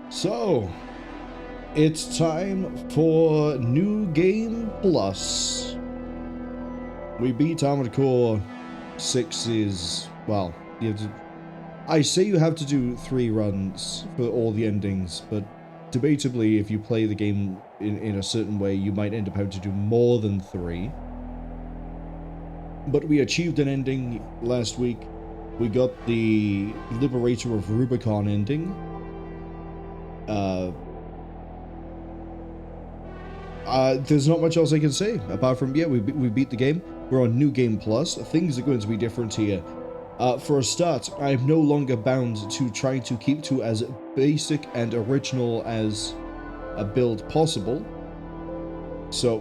So, it's time for New Game Plus. We beat Armored Core 6's, well, you have to, I say you have to do 3 runs for all the endings, but debatably, if you play the game in a certain way, you might end up having to do more than 3. But we achieved an ending last week. We got the Liberator of Rubicon ending. There's not much else I can say, apart from, yeah, we beat the game. We're on New Game Plus. Things are going to be different here. For a start, I am no longer bound to trying to keep to as basic and original as a build possible. So,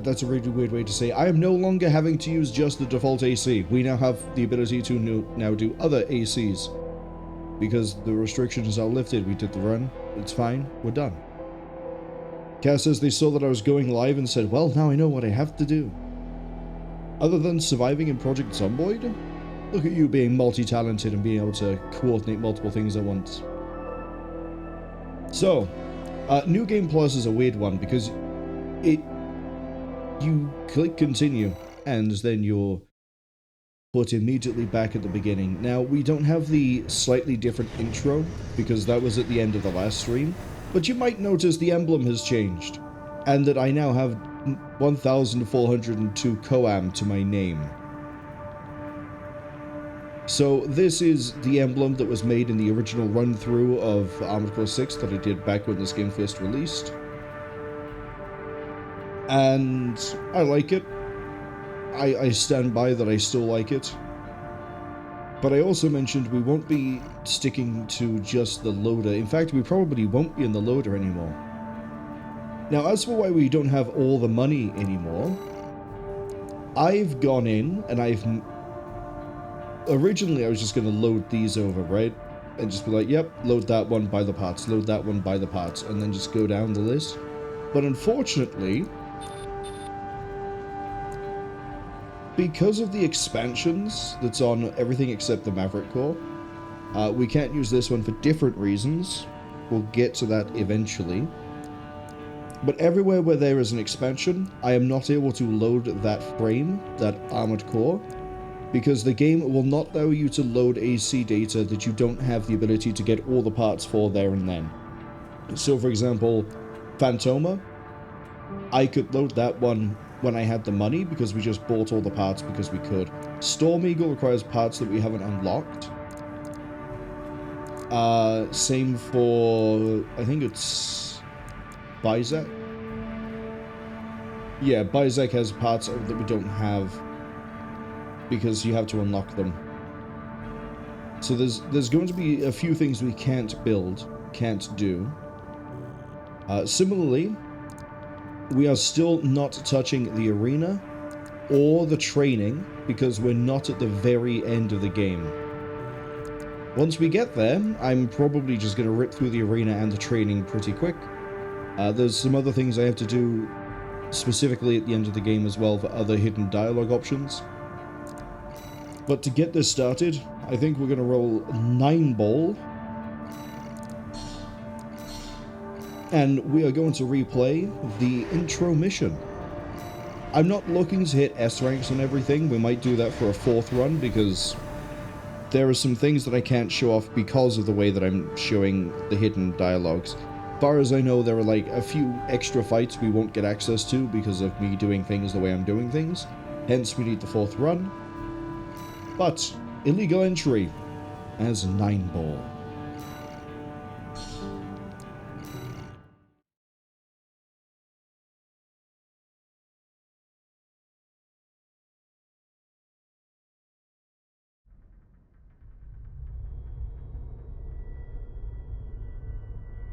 that's a really weird way to say. I am no longer having to use just the default AC. We now have the ability to now do other ACs. Because the restrictions are lifted, we did the run. It's fine, we're done. Cass says they saw that I was going live and said, well, now I know what I have to do. Other than surviving in Project Zomboid, look at you being multi-talented and being able to coordinate multiple things at once. So, New Game Plus is a weird one because you click continue and then you're put immediately back at the beginning. Now, we don't have the slightly different intro because that was at the end of the last stream, but you might notice the emblem has changed and that I now have 1,402 Coam to my name. So this is the emblem that was made in the original run-through of Armored Core 6 that I did back when this game first released. And I like it. I stand by that I still like it. But I also mentioned we won't be sticking to just the loader. In fact, we probably won't be in the loader anymore. Now, as for why we don't have all the money anymore, I've gone in and originally I was just going to load these over, right? And just be like, yep, load that one, buy the parts, load that one, buy the parts, and then just go down the list. But unfortunately, because of the expansions that's on everything except the Maverick Core, we can't use this one for different reasons. We'll get to that eventually. But everywhere where there is an expansion, I am not able to load that frame, that Armored Core, because the game will not allow you to load AC data that you don't have the ability to get all the parts for there and then. So for example, Phantoma, I could load that one when I had the money because we just bought all the parts because we could. Storm Eagle requires parts that we haven't unlocked. Same for, I think it's BAWS. Yeah, BAWS has parts that we don't have because you have to unlock them. So there's going to be a few things we can't build, can't do. Similarly, we are still not touching the arena or the training because we're not at the very end of the game. Once we get there, I'm probably just going to rip through the arena and the training pretty quick. There's some other things I have to do specifically at the end of the game as well for other hidden dialogue options. But to get this started, I think we're going to roll 9-ball. And we are going to replay the intro mission. I'm not looking to hit S ranks on everything. We might do that for a 4th run because there are some things that I can't show off because of the way that I'm showing the hidden dialogues. As far as I know, there are like a few extra fights we won't get access to because of me doing things the way I'm doing things. Hence, we need the 4th run. But illegal entry as 9-ball.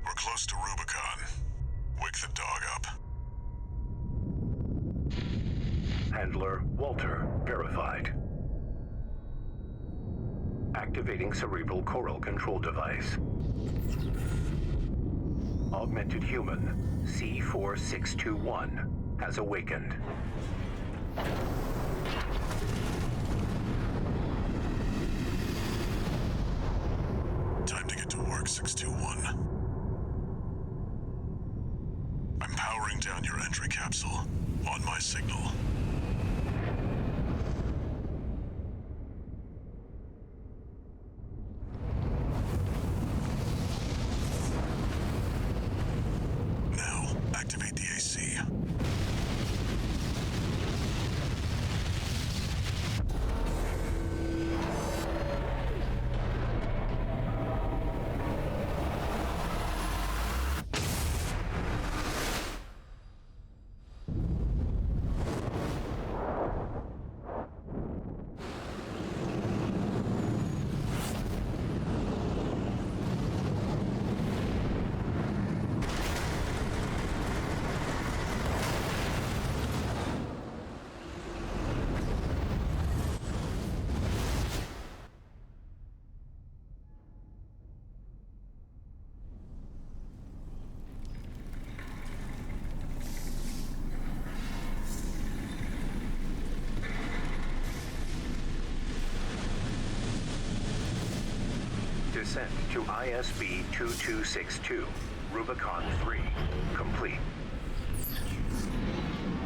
We're close to Rubicon. Wake the dog up. Handler Walter verified. Activating cerebral coral control device. Augmented human C4621 has awakened. Time to get to work, 621. down your entry capsule on my signal. Now, activate the AC. Descent to ISB 2262, Rubicon 3, complete.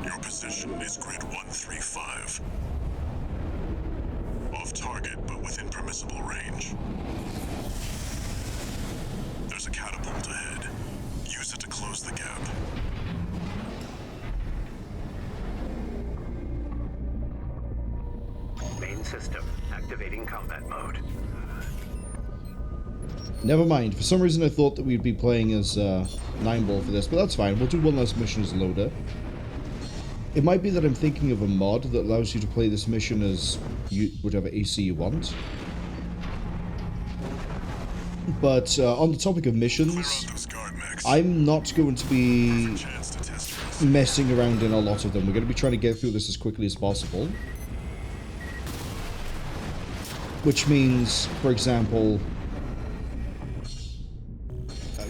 Your position is grid 135. Off target, but within permissible range. There's a catapult ahead. Use it to close the gap. Main system, activating combat mode. Never mind. For some reason I thought that we'd be playing as 9-ball for this, but that's fine. We'll do one less mission as loader. It might be that I'm thinking of a mod that allows you to play this mission as whatever AC you want. But on the topic of missions, I'm not going to be messing around in a lot of them. We're going to be trying to get through this as quickly as possible. Which means, for example...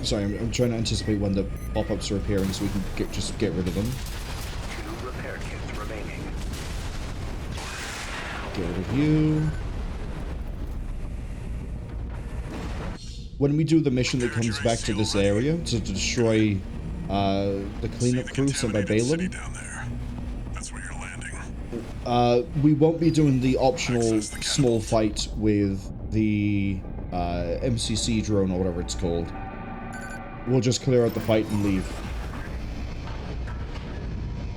Sorry, I'm trying to anticipate when the pop-ups are appearing so we can just get rid of them. 2 repair kits remaining. Get rid of you. When we do the mission that comes back to this area to destroy the cleanup crew sent by Balaam, That's where you're landing. we won't be doing the optional small fight with the MCC drone or whatever it's called. We'll just clear out the fight and leave.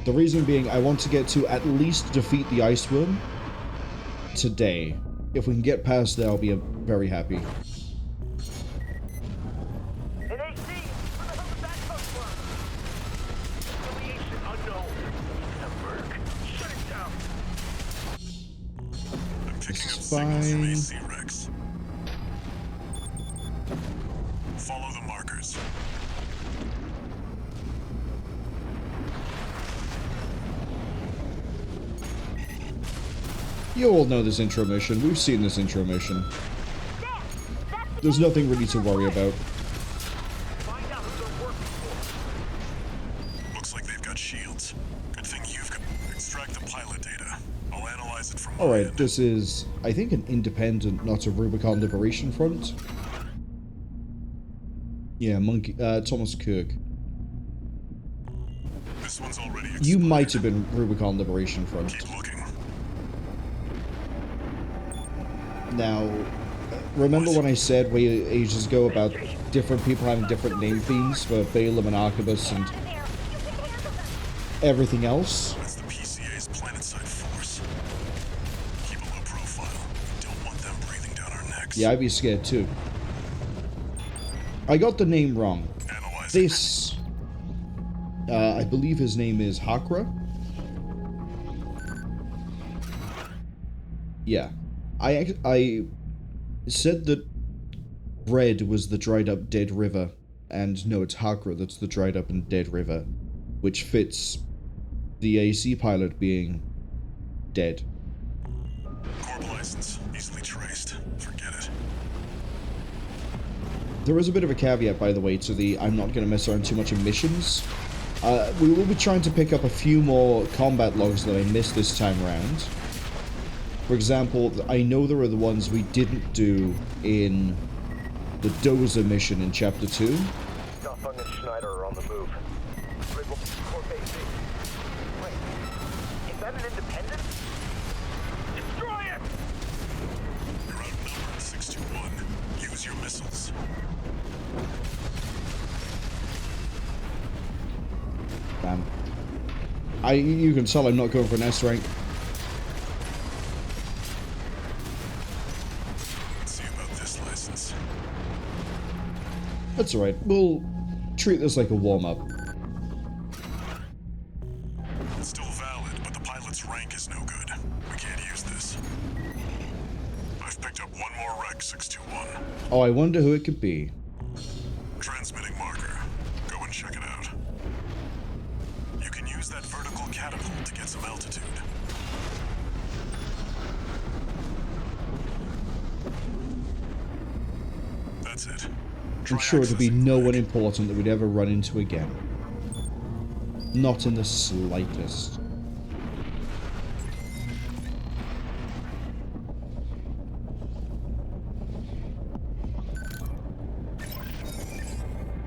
The reason being, I want to get to at least defeat the Ice Worm today. If we can get past there, I'll be very happy. An AC! Where the hell did that come from? Affiliation unknown. Network. Shut it down. I'm picking up Fine. signals from AC Rex. Follow the markers. You all know this intro mission. We've seen this intro mission. There's nothing really to worry about. Find out who they're working for. Looks like they've got shields. Good thing you've got... Extract the pilot data. I'll analyze it from my Alright, end. this is, I think, an independent, not a Rubicon Liberation Front. Yeah, Thomas Kirk. This one's already expired. You might have been Rubicon Liberation Front. Keep looking. Now, remember when I said way ages ago about different people having different name themes for Balaam and Arquebus and everything else? That's the PCA's planetside force. Keep a low profile. Don't want them breathing down our necks. Yeah, I'd be scared too. I got the name wrong. Analyze This, I believe his name is Hakra. Yeah. I said that red was the dried up dead river, and no, it's Hakra that's the dried up and dead river, which fits the AC pilot being dead. Corp license. Easily traced. Forget it. There is a bit of a caveat, by the way, to the I'm not going to mess around too much in missions. We will be trying to pick up a few more combat logs that I missed this time around. For example, I know there are the ones we didn't do in the Dozer mission in Chapter 2. Duff and Schneider are on the move. Red Wolf Corp missiles. Damn. You can tell I'm not going for an S rank. Let's see about this license. That's alright. We'll treat this like a warm-up. It's still valid, but the pilot's rank is no good. We can't use this. I've picked up one more wreck, 621. Oh, I wonder who it could be. Transmitting marker. Go and check it out. You can use that vertical catapult to get some altitude. That's it. I'm sure it'll be no one important that we'd ever run into again. Not in the slightest.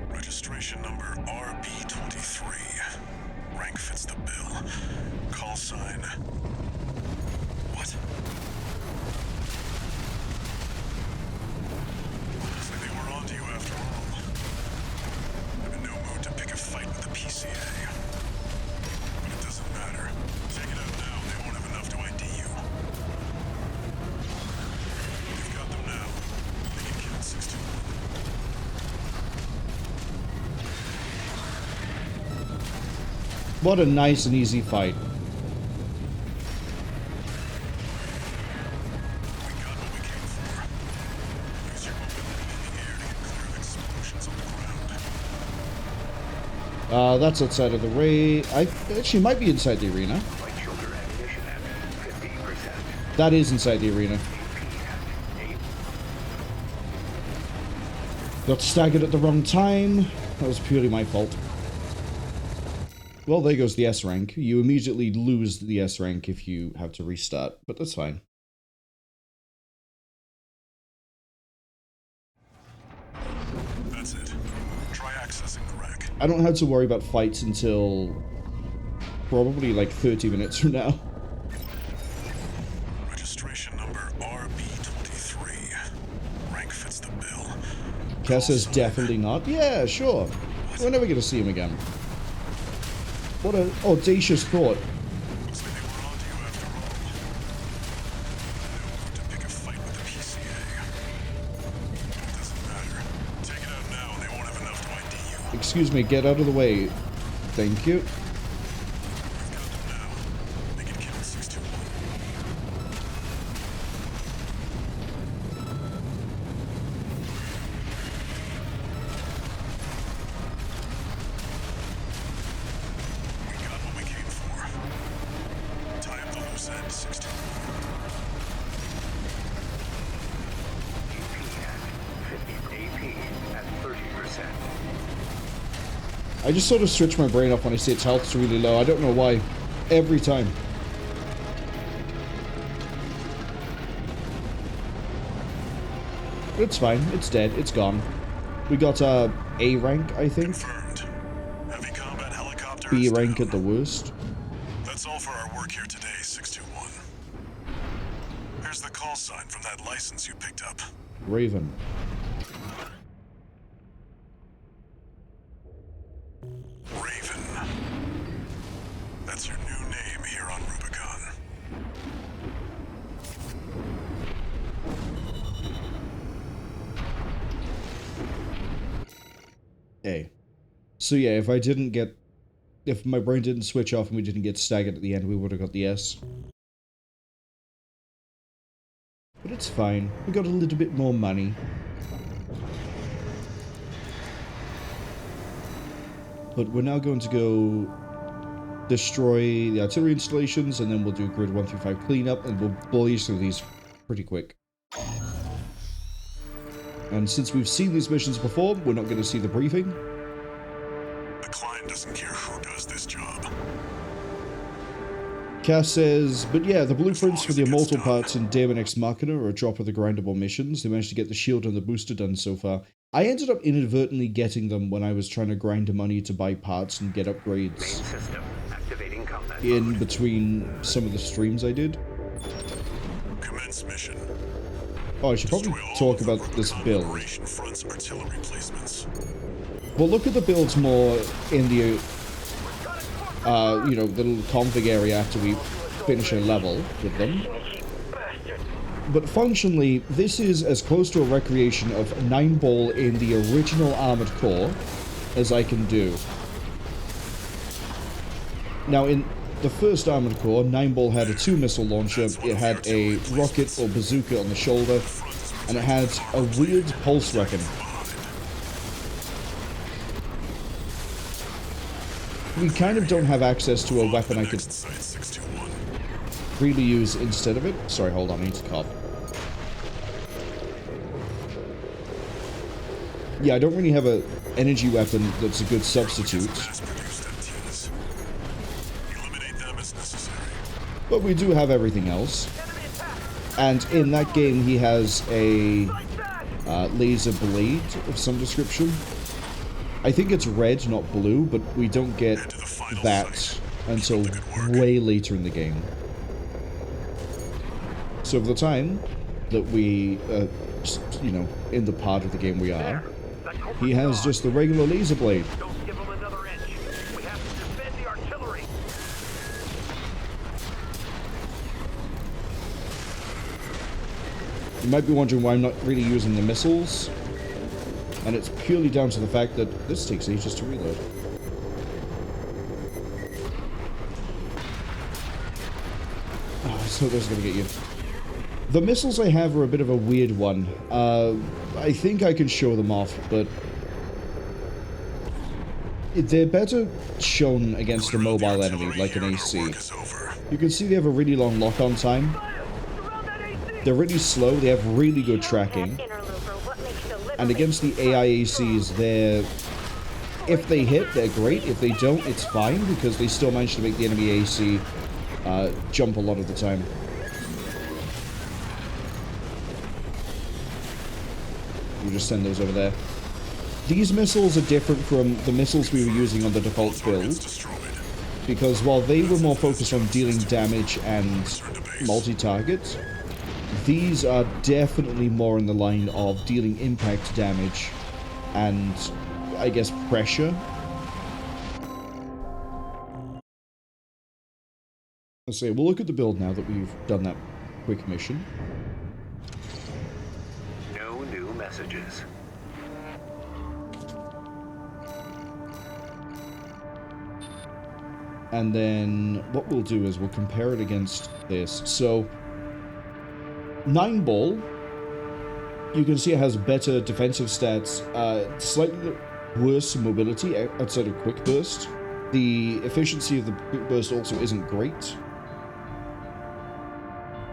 Registration number RB23. Rank fits the bill. Call sign. What? Looks like they were onto you after all. I'm in no mood to pick a fight with the PCA. But it doesn't matter. Take it out now, they won't have enough to ID you. You've got them now. They can kill 621. What a nice and easy fight. We got what we came for. Use your mobility in the air to get clear of explosions on the ground. That's outside of the ray. I actually might be inside the arena. Light shoulder ammunition at 50%. That is inside the arena. AP at 8. Got staggered at the wrong time. That was purely my fault. Well, there goes the S rank. You immediately lose the S rank if you have to restart, but that's fine. That's it. Try accessing the rack. I don't have to worry about fights until probably like 30 minutes from now. Registration number RB23. Rank fits the bill. Cass says definitely not. Yeah, sure. We're never going to see him again. What an audacious thought. Looks like they were onto you after all. No mood to pick a fight with the PCA. It doesn't matter. Take it out now, and they won't have enough to ID you. Excuse me, get out of the way. Thank you. We've got them now. They can kill 621. We got what we came for. Tie up the loose end, 621. AP at 30%. I just sort of switch my brain off when I see its health's really low. I don't know why. Every time. It's fine. It's dead. It's gone. We got A rank, I think. Confirmed. Heavy combat helicopter B is rank down. at the worst. That's all for our work here today, 621. Here's the call sign from that license you picked up. Raven. Raven. That's your new name here on Rubicon. A. So yeah, if my brain didn't switch off and we didn't get staggered at the end, we would have got the S. But it's fine. We got a little bit more money. But we're now going to go destroy the artillery installations, and then we'll do grid 1 through 5 cleanup, and we'll blaze through these pretty quick. And since we've seen these missions before, we're not going to see the briefing. The client doesn't care who does this job. Cass says, but yeah, the blueprints for the immortal parts in Daemon X Machina are a drop of the grindable missions. They managed to get the shield and the booster done so far. I ended up inadvertently getting them when I was trying to grind money to buy parts and get Main upgrades system activating combat in mode. between some of the streams I did. Commence mission. Oh, I should probably Destroy all talk of the about this Rubicon build. Operation Front's artillery placements. We'll look at the builds more in the, you know, the little config area after we finish a level with them. But functionally, this is as close to a recreation of 9-ball in the original Armored Core as I can do. Now, in the first Armored Core, 9-ball had a 2-missile launcher, it had a rocket or bazooka on the shoulder, and it had a weird pulse weapon. We kind of don't have access to a weapon I could really use instead of it. Sorry, hold on, I need to cough. Yeah, I don't really have an energy weapon that's a good substitute. But we do have everything else. And in that game, he has a laser blade of some description. I think it's red, not blue, but we don't get that until way later in the game. So for the time that we, you know, in the part of the game we are, he has just the regular laser blade. Don't give him another inch. We have to defend the artillery. You might be wondering why I'm not really using the missiles. And it's purely down to the fact that this takes ages to reload. Oh, I thought that was going to get you. The missiles I have are a bit of a weird one. I think I can show them off, but they're better shown against a mobile enemy, like an AC. You can see they have a really long lock-on time. They're really slow, they have really good tracking. And against the AIACs, they're... if they hit, they're great. If they don't, it's fine, because they still manage to make the enemy AC jump a lot of the time. We'll just send those over there. These missiles are different from the missiles we were using on the default build, because while they were more focused on dealing damage and multi-target, these are definitely more in the line of dealing impact damage and, I guess, pressure. Let's say, we'll look at the build now that we've done that quick mission. No new messages. And then what we'll do is we'll compare it against this. So 9-ball, you can see it has better defensive stats, slightly worse mobility outside of quick burst. The efficiency of the quick burst also isn't great,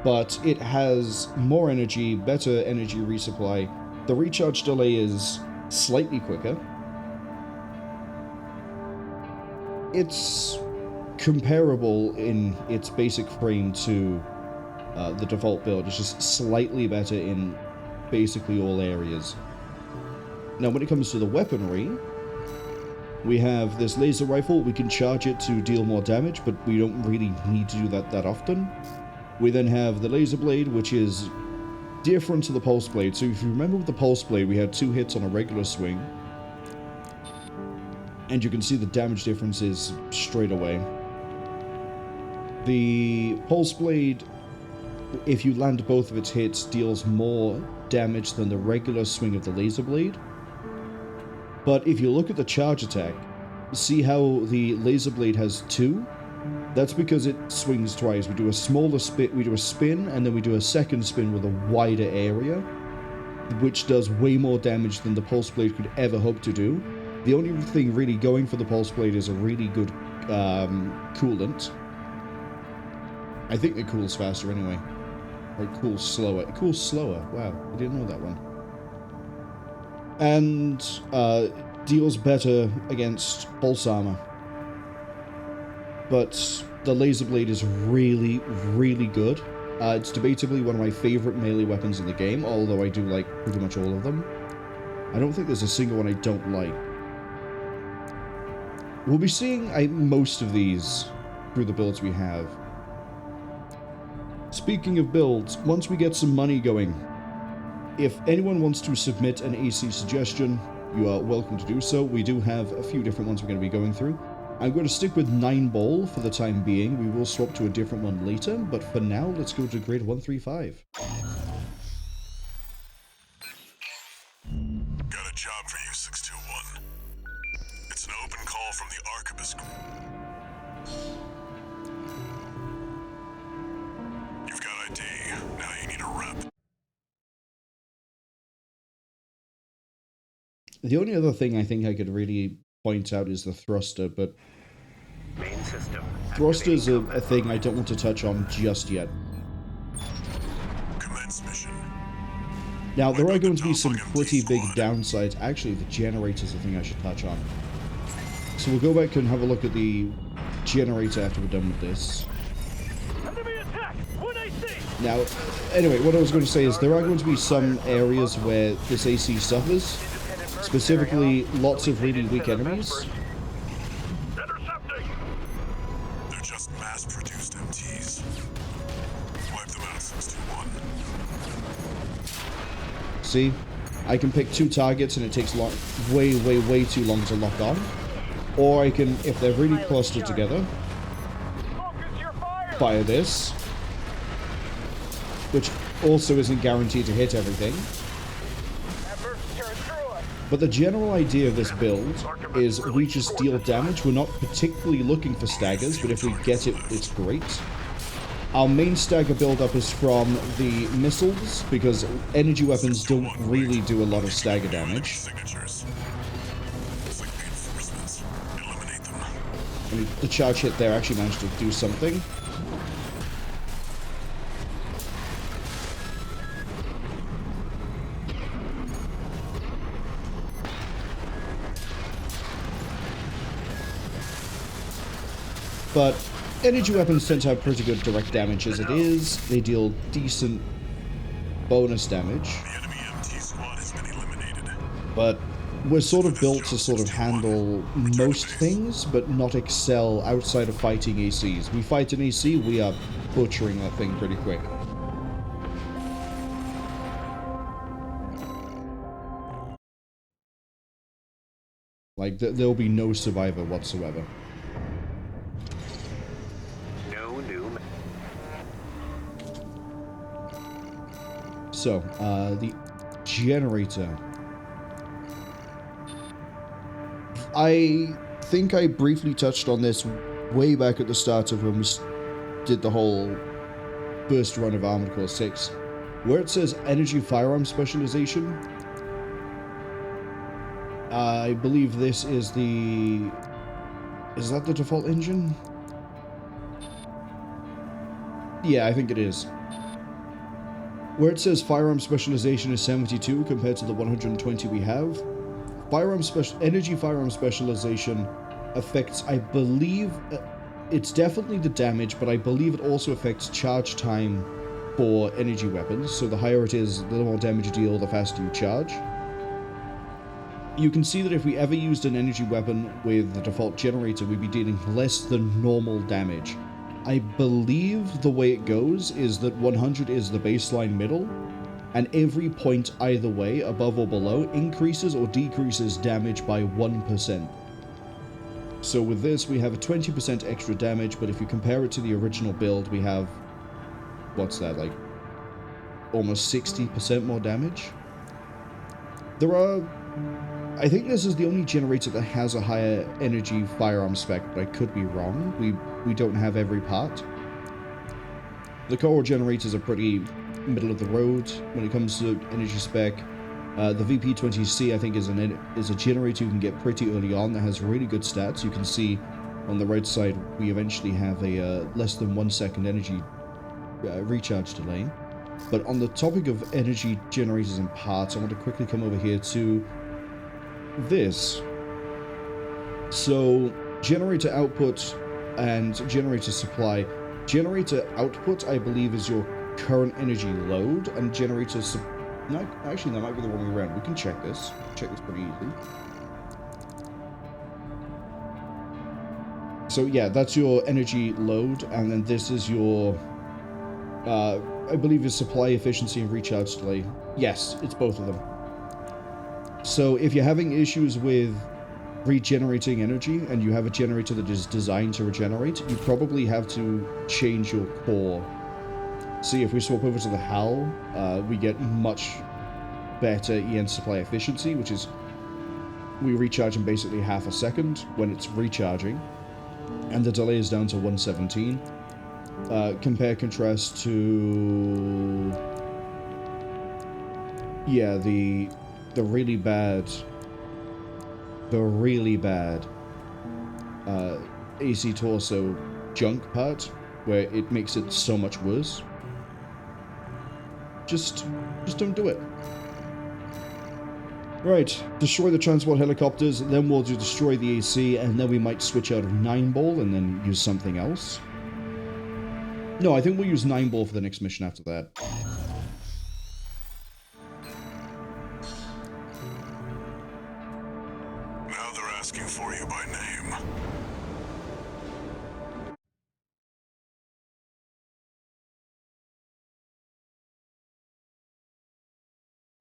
but it has more energy, better energy resupply. The recharge delay is slightly quicker. It's comparable in its basic frame to the default build. It's just slightly better in basically all areas. Now when it comes to the weaponry, we have this laser rifle. We can charge it to deal more damage, but we don't really need to do that often. We then have the laser blade, which is different to the pulse blade. So if you remember with the pulse blade, we had 2 hits on a regular swing, and you can see the damage differences straight away. The pulse blade, if you land both of its hits, deals more damage than the regular swing of the laser blade. But if you look at the charge attack, see how the laser blade has 2? That's because it swings twice. We do a smaller spin, we do a spin, and then we do a second spin with a wider area, which does way more damage than the pulse blade could ever hope to do. The only thing really going for the pulse blade is a really good coolant. I think it cools faster anyway. Or it cools slower. It cools slower. Wow, I didn't know that one. And deals better against pulse armor. But the laser blade is really, really good. It's debatably one of my favorite melee weapons in the game, although I do like pretty much all of them. I don't think there's a single one I don't like. We'll be seeing most of these through the builds we have. Speaking of builds, once we get some money going, if anyone wants to submit an AC suggestion, you are welcome to do so. We do have a few different ones we're going to be going through. I'm going to stick with 9-ball for the time being. We will swap to a different one later, but for now, let's go to grade 135. Got a job for you, 621. It's an open call from the Arquebus Group. You've got ID. Now you need a rep. The only other thing I think I could really point out is the thruster, but Main system. thruster's a thing I don't want to touch on just yet. Commence mission. Now, there are going to be some pretty big downsides. Actually, the generator's the thing I should touch on. So we'll go back and have a look at the generator after we're done with this. Enemy attack! 1 AC! Now, anyway, what I was going to say is there are going to be some areas where this AC suffers. Specifically, lots of really weak enemies. Intercepting! They're just mass-produced MTs. Wipe them out, 621. See? I can pick 2 targets and it takes way too long to lock on. Or I can, if they're really clustered together, Focus your fire! fire this. Which also isn't guaranteed to hit everything. But the general idea of this build is we just deal damage. We're not particularly looking for staggers, but if we get it, it's great. Our main stagger build-up is from the missiles, because energy weapons don't really do a lot of stagger damage. Signatures. It's like reinforcements. Eliminate them. I mean, the charge hit there actually managed to do something. But energy weapons tend to have pretty good direct damage as it is. They deal decent bonus damage. The enemy MT squad has been eliminated. But we're sort of built to sort of handle most things, but not excel outside of fighting ACs. We fight an AC, we are butchering that thing pretty quick. Like, there'll be no survivor whatsoever. So, the generator. I think I briefly touched on this way back at the start of when we did the whole burst run of Armored Core 6, where it says Energy Firearm Specialization. I believe this is the... Is that the default engine? Yeah, I think it is. Where it says Firearm Specialization is 72 compared to the 120 we have, Energy Firearm Specialization affects, I believe, it's definitely the damage, but I believe it also affects charge time for energy weapons. So the higher it is, the more damage you deal, the faster you charge. You can see that if we ever used an energy weapon with the default generator, we'd be dealing less than normal damage. I believe the way it goes is that 100 is the baseline middle, and every point either way, above or below, increases or decreases damage by 1%. So with this, we have a 20% extra damage, but if you compare it to the original build, we have, what's that, like, almost 60% more damage? There are... I think this is the only generator that has a higher energy firearm spec, but I could be wrong. We don't have every part. The core generators are pretty middle of the road when it comes to energy spec. The VP20C, I think, is a generator you can get pretty early on that has really good stats. You can see on the right side, we eventually have a less than 1 second energy recharge delay. But on the topic of energy generators and parts, I want to quickly come over here to this. So, generator output and generator supply. Generator output, I believe, is your current energy load, and generator no, actually, that might be the wrong way around. We can check this. Check this pretty easily. So yeah, that's your energy load, and then this is your I believe is supply efficiency and recharge delay. Yes, it's both of them. So if you're having issues with regenerating energy and you have a generator that is designed to regenerate, you probably have to change your core. See, if we swap over to the HAL, we get much better EN supply efficiency, which is we recharge in basically half a second when it's recharging, and the delay is down to 117. Compare contrast to, yeah, the really bad AC torso junk part, where it makes it so much worse. Just don't do it. Right, destroy the transport helicopters, then we'll destroy the AC, and then we might switch out of 9-ball and then use something else. No, I think we'll use 9-ball for the next mission after that. Now they're asking for you by name.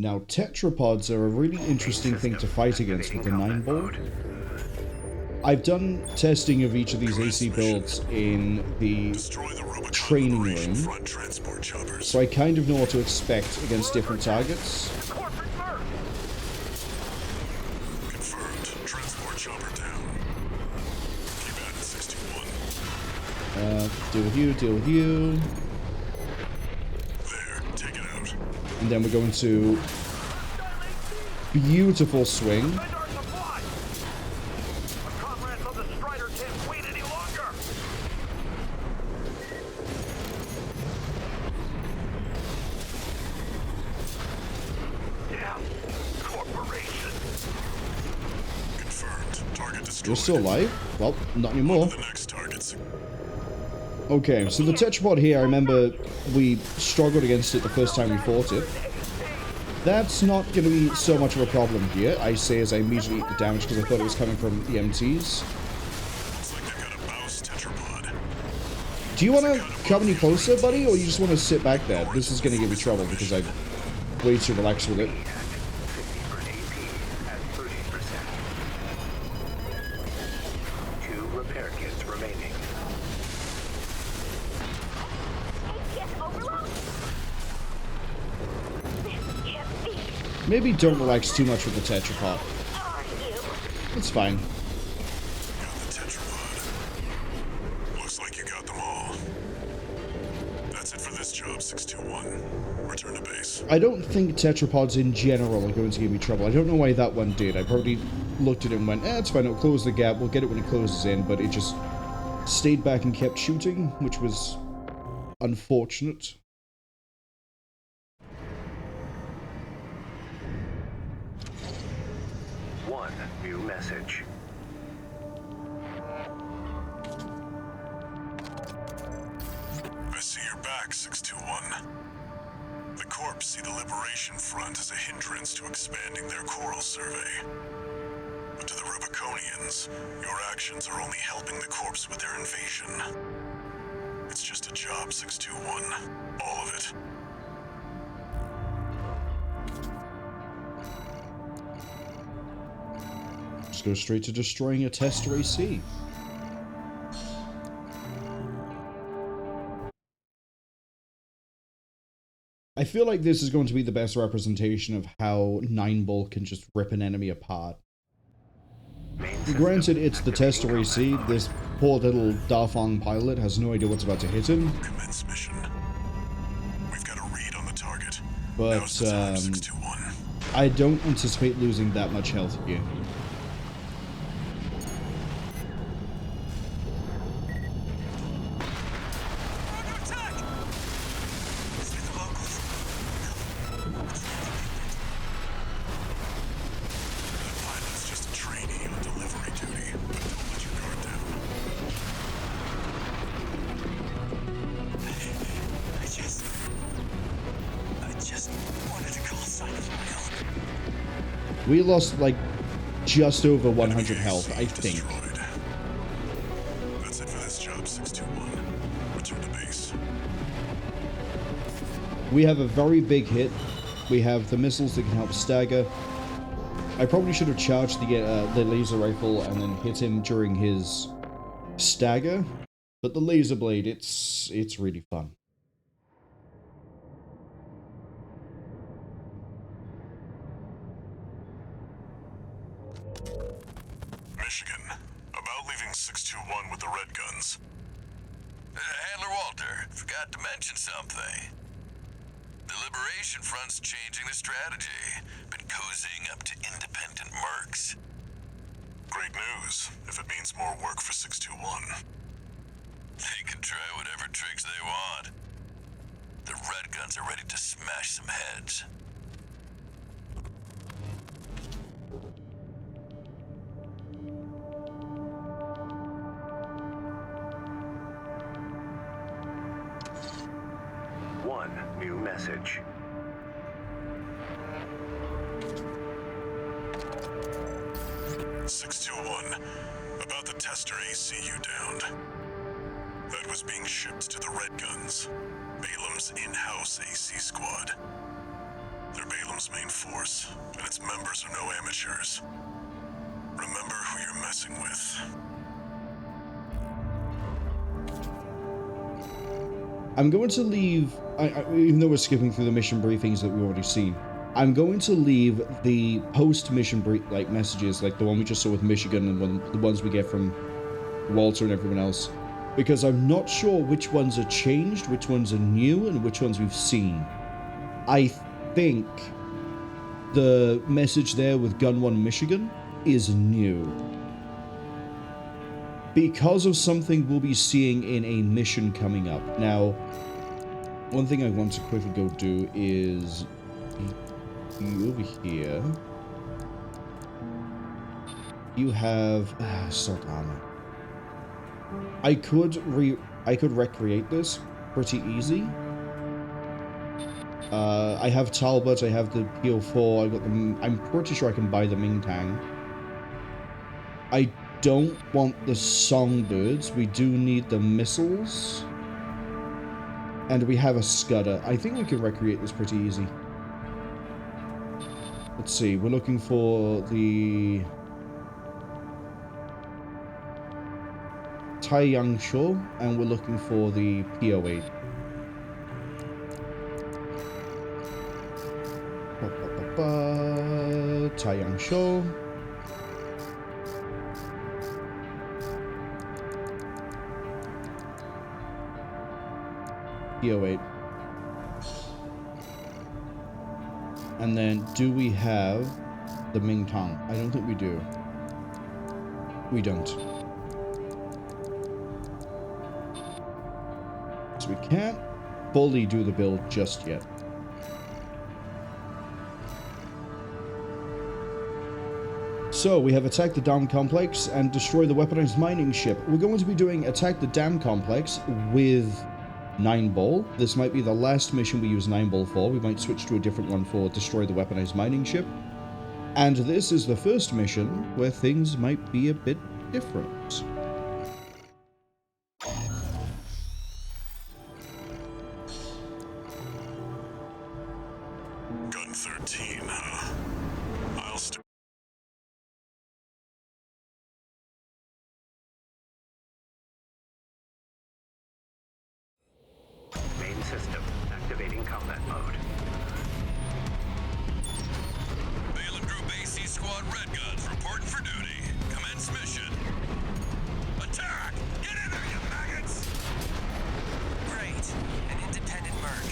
Now, tetrapods are a really interesting thing to fight against with the 9-ball. I've done testing of each of these AC builds in the training room, so I kind of know what to expect against different targets. Confirmed. Transport chopper down. Keep at it, 61. Deal with you, deal with you. There, take it out. And then we're going to beautiful swing. You're still alive? Well, not anymore. Okay, so the tetrapod here, I remember we struggled against it the first time we fought it. That's not going to be so much of a problem here, I say as I immediately eat the damage because I thought it was coming from the MTs. Do you want to come any closer, buddy, or you just want to sit back there? This is going to give me trouble because I'm way too relaxed with it. Maybe don't relax too much with the tetrapod. It's fine. Got the tetrapod. Looks like you got them all. That's it for this job, 621. Return to base. I don't think tetrapods in general are going to give me trouble. I don't know why that one did. I probably looked at it and went, it's fine, it'll close the gap, we'll get it when it closes in, but it just stayed back and kept shooting, which was unfortunate. Message. I see you're back, 621. The Corps see the Liberation Front as a hindrance to expanding their coral survey. But to the Rubiconians, your actions are only helping the Corps with their invasion. It's just a job, 621. All of it. Just go straight to destroying a tester AC. I feel like this is going to be the best representation of how 9-ball can just rip an enemy apart. Granted, it's the tester AC. This poor little Darfang pilot has no idea what's about to hit him. Commence mission. We've got a read on the target. But I don't anticipate losing that much health here. We lost, like, just over 100 health, I think. That's it for this job, 621. Return to base. We have a very big hit. We have the missiles that can help stagger. I probably should have charged the laser rifle and then hit him during his stagger, but the laser blade, it's really fun. Michigan, about leaving 621 with the red guns. Handler Walter, forgot to mention something. The Liberation Front's changing their strategy. Been cozying up to independent mercs. Great news, if it means more work for 621. They can try whatever tricks they want. The red guns are ready to smash some heads. One new message. About the tester AC you downed. That was being shipped to the Red Guns, Balaam's in-house AC squad. They're Balaam's main force, and its members are no amateurs. Remember who you're messing with. I'm going to leave, even though we're skipping through the mission briefings that we've already seen, I'm going to leave the post-mission messages, like the one we just saw with Michigan and the ones we get from Walter and everyone else, because I'm not sure which ones are changed, which ones are new, and which ones we've seen. I think the message there with Gun 1 Michigan is new, because of something we'll be seeing in a mission coming up. Now, one thing I want to quickly go do is over here. You have assault armor. I could recreate this pretty easy. I have Talbot, I have the PO4, I got the, I'm pretty sure I can buy the Mingtang. I don't want the songbirds. We do need the missiles. And we have a Scudder. I think we can recreate this pretty easy. Let's see, we're looking for the Taiyang Shou, and we're looking for the PO8. Taiyang Shou. PO8. And then, do we have the Mingtang? I don't think we do. We don't. So we can't fully do the build just yet. So, we have attacked the dam complex and destroy the weaponized mining ship. We're going to be doing attack the dam complex with 9-ball. This might be the last mission we use 9-ball for. We might switch to a different one for destroy the weaponized mining ship. And this is the first mission where things might be a bit different. Gun 13, huh? I'll stick. Main system activating combat mode. Balaam Group AC Squad Red Guns reporting for duty. Commence mission. Attack! Get in there, you maggots! Great. An independent merc.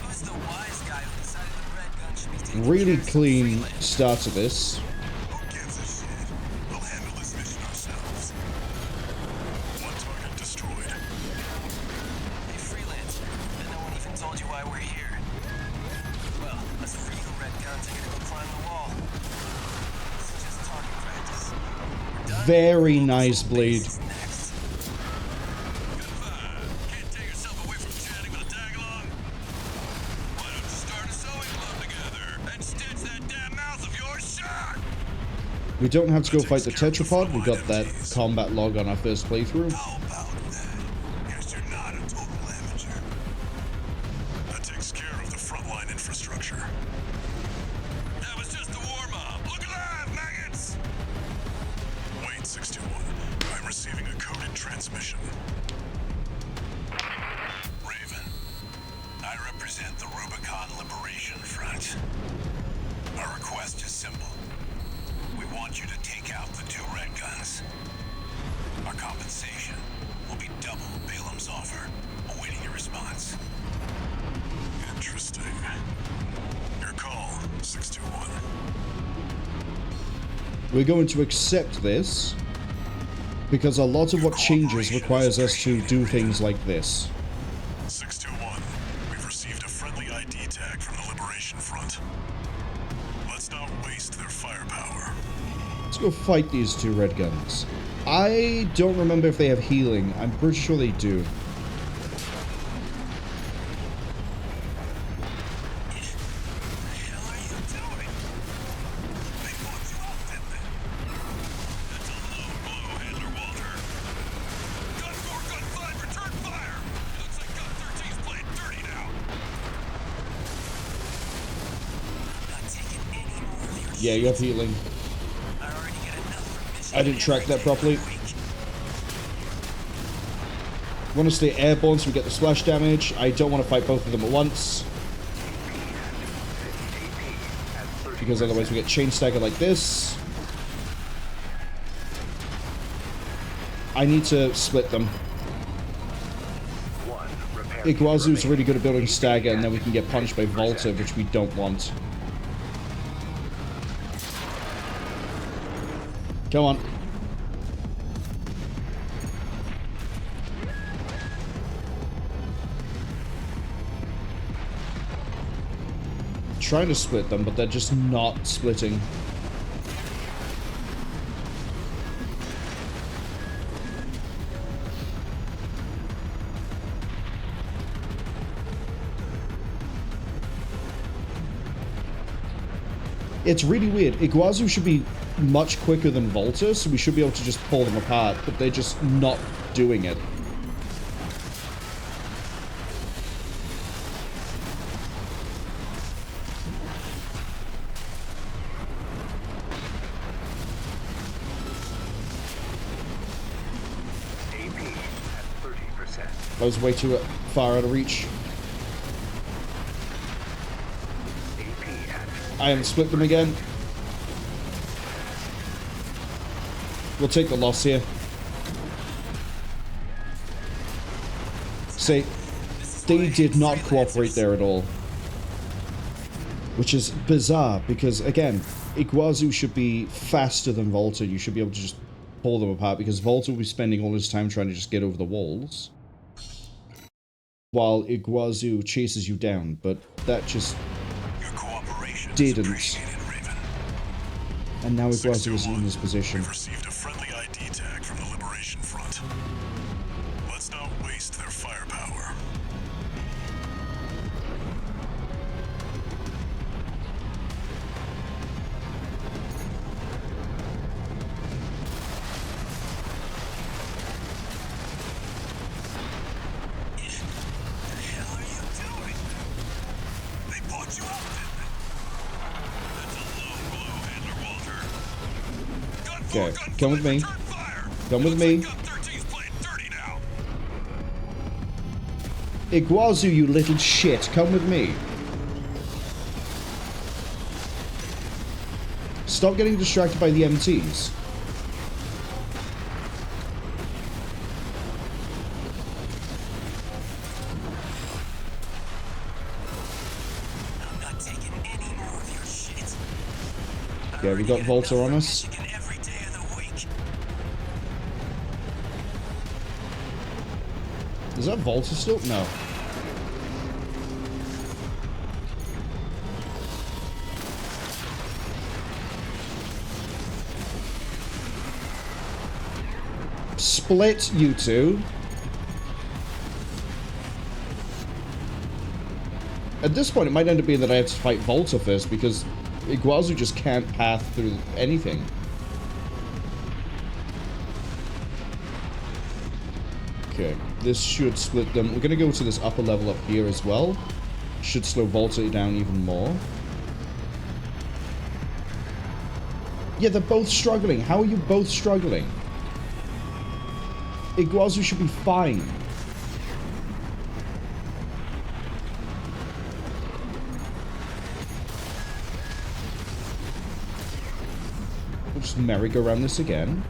Who's the wise guy who decided the red gun should be taken Really care of clean freely? start to this. Who gives a shit? We'll handle this mission ourselves. One target destroyed. Hey, freelance. And no one even told you why we're here. Well, us free red guns are gonna go climb the wall. This is just target practice. We're done. Very nice blade. Next. Good find. Can't take yourself away from chatting with a tag-along. Why don't you start a sewing club together and stitch that damn mouth of yours shut? We don't have to go fight the tetrapod. We got that combat log on our first playthrough. How about that? Guess you're not a total amateur. want you to take out the 2 red guns. Our compensation will be double Balaam's offer, awaiting your response. Interesting. Your call, 621. We're going to accept this because a lot of what changes requires us to do things like this. 621. We've received a friendly ID tag from the Liberation Front. Let's not waste their firepower. Let's go fight these 2 red guns. I don't remember if they have healing. I'm pretty sure they do. Yeah, you have healing. I didn't track that properly. Want to stay airborne so we get the splash damage. I don't want to fight both of them at once, because otherwise we get chain stagger like this. I need to split them. Iguazu's really good at building stagger, and then we can get punched by Volta, which we don't want. Come on. Trying to split them, but they're just not splitting. It's really weird. Iguazu should be much quicker than Volta, so we should be able to just pull them apart, but they're just not doing it. I was way too far out of reach. I haven't split them again. We'll take the loss here. See, they did not cooperate there at all. Which is bizarre, because, again, Iguazu should be faster than Volta. You should be able to just pull them apart, because Volta will be spending all his time trying to just get over the walls, while Iguazu chases you down, but that just didn't. And now Iguazu is in this position. We've received a friendly ID tag from the Liberation Front. Let's not waste their firepower. Okay, come with me. Come with me. Iguazu, you little shit, come with me. Stop getting distracted by the MTs. I'm not taking any more of your shit. Yeah, we got Volta on us. Is that Volta still? No. Split, you two. At this point, it might end up being that I have to fight Volta first, because Iguazu just can't path through anything. Okay, this should split them. We're going to go to this upper level up here as well. Should slow Volta down even more. Yeah, they're both struggling. How are you both struggling? Iguazu should be fine. We'll just merry-go-round this again.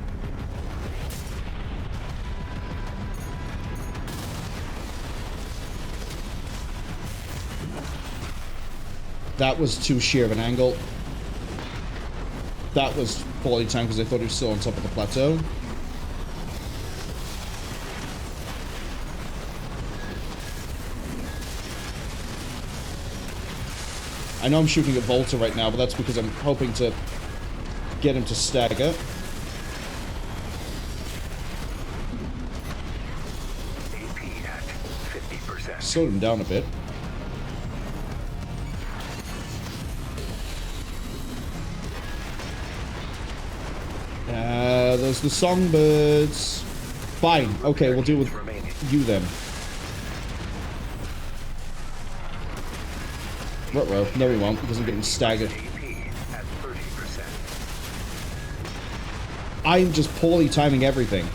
That was too sheer of an angle. That was poorly timed because I thought he was still on top of the plateau. I know I'm shooting at Volta right now, but that's because I'm hoping to get him to stagger. AP at 50%. Slow him down a bit. There's the songbirds. Fine. Okay, we'll deal with you then. Ruh-roh. No, he won't, because I'm getting staggered. AP at 30%. I'm just poorly timing everything.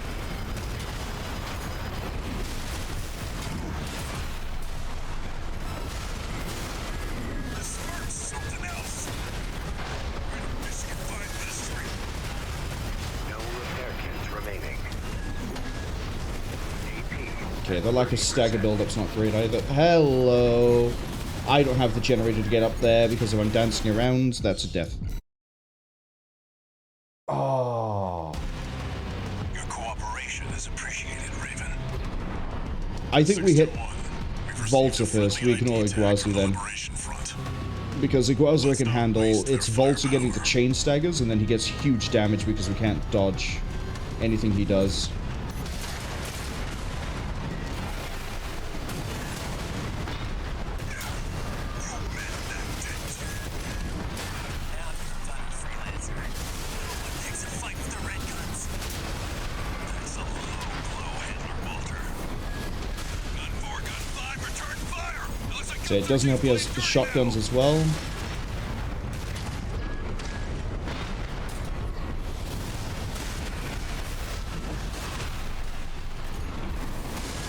Okay, the lack of stagger build-up's not great either. Hello! I don't have the generator to get up there because if I'm dancing around, that's a death. Oh. Your cooperation is appreciated, Raven. I think we hit 621. We've received Volta a first. We friendly ignore ID tag Iguazu from the then. Liberation Front. Because Iguazu I can handle. It's Volta getting the chain staggers, and then he gets huge damage because we can't dodge anything he does. So it doesn't help he has the shotguns as well.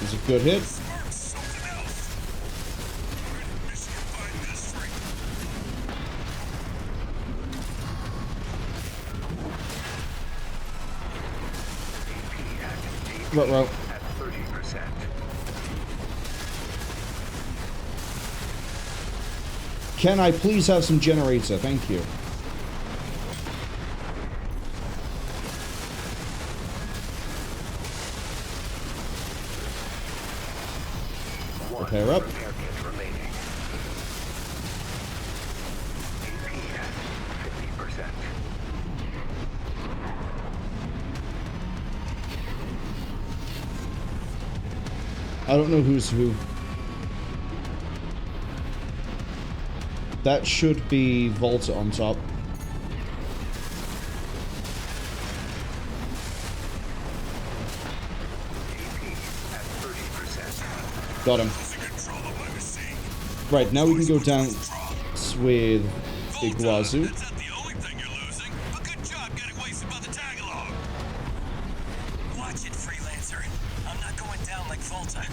It's a good hit. Ruh-roh. At 30%. Can I please have some generator? Thank you. Repair up. Repair kit remaining. AP at 50%. I don't know who's who. That should be Volta on top. AP at 30%. Got him. Right, now we can go down with Iguazu. That's not the only thing you're losing, but good job getting wasted by the tag-along. Watch it, freelancer. I'm not going down like Volta.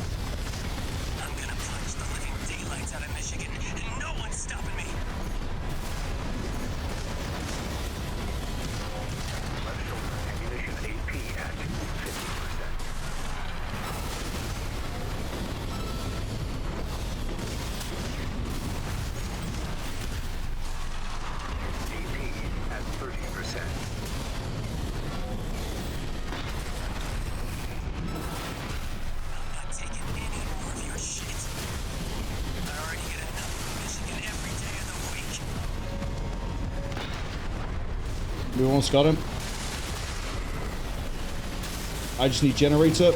I'm gonna punch the living daylights out of Michigan, and no one's stopping me. Left shoulder ammunition AP at 50%. AP at 30%. I'm not taking any more of your shit. I already get enough from Michigan every day of the week. We almost got him. I just need generator.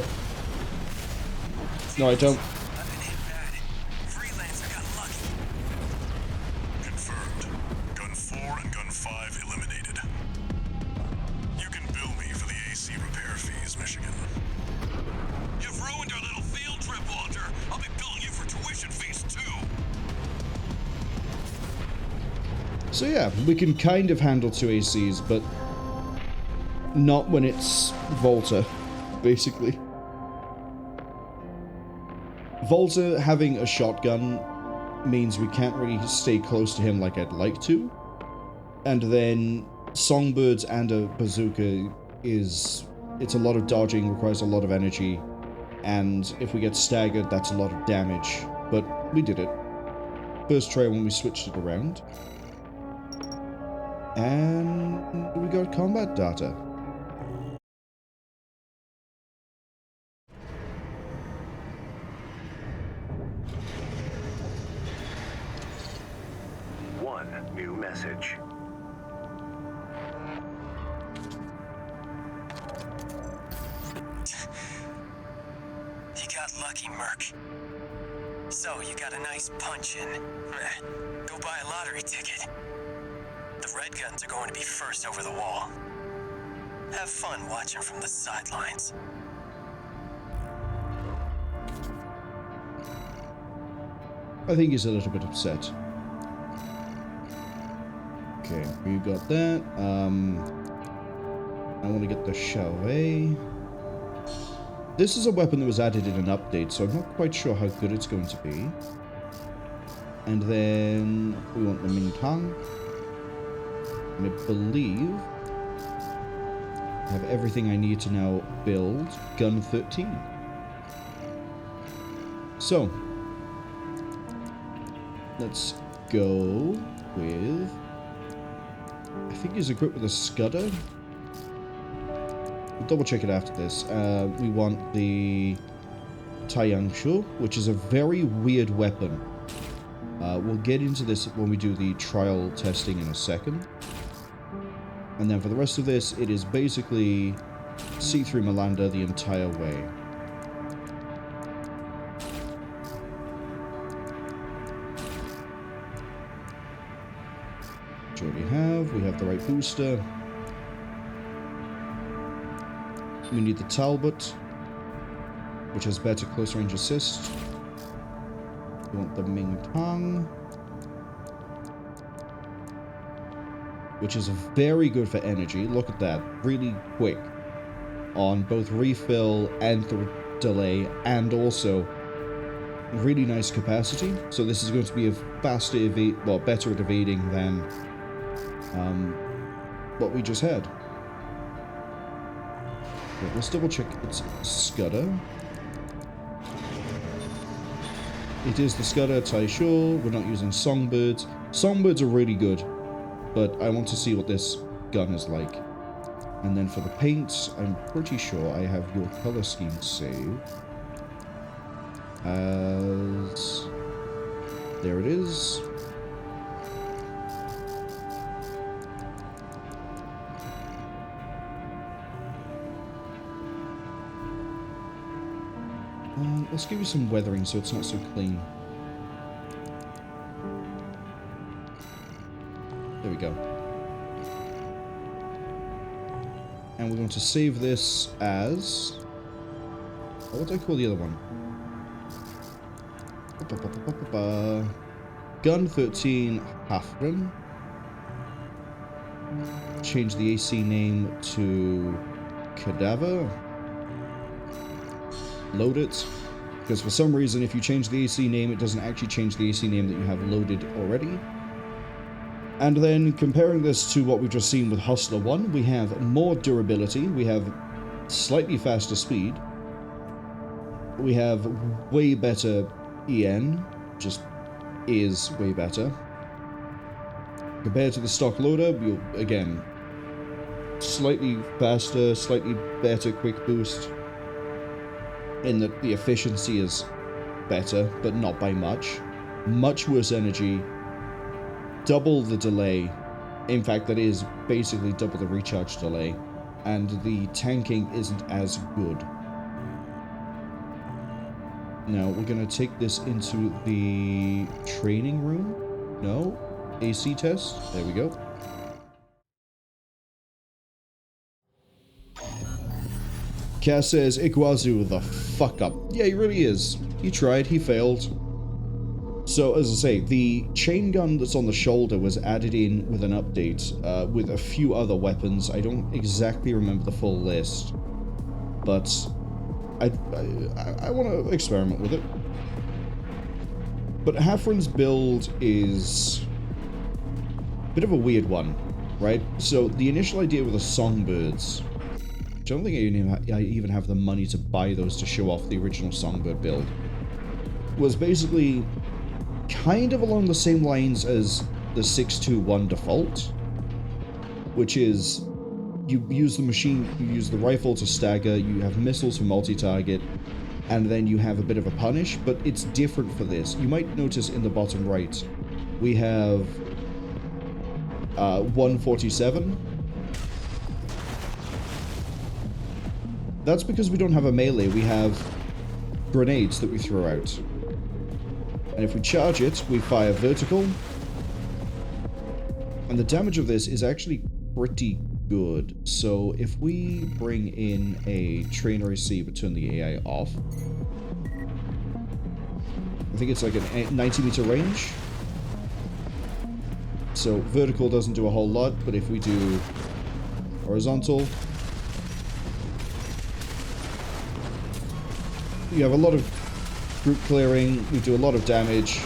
No, I don't. I've been hit bad. Freelancer got lucky. Confirmed. Gun 4 and Gun 5 eliminated. You can bill me for the AC repair fees, Michigan. You've ruined our little field trip, Walter. I'll be billing you for tuition fees, too. So yeah, we can kind of handle 2 ACs, but not when it's Volta, basically. Volta having a shotgun means we can't really stay close to him like I'd like to. And then songbirds and a bazooka it's a lot of dodging, requires a lot of energy, and if we get staggered, that's a lot of damage. But we did it. First try when we switched it around. And we got combat data. One new message. You got lucky, Merc. So, you got a nice punch in. Go buy a lottery ticket. The red guns are going to be first over the wall. Have fun watching from the sidelines. I think he's a little bit upset. Okay, we got that. I want to get the Chauvet. This is a weapon that was added in an update, so I'm not quite sure how good it's going to be. And then we want the Mintang. And I believe I have everything I need to now build Gun 13. So, let's go with... I think he's equipped with a Scudder. We'll double check it after this. We want the Taiyangshu, which is a very weird weapon. We'll get into this when we do the trial testing in a second. And then for the rest of this, it is basically C3 Malanda the entire way. Which we have the right booster. We need the Talbot, which has better close range assist. We want the Ming Tang, which is very good for energy. Look at that. Really quick on both refill and the delay, and also really nice capacity. So this is going to be a faster better at evading than what we just had. Okay, let's double check its Scudder. It is the Scudder Taisho. We're not using Songbirds. Songbirds are really good, but I want to see what this gun is like. And then for the paints, I'm pretty sure I have your color scheme saved as... There it is. Let's give you some weathering so it's not so clean. There we go. And we're going to save this as... What do I call the other one? Gun 13 Hafren. Change the AC name to Cadaver. Load it. Because for some reason, if you change the AC name, it doesn't actually change the AC name that you have loaded already. And then, comparing this to what we've just seen with Hustler 1, we have more durability, we have slightly faster speed, we have way better EN, just is way better. Compared to the stock loader, we'll, again, slightly faster, slightly better quick boost, in that the efficiency is better, but not by much. Much worse energy, double the delay. In fact, that is basically double the recharge delay. And the tanking isn't as good. Now, we're going to take this into the training room. No? AC test. There we go. Cass says, Iguazu the fuck up. Yeah, he really is. He tried, he failed. So, as I say, the chain gun that's on the shoulder was added in with an update, with a few other weapons. I don't exactly remember the full list, but I want to experiment with it. But Hafren's build is a bit of a weird one. right? So the initial idea with the Songbirds, I don't think I even have the money to buy those to show off the original Songbird build, was basically kind of along the same lines as the 621 default, which is you use the rifle to stagger, you have missiles for multi-target, and then you have a bit of a punish, but it's different for this. You might notice in the bottom right, we have 147. That's because we don't have a melee, we have grenades that we throw out. And if we charge it, we fire vertical. And the damage of this is actually pretty good. So if we bring in a trainer receiver, turn the AI off. I think it's like a 90 meter range. So vertical doesn't do a whole lot, but if we do horizontal, you have a lot of group clearing, we do a lot of damage.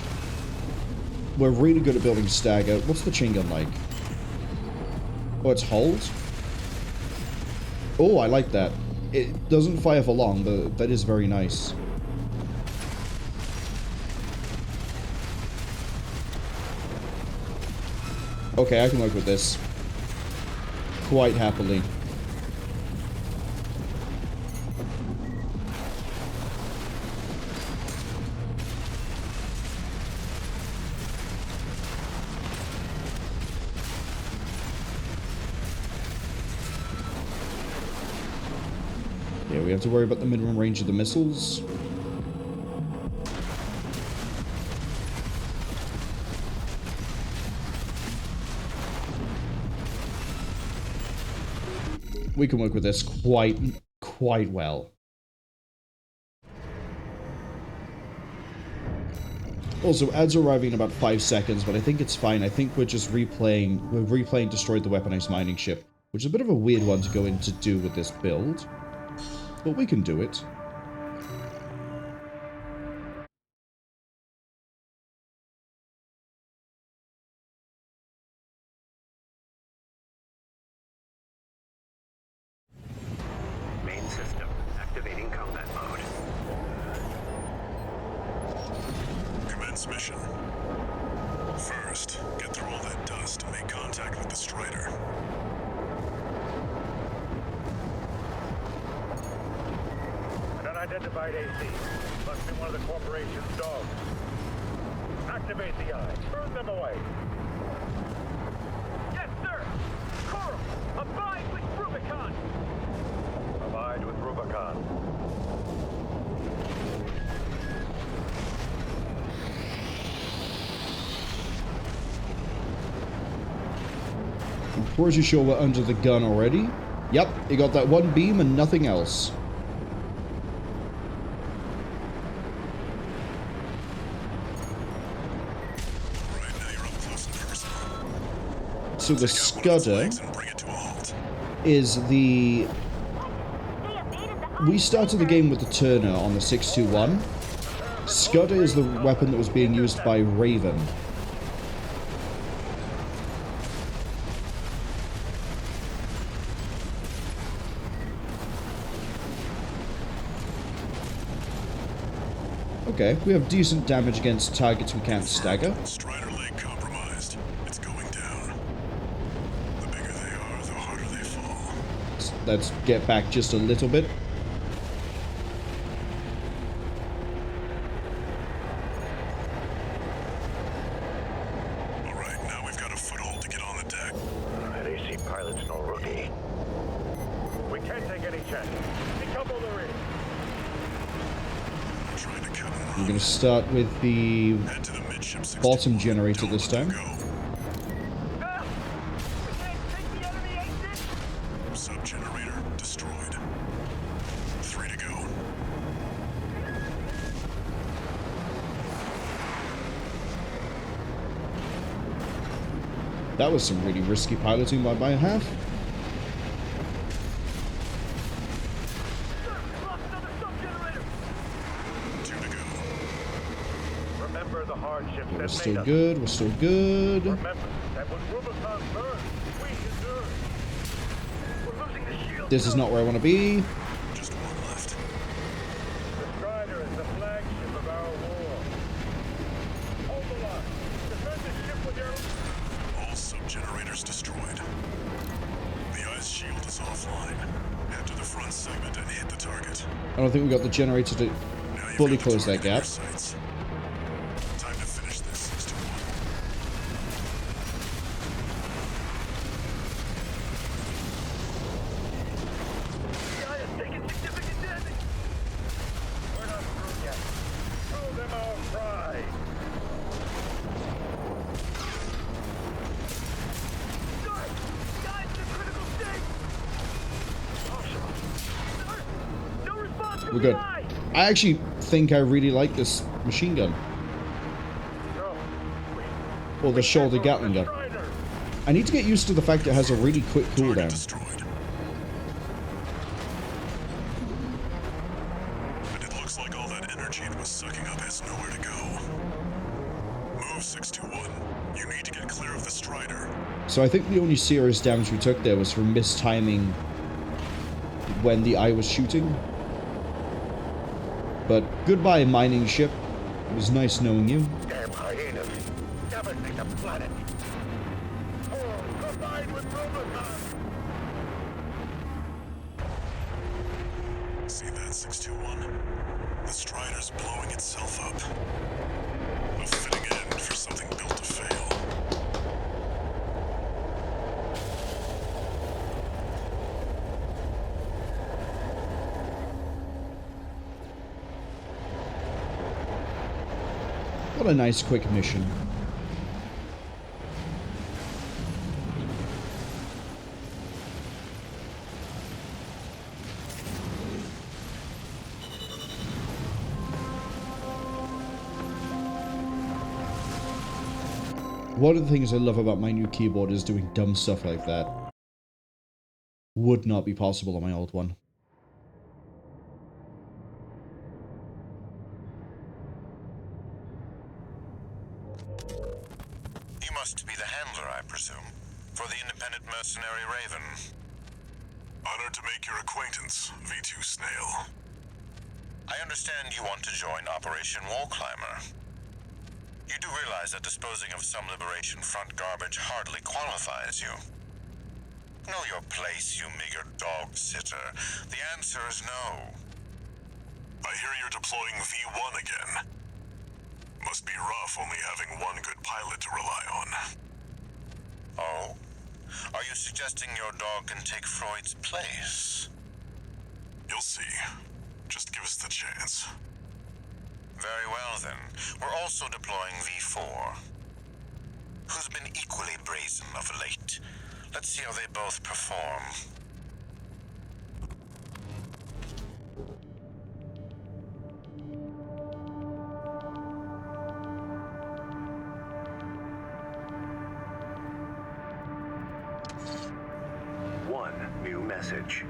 We're really good at building stagger. What's the chain gun like? Oh, it's hold? Oh, I like that. It doesn't fire for long, but that is very nice. Okay, I can work with this quite happily. Yeah, we have to worry about the minimum range of the missiles. We can work with this quite well. Also, ads are arriving in about 5 seconds, but I think it's fine. I think we're just replaying Destroyed the Weaponized Mining Ship, which is a bit of a weird one to go in to do with this build, but we can do it. Main system activating combat mode. Commence mission. First, get through all that dust and make contact with the Strider. An unidentified AC. Must be one of the corporation's dogs. Activate the eye. Burn them away. Yes, sir! Coral! Abide with Rubicon! Abide with Rubicon. I'm pretty sure we're under the gun already. Yep, you got that one beam and nothing else. Right, now you're up close and personal. So the Take out one of its Scudder legs and bring it to a halt. is the... We started the game with the Turner on the 621. Scudder is the weapon that was being used by Raven. Okay, we have decent damage against targets we can't stagger. Strider leg compromised. It's going down. The bigger they are, the harder they fall. Let's get back just a little bit. Alright, now we've got a foothold to get on the deck. That AC pilot's no rookie. We can't take any chances. Decouple the rig. Trying to cut and I'm run. going to start with the Head to the midship 61. bottom generator Don't this let them time. go. We can't take the enemy exit! Sub-generator destroyed. 3 to go. That was some really risky piloting by my half. Lost another sub-generator! 2 to go. Remember the hardships We're that still made us. good, we're still good. Remember that when Rubicon burns, we can This is not where I want to be. Just one left. The Strider is the flagship of our war. Hold the line. Defend the ship with your... All sub-generators destroyed. The ice shield is offline. Head to the front segment and hit the target. I don't think we got the generator to Now you've fully got the close that target in your gap. sights. Time to finish this 621. The eye is taking significant damage. We're not through yet. Show them our pride. Guys! Guys, in a critical state! No response from We're the good. eye! I actually think I really like this machine gun. No. Or the shoulder Gatling gun. Strider! I need to get used to the fact it has a really quick Target cooldown. destroyed. And it looks like all that energy it was sucking up has nowhere to go. Move 621. You need to get clear of the Strider. So I think the only serious damage we took there was from mistiming when the eye was shooting. But goodbye, mining ship. It was nice knowing you. Damn hyenas! Devastate the planet! Oh, combined with Rubicon! See that 621? The Strider's blowing itself up. A fitting end for something built to fail. What a nice quick mission. One of the things I love about my new keyboard is doing dumb stuff like that. Would not be possible on my old one. You must be the handler, I presume, for the independent mercenary Raven. Honored to make your acquaintance, V.II Snail. I understand you want to join Operation Wallclimber. You do realize that disposing of some Liberation Front garbage hardly qualifies you. Know your place, you meager dog sitter. The answer is no. I hear you're deploying V.I. again. Must be rough only having one good pilot to rely on. Oh? Are you suggesting your dog can take Freud's place? You'll see. Just give us the chance. Very well, then. We're also deploying V4, who's been equally brazen of late. Let's see how they both perform. One new message.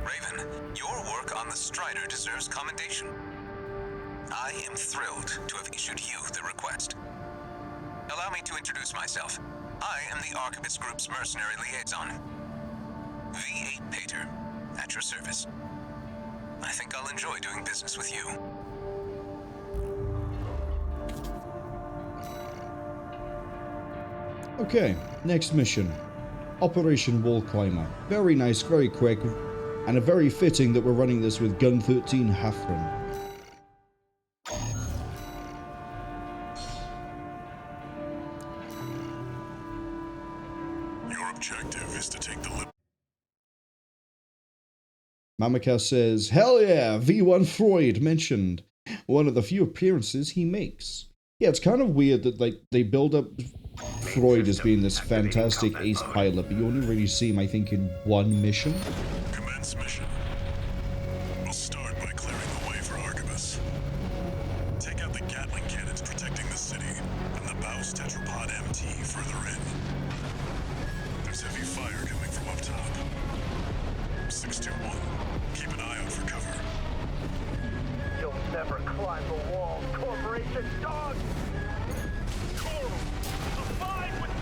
Raven, your work on the Strider deserves commendation. I am thrilled to have issued you the request. Allow me to introduce myself. I am the Archivist Group's mercenary liaison. V.VIII Pater, at your service. I think I'll enjoy doing business with you. Okay, next mission. Operation Wallclimber. Very nice, very quick, and a very fitting that we're running this with Gun 13 Hafren. Your objective is to take the Mamaka says, hell yeah, V.I. Freud mentioned. One of the few appearances he makes. Yeah, it's kind of weird that like they build up Freud as being this fantastic ace pilot, but you only really see him, I think, in one mission. Commence mission. We'll start by clearing the way for Archivist. Take out the Gatling cannons protecting the city, and the BAWS tetrapod MT further in. There's heavy fire coming from up top. 621, keep an eye out for cover. You'll never climb the wall, Corporation dog! Coral, abide with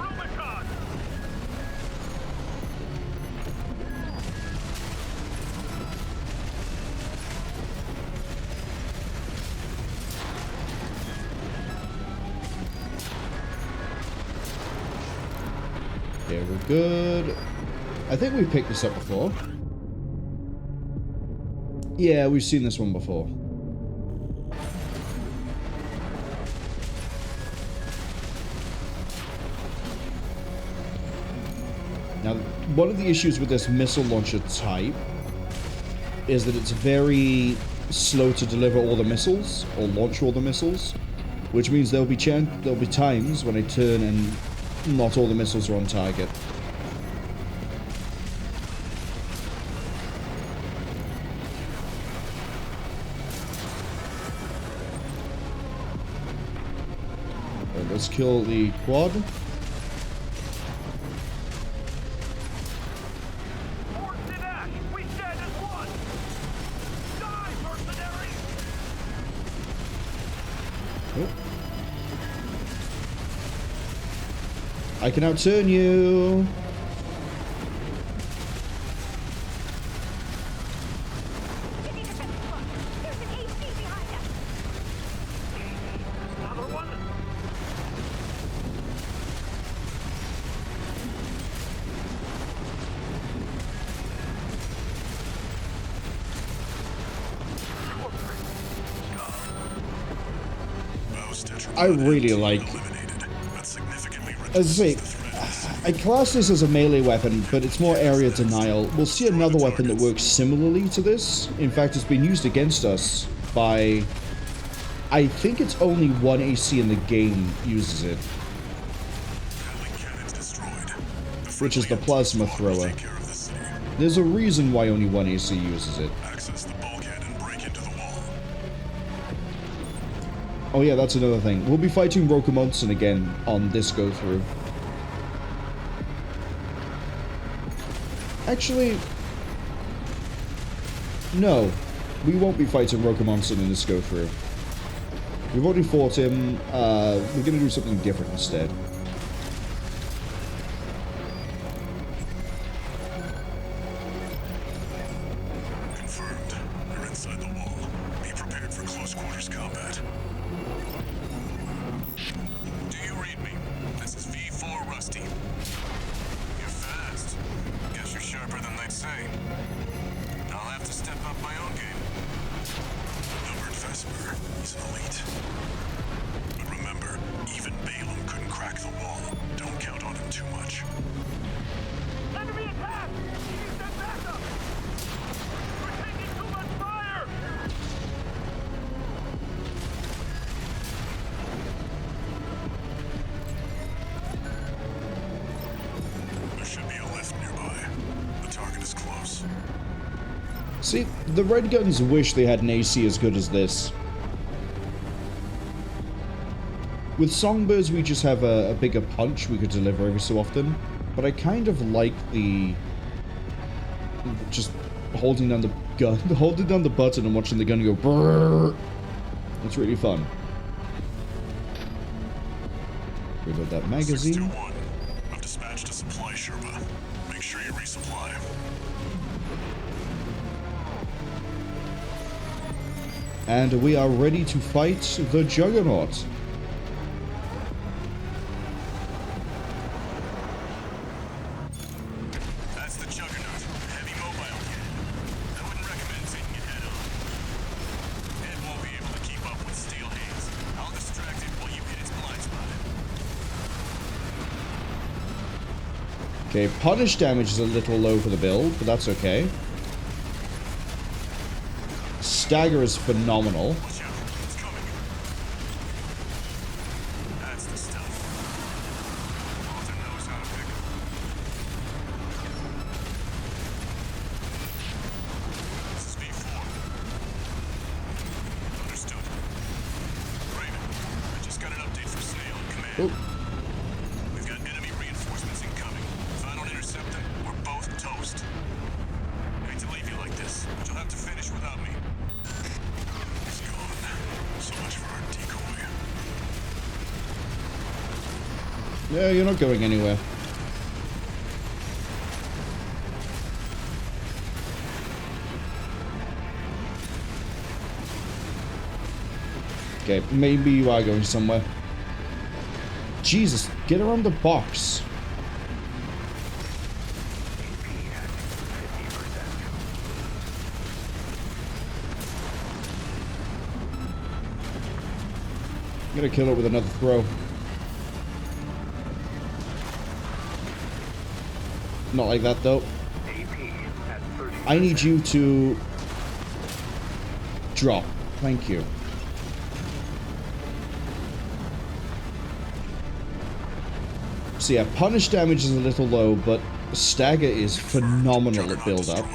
Okay, we're good. I think we picked this up before. Yeah, we've seen this one before. Now, one of the issues with this missile launcher type is that it's very slow to deliver all the missiles, or launch all the missiles, which means there'll be times when I turn and not all the missiles are on target. Right, let's kill the quad. I can outturn you. I really like. As I say, I class this as a melee weapon, but it's more area denial. We'll see another weapon that works similarly to this. In fact, it's been used against us by... I think it's only one AC in the game uses it. Which is the plasma thrower. There's a reason why only one AC uses it. Oh yeah, that's another thing. We'll be fighting Rokumonson again on this go-through. Actually, no. We won't be fighting Rokumonson in this go-through. We've already fought him. We're going to do something different instead. Confirmed. You're inside the wall. Be prepared for close quarters combat. Do you read me? This is V4 Rusty. You're fast. Guess you're sharper than they'd say. I'll have to step up my own game. Numbered Vesper. He's an elite. But remember, even Balaam couldn't crack the wall. Don't count on him too much. Enemy attack! Need that backup! We're taking too much fire! There should be a lift nearby. The target is close. See, the Red Guns wish they had an AC as good as this. With Songbirds, we just have a bigger punch we could deliver every so often. But I kind of like the... just holding down the gun, holding down the button and watching the gun go brrrr. It's really fun. Reload that magazine. 621. I've dispatched a supply Sherpa. Make sure you resupply. And we are ready to fight the Juggernaut. That's the Juggernaut. Heavy mobile kit. I wouldn't recommend taking it head on. Ed won't be able to keep up with steel hands. I'll distract it while you hit its blind spot. Okay, punish damage is a little low for the build, but that's okay. Stagger is phenomenal. Watch out. It's coming. That's the stuff. Walter knows how to pick it. This is V4. Understood. Raven, I just got an update from Snail in command. Oh. We've got enemy reinforcements incoming. If I don't intercept them, we're both toast. I hate to leave you like this, but you'll have to finish without me. He's gone. So much for our decoy. Yeah, you're not going anywhere. Okay, maybe you are going somewhere. Jesus, get around the box. I'm gonna kill it with another throw. Not like that, though. I need you to drop. Thank you. So yeah, punish damage is a little low, but stagger is phenomenal at build-up.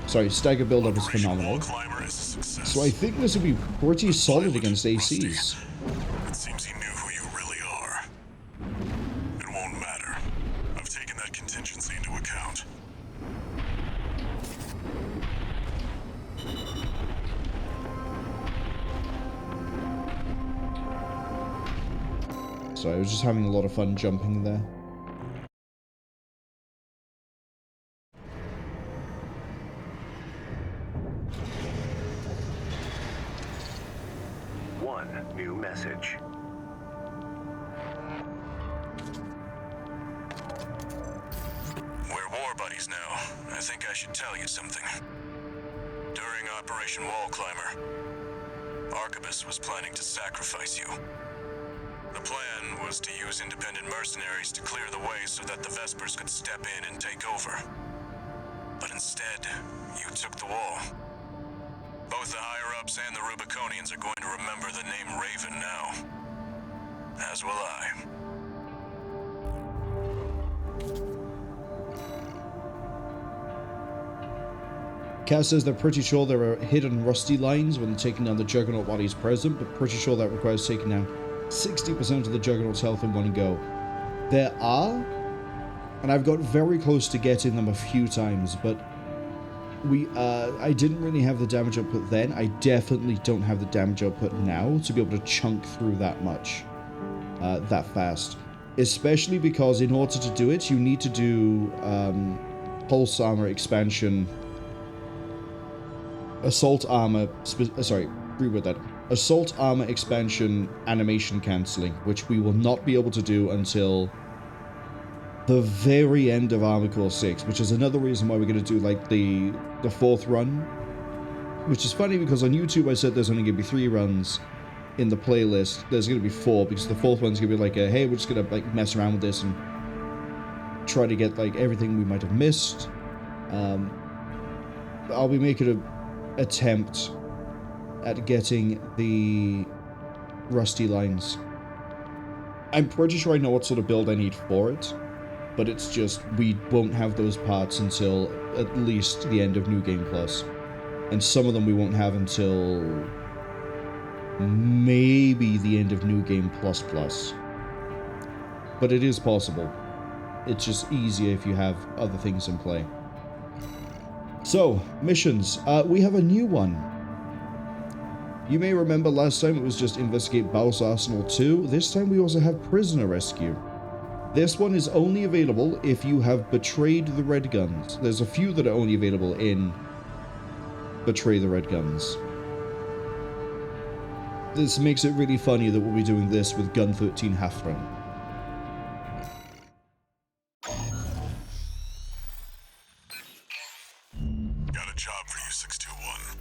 Sorry, stagger build-up is phenomenal. So I think this will be pretty solid against ACs. It seems he knew who you really are. It won't matter. I've taken that contingency into account. So I was just having a lot of fun jumping there. New message. We're war buddies now. I think I should tell you something. During Operation Wallclimber, Arquebus was planning to sacrifice you. The plan was to use independent mercenaries to clear the way so that the Vespers could step in and take over. But instead, you took the wall. Both the higher-ups and the Rubiconians are going to remember the name Raven now. As will I. Kaz says they're pretty sure there are hidden rusty lines when taking down the Juggernaut while he's present, but pretty sure that requires taking down 60% of the Juggernaut's health in one go. There are, and I've got very close to getting them a few times, but I didn't really have the damage output then. I definitely don't have the damage output now to be able to chunk through that much, that fast. Especially because in order to do it, you need to do pulse armor expansion, assault armor, reword that. Assault armor expansion animation cancelling, which we will not be able to do until the very end of Armor Core 6, which is another reason why we're going to do like the fourth run, which is funny because on YouTube I said there's only going to be 3 runs in the playlist. There's going to be 4 because the fourth one's going to be like hey, we're just going to like mess around with this and try to get like everything we might have missed. I'll be making an attempt at getting the rusty lines. I'm pretty sure I know what sort of build I need for it, but it's just we won't have those parts until at least the end of New Game Plus, and some of them we won't have until maybe the end of New Game Plus Plus. But it is possible. It's just easier if you have other things in play. So, missions. We have a new one. You may remember last time it was just Investigate BAWS Arsenal 2. This time we also have Prisoner Rescue. This one is only available if you have betrayed the Red Guns. There's a few that are only available in Betray the Red Guns. This makes it really funny that we'll be doing this with Gun 13 Half Run. Got a job for you, 621.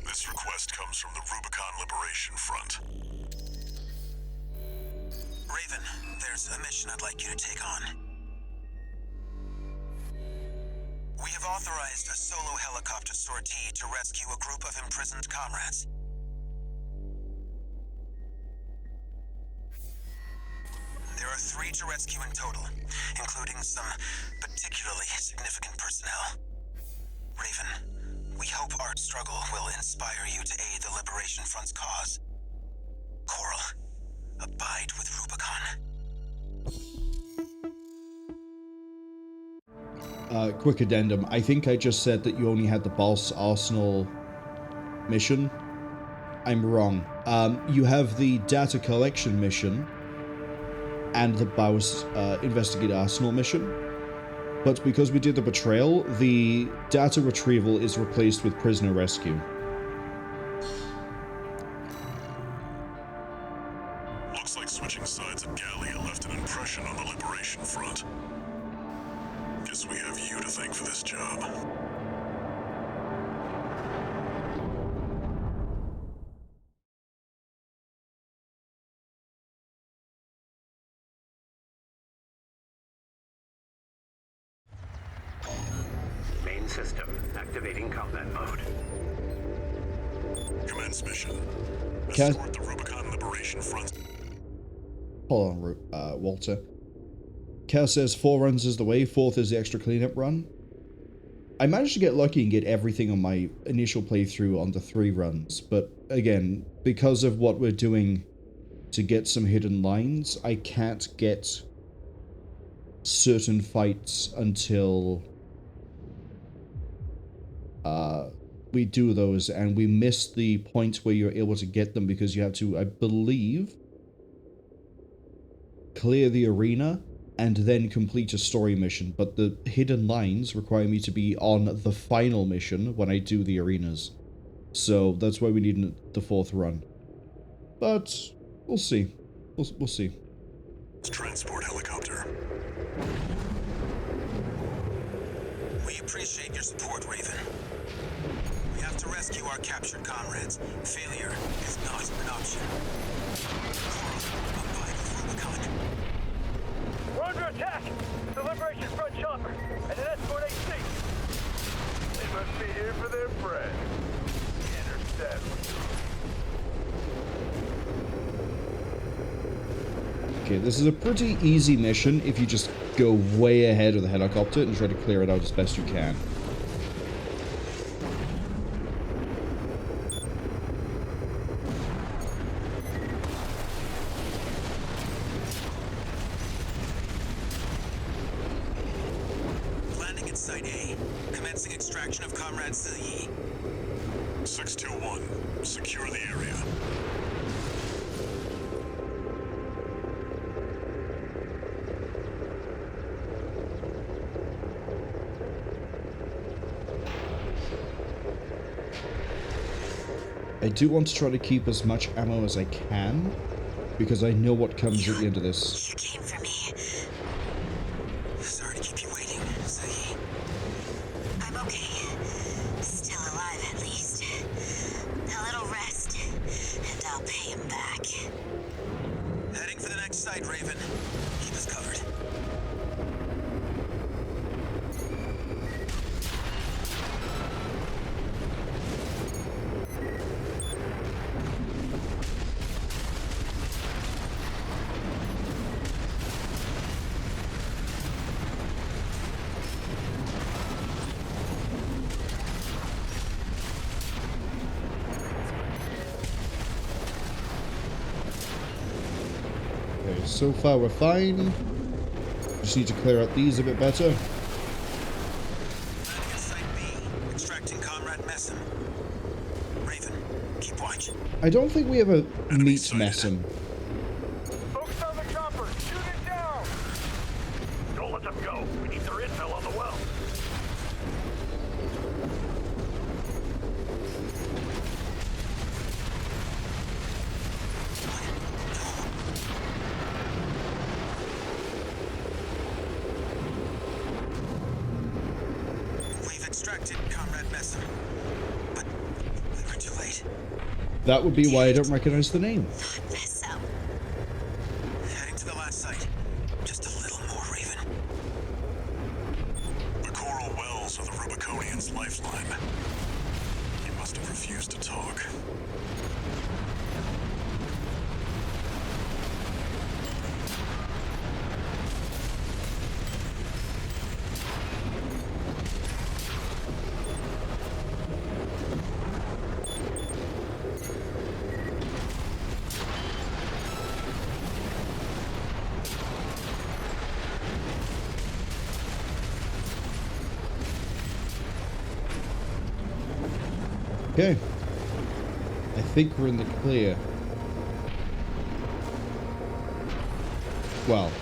This request comes from the Rubicon Liberation Front. Raven, there's a mission I'd like you to take on. We have authorized a solo helicopter sortie to rescue a group of imprisoned comrades. There are 3 to rescue in total, including some particularly significant personnel. Raven, we hope Art's struggle will inspire you to aid the Liberation Front's cause. Coral, abide with Rubicon. Quick addendum. I think I just said that you only had the BAWS Arsenal mission. I'm wrong. You have the data collection mission and the BAWS Investigate Arsenal mission. But because we did the betrayal, the data retrieval is replaced with Prisoner Rescue. Looks like switching sides at Gallia left an impression on the Liberation Front. Guess we have you to thank for this job. system. Activating combat mode. Commence mission. Cas- Escort the Rubicon Liberation Front. Hold on, Walter. Kaz says 4 runs is the way, 4th is the extra cleanup run. I managed to get lucky and get everything on my initial playthrough onto 3 runs, but again, because of what we're doing to get some hidden lines, I can't get certain fights until we do those, and we missed the point where you're able to get them because you have to, I believe, clear the arena and then complete a story mission, but the hidden lines require me to be on the final mission when I do the arenas. So that's why we need the 4th run. But we'll see. We'll see. Transport helicopter. We appreciate your support, Raven. We have to rescue our captured comrades. Failure is not an option. Coral, abide with Rubicon. We're under attack! The Liberation Front chopper and an escort AC! They must be here for their friend. Intercept. Okay, this is a pretty easy mission if you just go way ahead of the helicopter and try to clear it out as best you can. Landing at Site A. Commencing extraction of comrades to the E. 621. Secure the area. I do want to try to keep as much ammo as I can, because I know what comes at the end of this. You came for me. Sorry to keep you waiting, Ziggy. I'm okay. Still alive, at least. A little rest, and I'll pay him back. Heading for the next site, Raven. Keep us covered. Okay, so far we're fine. Just need to clear out these a bit better. Landing at Site B. Extracting Comrade Messam. Raven, keep watch. I don't think we ever meet Messam. Folks on the chopper, shoot it down! Don't let them go. We need their intel on the well. We've extracted Comrade Messam. But we were too late. That would be why I don't recognize the name. Mess up. Heading to the last site. Just a little more, Raven. The coral wells are the Rubiconian's lifeline. He must have refused to talk. Okay. I think we're in the clear. Well,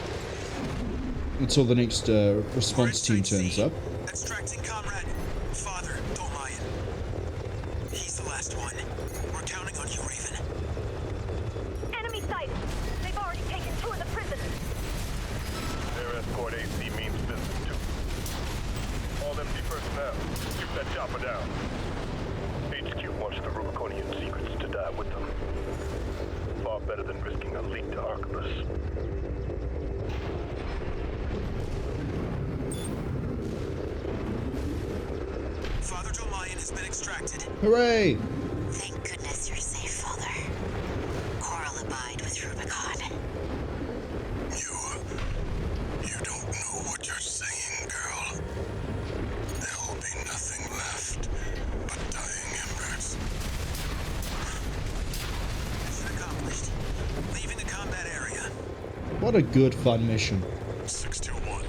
until the next response team turns up. Extracting Comrade Father Dolmayan. He's the last one. We're counting on you, Raven. Enemy sighted. They've already taken 2 of the prisoners. Their escort AC means business too. All empty personnel. Keep that chopper down. HQ wants the Rubiconian secrets to die with them. Far better than risking a leak to Archibus. has been extracted. Hooray! Thank goodness you're safe, Father. Coral abide with Rubicon. You don't know what you're saying, girl. There'll be nothing left but dying embers. Mission accomplished. Leaving the combat area. What a good, fun mission. 621.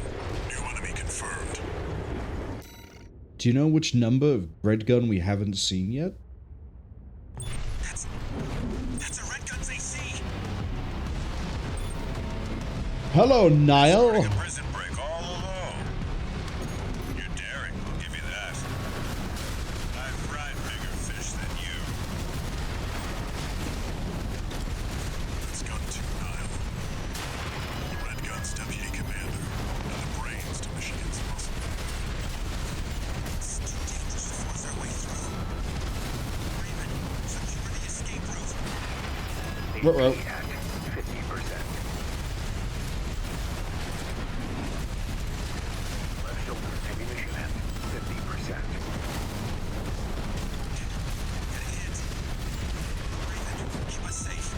New enemy confirmed. Do you know which number of Red Gun we haven't seen yet? That's a Red Gun's AC. Hello, Nile! A prison break all alone. You're daring, I'll give you that. I've fried bigger fish than you. It's Gun 2 Nile. Red Gun's deputy commander. And the brains to Michigan's muscle. It's too dangerous to force our way through. Raven, secure the escape route. Ruh-roh. at 50%. Left shoulder ammunition at 50%. Get a hit. Raven, keep us safe.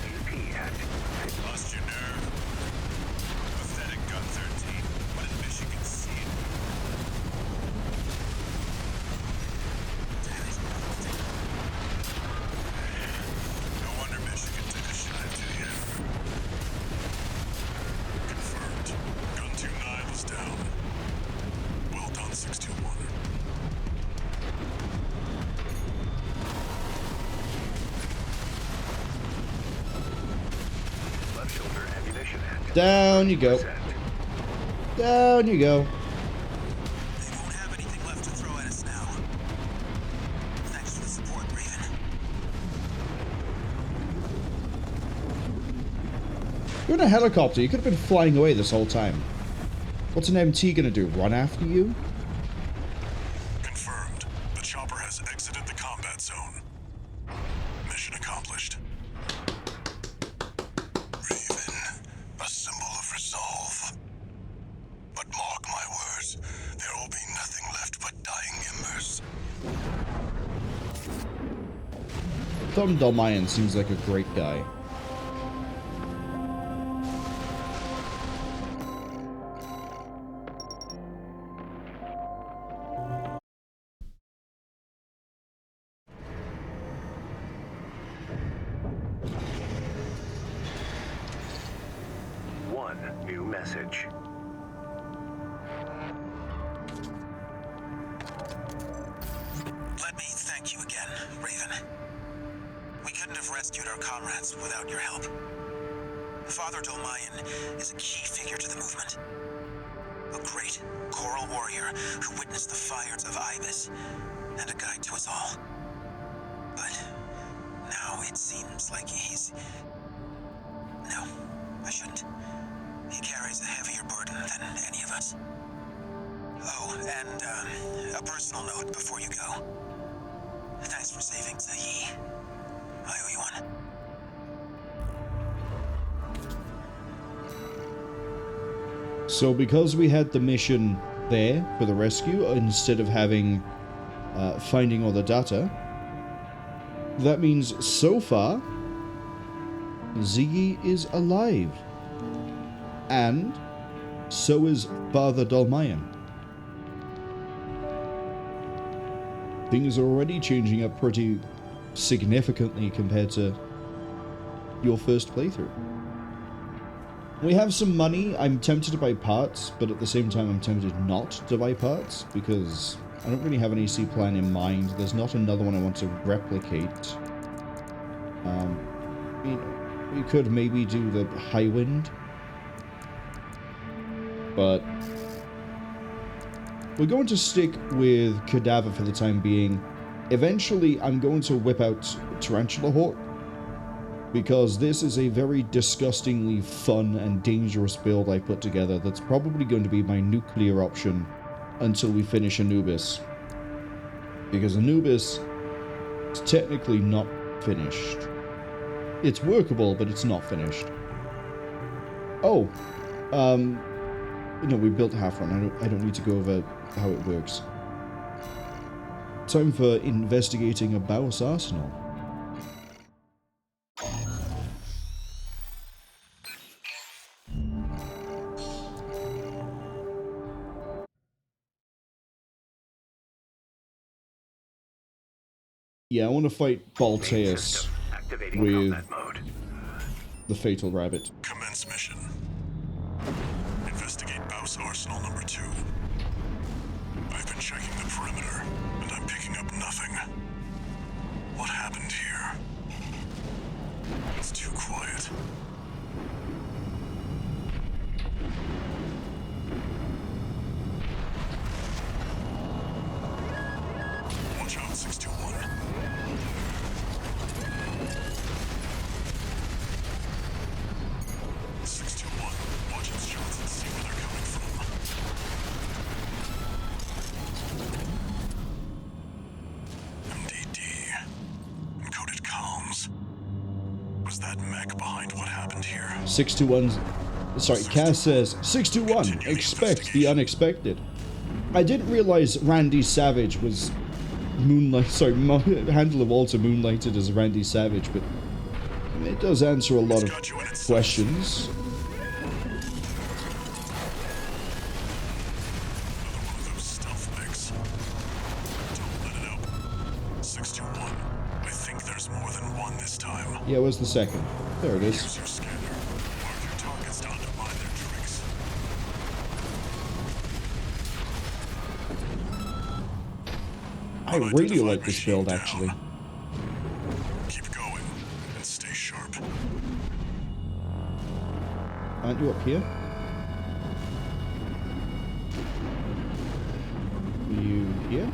AP at 50%. Lost your nerve. Pathetic Gun 13. What did Michigan see? No wonder Michigan took a shot to you. Confirmed. Gun 2 Nile is down. Well done, 621. Left shoulder ammunition at Down you go. 50%. Down you go. They won't have anything left to throw at us now. Thanks for the support, Raven. You're in a helicopter. You could have been flying away this whole time. What's an MT gonna do? Run after you? Confirmed. The chopper has exited the combat zone. Mission accomplished. Raven, a symbol of resolve. But mark my words, there will be nothing left but dying embers. Tom Dalmayan seems like a great guy. One new message. Let me thank you again, Raven. We couldn't have rescued our comrades without your help. Father Dolmayan is a key figure to the movement. A great Coral warrior who witnessed the fires of Ibis and a guide to us all. But now it seems like he's... No, I shouldn't. He carries a heavier burden than any of us. Oh, and a personal note before you go. Thanks for saving Zayi. I owe you one. So because we had the mission there for the rescue, instead of having finding all the data, that means so far, Ziggy is alive. And so is Father Dolmayan. Things are already changing up pretty significantly compared to your first playthrough. We have some money. I'm tempted to buy parts, but at the same time I'm tempted not to buy parts because I don't really have an AC plan in mind. There's not another one I want to replicate. We could maybe do the High Wind, but we're going to stick with Cadaver for the time being. Eventually, I'm going to whip out Tarantula Hawk, because this is a very disgustingly fun and dangerous build I put together that's probably going to be my nuclear option until we finish Anubis. Because Anubis is technically not finished. It's workable, but it's not finished. Oh, No, we built half run. I don't need to go over how it works. Time for investigating a BAWS arsenal. Yeah, I want to fight Balteus Activating with combat mode. the Fatal Rabbit. Commence mission. Investigate BAWS Arsenal number 2. I've been checking the perimeter, and I'm picking up nothing. What happened here? It's too quiet. Watch out, 621. Watch its shots and see where they're coming from. MDD. Encoded comms. Was that mech behind what happened here? 621. Sorry, Cass says 621. Expect the unexpected. I didn't realize Randy Savage was Handler Walter moonlighted as Randy Savage, but it does answer a lot of questions. Yeah, where's the second? There it is. I really like this build, actually. Keep going and stay sharp. Aren't you up here? You here?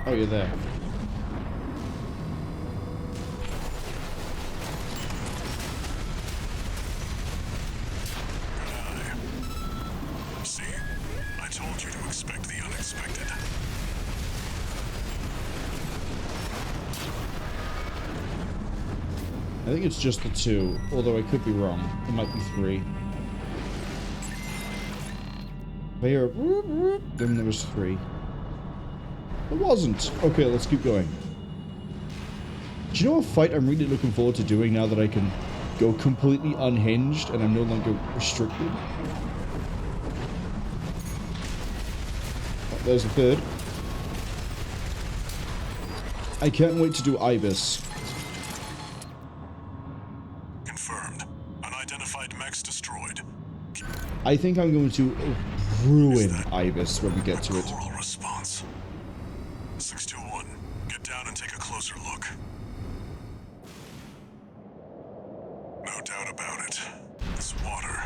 Oh, you're there. See? I told you to expect the unexpected. I think it's just the 2, although I could be wrong. It might be 3. There, then there was 3. It wasn't. Okay, let's keep going. Do you know a fight I'm really looking forward to doing now that I can go completely unhinged and I'm no longer restricted? Oh, there's the third. I can't wait to do Ibis. Confirmed. Unidentified mechs destroyed. I think I'm going to ruin Ibis when we get to it. Coral response. 621. Get down and take a closer look. No doubt about it. This water.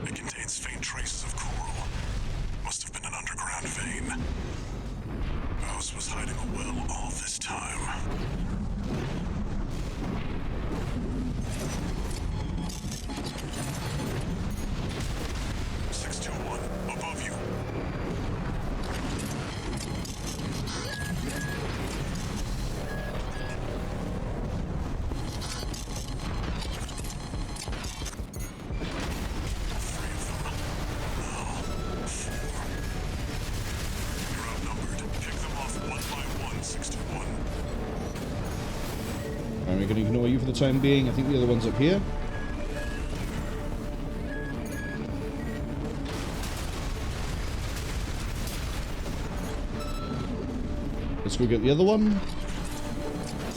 It contains faint traces of coral. Must have been an underground vein. BAWS was hiding a well all this time. Above you. Are we going to ignore you for the time being? I think the other one's up here. Let's go get the other one.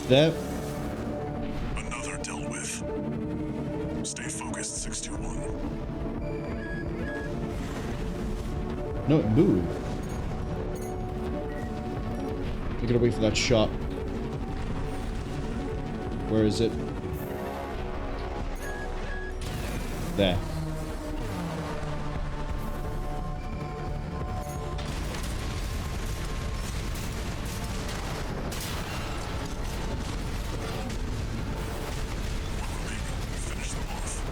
There. Another dealt with. Stay focused, 621. No, it moved. I gotta wait for that shot. Where is it? There. Finish them off.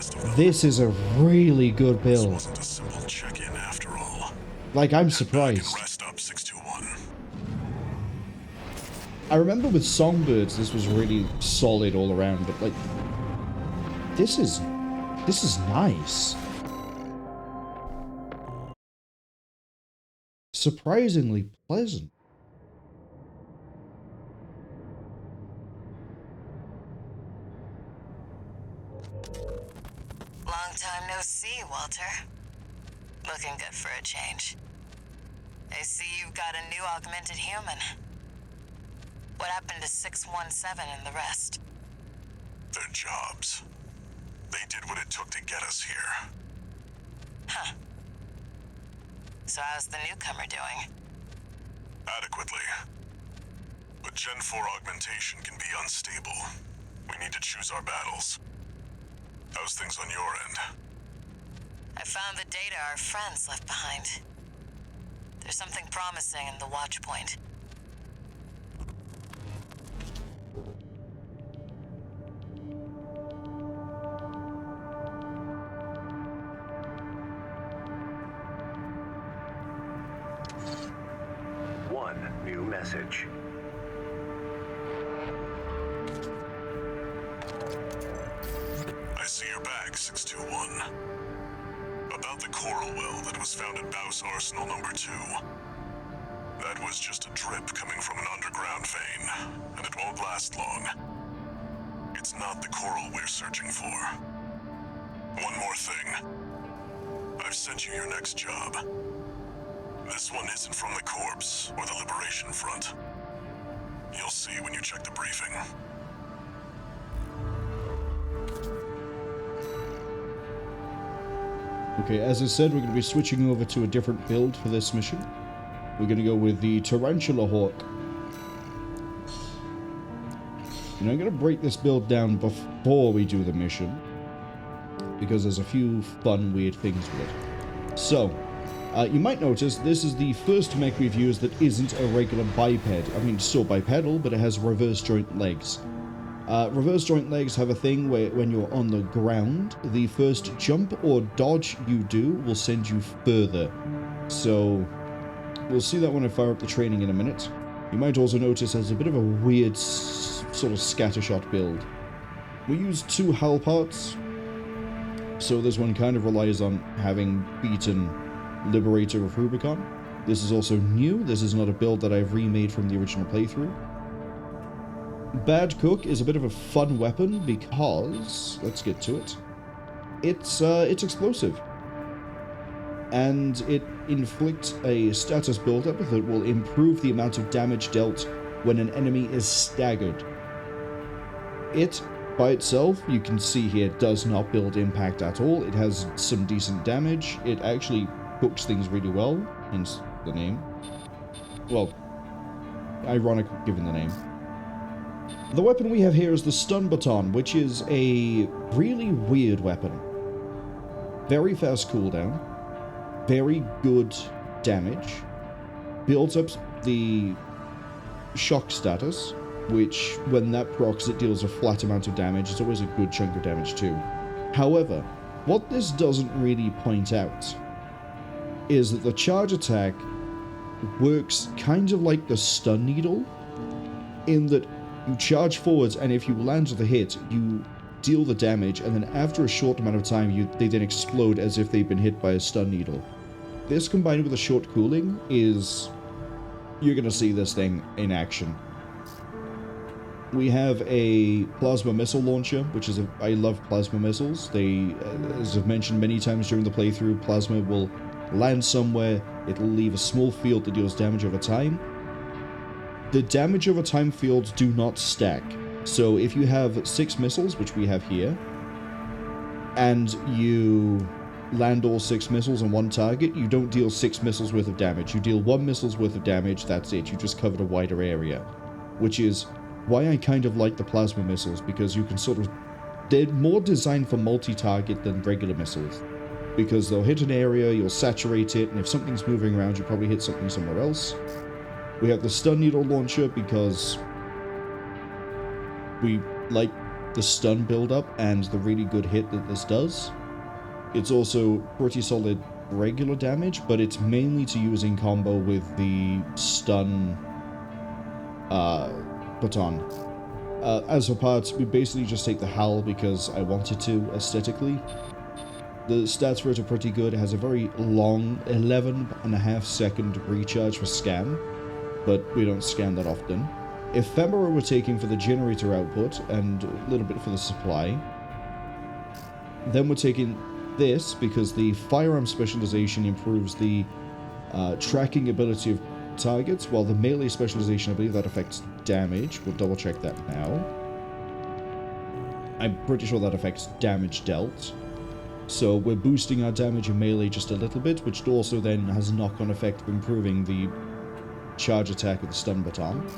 rest of them. This is a really good This build. wasn't a simple check-in after all. Like, I'm Head back and surprised. rest up, 621. I remember with Songbirds, this was really solid all around, but like, this is nice. Surprisingly pleasant. Long time no see, Walter. Looking good for a change. I see you've got a new augmented human. What happened to 617 and the rest? Their jobs. They did what it took to get us here. Huh. So how's the newcomer doing? Adequately. But Gen 4 augmentation can be unstable. We need to choose our battles. How's things on your end? I found the data our friends left behind. There's something promising in the Watchpoint. One new message. I see you're back, 621. About the coral well that was found at BAWS Arsenal number 2. That was just a drip coming from an underground vein, and it won't last long. It's not the coral we're searching for. One more thing. I've sent you your next job. This one isn't from the Corps or the Liberation Front. You'll see when you check the briefing. Okay, as I said, we're going to be switching over to a different build for this mission. We're going to go with the Tarantula Hawk. And I'm going to break this build down before we do the mission, because there's a few fun, weird things with it. So, you might notice this is the first mech we've used that isn't a regular biped. I mean, it's still bipedal, but it has reverse joint legs. Reverse joint legs have a thing where when you're on the ground, the first jump or dodge you do will send you further. So, we'll see that when I fire up the training in a minute. You might also notice there's a bit of a weird sort of scattershot build. We use 2 hull parts, so this one kind of relies on having beaten Liberator of Rubicon. This is also new. This is not a build that I've remade from the original playthrough. Bad Cook is a bit of a fun weapon because, let's get to it, it's explosive. And it inflicts a status buildup that will improve the amount of damage dealt when an enemy is staggered. It, by itself, you can see here, does not build impact at all. It has some decent damage. It actually hooks things really well, hence the name. Well, ironic given the name. The weapon we have here is the Stun Baton, which is a really weird weapon. Very fast cooldown, very good damage, builds up the shock status, which when that procs it deals a flat amount of damage. It's always a good chunk of damage too. However, what this doesn't really point out is that the charge attack works kind of like the stun needle, in that you charge forwards, and if you land with a hit, you deal the damage, and then after a short amount of time, they then explode as if they've been hit by a stun needle. This combined with a short cooling is... you're gonna see this thing in action. We have a plasma missile launcher, which is I love plasma missiles. They, as I've mentioned many times during the playthrough, plasma will land somewhere, it'll leave a small field that deals damage over time. The damage over time fields do not stack. So if you have 6 missiles, which we have here, and you land all 6 missiles on one target, you don't deal 6 missiles worth of damage. You deal 1 missile's worth of damage, that's it. You just covered a wider area. Which is why I kind of like the plasma missiles, because you can sort of... they're more designed for multi-target than regular missiles. Because they'll hit an area, you'll saturate it, and if something's moving around, you'll probably hit something somewhere else. We have the stun needle launcher because we like the stun build-up and the really good hit that this does. It's also pretty solid regular damage, but it's mainly to use in combo with the stun baton. As for parts, we basically just take the HAL because I wanted to, aesthetically. The stats for it are pretty good. It has a very long 11.5 second recharge for scan, but we don't scan that often. Ephemera we're taking for the generator output and a little bit for the supply. Then we're taking this because the firearm specialization improves the tracking ability of targets, while the melee specialization, I believe that affects damage. We'll double check that now. I'm pretty sure that affects damage dealt. So we're boosting our damage in melee just a little bit, which also then has a knock-on effect of improving the charge attack with the stun baton.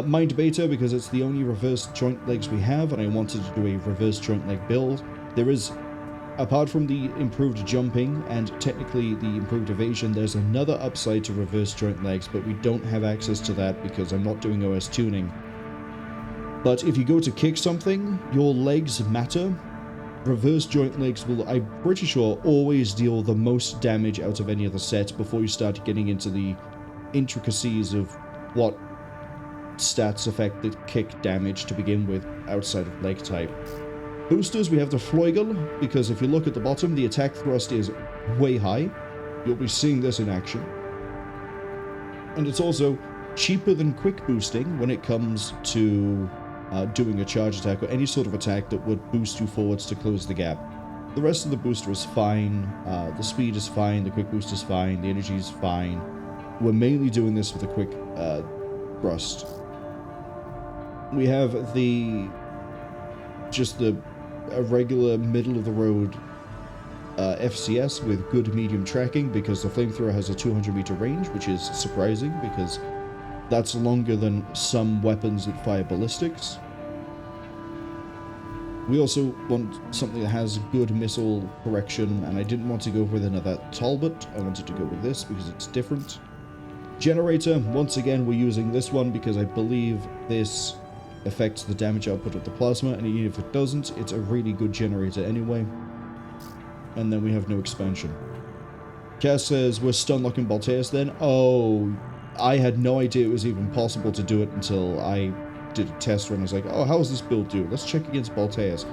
Mind Beta, because it's the only reverse joint legs we have, and I wanted to do a reverse joint leg build. There is, apart from the improved jumping and technically the improved evasion, there's another upside to reverse joint legs, but we don't have access to that because I'm not doing OS tuning. But if you go to kick something, your legs matter. Reverse joint legs will, I'm pretty sure, always deal the most damage out of any other set before you start getting into the intricacies of what stats affect the kick damage to begin with outside of leg type. Boosters, we have the Fleugel, because if you look at the bottom, the attack thrust is way high. You'll be seeing this in action. And it's also cheaper than quick boosting when it comes to doing a charge attack or any sort of attack that would boost you forwards to close the gap. The rest of the booster is fine, the speed is fine, the quick boost is fine, the energy is fine. We're mainly doing this with a quick thrust. We have a regular middle-of-the-road FCS with good medium tracking, because the flamethrower has a 200-meter range, which is surprising, because that's longer than some weapons that fire ballistics. We also want something that has good missile correction, and I didn't want to go with another Talbot. I wanted to go with this because it's different. Generator, once again, we're using this one because I believe this affects the damage output of the plasma, and even if it doesn't, it's a really good generator anyway. And then we have no expansion. Cass says, we're stun locking Balteus then? Oh, I had no idea it was even possible to do it until I did a test run. I was like, oh, how's this build do? Let's check against Balteus.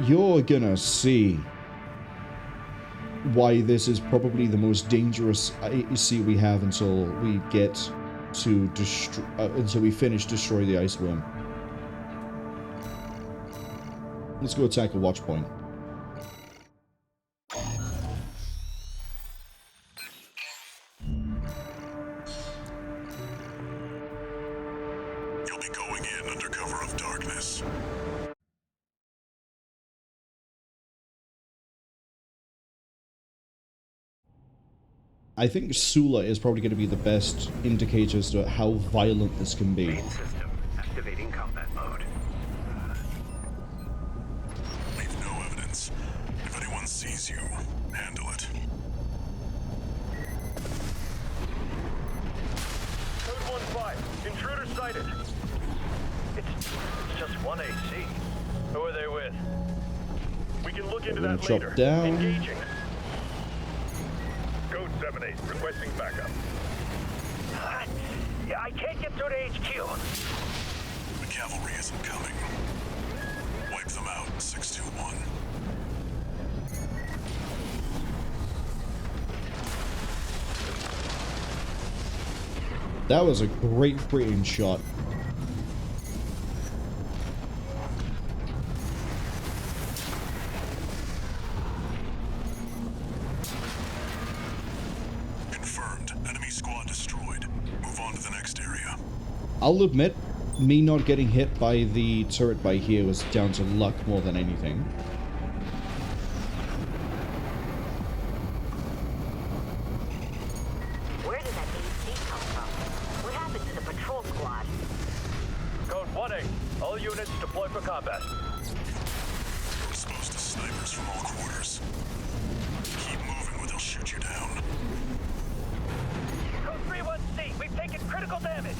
You're gonna see why this is probably the most dangerous AEC we have until we get to until we finish destroy the ice worm. Let's go attack a Watchpoint. You'll be going in under cover of darkness. I think Sula is probably going to be the best indicator as to how violent this can be. Main system activating combat mode. Leave no evidence. If anyone sees you, handle it. Code 1-5. Intruder sighted. It's just one AC. Who are they with? We can look into We're gonna that chop later. down. Engaging. Code 7-8, requesting backup. I can't get through to HQ. The cavalry isn't coming. Wipe them out, 621. That was a great freaking shot. Confirmed. Enemy squad destroyed. Move on to the next area. I'll admit, me not getting hit by the turret by here was down to luck more than anything. Where did that AC come from? What happened to the patrol squad? Code 1-8, all units deploy for combat. You're exposed to snipers from all quarters. Keep moving or they'll shoot you down. Code 3-1C, we've taken critical damage.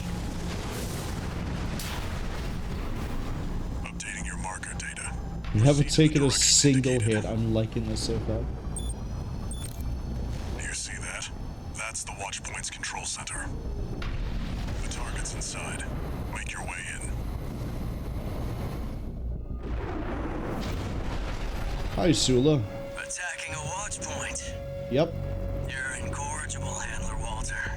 We haven't taken a single hit. I'm liking this so far. You see that? That's the Watchpoint's control center. The target's inside. Make your way in. Hi, Sula. Attacking a Watchpoint. Yep. You're an incorrigible handler, Walter.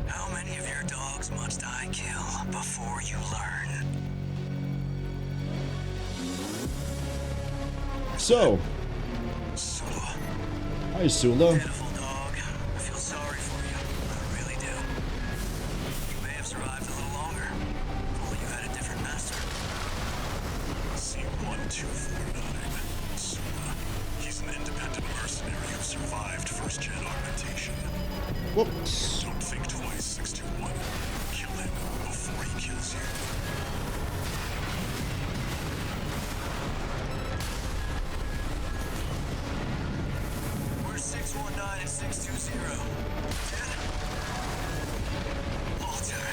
How many of your dogs must I kill before you learn? So. Sula. Hi, Sula. Pitiful dog. I feel sorry for you. I really do. You may have survived a little longer. If only you had a different master. C1249. Sula. He's an independent mercenary who survived first-gen augmentation. Whoops. Don't think twice, 621. Kill him before he kills you. Where's 619 and 620? Walter.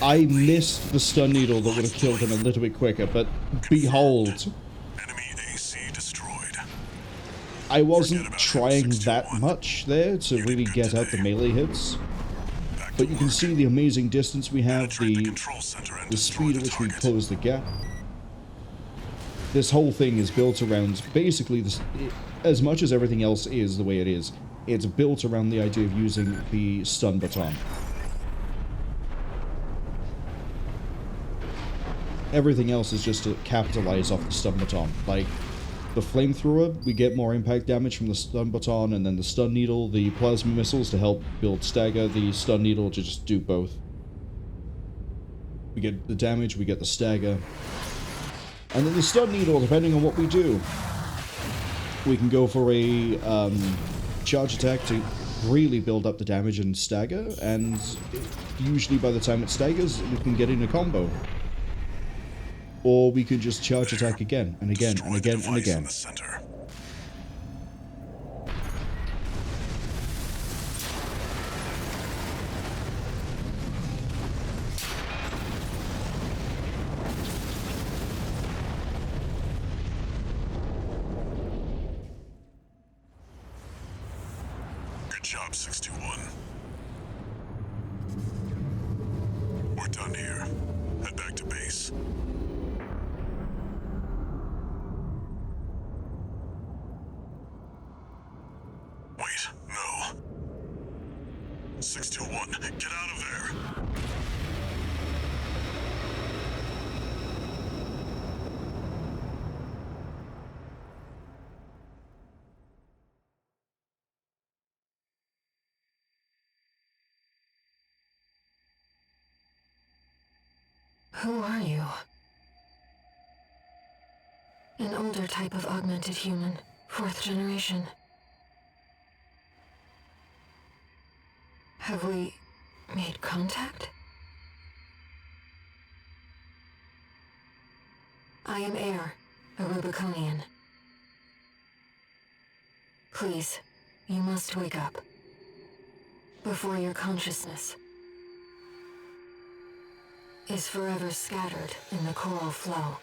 I missed the stun needle that would have killed him a little bit quicker, but behold. Enemy AC destroyed. I wasn't trying that much there to really get out the melee hits. But you can see the amazing distance we have, the speed at which we close the gap. This whole thing is built around, basically, this, as much as everything else is the way it is, it's built around the idea of using the stun baton. Everything else is just to capitalize off the stun baton. Like, the flamethrower, we get more impact damage from the stun baton, and then the stun needle, the plasma missiles to help build stagger, the stun needle to just do both. We get the damage, we get the stagger. And then the stun needle, depending on what we do. We can go for a charge attack to really build up the damage and stagger, and usually by the time it staggers, we can get in a combo. Or we could just charge attack again, and again, and again, and again. Good job, 621. We're done here. Head back to base. Wait, no. 621, get out of there! Who are you? An older type of augmented human, 4th generation. Have we made contact? I am Air, a Rubiconian. Please, you must wake up. Before your consciousness is forever scattered in the coral flow.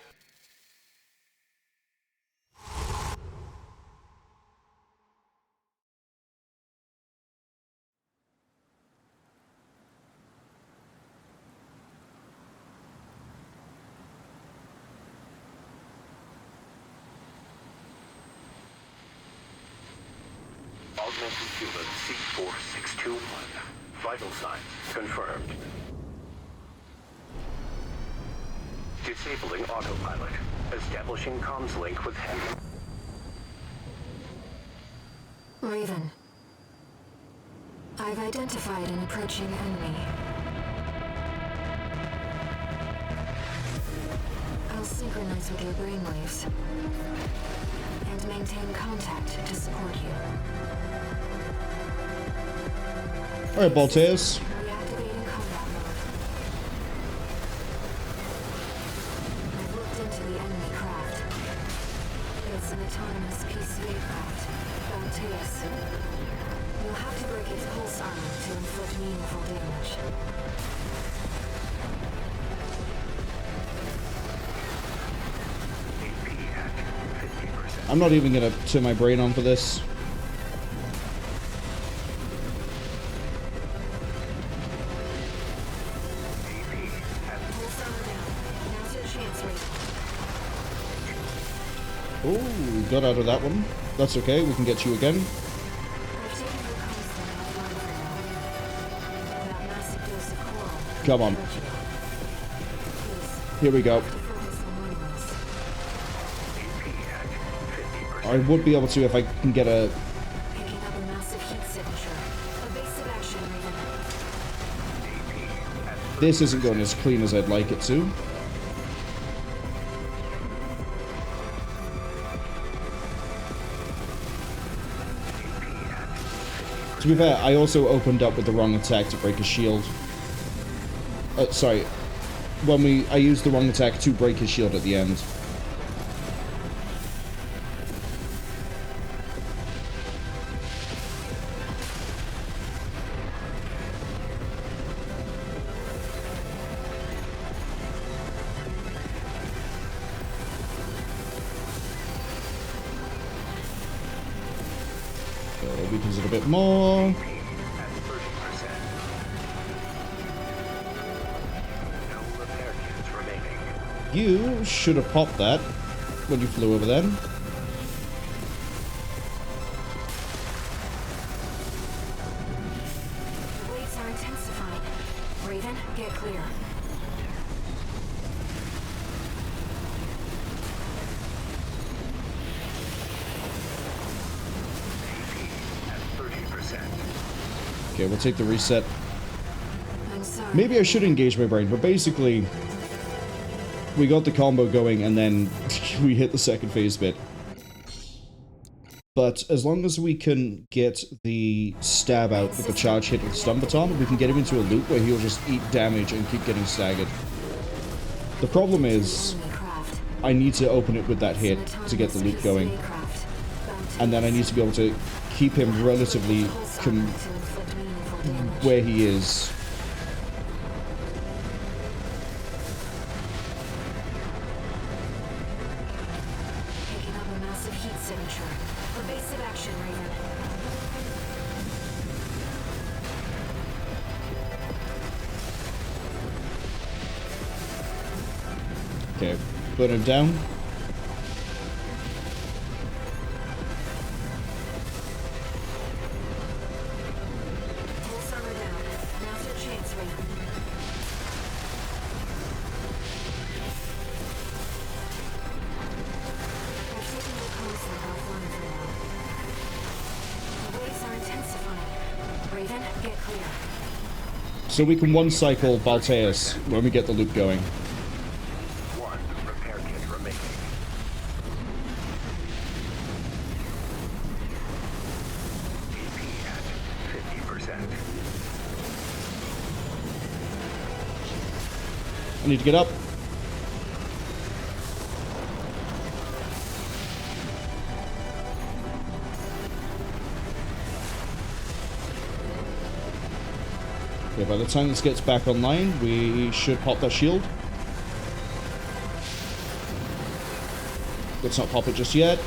Augmented human C4621. Vital signs confirmed. Disabling autopilot. Establishing comms link with him. Raven. I've identified an approaching enemy. I'll synchronize with your brainwaves and maintain contact to support you. Alright, Balteus. Reactivating combat mode. I've looked into the enemy craft. It's an autonomous PCA craft, Balteus. You'll have to break its pulse armor to inflict meaningful damage. I'm not even gonna turn my brain on for this. Oh, got out of that one. That's okay, we can get you again. Come on. Here we go. I would be able to if I can get a... This isn't going as clean as I'd like it to. To be fair, I also opened up with the wrong attack to break his shield. Sorry. I used the wrong attack to break his shield at the end. Weakens it a bit more. You should have popped that when you flew over then. The waves are intensifying. Raven, get clear. Okay, we'll take the reset. I'm sorry. Maybe I should engage my brain, but basically, we got the combo going and then we hit the second phase bit. But as long as we can get the stab out with the charge hit with stun baton, we can get him into a loop where he'll just eat damage and keep getting staggered. The problem is, I need to open it with that hit to get the loop going. And then I need to be able to keep him relatively where he is. Picking up a massive heat signature. Evasive action, Raven. Okay, put him down. So we can one-cycle Balteus when we get the loop going. One repair kit remaining. AP at 50%. I need to get up. Okay, by the time this gets back online, we should pop that shield. Let's not pop it just yet.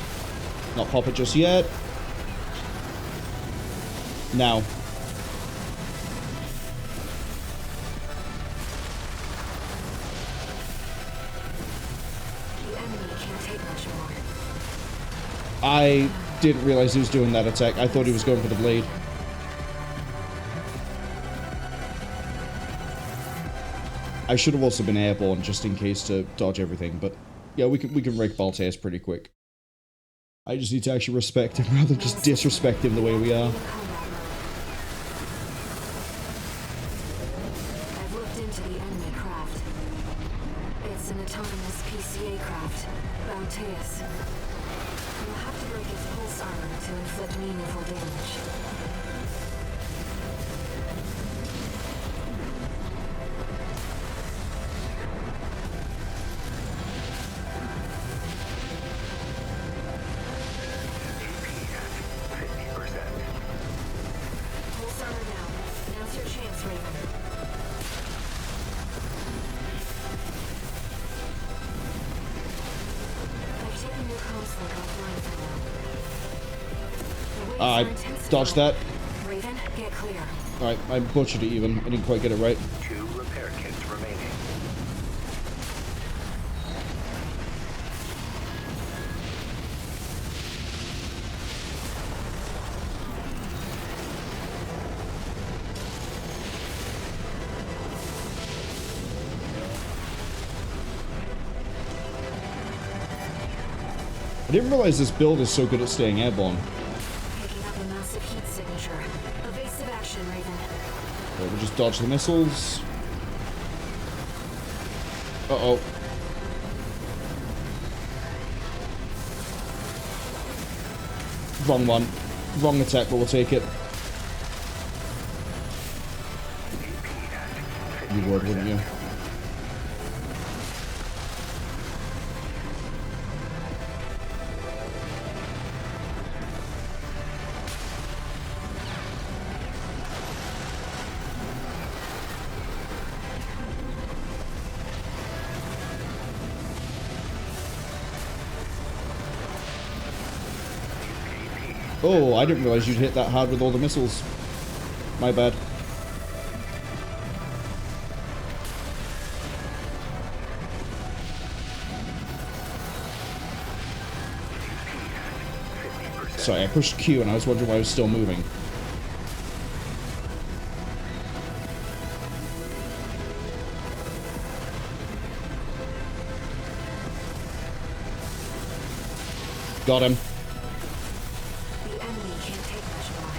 Not pop it just yet. Now. The enemy can't take much more. I didn't realize he was doing that attack. I thought he was going for the blade. I should have also been airborne just in case to dodge everything, but yeah, we can rake Balteus pretty quick. I just need to actually respect him rather than just disrespect him the way we are. I've looked into the enemy craft. It's an autonomous PCA craft, Balteus. You'll have to break its pulse armor to inflict meaningful damage. Pulse armor down. Now's your chance, Raven. I've taken your comms link offline for now. I dodged that. Raven, get clear. Alright, I butchered it even. I didn't quite get it right. 2 repair kits remaining. I didn't realize this build is so good at staying airborne. Picking up a massive heat signature. Evasive action, Raven. Right, we'll just dodge the missiles. Uh-oh. Wrong one. Wrong attack, but we'll take it. You would, wouldn't you? Oh, I didn't realize you'd hit that hard with all the missiles. My bad. Sorry, I pushed Q and I was wondering why I was still moving. Got him. The enemy can't take much more.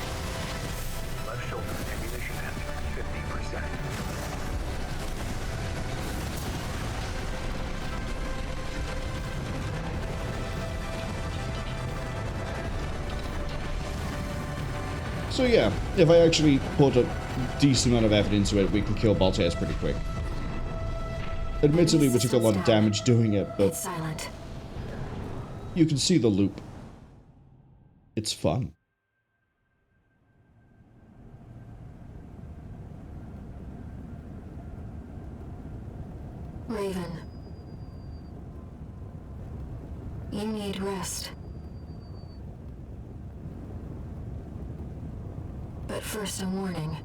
Left shoulder ammunition at 50%. So yeah, if I actually put a decent amount of effort into it, we can kill Balteus pretty quick. Admittedly, we took a lot of damage doing it, but It's silent. you can see the loop. It's fun. Raven. You need rest. But first, a warning.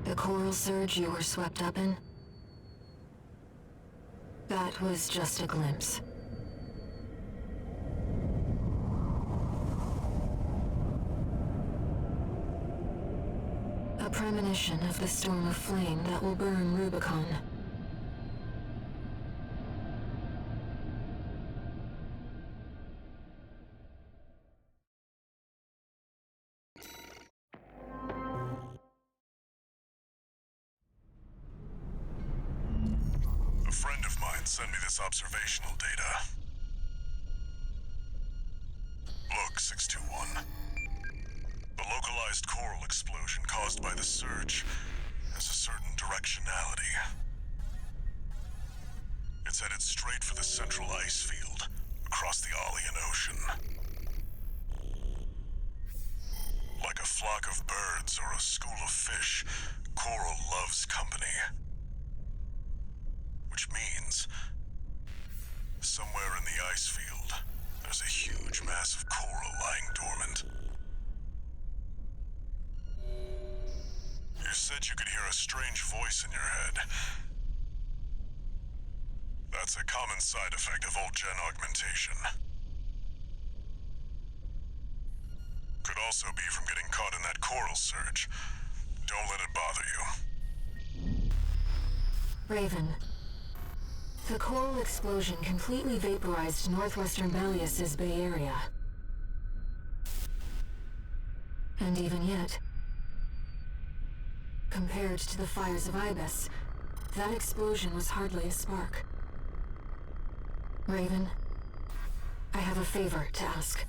The coral surge you were swept up in? That was just a glimpse. A premonition of the storm of flame that will burn Rubicon. A friend of mine sent me this observational data. Look, 621. The localized coral explosion caused by the surge has a certain directionality. It's headed straight for the central ice field, across the Arlean Ocean. Like a flock of birds or a school of fish, coral loves company. Which means, somewhere in the ice field, there's a huge mass of coral lying dormant. You said you could hear a strange voice in your head. That's a common side effect of old-gen augmentation. Could also be from getting caught in that coral surge. Don't let it bother you. Raven. The coral explosion completely vaporized northwestern Balteus' Bay Area. And even yet, compared to the fires of Ibis, that explosion was hardly a spark. Raven, I have a favor to ask.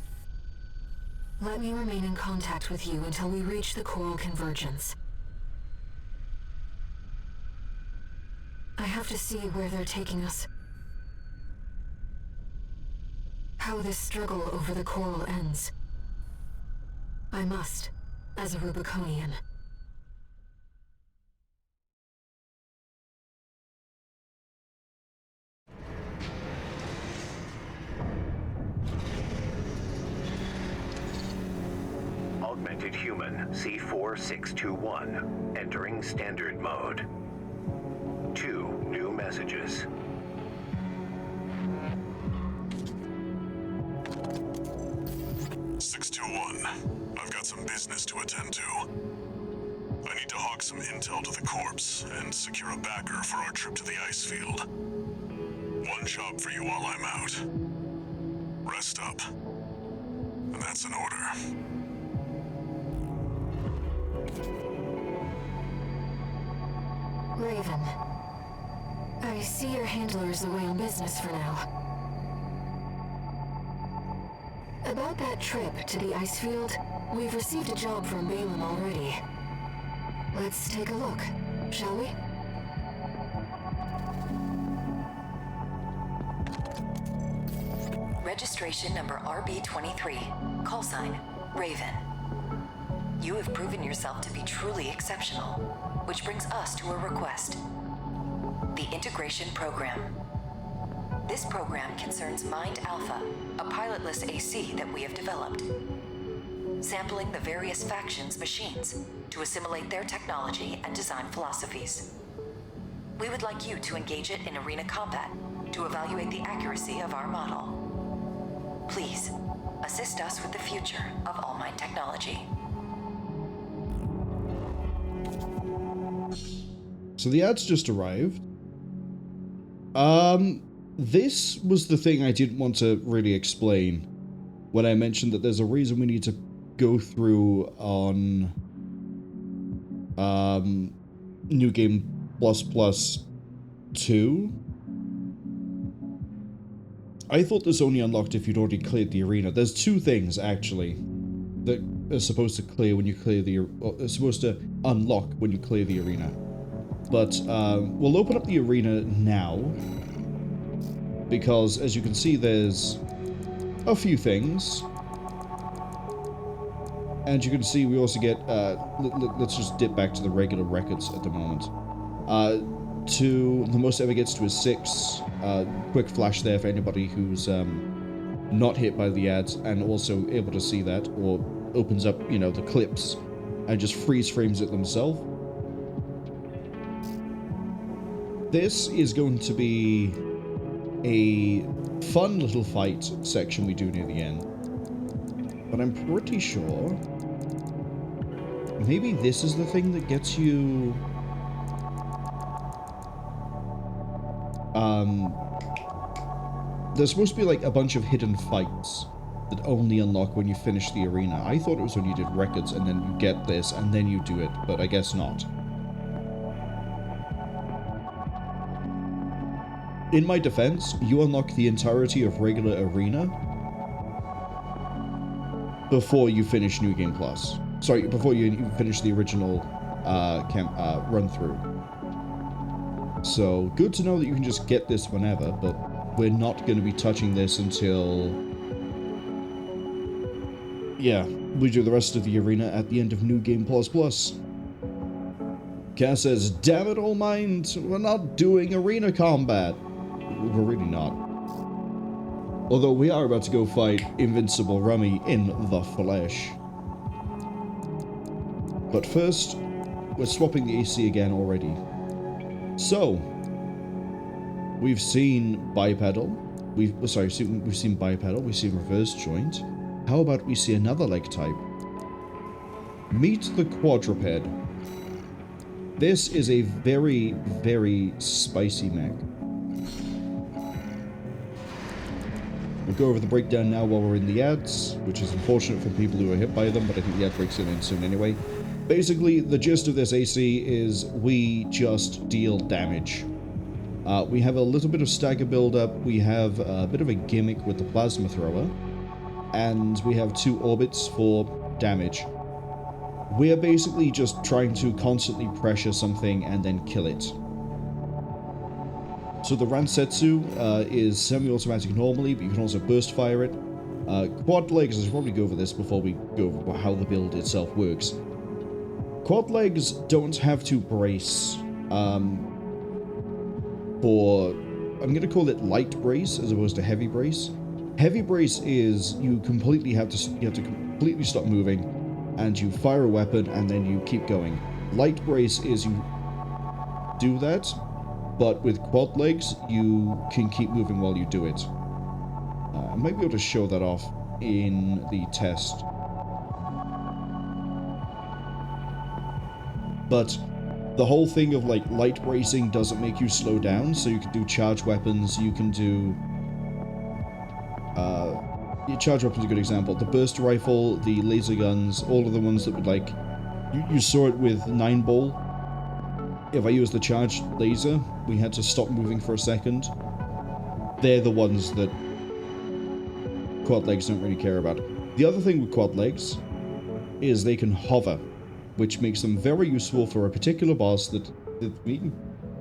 Let me remain in contact with you until we reach the coral convergence. I have to see where they're taking us. How this struggle over the coral ends. I must, as a Rubiconian. C4621, entering standard mode. 2 new messages. I've got some business to attend to. I need to hawk some intel to the corpse and secure a backer for our trip to the ice field. One job for you while I'm out. Rest up. And that's an order. Raven, I see your handler is away on business for now. About that trip to the ice field, we've received a job from Balin already. Let's take a look, shall we? Registration number RB23, call sign, Raven. You have proven yourself to be truly exceptional, which brings us to a request. The Integration Program. This program concerns Mind Alpha, a pilotless AC that we have developed. Sampling the various factions' machines to assimilate their technology and design philosophies. We would like you to engage it in arena combat to evaluate the accuracy of our model. Please, assist us with the future of All Mind technology. So the ads just arrived. This was the thing I didn't want to really explain when I mentioned that there's a reason we need to go through on New Game ++2. I thought this only unlocked if you'd already cleared the arena. There's two things actually that are supposed to clear when you clear the, or supposed to unlock when you clear the arena. But we'll open up the arena now, because as you can see there's a few things. And you can see we also get, let's just dip back to the regular records at the moment. To the most ever gets to is 6. Quick flash there for anybody who's not hit by the ads and also able to see that, or opens up, you know, the clips and just freeze frames it themselves. This is going to be a fun little fight section we do near the end. But I'm pretty sure maybe this is the thing that gets you there's supposed to be like a bunch of hidden fights that only unlock when you finish the arena. I thought it was when you did records and then you get this and then you do it, but I guess not. In my defense, you unlock the entirety of regular arena before you finish New Game Plus. Sorry, before you finish the original run through. So, good to know that you can just get this whenever, but we're not going to be touching this until, yeah, we do the rest of the arena at the end of New Game ++. Cass says, damn it, All Mind, we're not doing arena combat. We're really not. Although we are about to go fight Invincible Rummy in the flesh. But first, we're swapping the AC again already. So, we've seen bipedal. We've seen bipedal. We've seen reverse joint. How about we see another leg type? Meet the quadruped. This is a very, very spicy mech. We'll go over the breakdown now while we're in the ads, which is unfortunate for people who are hit by them, but I think the ad breaks in soon anyway. Basically, the gist of this AC is we just deal damage. We have a little bit of stagger build-up, we have a bit of a gimmick with the plasma thrower, and we have 2 orbits for damage. We are basically just trying to constantly pressure something and then kill it. So the Ransetsu is semi-automatic normally, but you can also burst fire it. Quad legs, I should probably go over this before we go over how the build itself works. Quad legs don't have to brace for, I'm going to call it light brace as opposed to heavy brace. Heavy brace is you have to completely stop moving, and you fire a weapon, and then you keep going. Light brace is you do that, but with quad legs, you can keep moving while you do it. I might be able to show that off in the test. But the whole thing of like light bracing doesn't make you slow down, so you can do charge weapons, you can do charge weapon's a good example. The burst rifle, the laser guns, all of the ones that would like you saw it with 9-ball. If I use the charged laser, we had to stop moving for a second. They're the ones that quad legs don't really care about. The other thing with quad legs is they can hover, which makes them very useful for a particular boss that the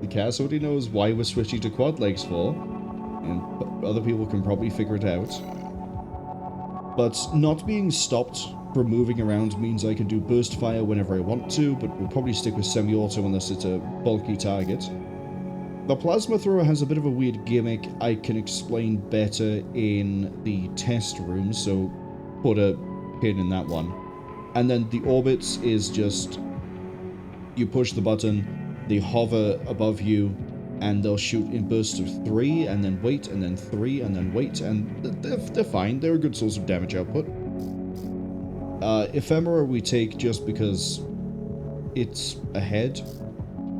cast already knows why we're switching to quad legs for, and other people can probably figure it out. But not being stopped from moving around means I can do burst fire whenever I want to, but we'll probably stick with semi-auto unless it's a bulky target. The plasma thrower has a bit of a weird gimmick I can explain better in the test room, so put a pin in that one. And then the orbits is just, you push the button, they hover above you, and they'll shoot in bursts of 3, and then wait, and then 3, and then wait, and they're fine. They're a good source of damage output. Ephemera we take just because it's ahead.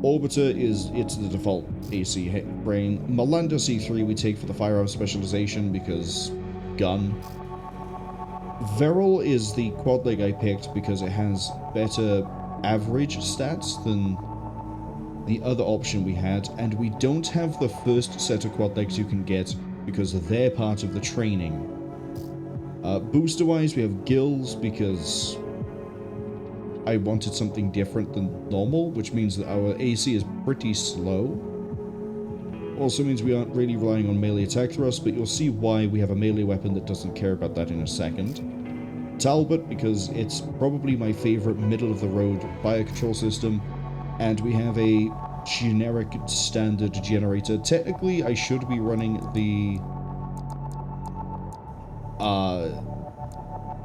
Orbiter it's the default AC brain. Malanda C3 we take for the firearm specialization because gun. Veril is the quad leg I picked because it has better average stats than the other option we had, and we don't have the first set of quad legs you can get because they're part of the training. Booster wise we have gills because I wanted something different than normal, which means that our AC is pretty slow. Also means we aren't really relying on melee attack thrust, but you'll see why we have a melee weapon that doesn't care about that in a second. Talbot, because it's probably my favorite middle-of-the-road fire control system, and we have a generic standard generator. Technically, I should be running the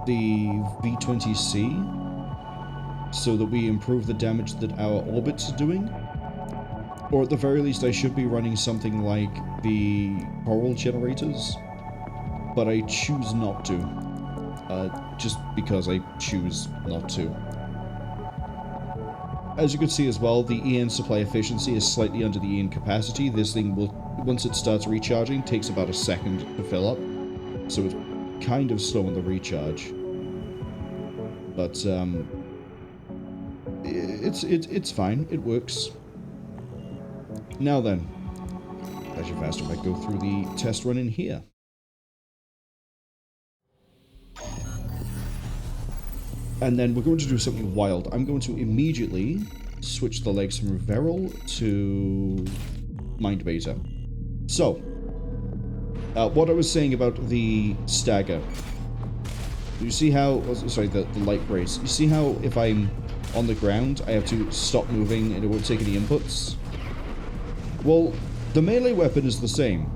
V20C, so that we improve the damage that our orbits are doing. Or at the very least, I should be running something like the coral generators, but I choose not to. Just because I choose not to. As you can see as well, the EN supply efficiency is slightly under the EN capacity. This thing will, once it starts recharging, takes about a second to fill up, so it's kind of slow on the recharge. But it's fine. It works. Now then, actually faster if I go through the test run in here. And then we're going to do something wild. I'm going to immediately switch the legs from Veril to Mind Beta. So, what I was saying about the stagger. You see how, sorry, the light brace. You see how if I'm on the ground, I have to stop moving and it won't take any inputs? Well, the melee weapon is the same,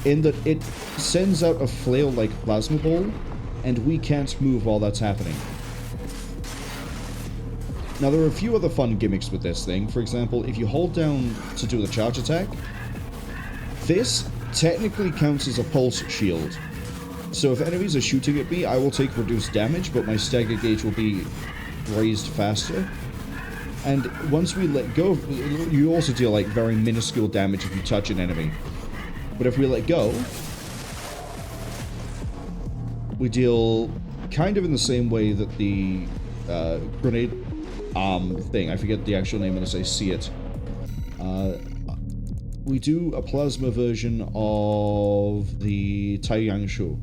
in that it sends out a flail-like plasma ball, and we can't move while that's happening. Now, there are a few other fun gimmicks with this thing. For example, if you hold down to do the charge attack, this technically counts as a pulse shield. So if enemies are shooting at me, I will take reduced damage, but my stagger gauge will be raised faster. And once we let go, you also deal like very minuscule damage if you touch an enemy. But if we let go, we deal kind of in the same way that the grenade arm thing, I forget the actual name unless I see it. We do a plasma version of the Taiyangshu.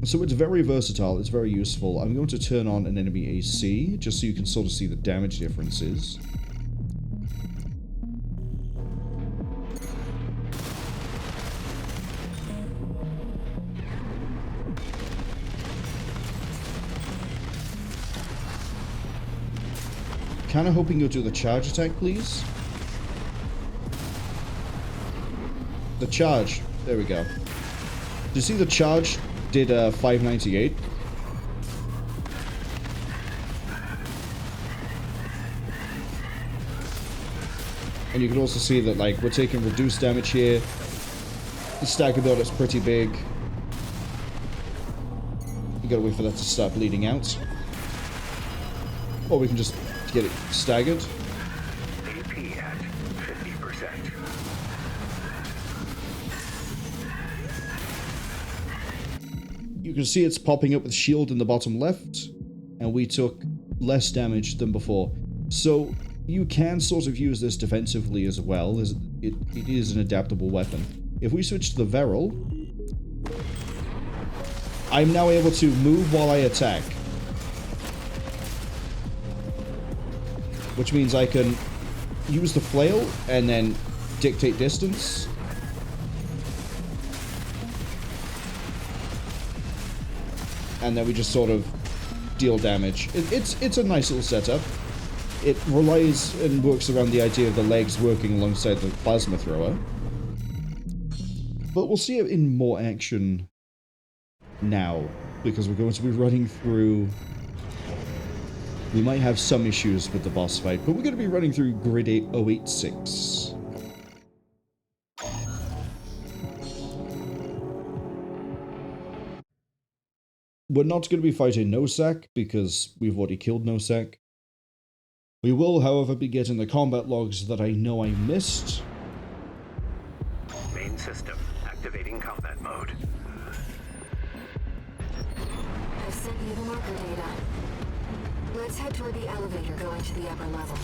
So it's very versatile, it's very useful. I'm going to turn on an enemy AC, just so you can sort of see the damage differences. Kind of hoping you'll do the charge attack, please. The charge. There we go. Do you see the charge did 598? And you can also see that, like, we're taking reduced damage here. The stagger build is pretty big. You gotta wait for that to start bleeding out. Or we can just get it staggered. AP at 50%. You can see it's popping up with shield in the bottom left, and we took less damage than before. So you can sort of use this defensively as well, as it is an adaptable weapon. If we switch to the Veril, I'm now able to move while I attack. Which means I can use the flail and then dictate distance. And then we just sort of deal damage. It's a nice little setup. It relies and works around the idea of the legs working alongside the plasma thrower. But we'll see it in more action now, because we're going to be running through... We might have some issues with the boss fight, but we're going to be running through Grid 086. We're not going to be fighting Nosak, because we've already killed Nosak. We will, however, be getting the combat logs that I know I missed. Main system activating combat mode. I've sent you the marker data. Let's head toward the elevator going to the upper level.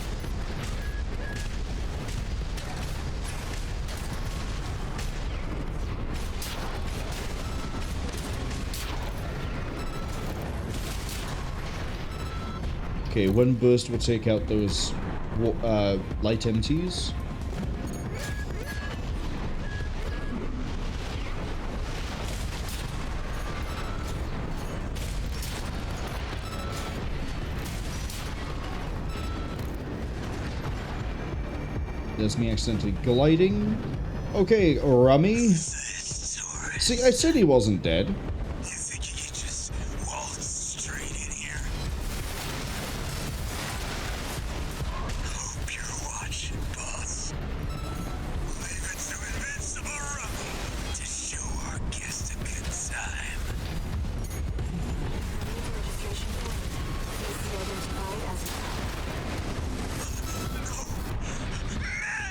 Okay, one burst will take out those light MTs. There's me accidentally gliding. Okay, Rummy. See, I said he wasn't dead. You think you can just waltz straight in here? Hope you're watching, boss. Leave it to Invincible Rummy to show our guest a good time. Registration point. Is identified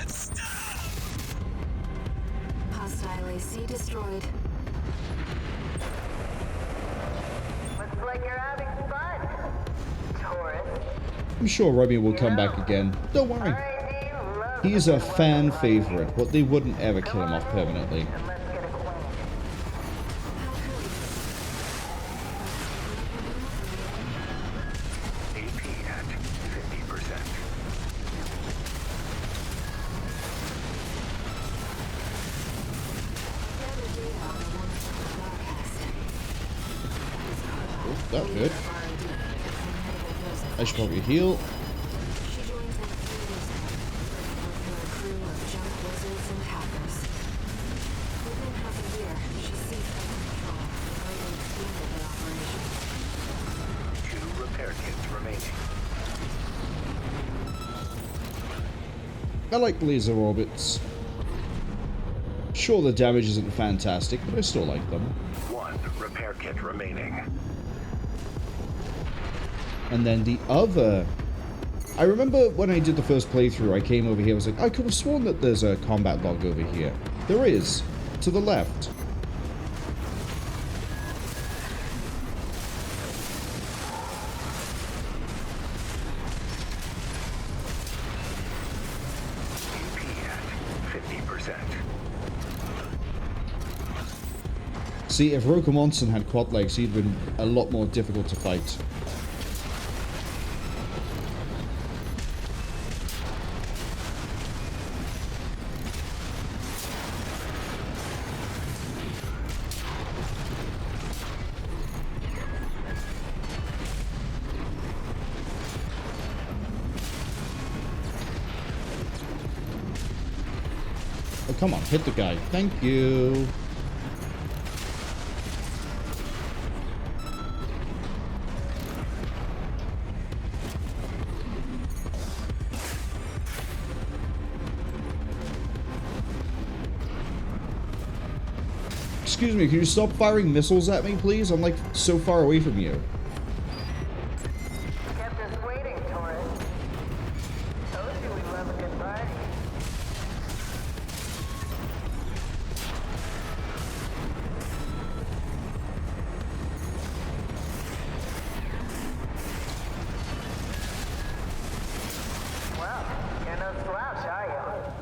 as a hostile AC destroyed. Looks like you're having fun, tourist. I'm sure Rummy will come back again. Don't worry. He's a fan favorite, but they wouldn't ever kill him off permanently. And let's get acquainted. AP at 50%. Oh, that hurt. I should probably heal. She joins them 3 years ago, working with a crew of junk wizards and hackers. Within half a year, she ceased from control and greatly expanded the operation. 2 repair kits remaining. I like laser orbits. Sure, the damage isn't fantastic, but I still like them. 1 repair kit remaining. And then the other... I remember when I did the first playthrough, I came over here, I was like, I could have sworn that there's a combat log over here. There is. To the left. AP at 50%. See, if Rokomonson had quad legs, he'd been a lot more difficult to fight. Oh, come on, hit the guy. Thank you. Excuse me, can you stop firing missiles at me, please? I'm, like, so far away from you. Kept us waiting, tourist. Told you we'd love a good party. Well, you're no slouch, are you?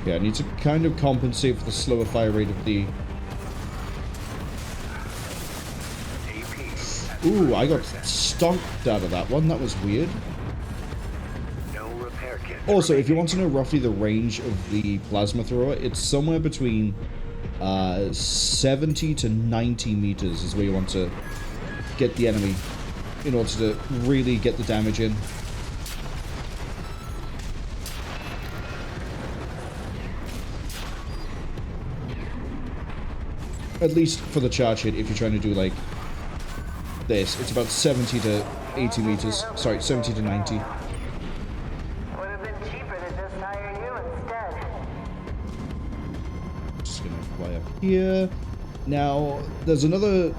Yeah, I need to kind of compensate for the slower fire rate of the... Ooh, I got stomped out of that one. That was weird. No repair kit. Also, if you want to know roughly the range of the plasma thrower, it's somewhere between 70 to 90 meters is where you want to get the enemy in order to really get the damage in. At least for the charge hit, if you're trying to do like this, it's about 70 to 80 meters. Sorry, 70 to 90. Would have been cheaper to just hire you instead. Just gonna fly up here. Now, there's another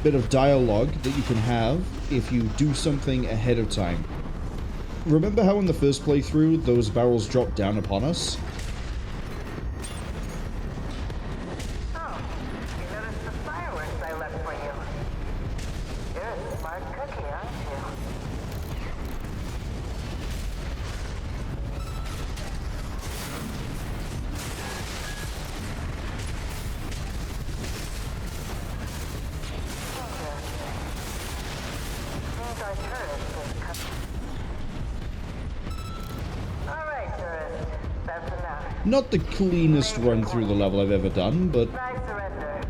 bit of dialogue that you can have if you do something ahead of time. Remember how in the first playthrough, those barrels dropped down upon us? Oh, you noticed the fireworks I left for you. You're a smart cookie, aren't you? Seems our tourist has come. All right, tourist. That's enough. Not the cleanest run through the level I've ever done, but I surrender.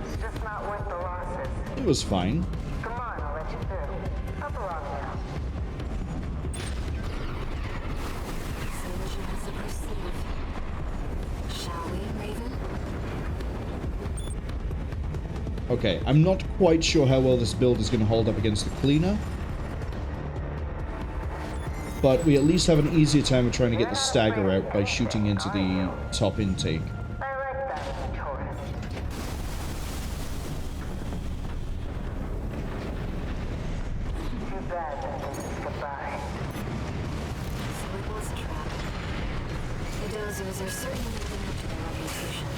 It's just not worth the losses. it was fine. Come on, I'll let you through. Up along now. Salvage has to proceed. Shall we, Raven? Okay, I'm not quite sure how well this build is going to hold up against the cleaner. But we at least have an easier time of trying to get the stagger out by shooting into the top intake. I like that as a tourist. Too bad that this is goodbye. So it was a trap. The dozers are certainly living up to their reputation.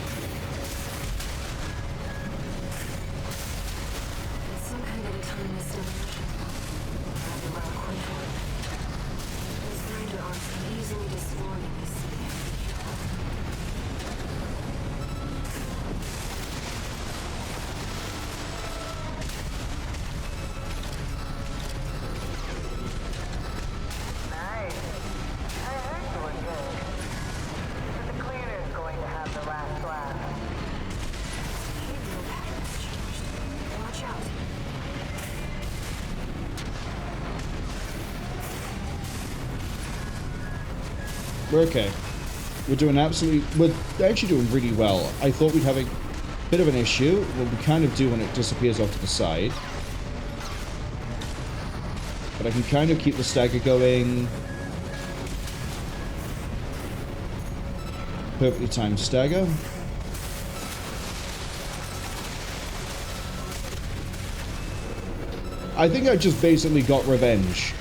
Some kind of autonomous demolition. Rather well controlled. Those grinder arms can easily destroy this city. Nice. I heard you were good. But the cleaner's going to have the last laugh. Behavioral patterns changed. Watch out. We're okay. We're actually doing really well. I thought we'd have a bit of an issue. Well, we kind of do when it disappears off to the side. But I can kind of keep the stagger going. Perfectly timed stagger. I think I just basically got revenge.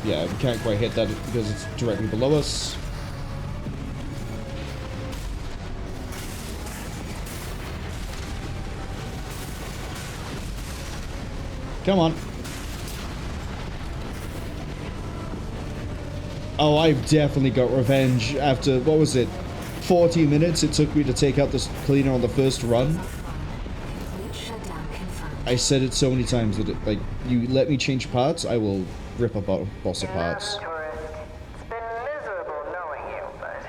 Yeah, we can't quite hit that because it's directly below us. Come on. Oh, I've definitely got revenge after, what was it, 40 minutes it took me to take out this cleaner on the first run. I said it so many times that, like, you let me change parts, I will rip a boss apart. Tourist. It's been miserable knowing you, but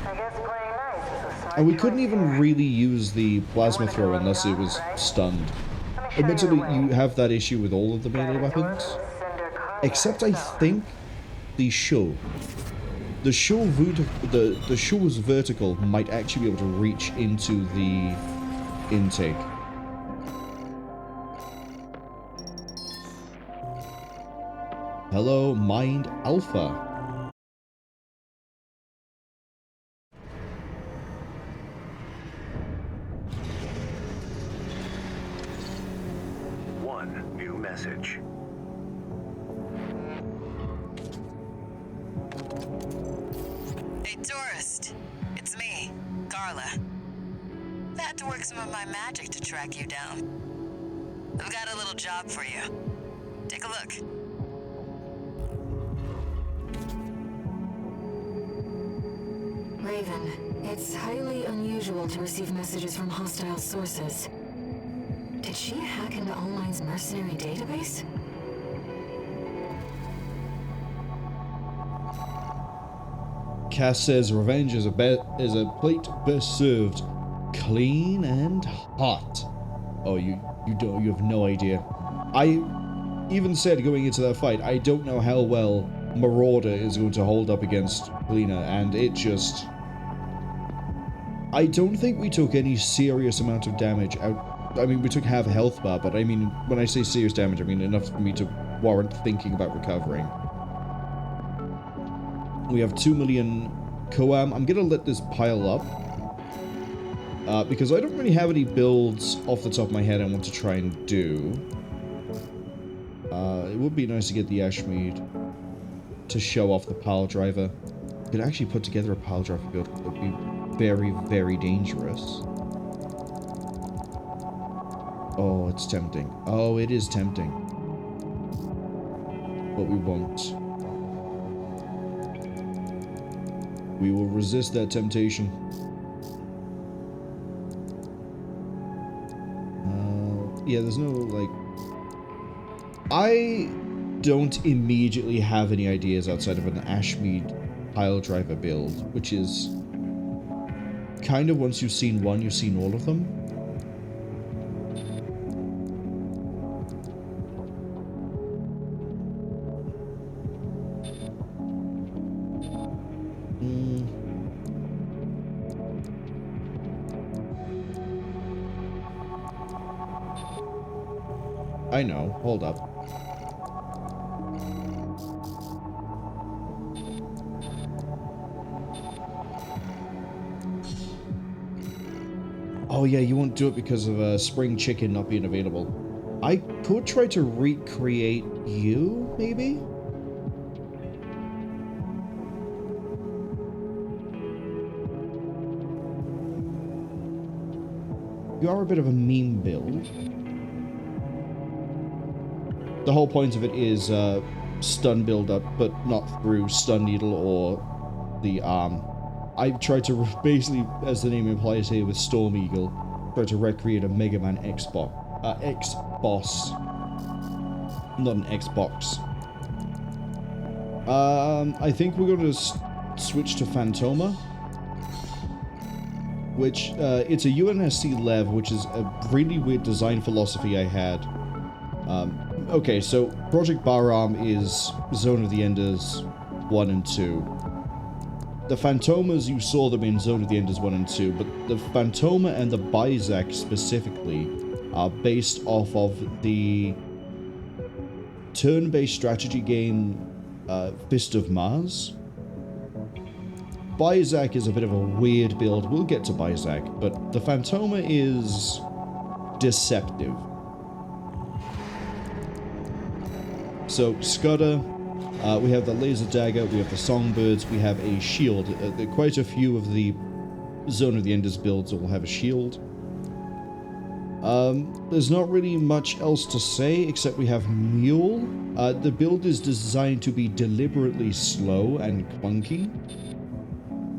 I guess playing nice is And we couldn't even really use the plasma throw unless it was stunned. Admittedly, you have that issue with all of the melee weapons. Except I think the show. The show's vertical might actually be able to reach into the intake. Hello, Mind Alpha. One new message. Hey, tourist. It's me, Carla. I had to work some of my magic to track you down. I've got a little job for you. Take a look. Raven, it's highly unusual to receive messages from hostile sources. Did she hack into Allmine's mercenary database? Cass says revenge is a plate best served clean and hot. Oh, you have no idea. I even said going into that fight, I don't know how well Marauder is going to hold up against Cleaner, and it just... I don't think we took any serious amount of damage out. I mean, we took half a health bar, but I mean, when I say serious damage, I mean enough for me to warrant thinking about recovering. We have 2 million Coam. I'm going to let this pile up. Because I don't really have any builds off the top of my head I want to try and do. It would be nice to get the Ashmead to show off the pile driver. Could actually put together a pile driver build. It would be very, very dangerous. Oh, it's tempting. Oh, it is tempting. But we won't. We will resist that temptation. Yeah, there's no, like... I don't immediately have any ideas outside of an Ashmead pile driver build, which is kind of once you've seen one, you've seen all of them. I know, hold up. Oh yeah, you won't do it because of spring chicken not being available. I could try to recreate you, maybe? You are a bit of a meme build. The whole point of it is stun build up, but not through stun needle or the arm. I tried to basically, as the name implies here, with Storm Eagle, try to recreate a Mega Man X-Boss, not an Xbox. I think we're going to switch to Phantoma, which it's a UNSC Lev, which is a really weird design philosophy I had. Okay, so Project Baram is Zone of the Enders 1 and 2. The Phantomas, you saw them in Zone of the Enders 1 and 2, but the Phantoma and the Bizak specifically are based off of the turn-based strategy game Fist of Mars. Bizak is a bit of a weird build. We'll get to Bizak, but the Phantoma is deceptive. So, Scudder, we have the Laser Dagger, we have the Songbirds, we have a shield. Quite a few of the Zone of the Enders builds will have a shield. There's not really much else to say, except we have Mule. The build is designed to be deliberately slow and clunky,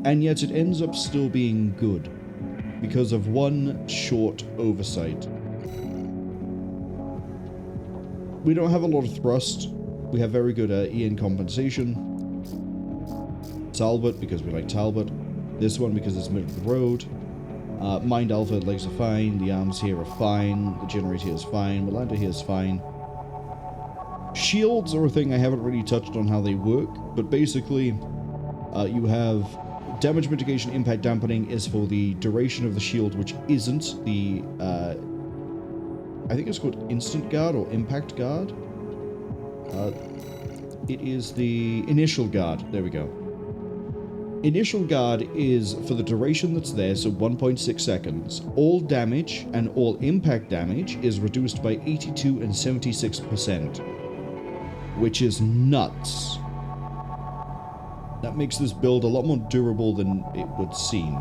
and yet it ends up still being good, because of one short oversight. We don't have a lot of thrust. We have very good EN compensation. Talbot, because we like Talbot. This one, because it's middle of the road. Mind Alpha legs are fine, the arms here are fine, the generator here is fine, Melinda here is fine. Shields are a thing I haven't really touched on how they work, but basically you have damage mitigation, impact dampening is for the duration of the shield, which isn't the, I think it's called Instant Guard or Impact Guard. It is the Initial Guard, there we go. Initial Guard is for the duration that's there, so 1.6 seconds. All damage and all impact damage is reduced by 82 and 76%, which is nuts. That makes this build a lot more durable than it would seem.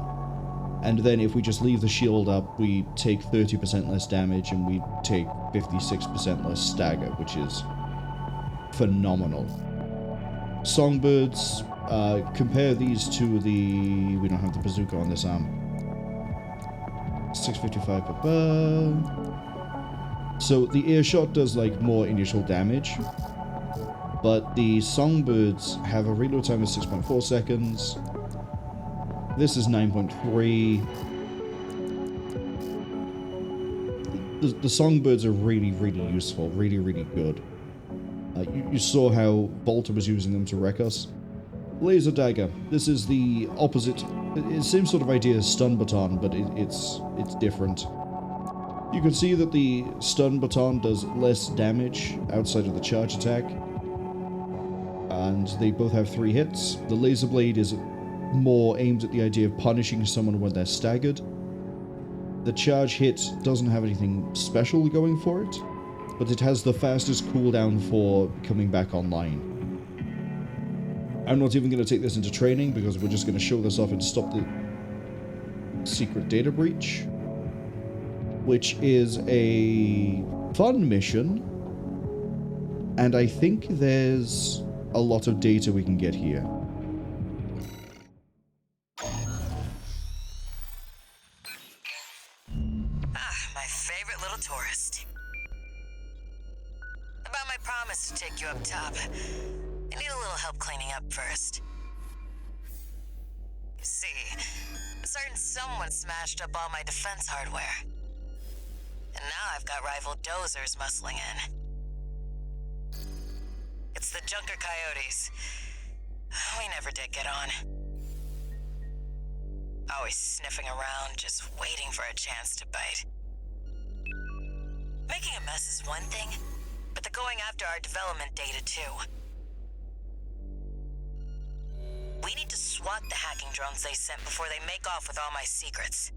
And then if we just leave the shield up, we take 30% less damage and we take 56% less stagger, which is phenomenal. Songbirds, compare these to the... we don't have the bazooka on this arm. 655 per bar. So the earshot does like more initial damage, but the songbirds have a reload time of 6.4 seconds. This is 9.3. The songbirds are really, really useful, really, really good. You saw how Bolter was using them to wreck us. Laser Dagger. This is the opposite. It's the same sort of idea as Stun Baton, but it's different. You can see that the Stun Baton does less damage outside of the charge attack. And they both have 3 hits. The Laser Blade is more aimed at the idea of punishing someone when they're staggered. The charge hit doesn't have anything special going for it, but it has the fastest cooldown for coming back online. I'm not even going to take this into training because we're just going to show this off and stop the secret data breach, which is a fun mission, and I think there's a lot of data we can get here. My favorite little tourist. About my promise to take you up top. I need a little help cleaning up first. You see, certain someone smashed up all my defense hardware. And now I've got rival dozers muscling in. It's the Junker Coyotes. We never did get on. Always sniffing around, just waiting for a chance to bite. Making a mess is one thing, but they're going after our development data too. We need to swat the hacking drones they sent before they make off with all my secrets.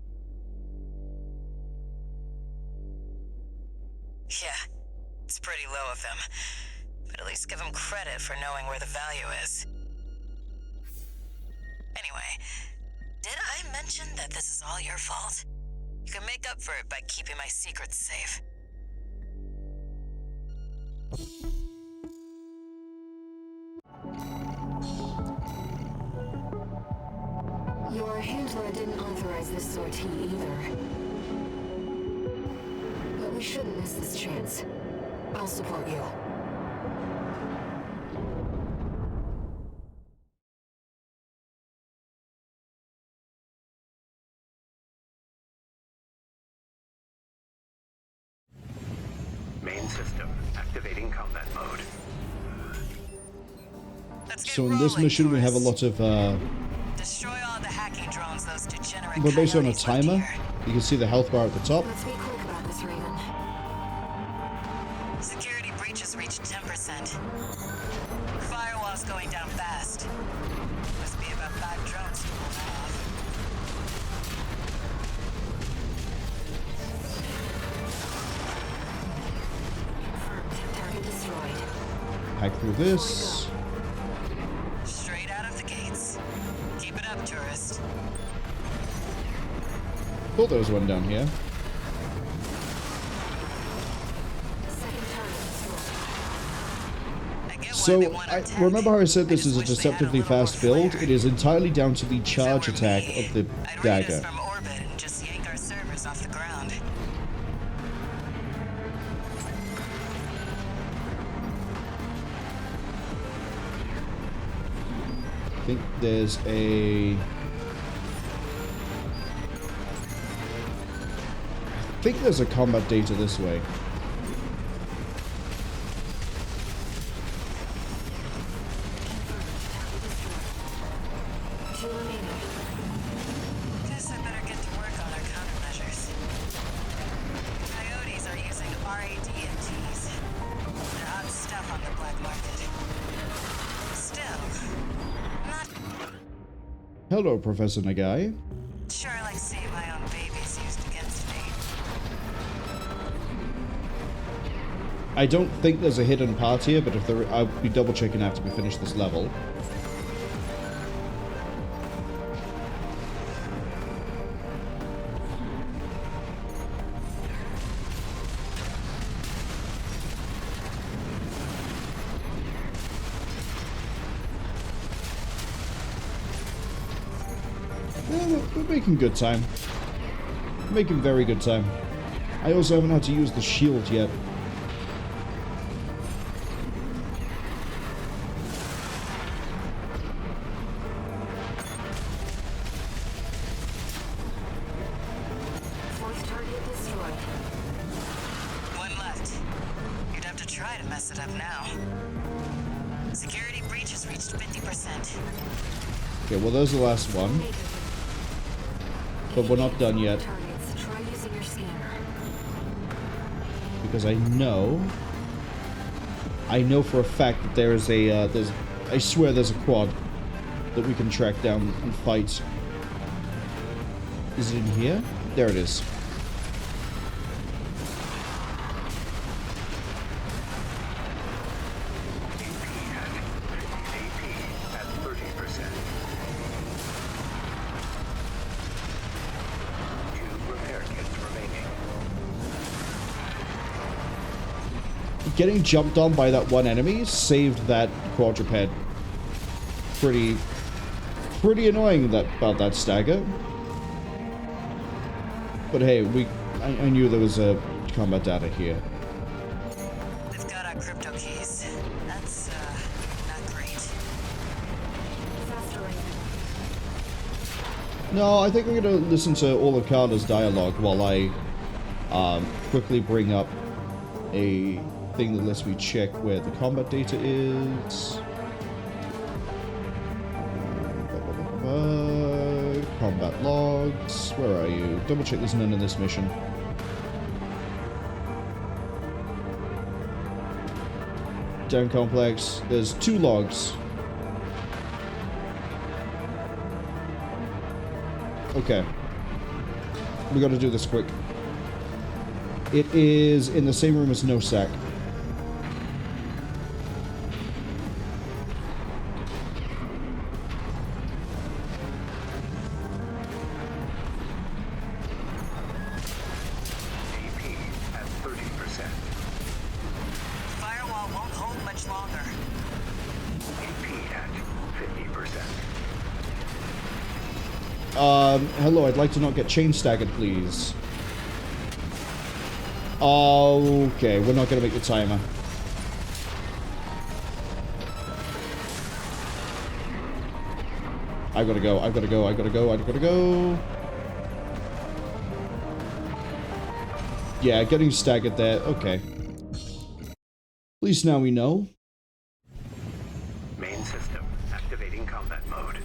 Yeah, it's pretty low of them, but at least give them credit for knowing where the value is. Anyway, did I mention that this is all your fault? You can make up for it by keeping my secrets safe. Your handler didn't authorize this sortie either. But we shouldn't miss this chance. I'll support you. Main system activating combat mode. So in this mission we have a lot of Destroy all the hacking drones those degenerate we're based on a coyotes left timer. here. You can see the health bar at the top. Let's be quick about this, Raven. Security breaches reached 10%. Firewall's going down fast. Must be about 5 drones to pull that off. Confirmed. Target destroyed. Hack through this. Straight out of the gates. Keep it up, tourist. Thought there was one down here. Second target destroyed. I get why they So, want I our tech. remember how I said this I is a just wish they had deceptively little more fast build? flair. It is entirely down to the charge If that were attack me, of the I'd raid us dagger. from orbit and just yank our servers off the ground. I think there's a... think there's a combat data this way. Guess I better get to work on our countermeasures. Coyotes are using RADMTs. They're hot stuff on the black market. Still, not Hello, Professor Nagai. sure I like seeing my own babies used against me. I don't think there's a hidden part here, but if there, I'll be double checking after we finish this level. Yeah, we're making good time. We're making very good time. I also haven't had to use the shield yet. Fourth target destroyed. One left. You'd have to try to mess it up now. Security breach has reached 50%. Okay, well, there's the last one. But we're not done yet. Targets. Try using your scanner. Because I know for a fact that there is a, I swear there's a quad that we can track down and fight. Is it in here? There it is. AP at 30%. 2 repair kits remaining. Getting jumped on by that one enemy saved that quadruped. Pretty annoying about that stagger. But hey, I knew there was a combat data here. We've got our crypto keys. That's, not great. Faster Raven. No, I think we're gonna listen to all of Carter's dialogue while I quickly bring up a thing that lets me check where the combat data is. Combat logs. Where are you? Double check there's none in this mission. Down complex. There's 2 logs. Okay. We gotta do this quick. It is in the same room as NoSac. AP at 30%. Firewall won't hold much longer. AP at 50%. Hello, I'd like to not get chain staggered, please. Okay, we're not gonna make the timer. I gotta go, I gotta go, I gotta go, I gotta go. Yeah, getting staggered there, okay. At least now we know. Main system activating combat mode.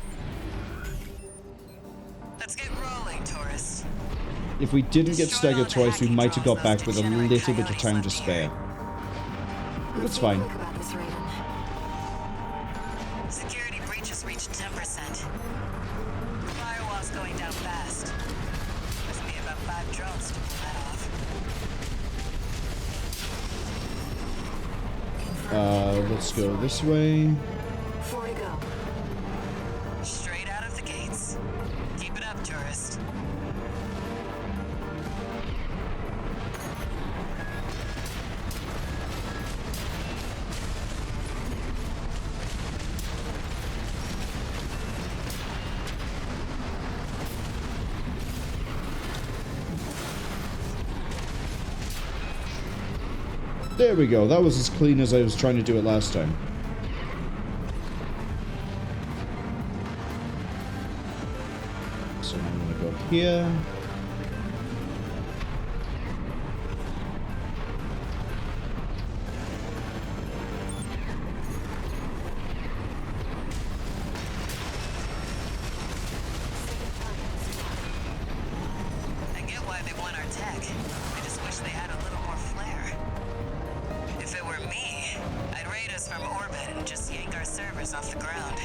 Let's get rolling, tourist. If we didn't get staggered twice, we might have got back with a little bit of time to spare. But it's fine. Think about this, Raven. Security breach has reached 10%. Firewall's going down fast. Must be about 5 drones to pull that off. Let's go this way. 4 to go. Straight out of the gates. Keep it up, tourist. There we go. That was as clean as I was trying to do it last time. So I'm going to go here. ground.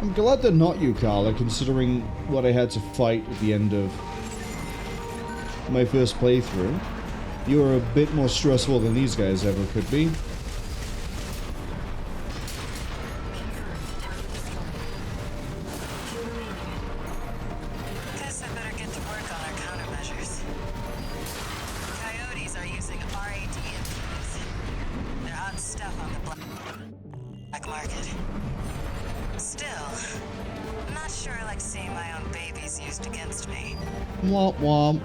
I'm glad they're not you, Carla, considering what I had to fight at the end of my first playthrough. You were a bit more stressful than these guys ever could be. Guess I better get to work on our countermeasures. Coyotes are using RAD implements. They're hot stuff on the black market. Still, I'm not sure I like seeing my own babies used against me. Womp womp.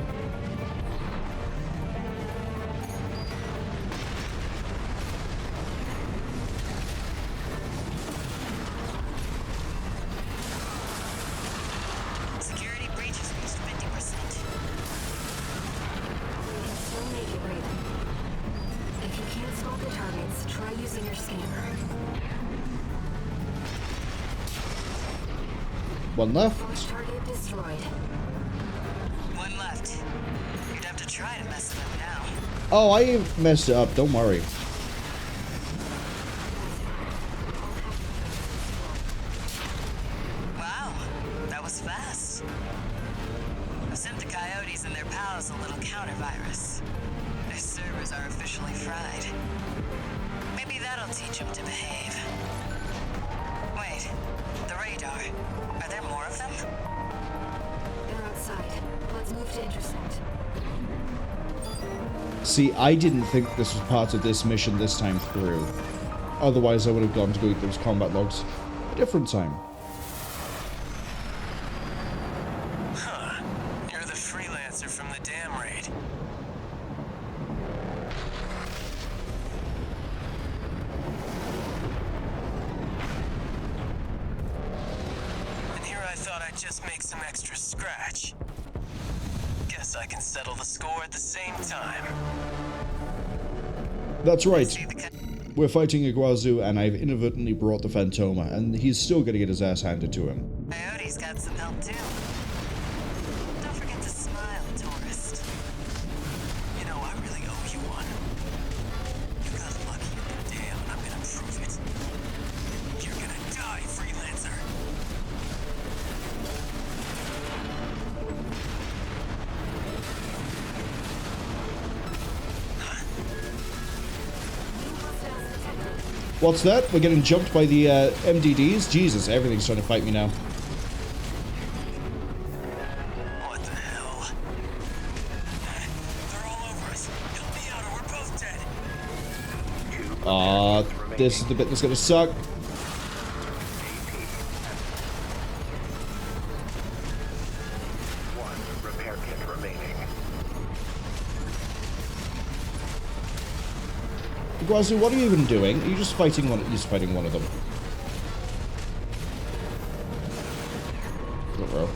Security breaches reached 50%. Still make it, Raven. If you can't spot the targets, try using your scanner. One left. Launch target destroyed. One left. You'd have to try to mess it up now. Oh, I messed it up, don't worry. Wow, that was fast. I've sent the coyotes and their pals a little counter-virus. Their servers are officially fried. Maybe that'll teach them to behave. Wait, the radar. Are there more of them? They're outside. Let's move to intercept. See, I didn't think this was part of this mission this time through. Otherwise, I would have gone to go get those combat logs a different time. Huh. You're the freelancer from the dam raid. And here I thought I'd just make some extra scratch. Guess I can settle the score at the same time. That's right. See the We're fighting Iguazu, and I've inadvertently brought the Phantoma, and he's still gonna get his ass handed to him. coyotes got some help too. Don't forget to smile, tourist. You know, I really owe you one. You got lucky in the dam, and I'm gonna prove it. You're gonna die, freelancer. What's that? We're getting jumped by the MDDs? Jesus, everything's trying to fight me now. What the hell? They're all over us. Help me out or we're both dead. This is the bit that's gonna suck. One repair kit remaining. Iguazu, what are you even doing? Are you just fighting one? You're just fighting one of them. Bro.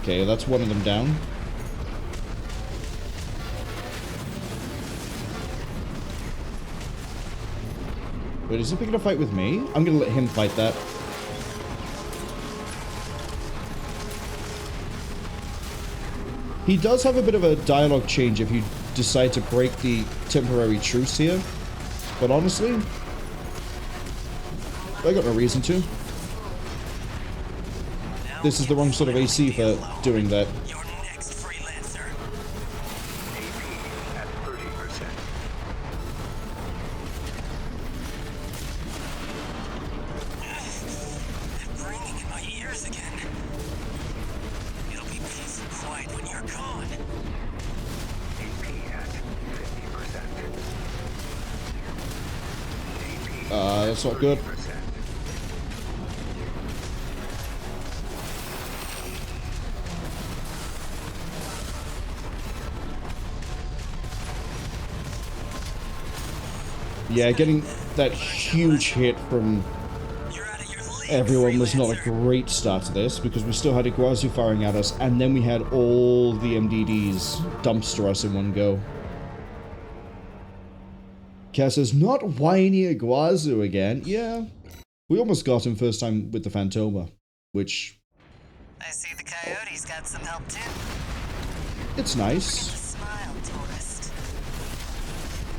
Okay, that's one of them down. Wait, is he picking a fight with me? I'm gonna let him fight that. He does have a bit of a dialogue change if you decide to break the temporary truce here. But honestly, I got no reason to. This is the wrong sort of AC for doing that. You're next, freelancer. AP at 30%. They're ringing in my ears again. It'll be peace and quiet when you're gone. AP at 50%. AP That's not good. 30%. Yeah, getting that huge hit from You're out of your league, everyone was not a freelancer. great start to this, because we still had Iguazu firing at us, and then we had all the MDDs dumpster us in one go. Cass says, not whiny Iguazu again. Yeah, we almost got him first time with the Phantoma. which... I see the coyotes got some help too. It's nice. Smile, tourist.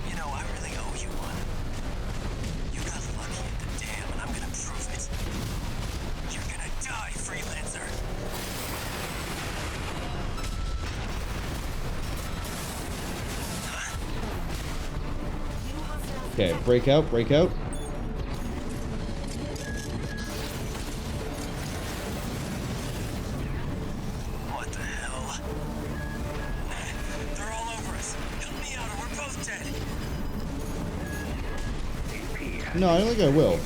You know, I really owe you one. You got lucky at the dam, and I'm gonna prove it. You're gonna die, freelancer. Okay, break out, break out. What the hell? They're all over us. Help me out or we're both dead. No, I don't think I will.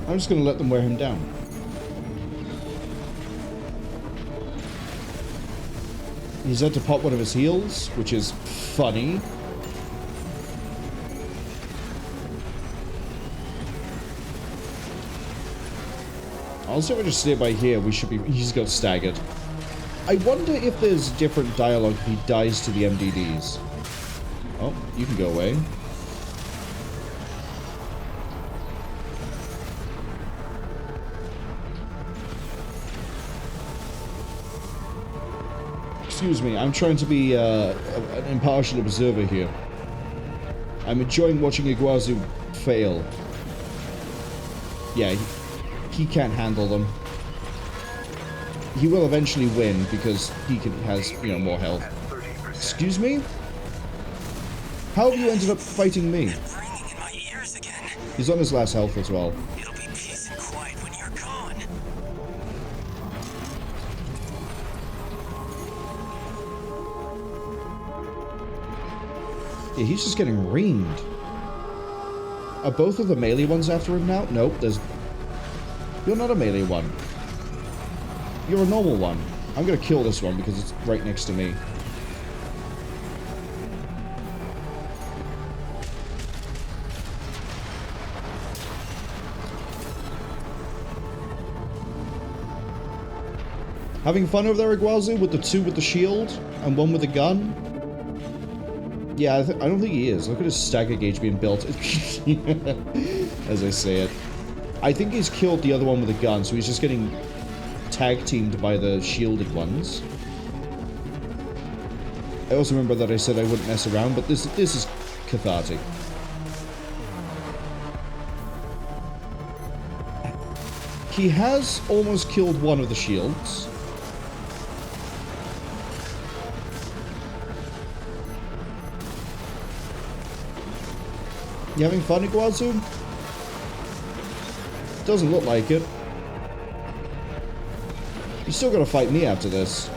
I'm just gonna let them wear him down. He's had to pop one of his heals, which is funny. Also, if I just stay by here, we should be... He's got staggered. I wonder if there's different dialogue if he dies to the MDDs. Oh, you can go away. Excuse me, I'm trying to be an impartial observer here. I'm enjoying watching Iguazu fail. Yeah, he can't handle them. He will eventually win because has, you know, more health. Excuse me? How have you ended up fighting me? He's on his last health as well. It'll be peace and quiet when you're gone. Yeah, he's just getting reamed. Are both of the melee ones after him now? Nope, there's... You're not a melee one. You're a normal one. I'm gonna kill this one because it's right next to me. Having fun over there, Iguazu, with the two with the shield and one with the gun? Yeah, I don't think he is. Look at his stagger gauge being built. As I say it. I think he's killed the other one with a gun, so he's just getting tag-teamed by the shielded ones. I also remember that I said I wouldn't mess around, but this is cathartic. He has almost killed one of the shields. You having fun, Iguazu? Doesn't look like it. You're still gonna fight me after this.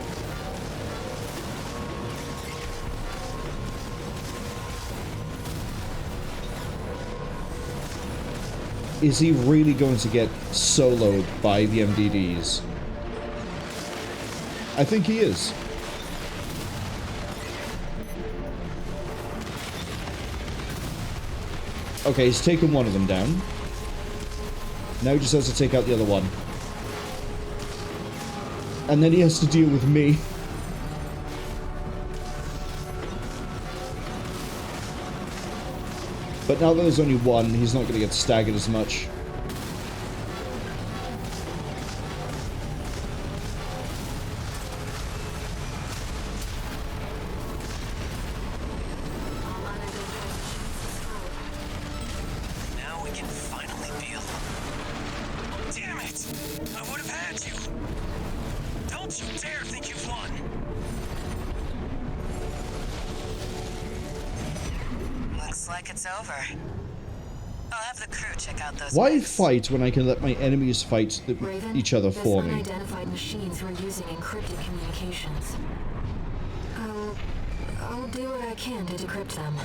Is he really going to get soloed by the MDDs? I think he is. Okay, he's taken one of them down. Now he just has to take out the other one. And then he has to deal with me. But now that there's only one, he's not going to get staggered as much. Now we can finally be alone. Damn it! I would have had you! Don't you dare think you've won! Looks like it's over. I'll have the crew check out those. Why bits. fight when I can let my enemies fight Raven, each other for me? Unidentified machines were using encrypted communications. I'll do what I can to decrypt them.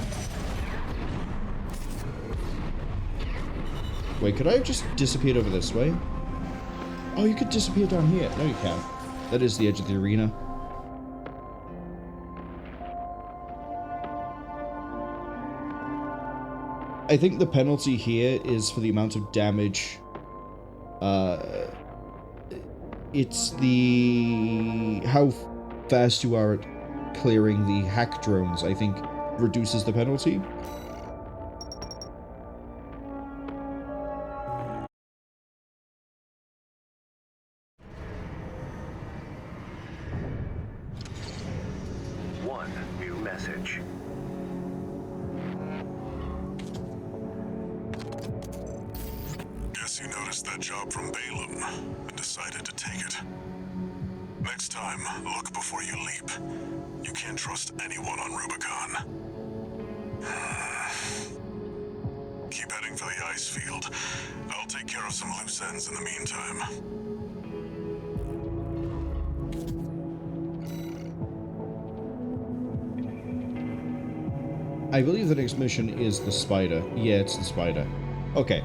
Wait, could I have just disappeared over this way? Oh, you could disappear down here. No, you can't. That is the edge of the arena. I think the penalty here is for the amount of damage. It's the... how fast you are at clearing the hack drones, I think, reduces the penalty. message. Guess you noticed that job from Balaam and decided to take it. Next time, look before you leap. You can't trust anyone on Rubicon. Keep heading for the ice field. I'll take care of some loose ends in the meantime. I believe the next mission is the spider. Yeah, it's the spider. Okay.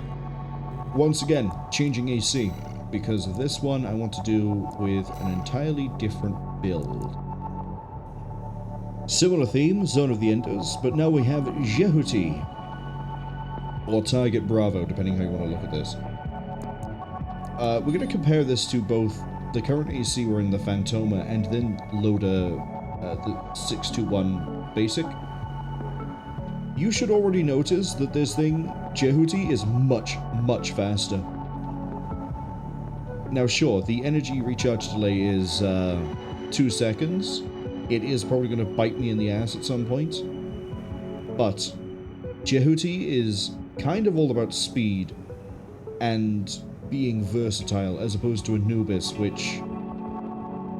Once again, changing AC. Because of this one, I want to do with an entirely different build. Similar theme, Zone of the Enders, but now we have Jehuti. Or Target Bravo, depending how you want to look at this. We're going to compare this to both the current AC we're in, the Phantoma, and then load the 621 basic. You should already notice that this thing, Jehuti, is much, much faster. Now sure, the energy recharge delay is 2 seconds. It is probably going to bite me in the ass at some point. But Jehuti is kind of all about speed and being versatile as opposed to Anubis, which...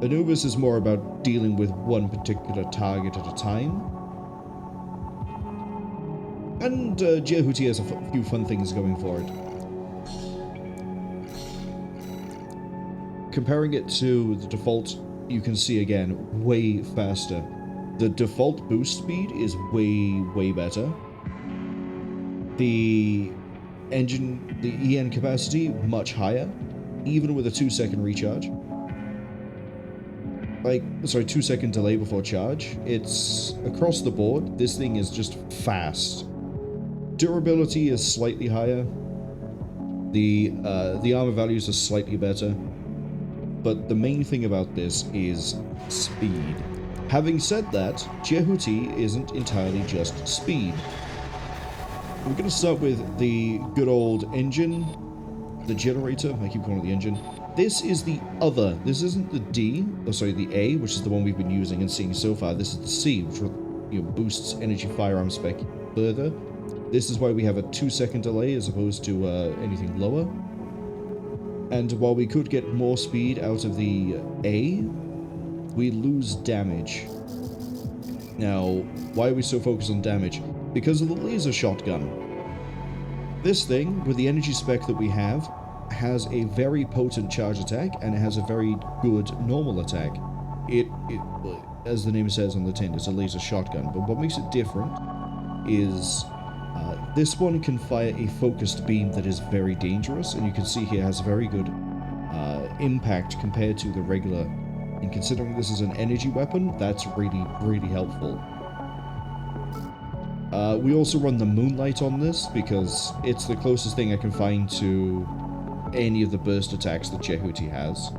Anubis is more about dealing with one particular target at a time. And Jehuti has a few fun things going for it. Comparing it to the default, you can see again, way faster. The default boost speed is way, way better. The engine, the EN capacity, much higher, even with a 2-second recharge. Like, sorry, 2-second delay before charge. It's across the board, this thing is just fast. Durability is slightly higher. The armor values are slightly better. But the main thing about this is speed. Having said that, Jehuti isn't entirely just speed. We're going to start with the good old engine, the generator. I keep calling it the engine. This is the other. This isn't the D, or sorry, the A, which is the one we've been using and seeing so far. This is the C, which boosts energy firearm spec further. This is why we have a 2-second delay as opposed to anything lower. And while we could get more speed out of the A, we lose damage. Now, why are we so focused on damage? Because of the laser shotgun. This thing, with the energy spec that we have, has a very potent charge attack, and it has a very good normal attack. It as the name says on the tin, it's a laser shotgun, but what makes it different is this one can fire a focused beam that is very dangerous, and you can see here it has very good impact compared to the regular. And considering this is an energy weapon, that's really, really helpful. We also run the Moonlight on this because it's the closest thing I can find to any of the burst attacks that Jehuti has.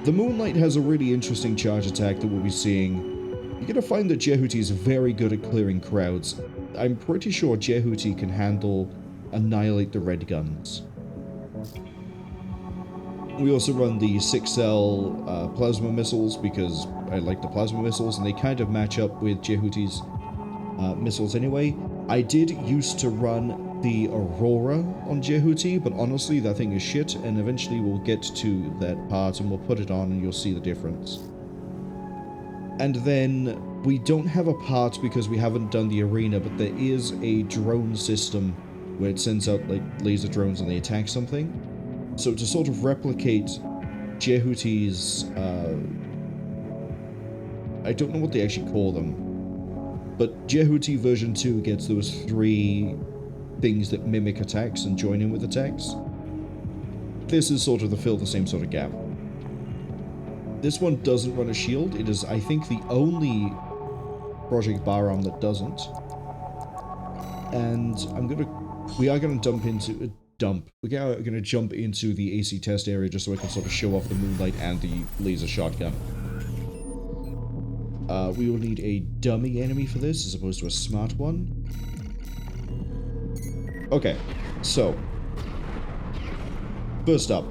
The Moonlight has a really interesting charge attack that we'll be seeing. You're going to find that Jehuti is very good at clearing crowds. I'm pretty sure Jehuti can handle Annihilate the Red Guns. We also run the 6L plasma missiles because I like the plasma missiles and they kind of match up with Jehuti's missiles anyway. I did used to run the Aurora on Jehuti, but honestly that thing is shit, and eventually we'll get to that part and we'll put it on and you'll see the difference. And then we don't have a part because we haven't done the arena, but there is a drone system where it sends out like laser drones and they attack something. So to sort of replicate Jehuti's, I don't know what they actually call them, but Jehuti version 2 gets those 3 things that mimic attacks and join in with attacks. This is sort of to fill the same sort of gap. This one doesn't run a shield. It is, I think, the only Project Bararm that doesn't. And we are gonna jump into the AC test area just so I can sort of show off the Moonlight and the laser shotgun. We will need a dummy enemy for this as opposed to a smart one. Okay, so first up,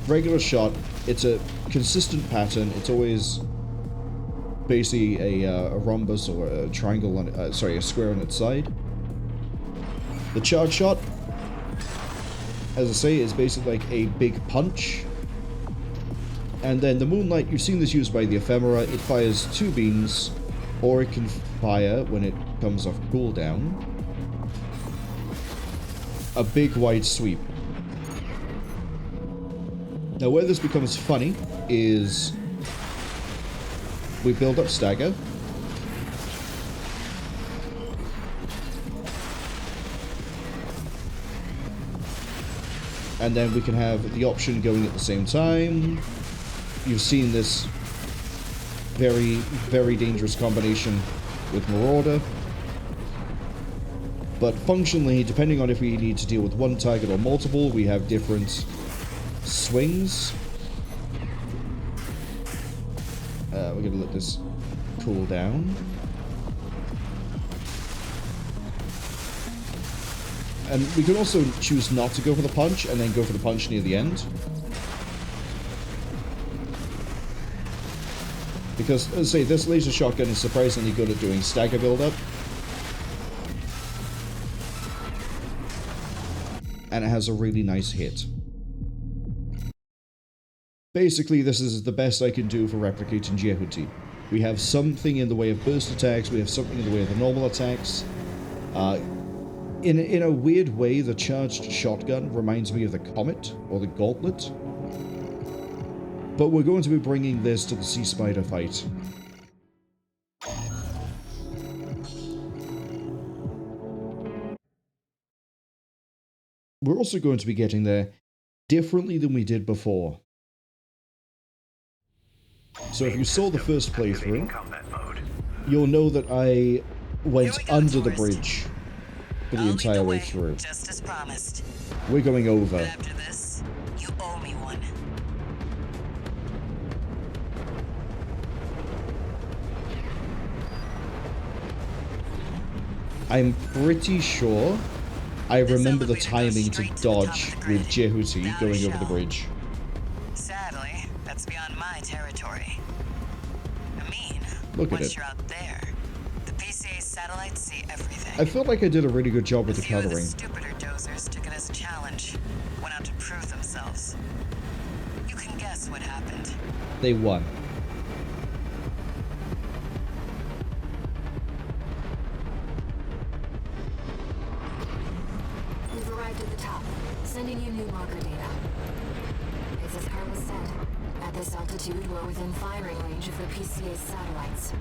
regular shot. It's a consistent pattern. It's always basically a rhombus or a triangle on a square on its side. The charge shot, as I say, is basically like a big punch. And then the Moonlight, you've seen this used by the Ephemera. It fires 2 beams, or it can fire, when it comes off cooldown, a big wide sweep. Now where this becomes funny is we build up stagger. And then we can have the option going at the same time. You've seen this very, very dangerous combination with Marauder. But functionally, depending on if we need to deal with one target or multiple, we have different swings. We're going to let this cool down. And we can also choose not to go for the punch and then go for the punch near the end. Because, as I say, this laser shotgun is surprisingly good at doing stagger build-up. And it has a really nice hit. Basically, this is the best I can do for replicating Jehuti. We have something in the way of burst attacks, we have something in the way of the normal attacks. In a weird way, the charged shotgun reminds me of the Comet, or the Gauntlet. But we're going to be bringing this to the Sea Spider fight. We're also going to be getting there differently than we did before. So if you saw the first playthrough, you'll know that I went under the bridge for the entire way through. Just as promised. We're going over. But after this, you owe me one. I'm pretty sure I remember the timing to dodge with Jehuti going over the bridge. Sadly, that's beyond my territory. I mean, Look at once it. you're out there, the PCA satellites see everything. I felt like I did a really good job with the A few of coloring. stupider dozers took it as a challenge, went out to prove themselves. You can guess what happened. They won. We've arrived at the top, sending you new marker data. It's as Carlos said. At this altitude, we're within firing range of the PCA's satellites.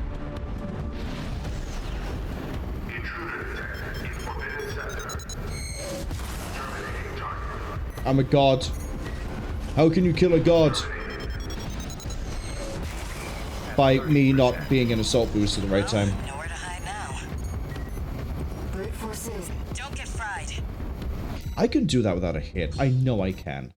I'm a god. How can you kill a god? By me not being an assault boost at the right time. Nowhere to hide now. Brute forces. Don't get fried. I can do that without a hit. I know I can.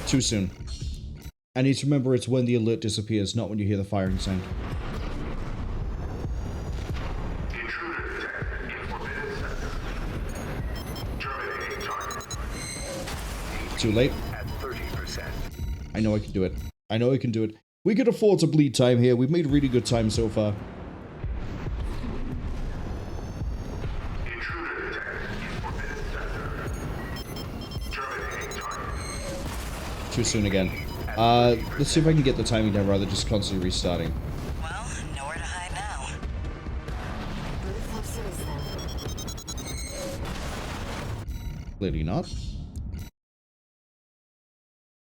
Too soon. I need to remember it's when the alert disappears, not when you hear the firing sound. Too late. I know I can do it. I know I can do it. We could afford to bleed time here. We've made really good time so far. Too soon again. Let's see if I can get the timing down rather than just constantly restarting. Well, nowhere to hide now. Brute forces then. Clearly not.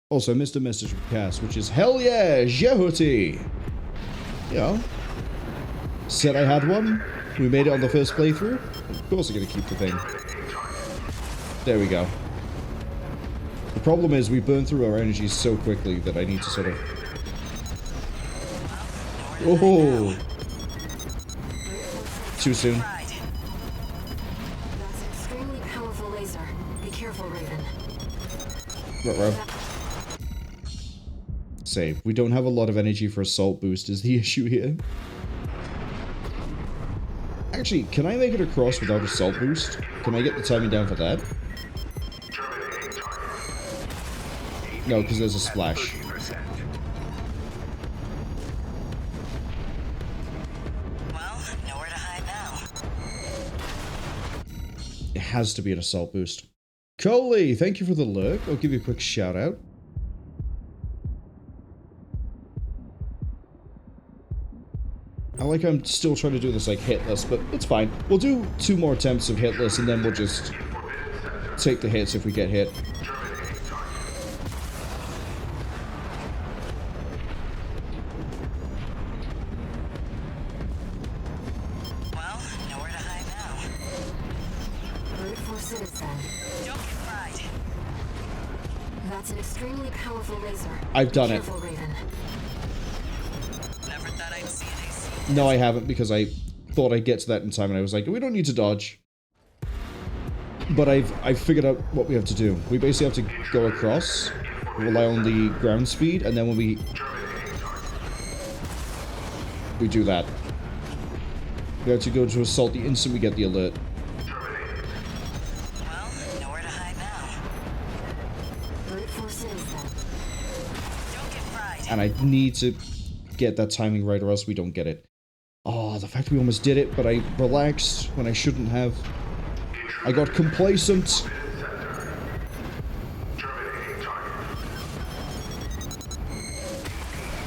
Also, I missed a message from Cass, which is, hell yeah, Jehuti! You know, said I had one. We made it on the first playthrough. Of course I'm going to keep the thing. There we go. The problem is we burn through our energy so quickly that I need to sort of... Oh! Too soon. That's an extremely powerful laser. Be careful, Raven. Ruh-roh. Save. We don't have a lot of energy for assault boost is the issue here. Actually, can I make it across without assault boost? Can I get the timing down for that? No, because there's a splash. Well, nowhere to hide now. It has to be an assault boost. Coley, thank you for the lurk. I'll give you a quick shout out. I like I'm still trying to do this like hitless, but it's fine. We'll do 2 more attempts of hitless and then we'll just take the hits if we get hit. Well, nowhere to hide now. Brute force it is then. Don't get fried. That's an extremely powerful laser. I've done it. Careful, Raven. Never thought I'd see an AC. No, I haven't, because I thought I'd get to that in time, and I was like, we don't need to dodge. But I've figured out what we have to do. We basically have to go across, rely on the ground speed, and then when we do that. We have to go to assault the instant we get the alert. Well, nowhere to hide now. Brute force it is then. Don't get fried. And I need to get that timing right, or else we don't get it. Oh, the fact we almost did it, but I relaxed when I shouldn't have. I got complacent.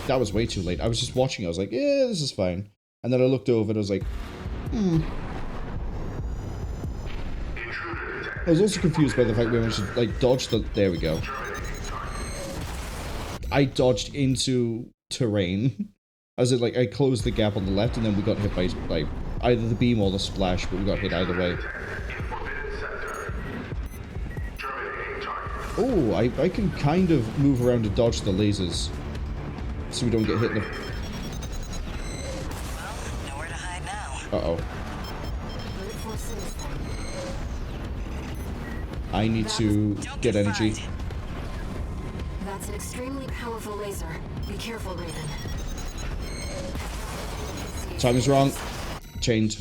That was way too late. I was just watching. I was like, yeah, this is fine. And then I looked over and I was like, I was also confused by the fact we managed to, like, dodge the... There we go. I dodged into terrain. As in, like, I closed the gap on the left and then we got hit by, like, either the beam or the splash, but we got hit either way. Oh, I can kind of move around to dodge the lasers. So we don't get hit in the... Well, nowhere to hide now. Uh-oh. Brute force it is then. I need to get energy. fried. That's an extremely powerful laser. Be careful, Raven. Time is wrong. Chained.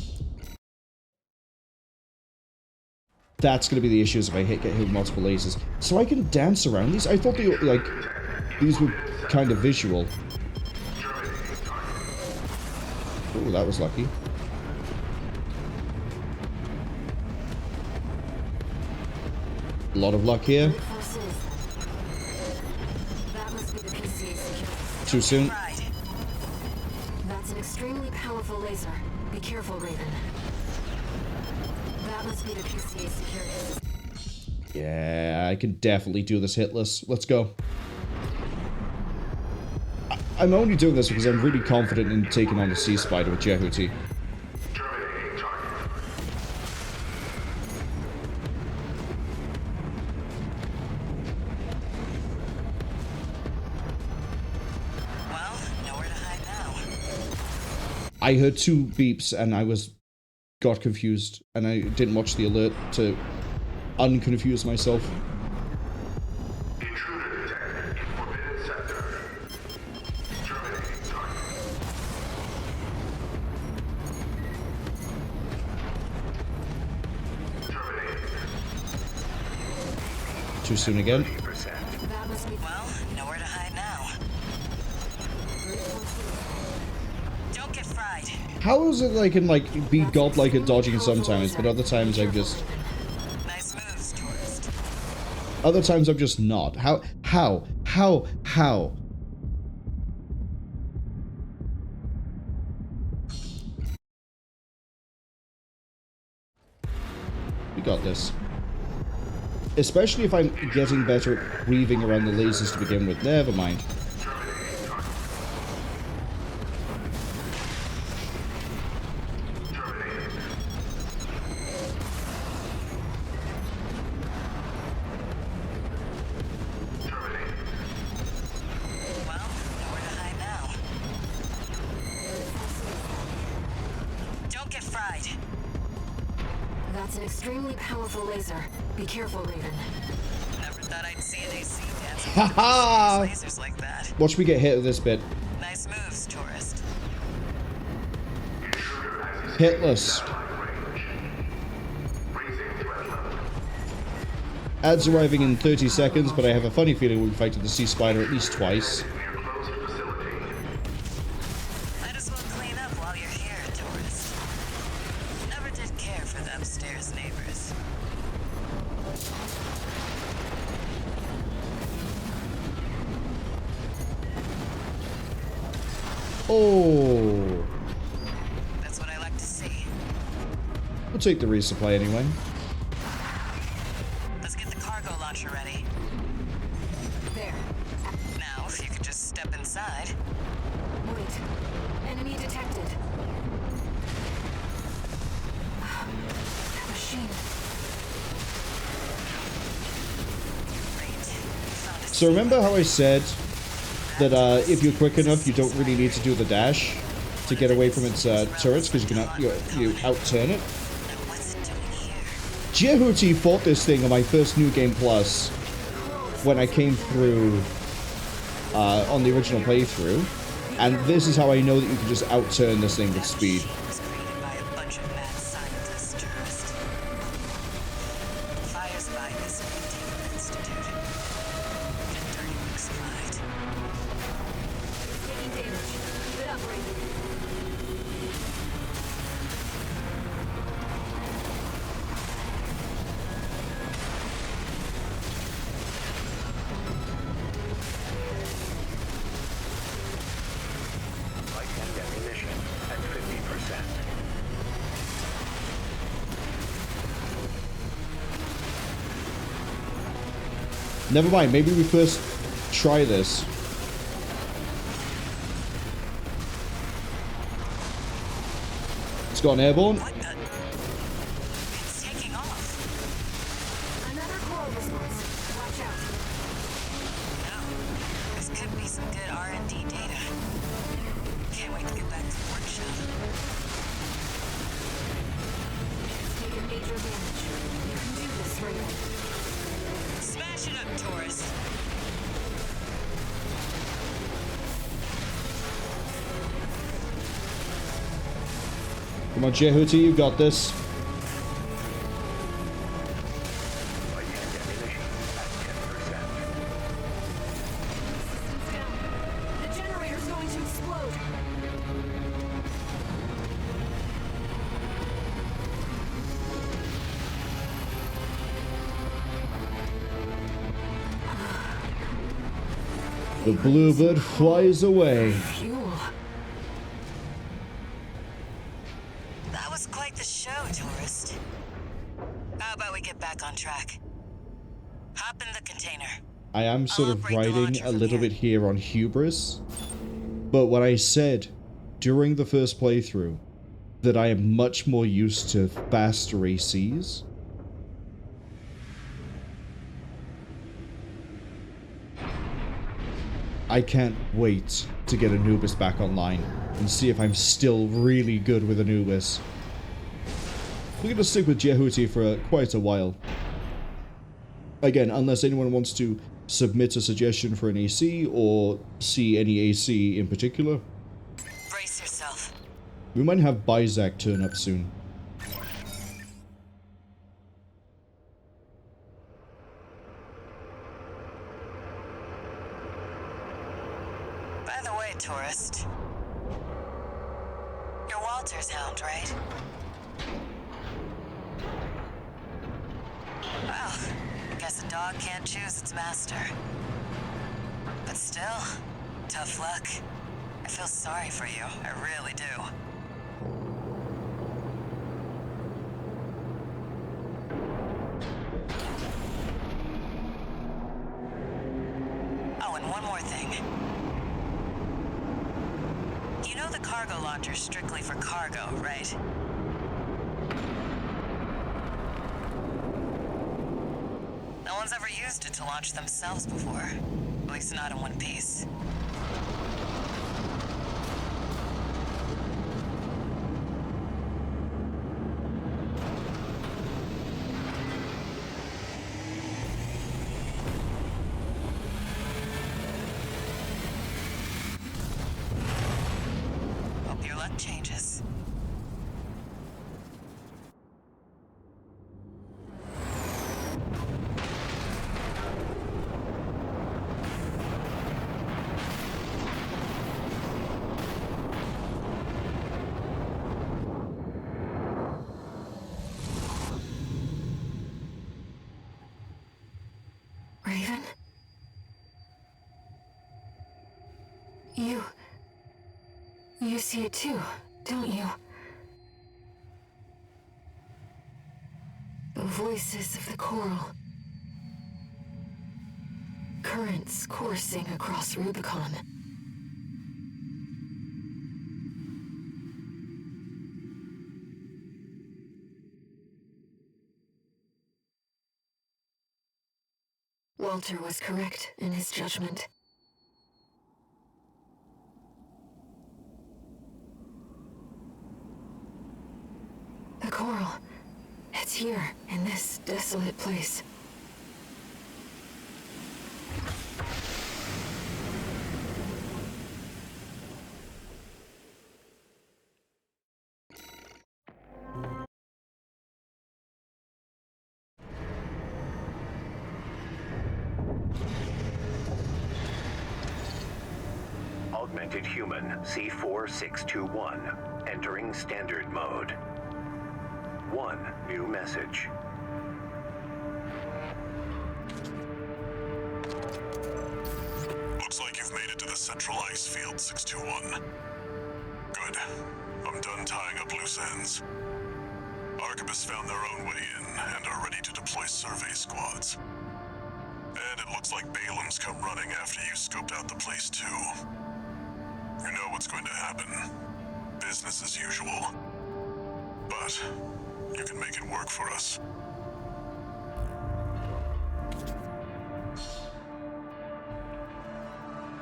That's going to be the issue if I get hit with multiple lasers. So I can dance around these? I thought they were, like, these were kind of visual. Oh, that was lucky. A lot of luck here. Brute force it is then. That must be the PCA security. Too soon. Fried. That's an extremely powerful laser. Be careful, Raven. That must be the PCA security system. Yeah, I can definitely do this hitless. Let's go. I'm only doing this because I'm really confident in taking on the Sea Spider with Jehuti. Well, nowhere to hide now. I heard 2 beeps and I got confused and I didn't watch the alert to unconfuse myself. Too soon again. That must be... Well, nowhere to hide now. Don't get fried. How is it that I can, like, be godlike at dodging sometimes, but other times I'm just... Nice moves, tourist. Other times I'm just not. How? We got this. Especially if I'm getting better at weaving around the lasers to begin with. Never mind. Well, nowhere to hide now. Don't get fried. That's an extremely powerful laser. Be careful, Raven. Never thought I'd see an AC dancing Ha with lasers like that. Watch me get hit with this bit. Nice moves, tourist. Hitless. Ads arriving in 30 seconds, but I have a funny feeling we'll be fighting the sea spider at least twice. Might as well clean up while you're here, tourist. Never did care for the upstairs neighbors. Oh. That's what I like to see. We'll take the resupply anyway. Let's get the cargo launcher ready. There. Now, if you could just step inside. Wait. Enemy detected. That machine. Great. Found a So remember how I said that if you're quick enough, you don't really need to do the dash to get away from its turrets, because you can you out-turn it? What's it doing here? Jehuti fought this thing on my first New Game Plus when I came through on the original playthrough, and this is how I know that you can just out-turn this thing with speed. It was created by a bunch of mad scientists, tourist. Fires by this Medieval Institute. And dirty works flight. Taking damage. Keep it up, Raven. Light and ammunition at 50%. Never mind, maybe we first try this. It's got an airborne. What the? It's taking off. Another coral response. Watch out. No. This could be some good R&D data. Can't wait to get back to the workshop. It's taken major damage. You can do this, Raven. Smash it up, tourist. Come on, Jehuti, you got this. Light and ammunition at 10%. Systems down. The generator's going to explode. The bluebird flies away. Fuel. That was quite the show, tourist. How about we get back on track? Hop in the container. I am sort of operate the riding launcher a from little here. bit here on hubris, but what I said during the first playthrough, that I am much more used to faster ACs. I can't wait to get Anubis back online and see if I'm still really good with Anubis. We're going to stick with Jehuti for quite a while. Again, unless anyone wants to submit a suggestion for an AC or see any AC in particular. Brace yourself. We might have Bizak turn up soon. By the way, tourist. You're Walter's hound, right? Well, I guess a dog can't choose its master. But still, tough luck. I feel sorry for you. I really do. Oh, and one more thing. You know the cargo launcher's strictly for cargo, right? No one's ever used it to launch themselves before. At least not in one piece. Hope your luck changes. You see it too, don't you? The voices of the coral. Currents coursing across Rubicon. Walter was correct in his judgment. The coral. It's here, in this desolate place. Augmented Human C4621, entering standard mode. 1 new message. Looks like you've made it to the central ice field, 621. Good. I'm done tying up loose ends. Arquebus found their own way in and are ready to deploy survey squads. And it looks like Balam's come running after you scoped out the place too. You know what's going to happen. Business as usual. But you can make it work for us.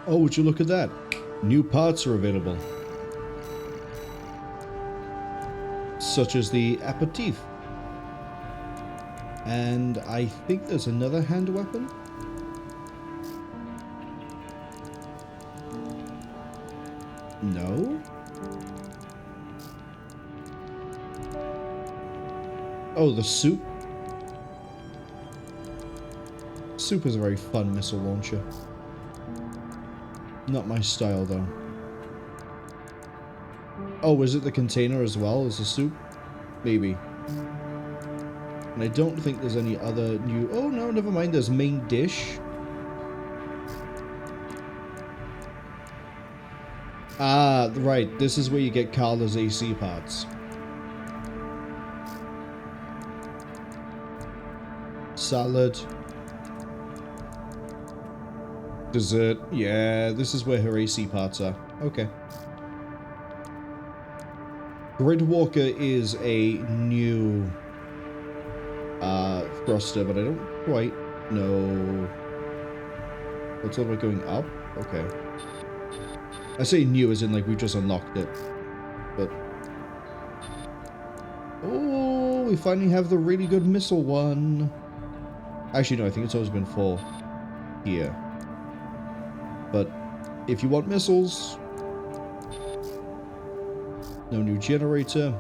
Oh, would you look at that? New parts are available. Such as the aperitif. And I think there's another hand weapon. No? Oh, the soup. Soup is a very fun missile launcher. Not my style, though. Oh, is it the container as well as the soup? Maybe. And I don't think there's any other new... Oh, no, never mind. There's main dish. Ah, right. This is where you get Carla's AC parts. Salad. Dessert. Yeah, this is where her AC parts are. Okay. Gridwalker is a new thruster, but I don't quite know. What's all about going up? Okay. I say new as in like we just unlocked it. But oh, we finally have the really good missile one. Actually no, I think it's always been 4 here. But if you want missiles, no new generator.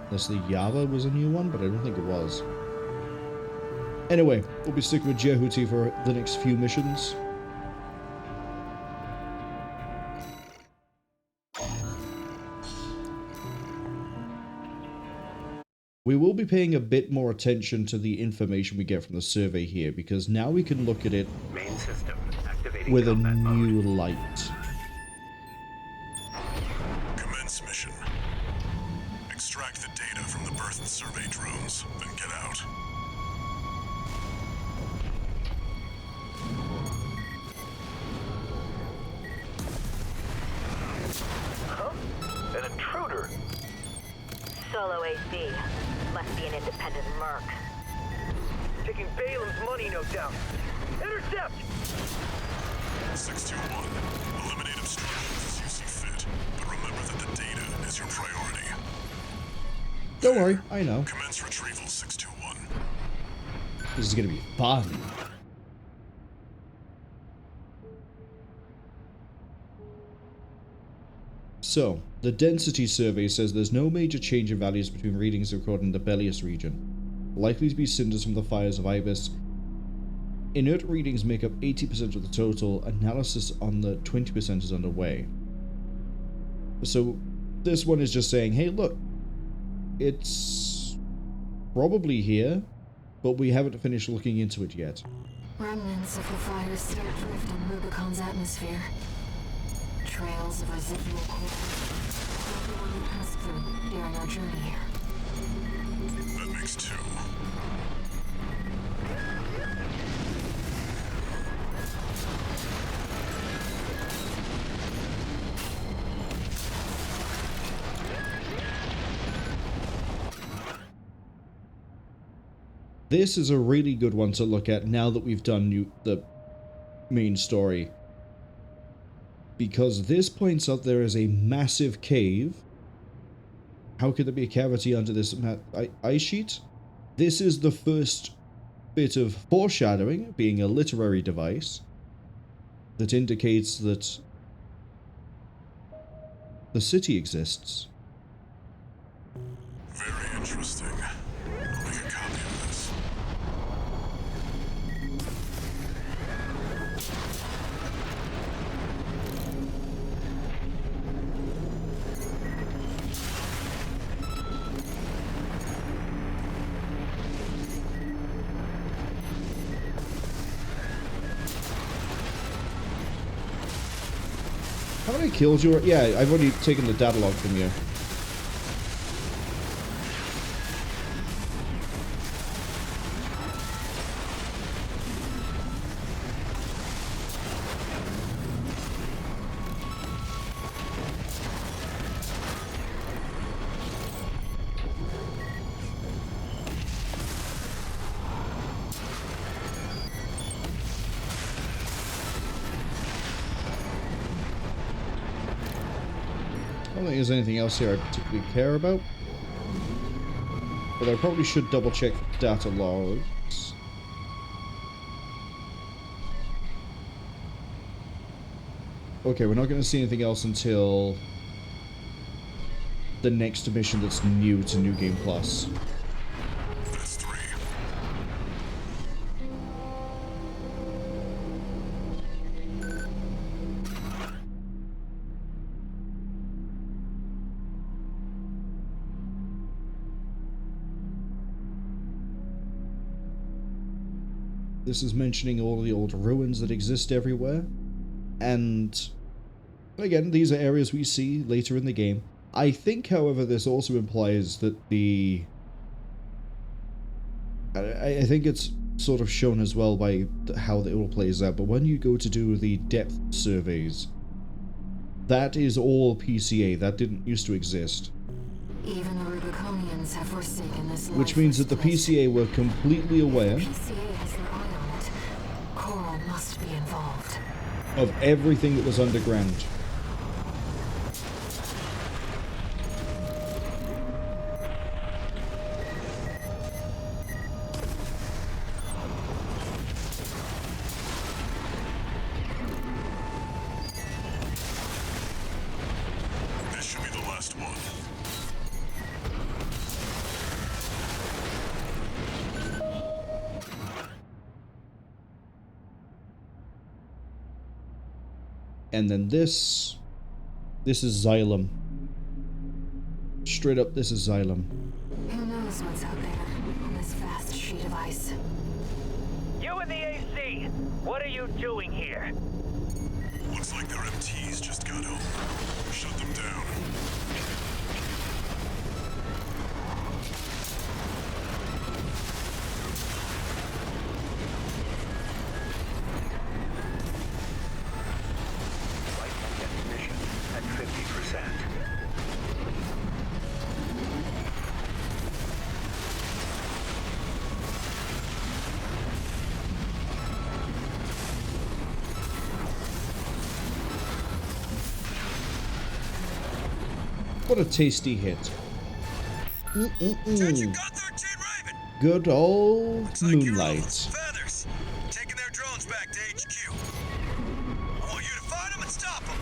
Unless the Java was a new one, but I don't think it was. Anyway, we'll be sticking with Jehuti for the next few missions. We will be paying a bit more attention to the information we get from the survey here, because now we can look at it Main system activating with a combat new mode. light. Commence mission. Extract the data from the berthed survey drones, then get out. Huh? An intruder? Solo AC. Must be an independent merc. Taking Balam's money, no doubt. Intercept! 621. Eliminate obstructions as you see fit, but remember that the data is your priority. Don't worry, I know. Commence retrieval, 621. This is gonna be fun. So, the density survey says there's no major change in values between readings recorded in the Balteus region. Likely to be cinders from the fires of Ibis. Inert readings make up 80% of the total. Analysis on the 20% is underway. So, this one is just saying, hey look, it's probably here, but we haven't finished looking into it yet. Remnants of the fires still drift in Rubicon's atmosphere. Trails of residual coal. Everyone we passed through during our journey here. That makes 2. This is a really good one to look at now that we've done the main story. Because this points out there is a massive cave. How could there be a cavity under this ice sheet? This is the first bit of foreshadowing, being a literary device, that indicates that the city exists. Very interesting. I'll make a copy of this. How many kills you? Yeah, I've already taken the data log from you. I don't think there's anything else here I particularly care about. But I probably should double check data logs. Okay, we're not going to see anything else until the next mission that's new to New Game Plus. That's 3. This is mentioning all the old ruins that exist everywhere. And again, these are areas we see later in the game. I think, however, this also implies that the... I think it's sort of shown as well by how it all plays out, but when you go to do the depth surveys, that is all PCA. That didn't used to exist. Even the Rubiconians have forsaken this life. Which means that the PCA were completely aware PCA has their eye on it. Coral must be involved. of everything that was underground. This should be the last one. And then this is Xylem. Straight up, this is Xylem. Who knows what's out there on this vast sheet of ice? You in the AC! What are you doing here? Looks like their MTs just got home. Shut them down. Ignition at 50%. What a tasty hit. Attention, Gun 13 Raven! Good old Looks like you're all moonlight. those feathers. Taking their drones back to HQ. I want you to find them and stop them.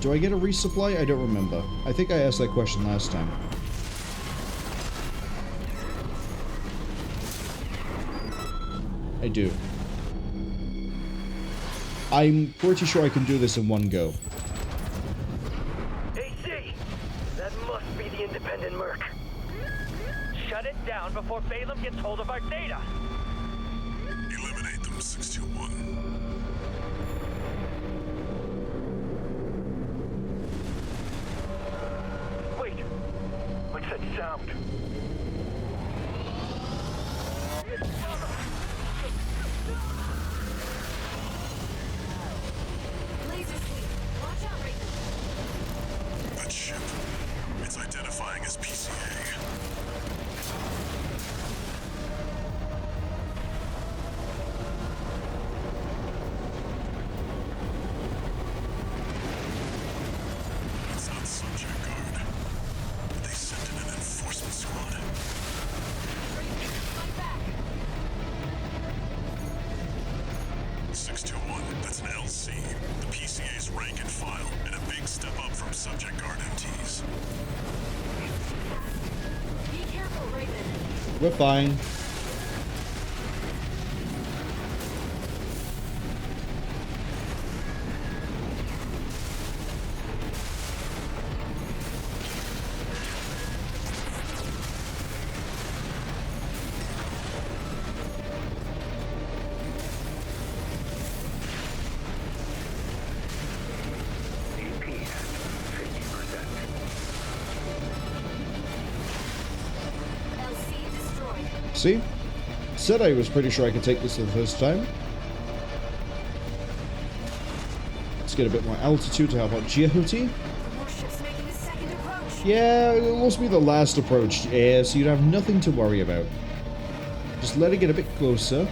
Do I get a resupply? I don't remember. I think I asked that question last time. I do. I'm pretty sure I can do this in one go. AC! That must be the independent merc. Shut it down before V.VII gets hold of our data. Eliminate them, 621. Wait. What's that sound? That ship. It's identifying as PCA. It's not subject guard. They sent in an enforcement squad. Fight back. 621, that's an LC. The PCA's rank and file, and a big step up from subject guard MTs. Be careful, Raven. We're fine. AP at 50%. LC destroyed. See? Said I was pretty sure I could take this the first time. Let's get a bit more altitude to help out Geohooty. Warship's making a second approach. Yeah, it'll also be the last approach to air, so you'd have nothing to worry about. Just let it get a bit closer.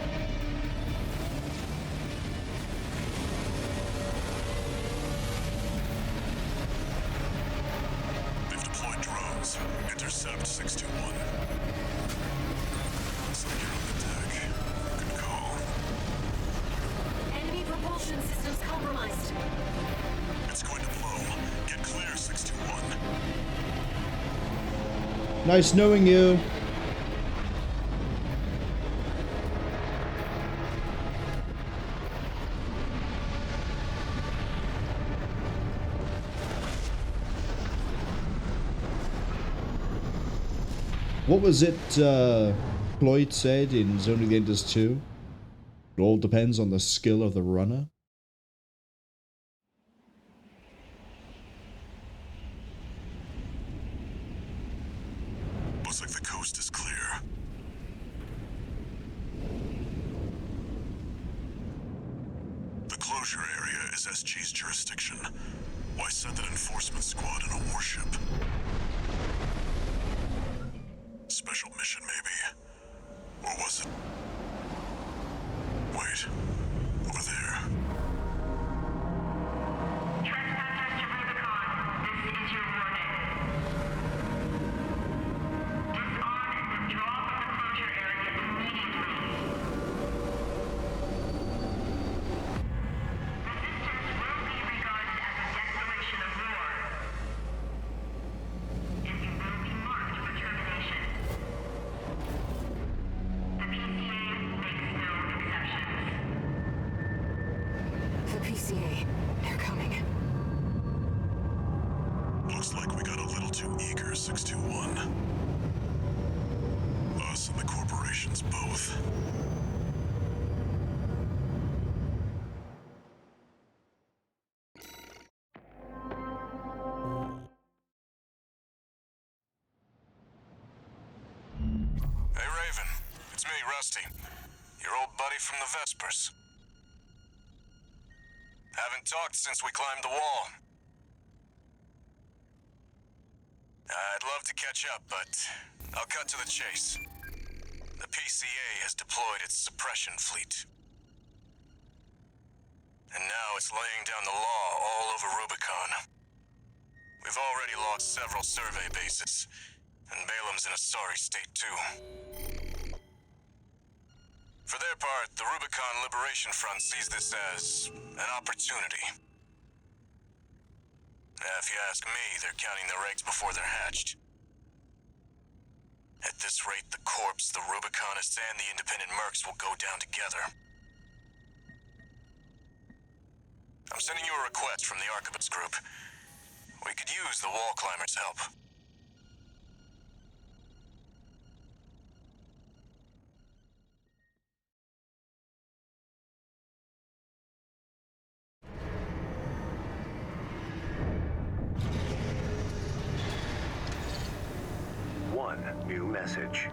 They've deployed drones. Intercept 621. Looks like you're on the deck. Good call. Enemy propulsion systems compromised. It's going to blow. Get clear, 621. Nice knowing you. What was it Floyd said in Zone of the Enders 2? It all depends on the skill of the runner. Looks like the coast is clear. The closure area is SG's jurisdiction. Why send an enforcement squad in a warship? Special mission, maybe? Or was it? Wait. Over there. Trespassers to Rubicon, this is your warning. Disarm and withdraw from the closure area immediately. Resistance will be regarded as a declaration of war. And you will be marked for termination. The PCA makes no exceptions. The PCA. They're coming. Looks like we got a little too eager, 621. Us and the corporations both. Hey, Raven. It's me, Rusty. Your old buddy from the Vespers. Haven't talked since we climbed the wall. I'd love to catch up, but I'll cut to the chase. The PCA has deployed its suppression fleet. And now it's laying down the law all over Rubicon. We've already lost several survey bases, and Balam's in a sorry state too. For their part, the Rubicon Liberation Front sees this as an opportunity. If you ask me, they're counting their eggs before they're hatched. At this rate, the Corps, the Rubiconists, and the independent mercs will go down together. I'm sending you a request from the Archivist group. We could use the Wallclimbers' help. New message.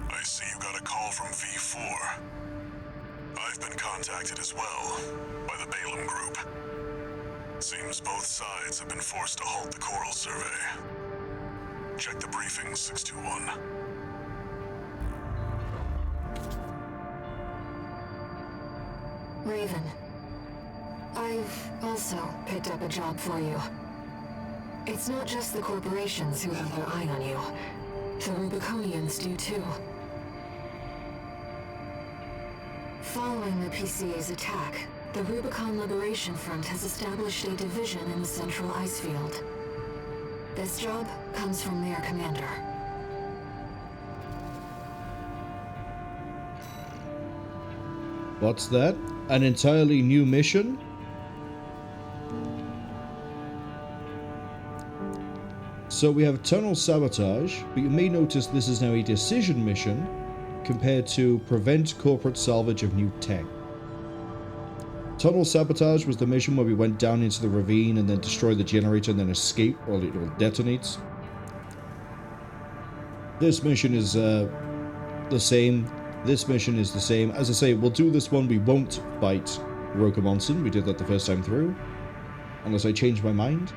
I see you got a call from V.VII. I've been contacted as well by the BAWS group. Seems both sides have been forced to halt the coral survey. Check the briefing, 621. Raven, I've also picked up a job for you. It's not just the corporations who have their eye on you. The Rubiconians do too. Following the PCA's attack, the Rubicon Liberation Front has established a division in the Central Ice Field. This job comes from their commander. What's that? An entirely new mission? So we have tunnel sabotage, but you may notice this is now a decision mission compared to prevent corporate salvage of new tech. Tunnel sabotage was the mission where we went down into the ravine and then destroy the generator and then escape while it all detonates. This mission is the same. This mission is the same. As I say, we'll do this one. We won't fight Rokamonson. We did that the first time through. Unless I change my mind.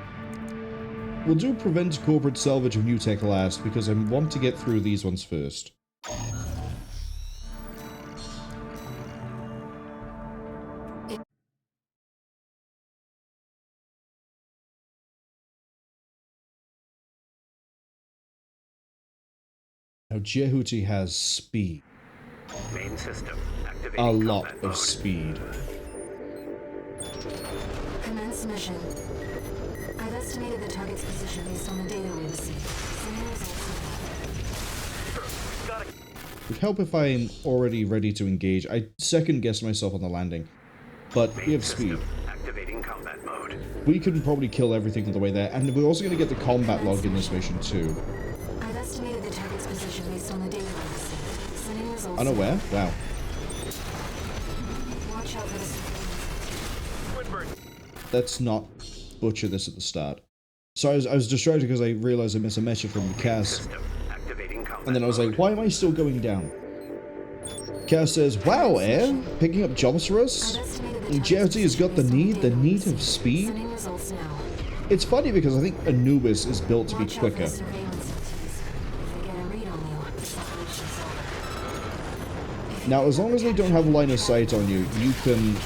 We'll do prevent corporate salvage of new tech last, because I want to get through these ones first. Now, Jehuti has speed. Main system activating A lot combat of mode. speed. Commence mission. I've estimated the target's position based on the data we received. Send me results now. It would help if I'm already ready to engage. I second-guessed myself on the landing. But we have speed. Activating combat mode. We can probably kill everything on the way there. And we're also going to get the combat log in this mission, too. I've estimated the target's position based on the data we received. Sending results. Unaware? Wow. Watch out for the Let's not butcher this at the start. So I was distracted because I realized I missed a message from Cass. And then I was like, why am I still going down? Cass says, wow, Air, picking up jobs for us? Jehuti has got the need of speed? It's funny because I think Anubis is built to be quicker. Now, as long as they don't have line of sight on you, you can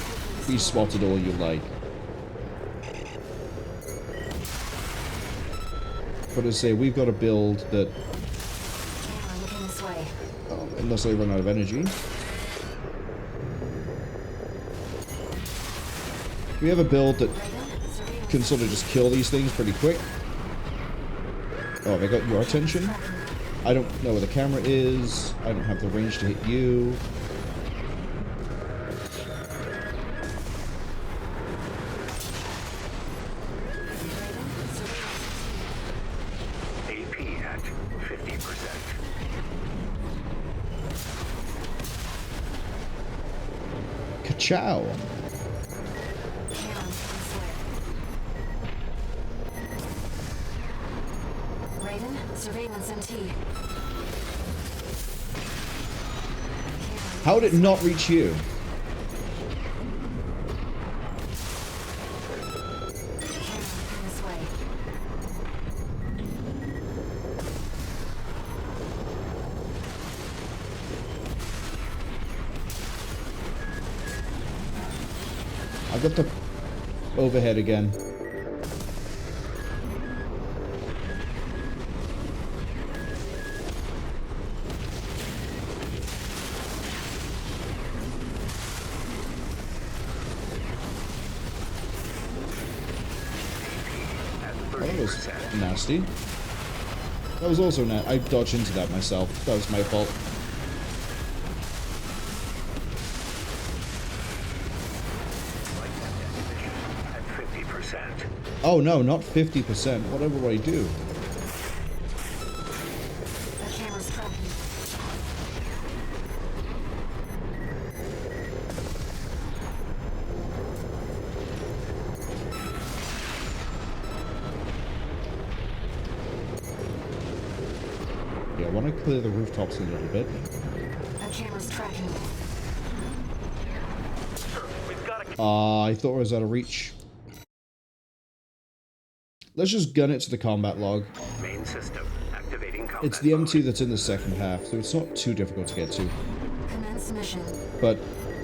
be spotted all you like. But as I say, we've got a build that... Oh, unless I run out of energy. We have a build that can sort of just kill these things pretty quick. Oh, have I got your attention? I don't know where the camera is. I don't have the range to hit you. AP at 50%. Ka-chow! Raven, surveillance MT. How did it not reach you? I've got the overhead again. That was nasty. That was also I dodged into that myself. That was my fault. At 50%. Oh no, not 50%. Whatever I do. The camera's tracking. Yeah, I want to clear the rooftops a little bit. The camera's tracking. We've got to... I thought I was out of reach. Let's just gun it to the combat log. Main system activating combat. It's the M2 that's in the second half, so it's not too difficult to get to. Commence mission. But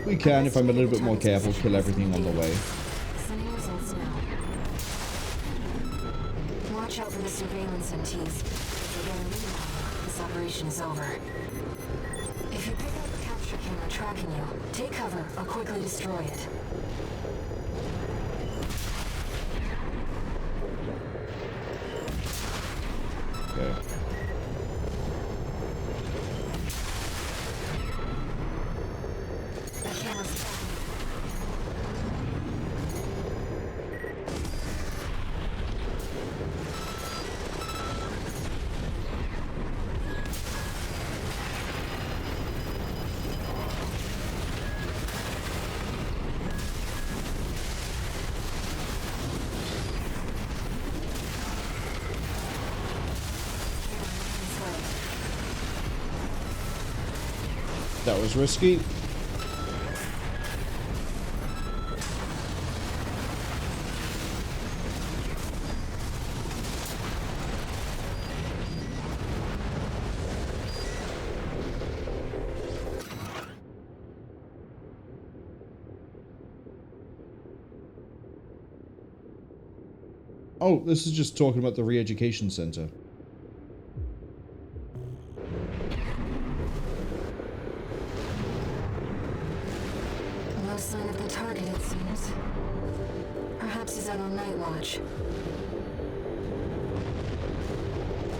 we can, if I'm a little bit more careful, kill everything on the way. Sending results now. Watch out for the surveillance MTs. If you're getting meanwhile, this operation is over. If you pick up the capture camera tracking you, take cover or quickly destroy it. Okay. The camera's tracking. That was risky. Oh, this is just talking about the re-education center. No sign of the target, it seems. Perhaps he's out on night watch.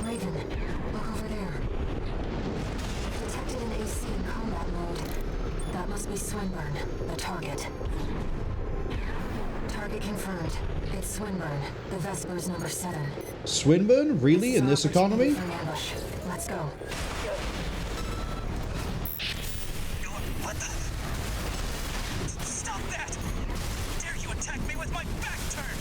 Raven, look over there. Detected an AC in combat mode. That must be Swinburne, the target. Target confirmed. It's Swinburne, the Vesper's number 7. Swinburne? Really? In this economy? For an ambush. Let's go. What the? Stop that! Dare you attack me with my back turned?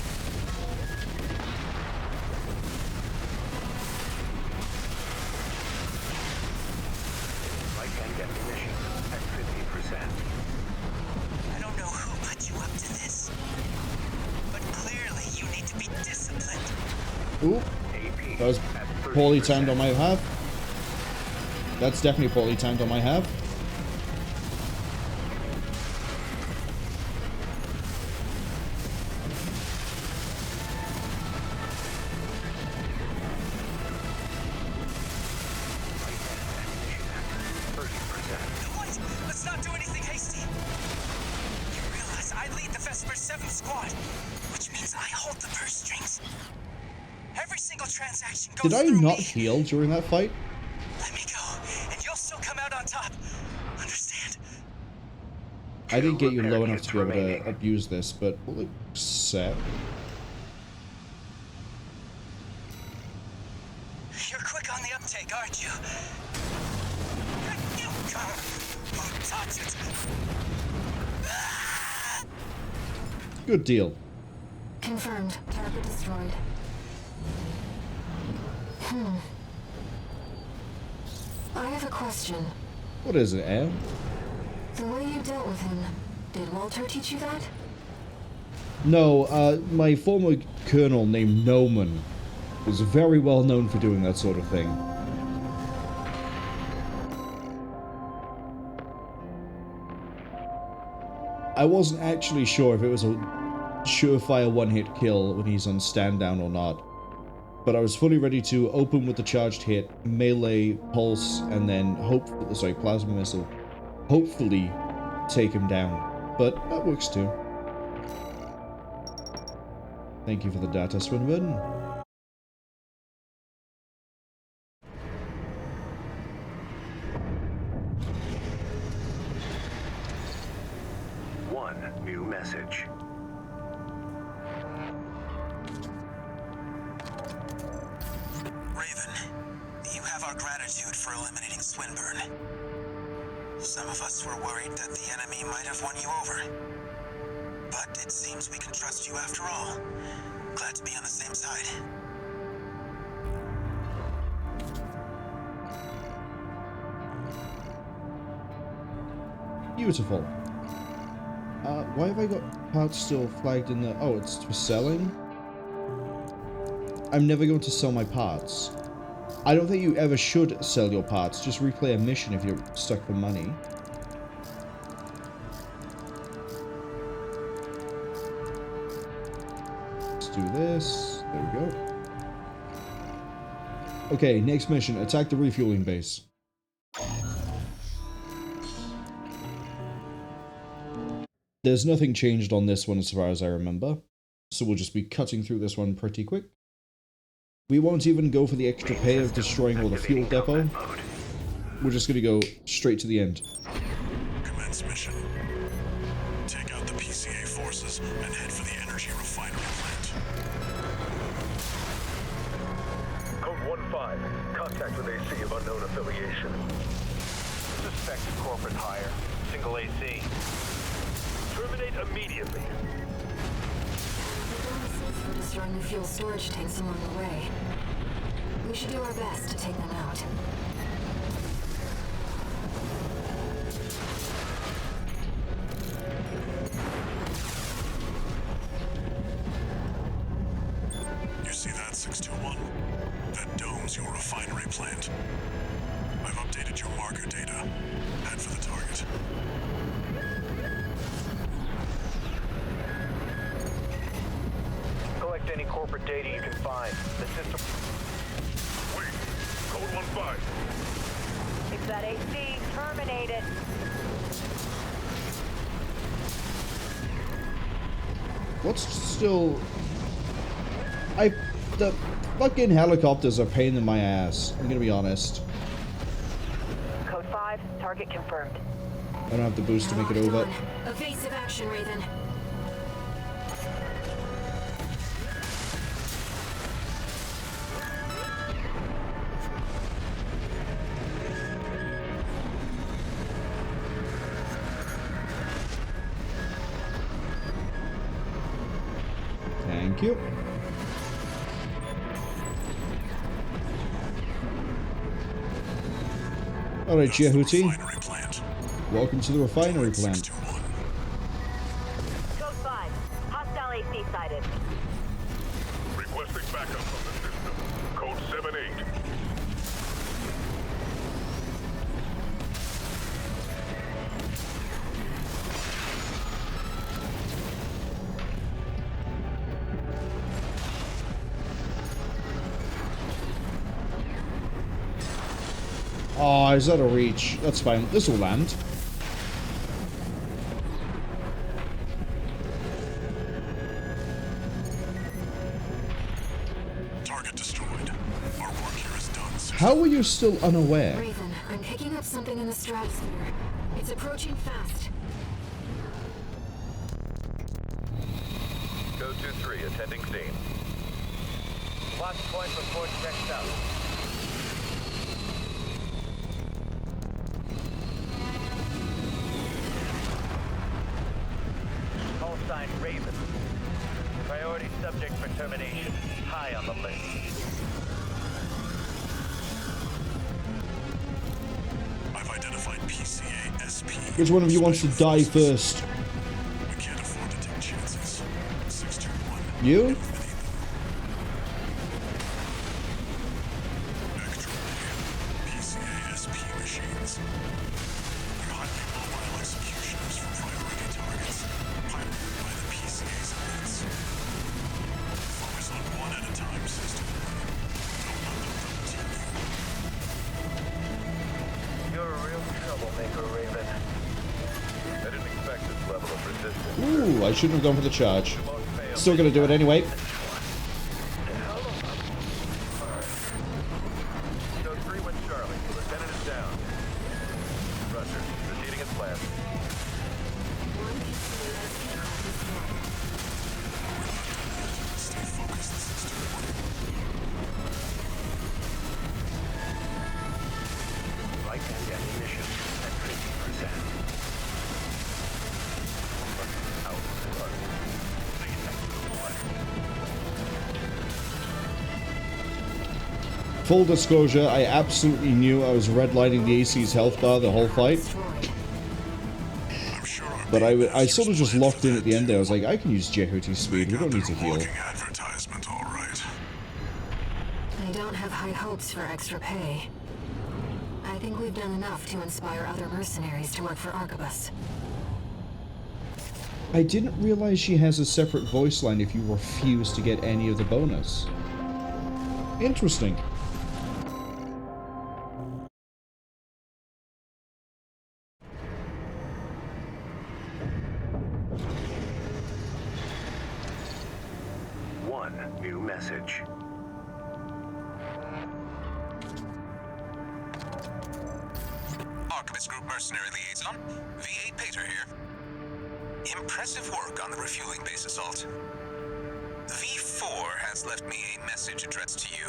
Light and ammunition at 50%. I don't know who put you up to this, but clearly you need to be disciplined. Ooh. AP That was at 30%. poorly timed on my half. That's definitely poorly timed on my half. What? Let's not do anything hasty. You realize I lead the Vesper 7 squad, which means I hold the purse strings. Every single transaction goes Did I through not me. heal during that fight? Let me go, and you'll still come out on top. Understand? I didn't get you repair low enough kits to be able remaining. to abuse this, but we'll accept. You're quick on the uptake, aren't you? Don't touch it. Good deal. Confirmed. Target destroyed. I have a question. What is it, Al? The way you dealt with him, did Walter teach you that? No, my former colonel named Noman was very well known for doing that sort of thing. I wasn't actually sure if it was a surefire one-hit kill when he's on stand down or not, but I was fully ready to open with the charged hit, melee, pulse, and then plasma missile, hopefully take him down, but that works too. Thank you for the data, Swinburne. One new message. Raven, you have our gratitude for eliminating Swinburne. Some of us were worried that the enemy might have won you over. But it seems we can trust you after all. Glad to be on the same side. Beautiful. Why have I got parts still flagged in the... Oh, it's for selling? I'm never going to sell my parts. I don't think you ever should sell your parts. Just replay a mission if you're stuck for money. Let's do this. There we go. Okay, next mission. Attack the refueling base. There's nothing changed on this one as far as I remember, so we'll just be cutting through this one pretty quick. We won't even go for the extra pay of destroying all the fuel depot. We're just gonna go straight to the end. Commence mission. Take out the PCA forces and head for the energy refinery plant. Code 1-5. Contact with AC of unknown affiliation. Suspected corporate hire. Single AC. Terminate immediately. The bonuses for destroying the fuel storage tanks along the way. We should do our best to take them out. You see that, 621? That dome's your refinery plant. I've updated your marker data. Head for the target. Collect any corporate data you can find. The system... Wait. Code 1-5. It's that AC. Terminate it. What's still... The fucking helicopters are a pain in my ass. I'm gonna be honest. Code 5. Target confirmed. I don't have the boost to make it over. Evasive action, Raven. Thank you. Alright, Jehuti. Welcome to the refinery plant. Code 5. Hostile AC sighted. Requesting backup from the system. Code 7-8. Oh, is that a reach? That's fine. This will land. Target destroyed. Our work here is done. How are you still unaware? Raven, I'm picking up something in the stratosphere. It's approaching fast. Code 2-3, attending scene. Watchpoint report checked out. Call sign Raven. Priority subject for termination. High on the list. I've identified PCA SP. Which one of you wants to die first? We can't afford to take chances. 621. You? PCA SP machines. They're highly mobile executioners for priority targets, piloted by the PCA's elites. Focus on one at a time, System 1. Don't let them double-team you. You're a real troublemaker, Raven. I didn't expect this level of resistance. Ooh, I shouldn't have gone for the charge. Still gonna do it anyway. Code 3 with Charlie. Lieutenant is down. Roger. Proceeding as planned. One PCA Full disclosure, I absolutely knew I was redlining the AC's health bar the whole fight. But I sort of just locked in at the end there. I was like, I can use Jehuti speed, we don't need to heal. Advertisement, all right. I don't have high hopes for extra pay. I think we've done enough to inspire other mercenaries to work for Arquebus. I didn't realize she has a separate voice line if you refuse to get any of the bonus. Interesting. One new message. Arquebus Group Mercenary Liaison, V.VII Pater here. Impressive work on the refueling base assault. V4 has left me a message addressed to you,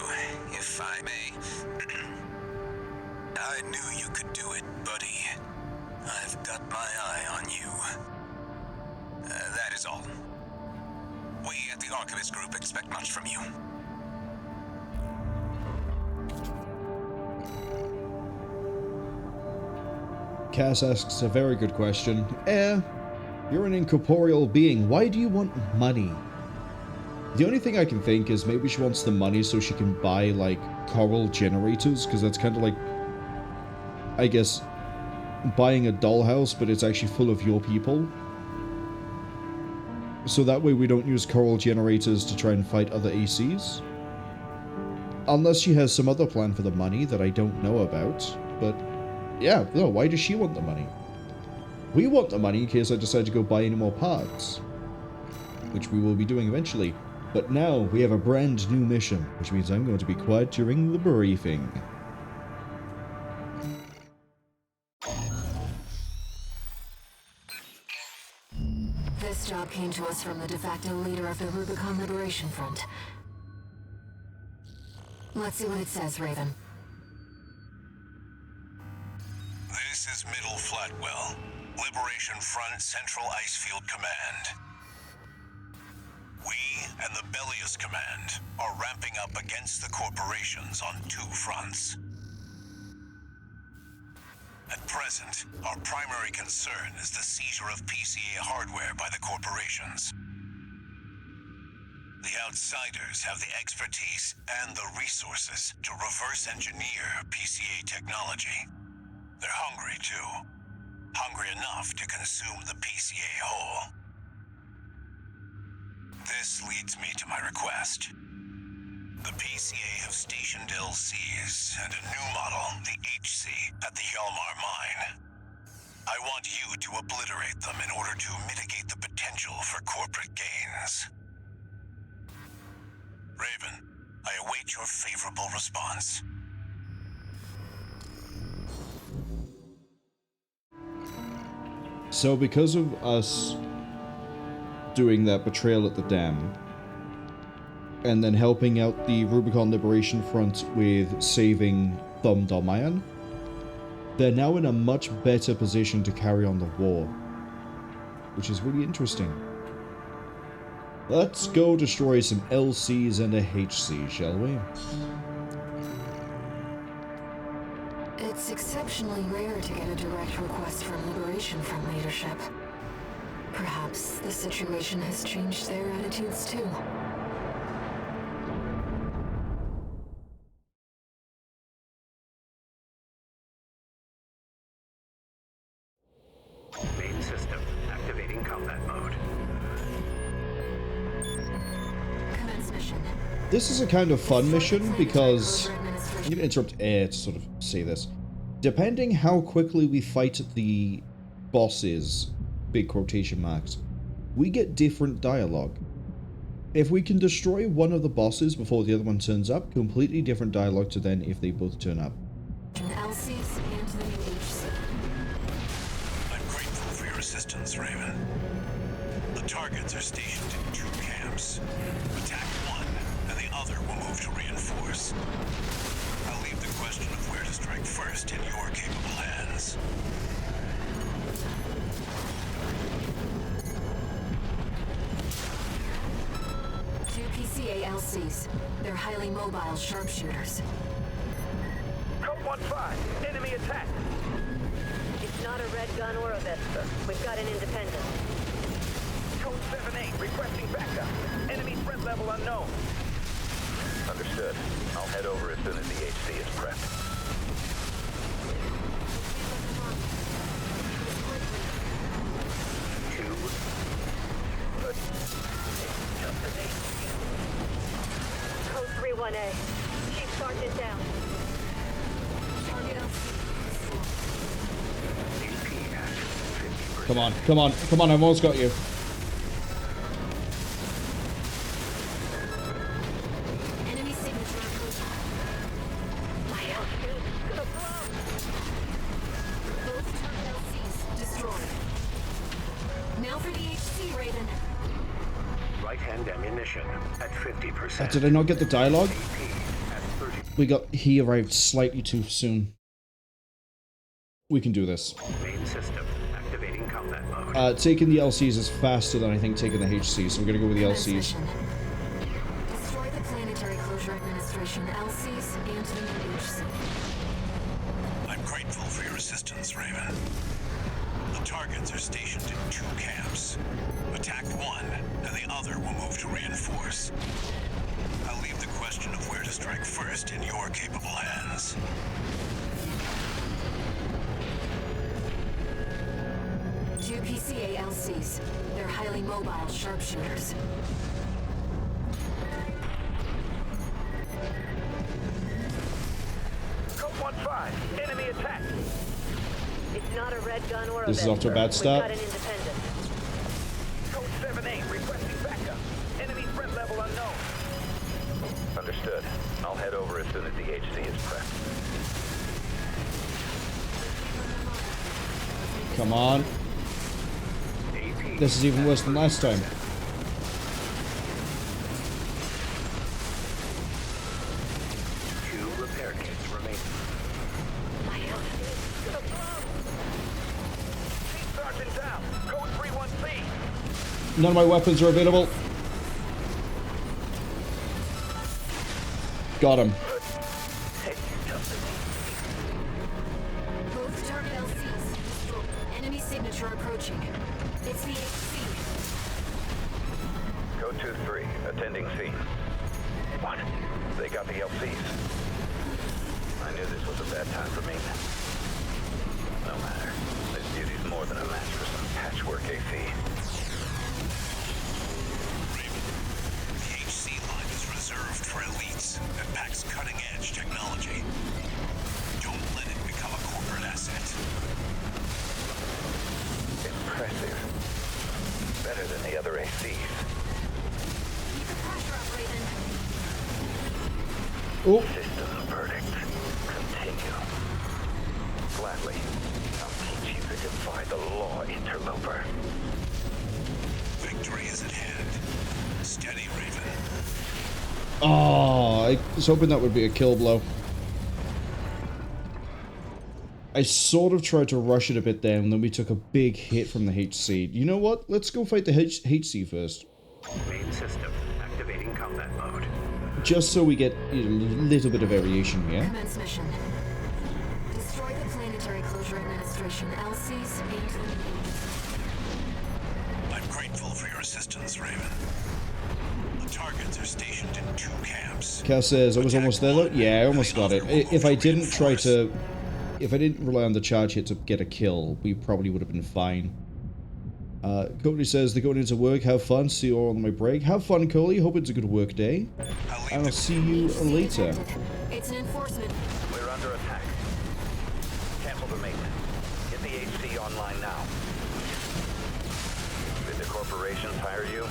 if I may. I knew you could do it, buddy. I've got my eye on you. That is all. We at the Arquebus Group expect much from you. Cass asks a very good question. You're an incorporeal being. Why do you want money? The only thing I can think is maybe she wants the money so she can buy, like, coral generators, because that's kind of like, I guess, buying a dollhouse, but it's actually full of your people. So that way we don't use coral generators to try and fight other ACs. Unless she has some other plan for the money that I don't know about. But, yeah, no, why does she want the money? We want the money in case I decide to go buy any more parts. Which we will be doing eventually. But now we have a brand new mission, which means I'm going to be quiet during the briefing. This job came to us from the de facto leader of the Rubicon Liberation Front. Let's see what it says, Raven. This is Middle Flatwell, Liberation Front Central Icefield Command. We and the Balteus Command are ramping up against the corporations on two fronts. At present, our primary concern is the seizure of PCA hardware by the corporations. The outsiders have the expertise and the resources to reverse engineer PCA technology. They're hungry too. Hungry enough to consume the PCA whole. This leads me to my request. The PCA have stationed LCs and a new model, the HC, at the Hjalmar mine. I want you to obliterate them in order to mitigate the potential for corporate gains. Raven, I await your favorable response. So because of us doing that betrayal at the dam, and then helping out the Rubicon Liberation Front with saving Thumb Domayan, they're now in a much better position to carry on the war, which is really interesting. Let's go destroy some LCs and a HC, shall we? It's exceptionally rare to get a direct request from Liberation Front leadership. Perhaps the situation has changed their attitudes too. Main system activating combat mode. Commence mission. This is a kind of fun mission because I'm going to interrupt Air to sort of say this. Depending how quickly we fight the bosses, big quotation marks, we get different dialogue. If we can destroy one of the bosses before the other one turns up, completely different dialogue to then if they both turn up. LCs and the HC. I'm grateful for your assistance, Raven. The targets are stationed in two camps. Attack one, and the other will move to reinforce. I'll leave the question of where to strike first in your capable hands. Two PCA LCs. They're highly mobile sharpshooters. 1-5, enemy attack. It's not a red gun or a Vesper. We've got an independent. Code 7-8, requesting backup. Enemy threat level unknown. Understood. I'll head over as soon as the HC is prepped. Code 3-1A. Chief Sergeant down. Come on, come on, come on, I've almost got you. Enemy signature approaching. My LC's gonna blow. Both turret LCs destroyed. Now for the HC, Raven. Right-hand ammunition at 50%. Did I not get the dialogue? AP at 30. He arrived slightly too soon. We can do this. Main system activating combat mode. Taking the LCs is faster than I think taking the HC, so we're gonna go with the LCs. Mission. Destroy the Planetary Closure Administration LCs and the HC. I'm grateful for your assistance, Raven. The targets are stationed in 2 camps. Attack one, and the other will move to reinforce. I'll leave the question of where to strike first in your capable hands. Two PCA LCs. They're highly mobile sharpshooters. Code 1-5, enemy attack. It's not a red gun or a This is Vesper. off to a bad start. We've got an independent. Code 7-8, requesting backup. Enemy threat level unknown. Understood. I'll head over as soon as the HC is prepped. Come on. AP This is even worse than last time. two repair kits remain. My LC's gonna blow. Chief Sergeant down. Code 3-1C. None of my weapons are available. Got him. Both target LCs destroyed. Enemy signature approaching. It's the HC. Code 2-3, attending scene. What? They got the LCs. I knew this was a bad time for me. No matter. This beauty's more than a match for some patchwork AC. Raven, the HC line is reserved for elites and packs cutting-edge technology. Don't let it become a corporate asset. Impressive. Better than the other ACs. Keep the pressure up, Raven. Oh, System verdict. Continue. Gladly. I'll teach you to defy the law, interloper. Victory is at hand. Steady, Raven. oh, I was hoping that would be a kill blow. I sort of tried to rush it a bit there, and then we took a big hit from the HC. You know what? Let's go fight the HC first. Main system activating combat mode. Just so we get a little bit of variation here. Commence mission. Destroy the Planetary Closure Administration LCs and the HC. I'm grateful for your assistance, Raven. The targets are stationed in 2 camps. Cal says, I was almost there though? Yeah, I almost got it. If I didn't try to... If I didn't rely on the charge hit to get a kill, we probably would have been fine. Cody says, they're going into work, have fun, see you all on my break. Have fun, Coley, hope it's a good work day. And I'll see you later. It's an enforcement. We're under attack. Cancel the maintenance. Get the HC online now. Did the corporations hire you?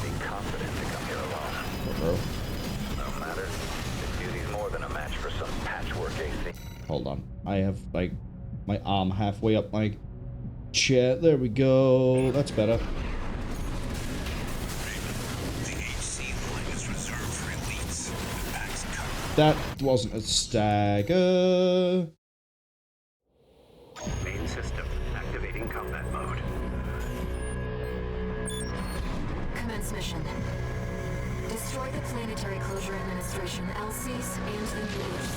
Be confident to come here alone. Bro. No matter. This beauty's more than a match for some patchwork AC. Hold on. I have, like, my arm halfway up my chair. There we go. That's better. The HC line is reserved for elites and packs cover. That wasn't a stagger. Main system activating combat mode. Commence mission. Destroy the Planetary Closure Administration LCs and the HC.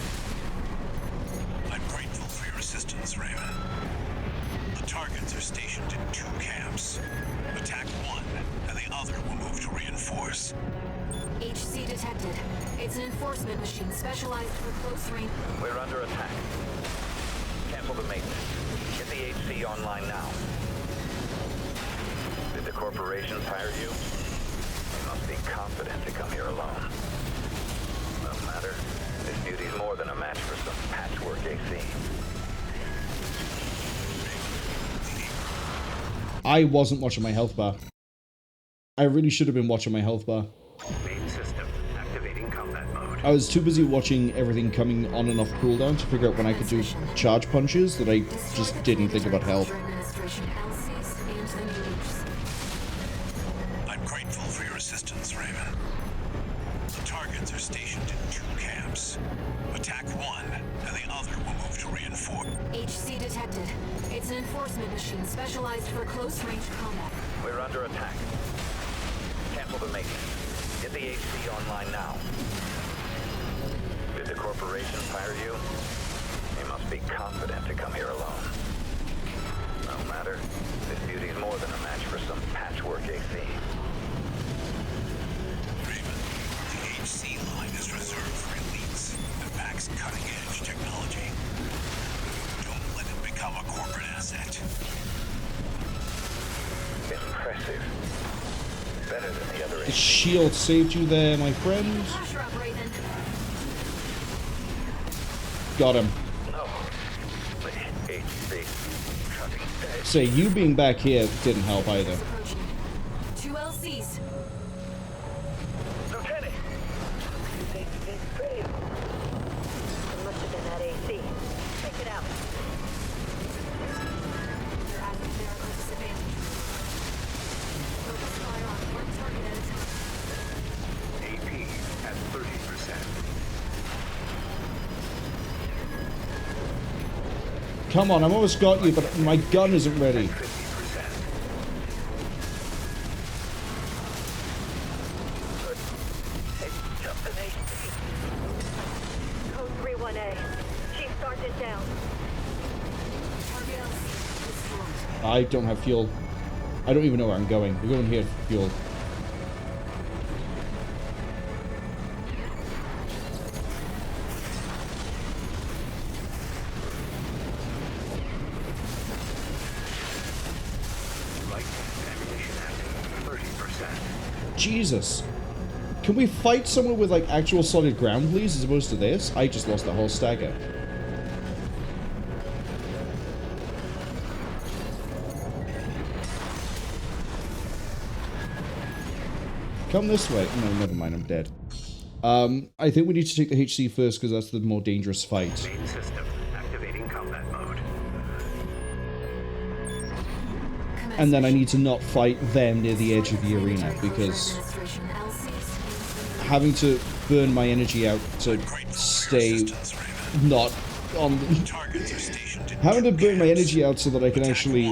It's an enforcement machine specialized for close range. We're under attack. Cancel the maintenance. Get the HC online now. Did the corporations hire you? They must be confident to come here alone. No matter. This beauty's more than a match for some patchwork AC. I wasn't watching my health bar. I really should have been watching my health bar. Main system activating combat mode. I was too busy watching everything coming on and off cooldown to figure out when I could do charge punches that I just didn't think about health. I'm grateful for your assistance, Raven. The targets are stationed in 2 camps. Attack one, and the other will move to reinforce. HC detected. It's an enforcement machine specialized for close-range combat. We're under attack. Cancel the maintenance. Get the HC online now. Did the corporations hire you? They must be confident to come here alone. No matter. This beauty's more than a match for some patchwork AC. Raven, the HC line is reserved for elites that packs cutting-edge technology. Don't let it become a corporate asset. Impressive. Better than the other The AC. shield saved you there, my friend. Pressure up, Raven. Got him. No. The HC. Cutting edge. Say, you being back here didn't help either. Approaching. 2 LCs. Lieutenant! They failed. It must have been that AC. Check it out. They're active there at disadvantage. Focus fire on one target at a time. AP at 30%. Come on, I've almost got you, but my gun isn't ready. 50%. Hey, jump an AC. Code 31A. Chief Sergeant down. Target LC destroyed. I don't have fuel. I don't even know where I'm going. We're going here for fuel. Light ammunition at 30%. Jesus. Can we fight someone with, like, actual solid ground, please, as opposed to this? I just lost that whole stagger. Come this way. No, never mind, I'm dead. I think we need to take the HC first, because that's the more dangerous fight. Main system activating combat mode. And then I need to not fight them near the edge of the arena, because having to burn my energy out to stay not on the... Having to burn my energy out so that I can actually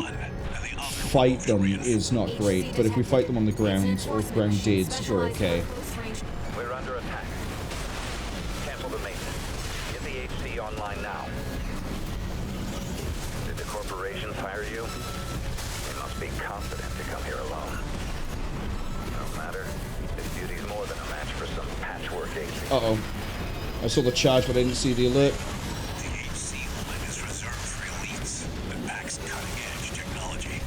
fight them is not great, but if we fight them on the ground, or grounded, we're okay. We're under attack. Cancel the maintenance. Get the HC online now. Did the corporations hire you? They must be confident to come here alone. No matter. This beauty's more than a match for some patchwork AC. Uh-oh. I saw the charge, but I didn't see the alert. The HC line is reserved for elites that packs cutting-edge technology.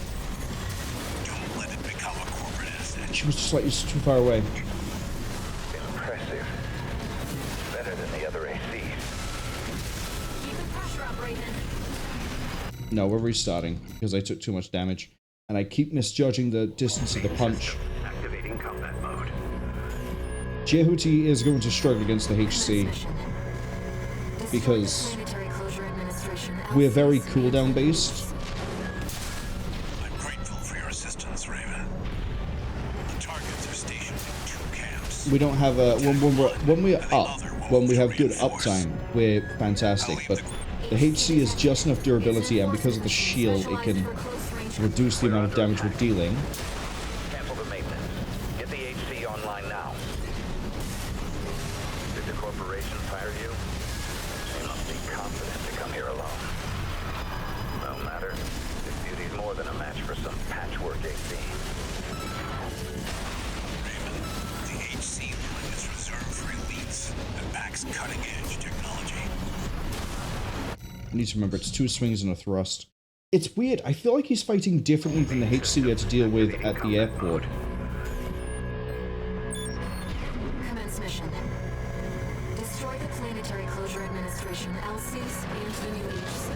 Don't let it become a corporate asset. She was just like, it's too far away. Impressive. Better than the other ACs. Keep the pressure up, Raven. No, we're restarting, because I took too much damage. And I keep misjudging the distance of the punch. Activating combat mode. Jehuti is going to struggle against the HC, because we're very cooldown based. I'm grateful for your assistance, Raven. The targets are stationed in 2 camps. We don't have a when we're up, when we have good uptime, we're fantastic. But the HC is just enough durability, and because of the shield, it can reduce the amount of damage we're dealing. Cancel the maintenance. Get the HC online now. Did the corporations hire you? They must be confident to come here alone. No matter. This beauty's more than a match for some patchwork AC. Raven, the HC line is reserved for elites I need to remember, it's 2 swings and a thrust. It's weird, I feel like he's fighting differently than the HC we had to deal with at the airport. Commence mission. Destroy the Planetary Closure Administration LCs and the new HC.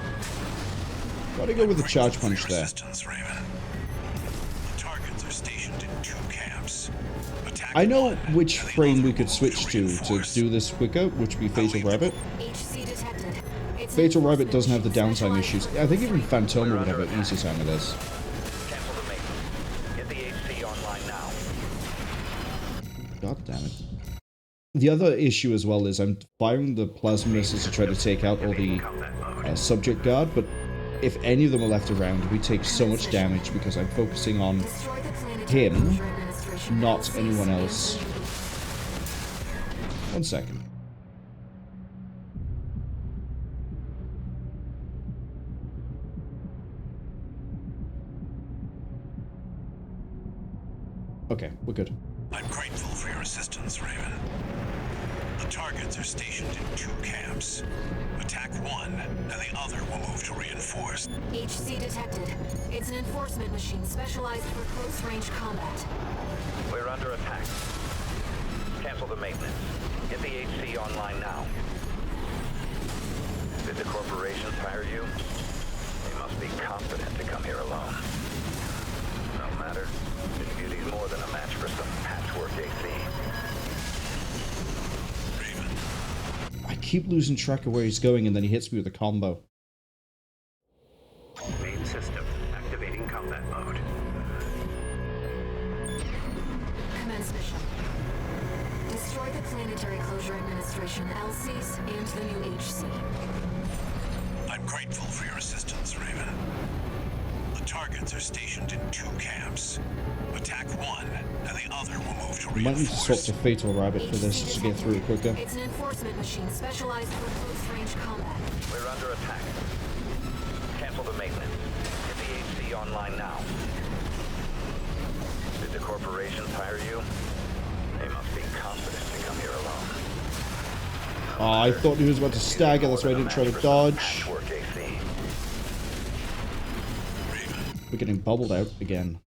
Gotta go with the charge punch there. I know which frame we could switch to do this quicker, which would be Fatal Rabbit. Fatal Rabbit doesn't have the downtime issues. I think even Phantoma would have an easy time with this. Cancel the maintenance. Get the HC online now. God damn it. The other issue as well is I'm firing the plasma missiles to try to take out all the subject guard, but if any of them are left around, we take so much damage because I'm focusing on him, not anyone else. 1 second. Okay, we're good. I'm grateful for your assistance, Raven. The targets are stationed in 2 camps. Attack one, and the other will move to reinforce. HC detected. It's an enforcement machine specialized for close-range combat. We're under attack. Cancel the maintenance. Get the HC online now. Did the corporations hire you? They must be confident to come here alone. No matter. This beauty's more than a match for some patchwork AC. I keep losing track of where he's going, and then he hits me with a combo. Main system activating combat mode. Commence mission. Destroy the Planetary Closure Administration LCs and the new HC. I'm grateful for your assistance, Raven. The targets are stationed in 2 camps. Attack one, and the other will move to We might need to swap reinforce. to Fatal Rabbit for this just to get through it quicker. It's an enforcement machine specialized for close-range combat. We're under attack. Cancel the maintenance. Get the HC online now. Did the corporations hire you? They must be confident to come here alone. Oh, I thought he was about to stagger, that's why I didn't try to dodge. Patchwork AC. We're getting bubbled out again.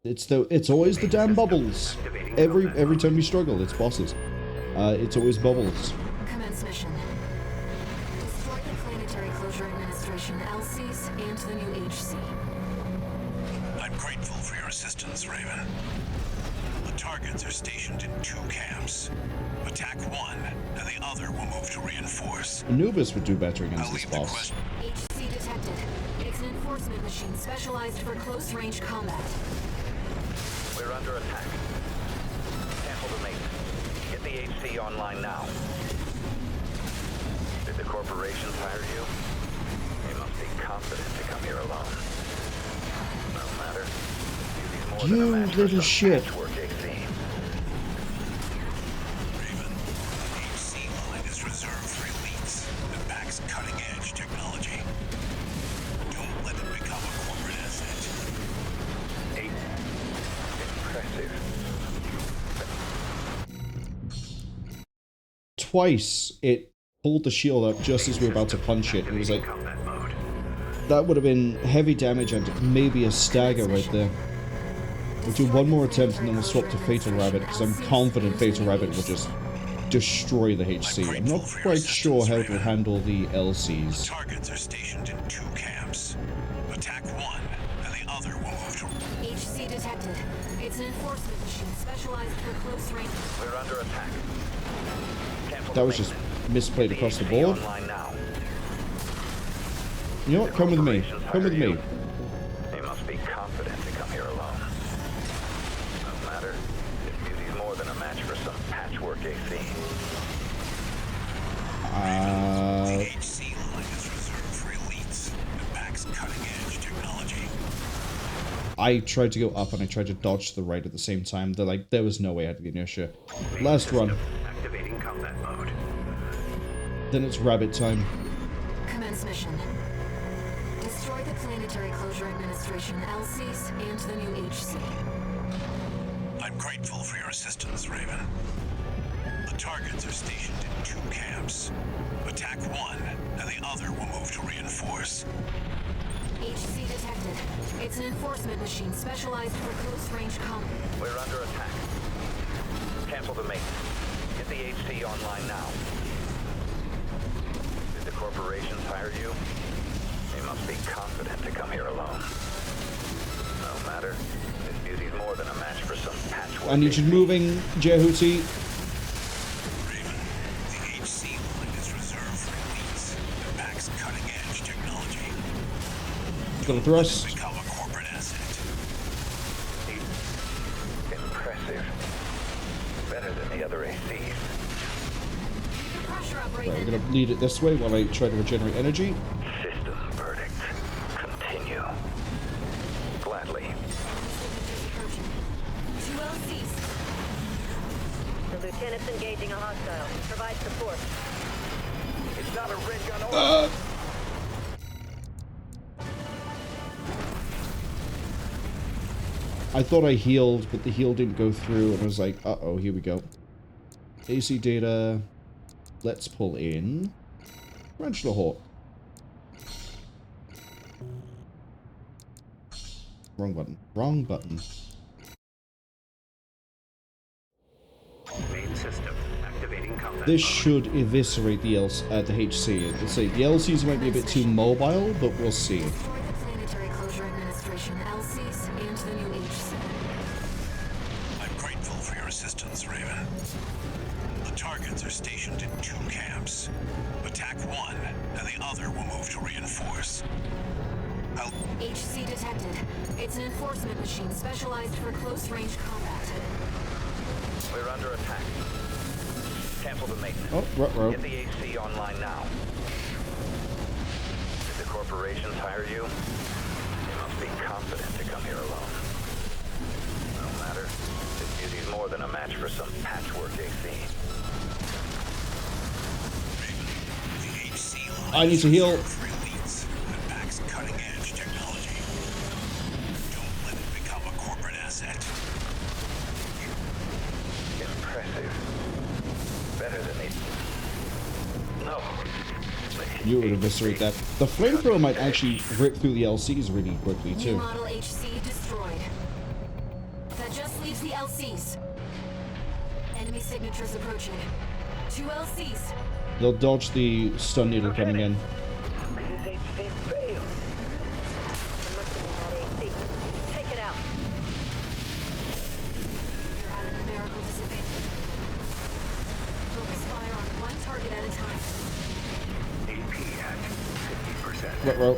It's always the damn bubbles. Every time we struggle, it's bosses. It's always bubbles. Commence mission. Destroy the Planetary Closure Administration LCs and the new HC. I'm grateful for your assistance, Raven. The targets are stationed in 2 camps. Attack one, and the other will move to reinforce. Anubis would do better I'll against this leave the boss. question. HC detected. It's an enforcement machine specialized for close-range combat. We're under attack. Cancel the maintenance. Get the HC online now. Did the corporations hire you? They must be confident to come here alone. No matter. Beauty's more than a You match for little some shit. patchwork AC. Raven, the HC line is reserved for elites and backs cutting-edge technology. Don't let it become a corporate asset. Impressive. Twice, it pulled the shield up just as we were about to punch it. It was like, Combat mode. that would have been heavy damage and maybe a stagger right there. We'll do one more attempt and then we'll swap to Fatal Rabbit, because I'm confident Fatal Rabbit will just destroy the HC. I'm not quite sure how it will handle the LCs. Targets are stationed in 2 camps. Attack one, and the other will move to... HC detected. It's an enforcement machine specialized for close-range. We're under attack. Cancel That the was just maintenance. misplayed Get across the HC board. online now. You know what? Come with me. Come with me. They must be confident to come here alone. No matter. This beauty's more than a match for some patchwork AC. The HC line is reserved for elites and backs cutting-edge technology. I tried to go up and I tried to dodge to the right at the same time. They're like, there was no way I had the inertia. Last run. Activating combat mode. Then it's rabbit time. Commence mission. Destroy the Planetary Closure Administration LCs and the new HC. I'm grateful for your assistance, Raven. The The targets are stationed in 2 camps. Attack one, and the other will move to reinforce. HC detected. It's an enforcement machine specialized for close-range combat. We're under attack. Cancel the maintenance. Get the HC online now. Did the corporations hire you? They must be confident to come here alone. No matter. This beauty's more than a match for some patchwork. I need you moving, Jehuti. Raven, the HC line is reserved for elites that packs cutting-edge technology. Gonna thrust. Become a corporate asset. Impressive. Better than the other ACs. Pressure up, Right, Raven. we're gonna lead it this way while I try to regenerate energy. System verdict. Continue. Gladly. 2 LCs. The lieutenant's engaging a hostile. Provide support. It's not a red gun order. I thought I healed, but the heal didn't go through, and I was like, uh-oh, here we go. AC data. Let's pull in. Wrench the Hawk. Wrong button. Wrong button. Main system activating combat This mode. should eviscerate the HC. Let's say the LCs might be a bit too mobile, but we'll see. Destroy the Planetary Closure Administration LCs and the new HC. I'm grateful for your assistance, Raven. The targets are stationed in 2 camps. Attack one, and the other will move to reinforce. HC detected. It's an enforcement machine specialized for close-range combat. We're under attack. Cancel the maintenance. Oh, ruh-roh. Get the HC online now. Did the corporations hire you? They must be confident to come here alone. No matter. This beauty's more than a match for some patchwork AC. The HC line I need to heal. is for elites that packs cutting-edge technology. Don't let it become a corporate asset. Impressive. Better than they... No. You would eviscerate that. The flamethrower might actually rip through the LCs really quickly, New too. model HC destroyed. That just leaves the LCs. Enemy signatures approaching. 2 LCs. They'll dodge the stun needle coming in. How could this HC fail? There must have been that AC. Take it out. You're at a numerical disadvantage. Focus fire on one target at a time. AP at 50%. Ruh-roh.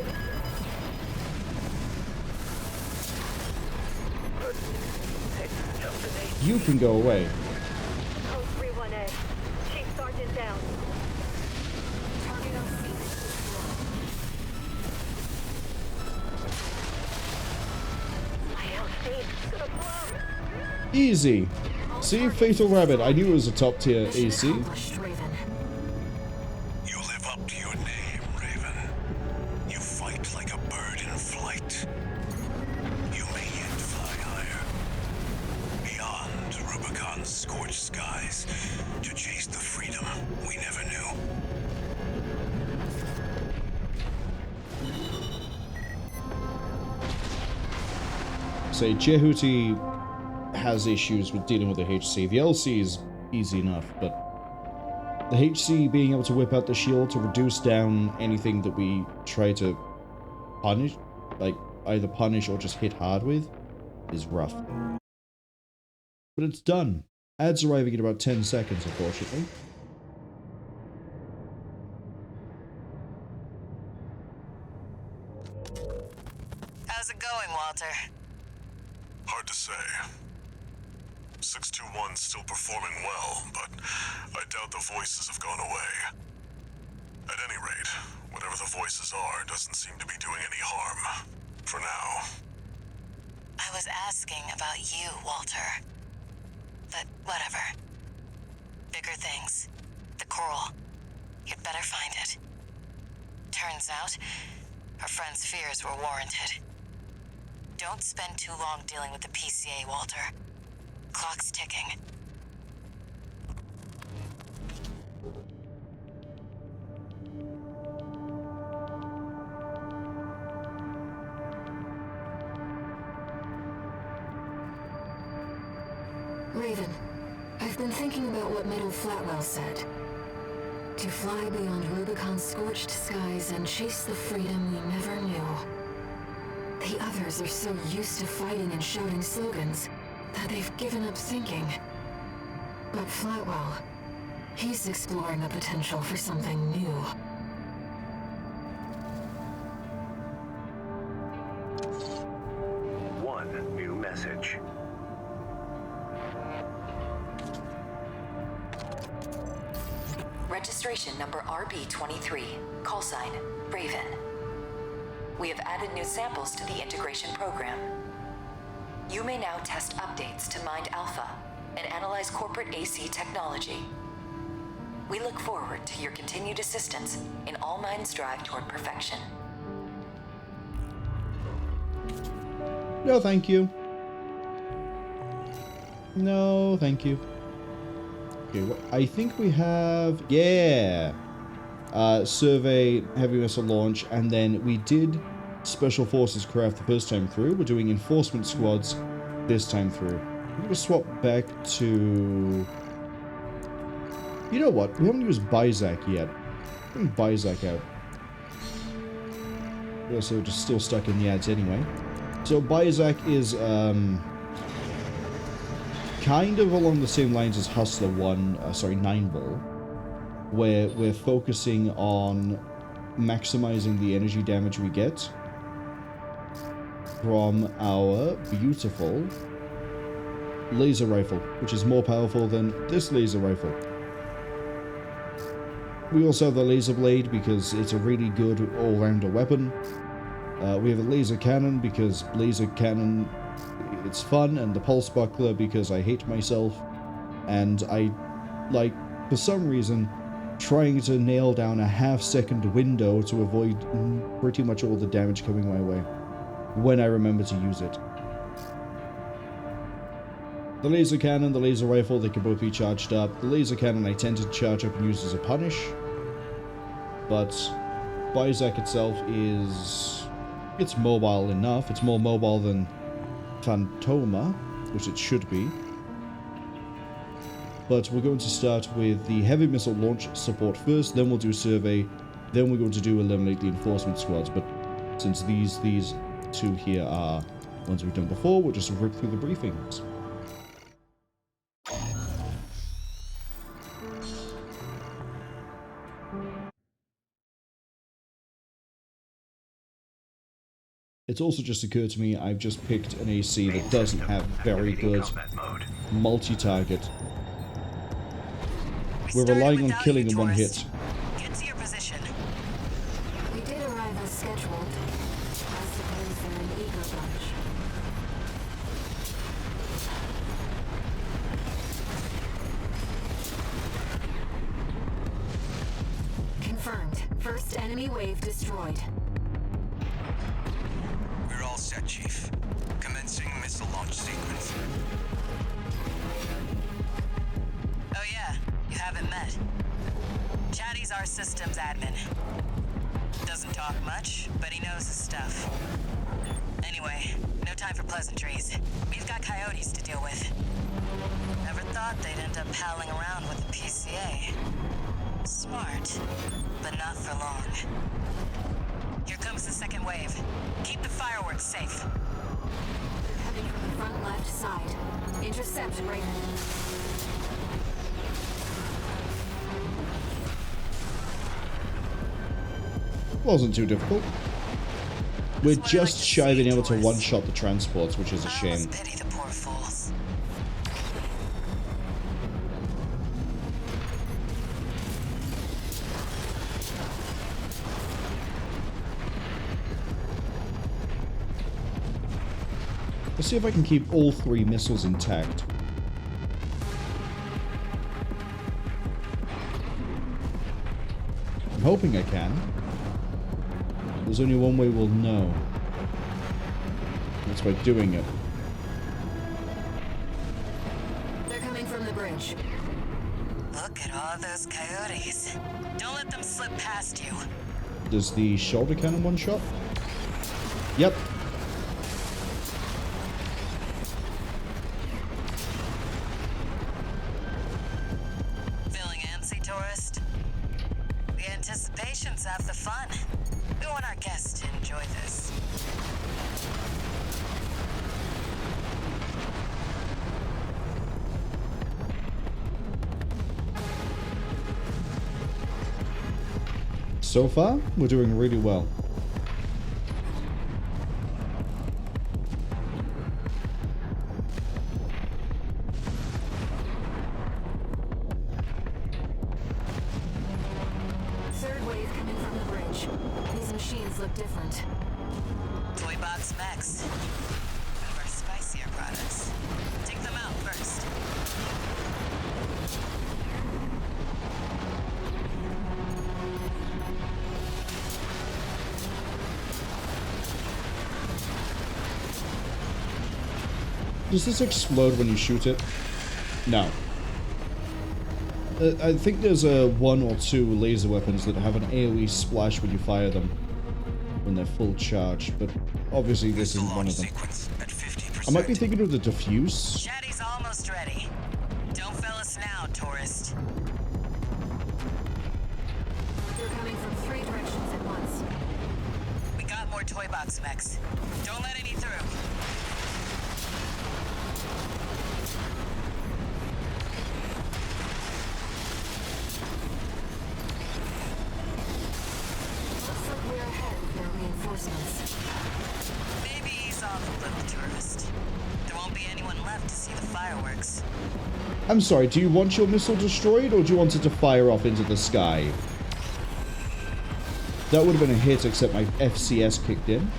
You can go away. Code 31A. Chief Sergeant down. Target LC. My LC's gonna blow. Easy. See, Fatal Rabbit. I knew it was a top tier Mission AC. accomplished, Raven. You live up to your name, Raven. You fight like a bird in flight. You may yet fly higher. Beyond Rubicon's scorched skies, to chase the freedom we never knew. Say, Jehuti has issues with dealing with the HC. The LC is easy enough, but the HC being able to whip out the shield to reduce down anything that we try to punish, like either punish or just hit hard with, is rough. But it's done. Ads arriving in about 10 seconds, unfortunately. How's it going, Walter? Hard to say. 621's still performing well, but I doubt the voices have gone away. At any rate, whatever the voices are doesn't seem to be doing any harm. For now. I was asking about you, Walter. But whatever. Bigger things. The coral. You'd better find it. Turns out, our friend's fears were warranted. Don't spend too long dealing with the PCA, Walter. Clock's ticking. Raven, I've been thinking about what Meadow Flatwell said. To fly beyond Rubicon's scorched skies and chase the freedom we never knew. The others are so used to fighting and shouting slogans that they've given up thinking. But Flatwell, he's exploring the potential for something new. One new message. Registration number RB23, call sign Raven. We have added new samples to the integration program. You may now test updates to Mind Alpha and analyze corporate AC technology. We look forward to your continued assistance in all minds' drive toward perfection. No, thank you. No, thank you. Okay, I think we have... Yeah! Survey, heavy missile launch, and then we did Special Forces craft the first time through. We're doing enforcement squads this time through. I'm going to swap back to... You know what? We haven't used Bizak yet. Bring Bizak out. We're also just still stuck in the ads anyway. So Bizak is kind of along the same lines as Hustler 9 Ball, where we're focusing on maximizing the energy damage we get from our beautiful laser rifle, which is more powerful than this laser rifle. We also have the laser blade because it's a really good all-rounder weapon. We have a laser cannon because laser cannon, it's fun, and the pulse buckler because I hate myself, and I like, for some reason, trying to nail down a half-second window to avoid pretty much all the damage coming my way when I remember to use it. The laser cannon, the laser rifle, they can both be charged up. The laser cannon I tend to charge up and use as a punish, but Bizak itself is... it's mobile enough. It's more mobile than Phantoma, which it should be. But we're going to start with the heavy missile launch support first, then we'll do survey, then we're going to do eliminate the enforcement squads. But since these two here are ones we've done before, we'll just rip through the briefings. It's also just occurred to me I've just picked an AC that doesn't have very good multi-target. We're relying on killing in one hit. Get to your position. We did arrive as scheduled. I suppose they're an eager bunch. Confirmed. First enemy wave destroyed. We're all set, Chief. Commencing missile launch sequence. Oh yeah, you haven't met. Chatty's our systems admin. Doesn't talk much, but he knows his stuff. Anyway, no time for pleasantries. We've got coyotes to deal with. Never thought they'd end up palling around with the PCA. Smart, but not for long. Here comes the second wave. Keep the fireworks safe. Coming from the front left side. Intercept Raven. Wasn't too difficult. We're just shy of being able to one-shot the transports, which is a shame. Pity the poor fools. Let's see if I can keep all three missiles intact. I'm hoping I can. There's only one way we'll know. That's by doing it. They're coming from the bridge. Look at all those coyotes. Don't let them slip past you. Does the shoulder cannon one-shot? Yep. That's half the fun. We want our guests to enjoy this. So far, we're doing really well. Third wave coming from the bridge. These machines look different. Toy box mechs. One of our spicier products. Take them out first. Does this explode when you shoot it? No. I think there's one or two laser weapons that have an AoE splash when you fire them when they're full charge, but obviously this isn't one of them. I might be thinking of the diffuse. Chatty's almost ready. Don't fail us now, tourist. They're coming from 3 directions at once. We got more toy box mechs. Don't let any through. Looks like we're ahead with their reinforcements. Maybe ease off a little, tourist. There won't be anyone left to see the fireworks. I'm sorry, do you want your missile destroyed or do you want it to fire off into the sky? That would have been a hit, except my FCS kicked in.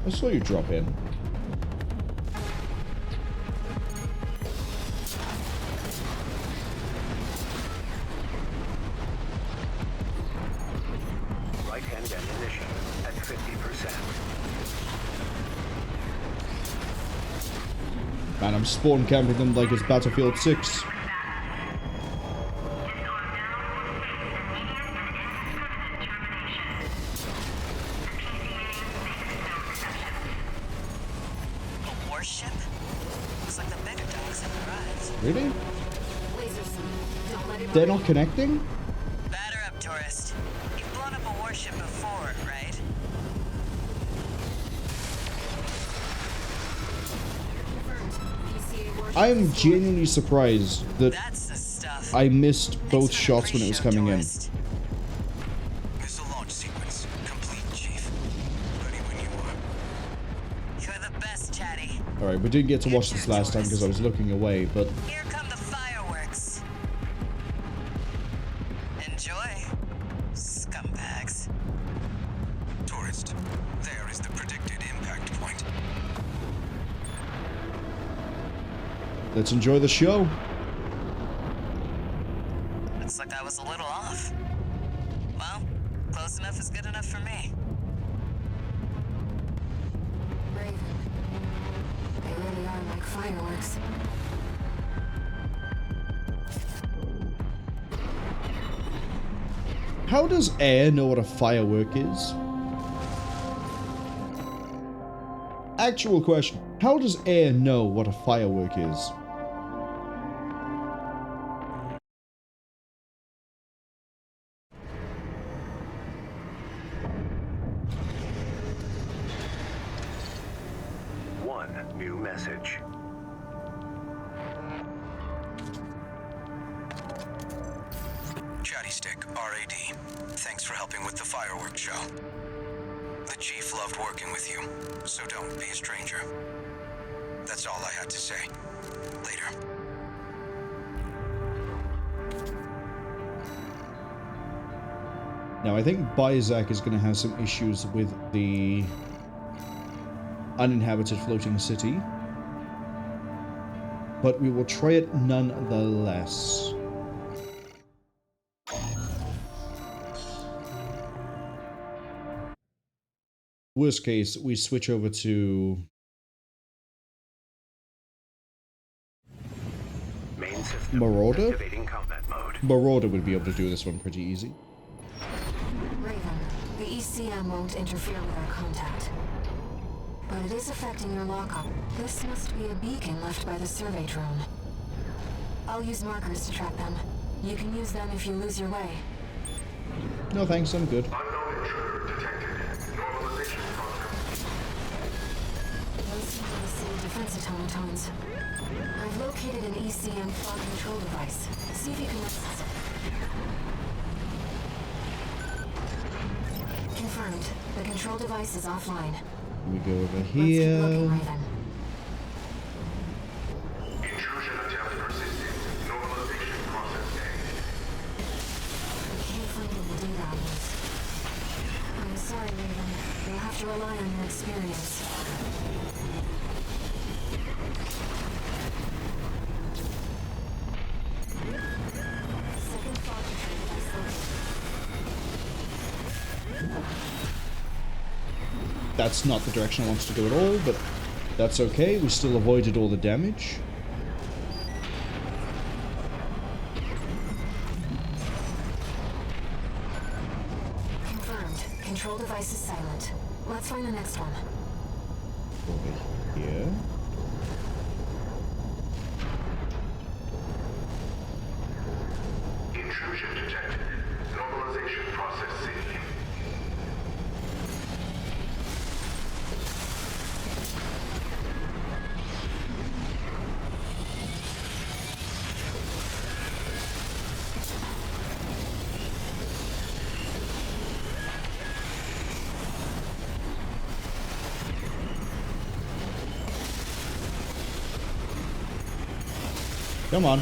I saw you drop in. Right-hand ammunition at 50%. Man, I'm spawn camping them like it's Battlefield 6. A warship? Looks like the bigger dogs have arrived. Really? Lasers. Don't let it They're not connecting? Batter up, tourist. You've blown up a warship before, right? I am genuinely surprised that That's the stuff. I missed both Thanks for the shots when it was pre-show, coming in. tourist. Missile launch sequence complete, Chief. Ready when you are. You're the best, Chatty. Alright, we didn't get to watch this last time because I was looking away, but Here come the fireworks. Enjoy, scumbags. Tourist, there is the predicted impact point. let's enjoy the show. Looks like I was a little off. Well, close enough is good enough for me. Raven. They really are like fireworks. How does air know what a firework is? Actual question. How does air know what a firework is? One new message. Chatty Stick, RAD. Thanks for helping with the fireworks show. The Chief loved working with you, so don't be a stranger. That's all I had to say. Later. Now, I think Isaac is going to have some issues with the uninhabited floating city, but we will try it nonetheless. Worst case, we switch over to Main system Marauder? activating combat mode. Marauder would be able to do this one pretty easy. Raven, the ECM won't interfere with our contact. but it is affecting your lockup. This must be a beacon left by the survey drone. I'll use markers to track them. You can use them if you lose your way. No thanks, I'm good. Unknown intruder detected. Normalization process. Those seem to be the same defense automatons. I've located an ECM fog control device. See if you can access it. Confirmed. The control device is offline. We go over Let's keep looking, here. Raven. Intrusion attempt persisting. Normalization process A. I can't find any data on this. I'm sorry, Raven. You'll have to rely on your experience. Second fog control device located. That's not the direction I wanted to go at all, but that's okay. We still avoided all the damage. Confirmed. Control device is silent. Let's find the next one. Over here. Intrusion detected. Normalization process C. Come on.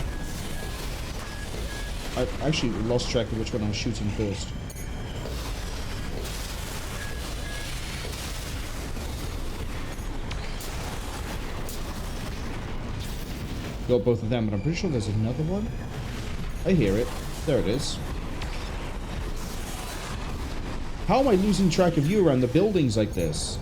I actually lost track of which one I was shooting first. Got both of them, but I'm pretty sure there's another one. I hear it. There it is. How am I losing track of you around the buildings like this?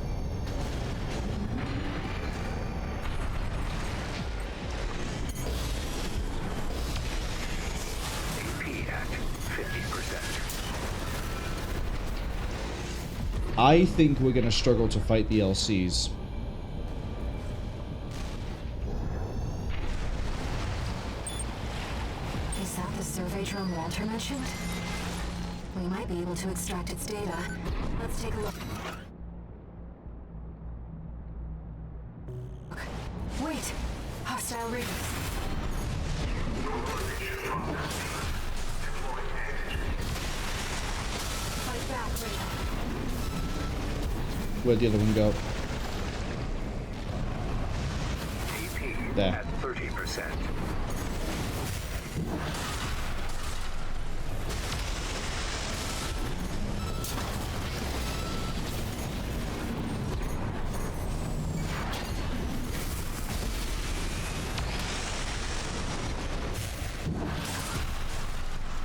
I think we're going to struggle to fight the LCs. Is that the survey drone Walter mentioned? We might be able to extract its data. Let's take a look. Wait! Hostile readings. Fight back, Raven. Where'd the other one go? There. At 30%.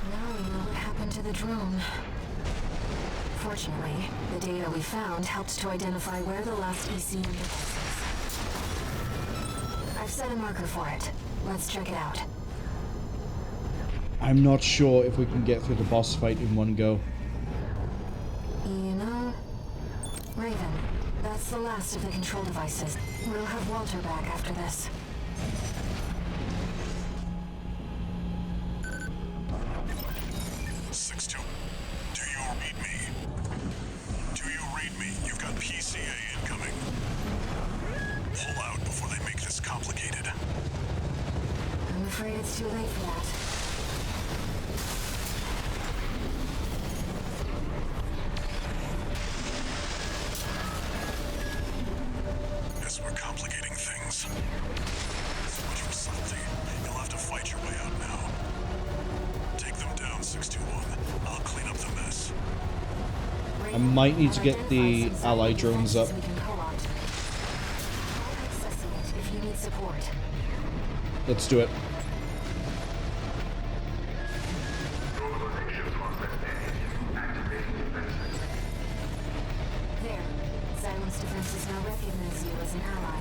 Now we know what happened to the drone. Fortunately, the data we found helped to identify where the last ECM device is. I've set a marker for it. Let's check it out. I'm not sure if we can get through the boss fight in one go. You know, Raven, that's the last of the control devices. We'll have Walter back after this. PCA incoming. Pull out before they make this complicated. I'm afraid it's too late for that. Guess we're complicating things. So much for subtlety. You'll have to fight your way out now. Take them down, 621. I'll clean up the mess. I might need to get the ally drones up. Let's do it. There. Silence defenses now recognize you as an ally.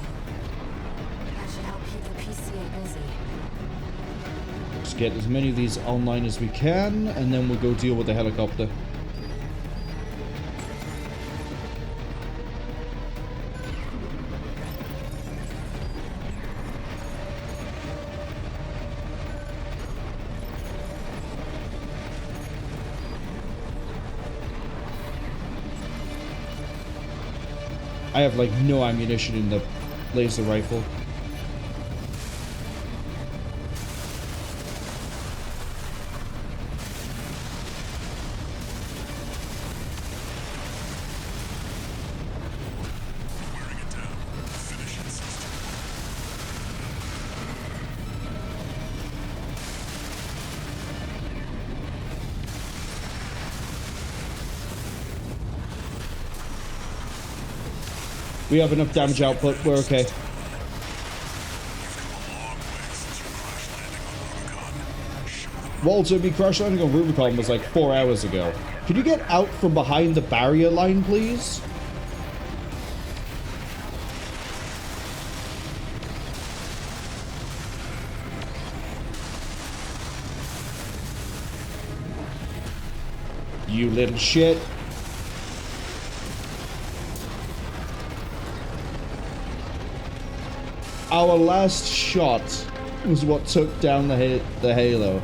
That should help keep the PCA busy. Let's get as many of these online as we can, and then we'll go deal with the helicopter. I have like no ammunition in the laser rifle. We have enough damage output, we're okay. Walter, me crash landing on Rubicon was like 4 hours ago. Can you get out from behind the barrier line, please? You little shit. Our last shot was what took down the halo.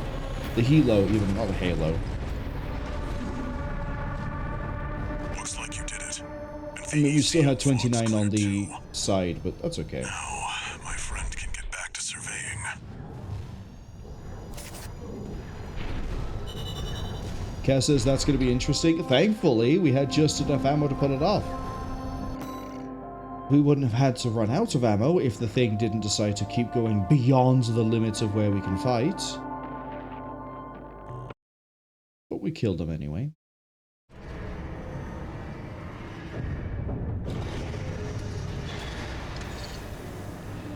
The helo, even, not the halo. Looks like you did it. I mean, we still had 29 on the side, but that's okay. Now, my friend can get back to surveying. Cass says that's going to be interesting. Thankfully, we had just enough ammo to pull it off. We wouldn't have had to run out of ammo if the thing didn't decide to keep going beyond the limits of where we can fight. But we killed him anyway.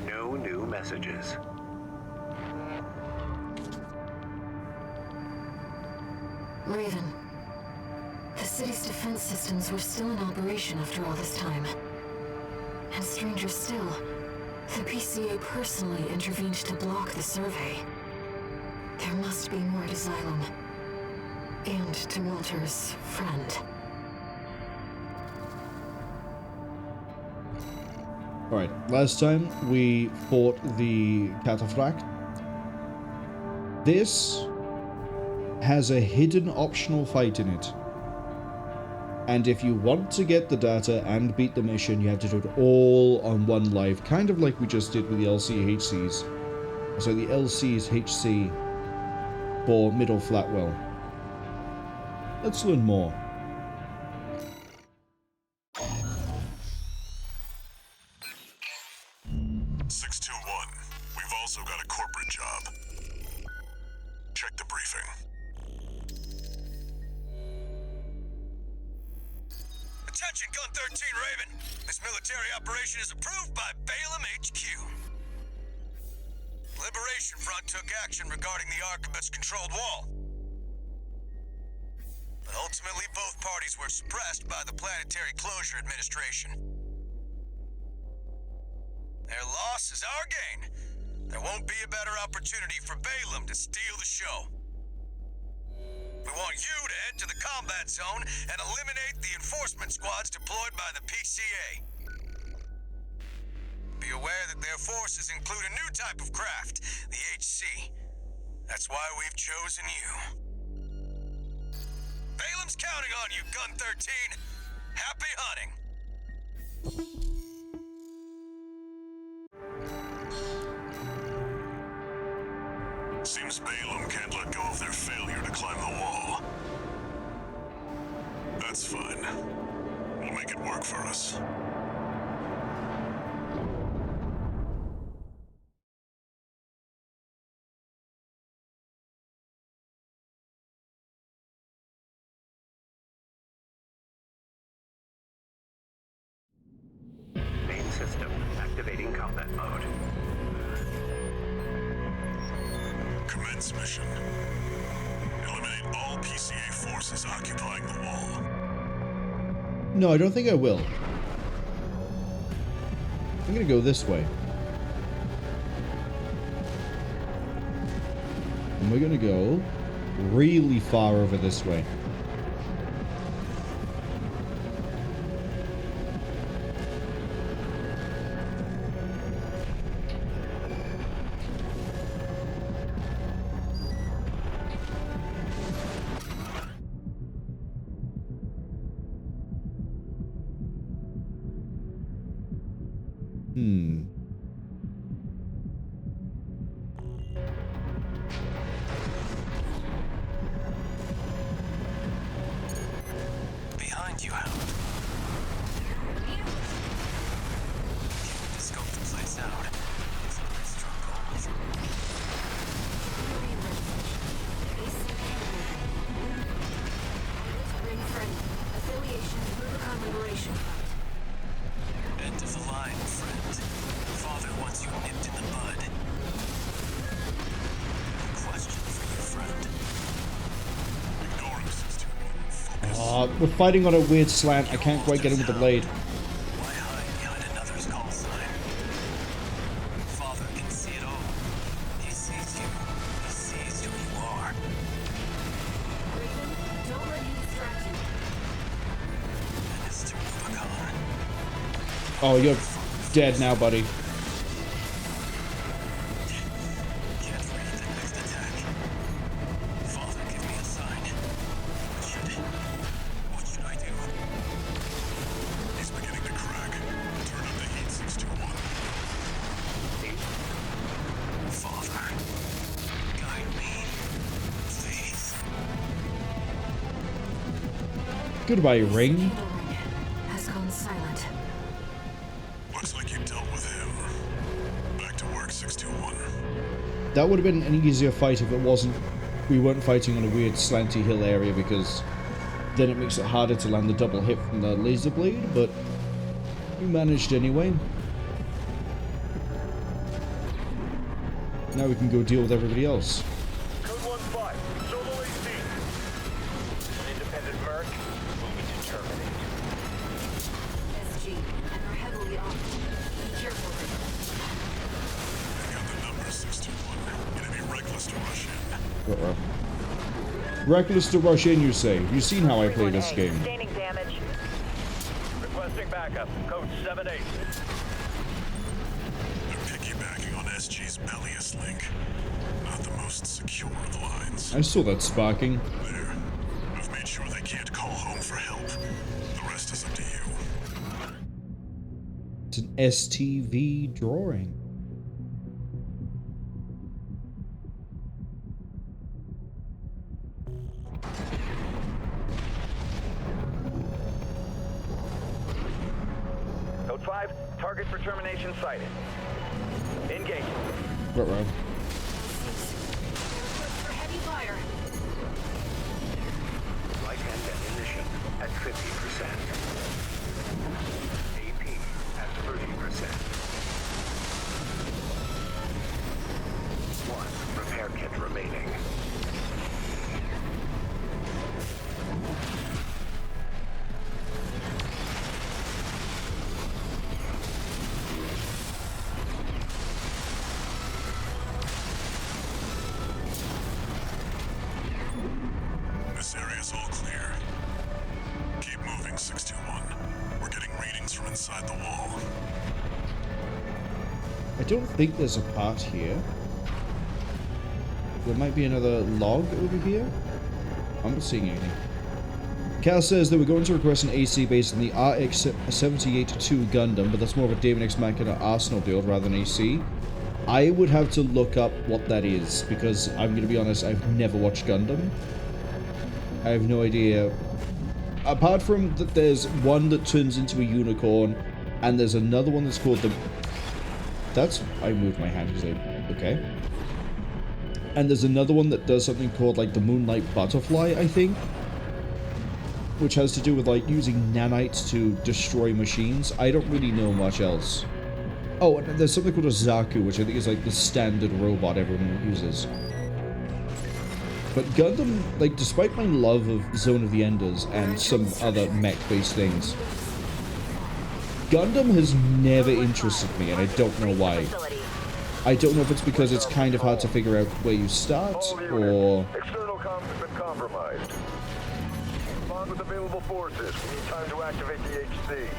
No new messages. Raven, the city's defense systems were still in operation after all this time. And stranger still, the PCA personally intervened to block the survey. There must be more to Xylem. And to Walter's friend. Alright, last time we fought the Cataphract. This has a hidden optional fight in it. And if you want to get the data and beat the mission, you have to do it all on one live, kind of like we just did with the LCHCs. So the LC's HC for Middle Flatwell. Let's learn more. We've also got a corporate job. Check the briefing. Attention, Gun 13 Raven. This military operation is approved by Balaam HQ. Liberation Front took action regarding the Arquebus-controlled wall. But ultimately, both parties were suppressed by the Planetary Closure Administration. Their loss is our gain. There won't be a better opportunity for Balaam to steal the show. We want you to head to the combat zone and eliminate the enforcement squads deployed by the PCA. Be aware that their forces include a new type of craft, the HC. That's why we've chosen you. Balaam's counting on you, Gun 13. Happy hunting. Seems Balaam can't let go of their failure to climb the wall. That's fine. We'll make it work for us. Main system activating combat mode. Commence mission. Eliminate all PCA forces occupying the wall. No, I don't think I will. I'm gonna go this way. And we're gonna go really far over this way. Behind you, Hound. Can't scope the place out. It's a pretty strong goal. Ring friend. Affiliation Rubicon Liberation Front. End of the line, friend. Father wants you nipped in the bud. Question for you, friend. Ignore him, 621. Focus. We're fighting on a weird slant. I can't quite get him with the blade. Why hide behind another's call sign? Father can see it all. He sees you. He sees who you are. Raven, don't let him distract you. And it's to Rubicon. Oh, you're dead now, buddy. Can't read the next attack. Father, give me a sign. What should I do? He's beginning to crack. Turn up the heat, 621. Father, guide me. Please. Goodbye, ring. Ring has gone silent. Looks like you dealt with him. Back to work, 621. That would have been an easier fight if it wasn't. We weren't fighting on a weird slanty hill area, because then it makes it harder to land the double hit from the laser blade, but we managed anyway. Now we can go deal with everybody else. Code 1-5, solo AC. Independent merc, moving to terminate. SG, and are heavily armed. Be careful, Raven. I got the number, 621. Gonna be reckless to rush in. Uh-oh. Reckless to rush in, you say? You've seen how I play this game. Sustaining damage. Requesting backup, code 7-8. They're piggybacking on SG's Balteus link. Not the most secure of lines. I saw that sparking. There. I've made sure they can't call home for help. The rest is up to you. It's an STV drawing. Code 5, target for termination sighted. Engage. Right. For heavy fire. Right hand ammunition at 50%. AP at 30%. 1 repair kit remaining. This area's all clear. Keep moving, 621. We're getting readings from inside the wall. I don't think there's a part here. There might be another log over here. I'm not seeing anything. Cal says that we're going to request an AC based on the RX-78-2 Gundam, but that's more of a Daemon X Machina Arsenal build rather than AC. I would have to look up what that is, because I'm going to be honest, I've never watched Gundam. I have no idea. Apart from that there's one that turns into a unicorn, and there's another one that's called the... That's... I moved my hand because I... Okay. And there's another one that does something called, like, the Moonlight Butterfly, I think. Which has to do with, like, using nanites to destroy machines. I don't really know much else. Oh, and there's something called a Zaku, which I think is, like, the standard robot everyone uses. But Gundam, like, despite my love of Zone of the Enders and some other mech-based things, Gundam has never interested me, and I don't know why. I don't know if it's because it's kind of hard to figure out where you start, or... External comms have been compromised. Bond with available forces. We need time to activate the HC.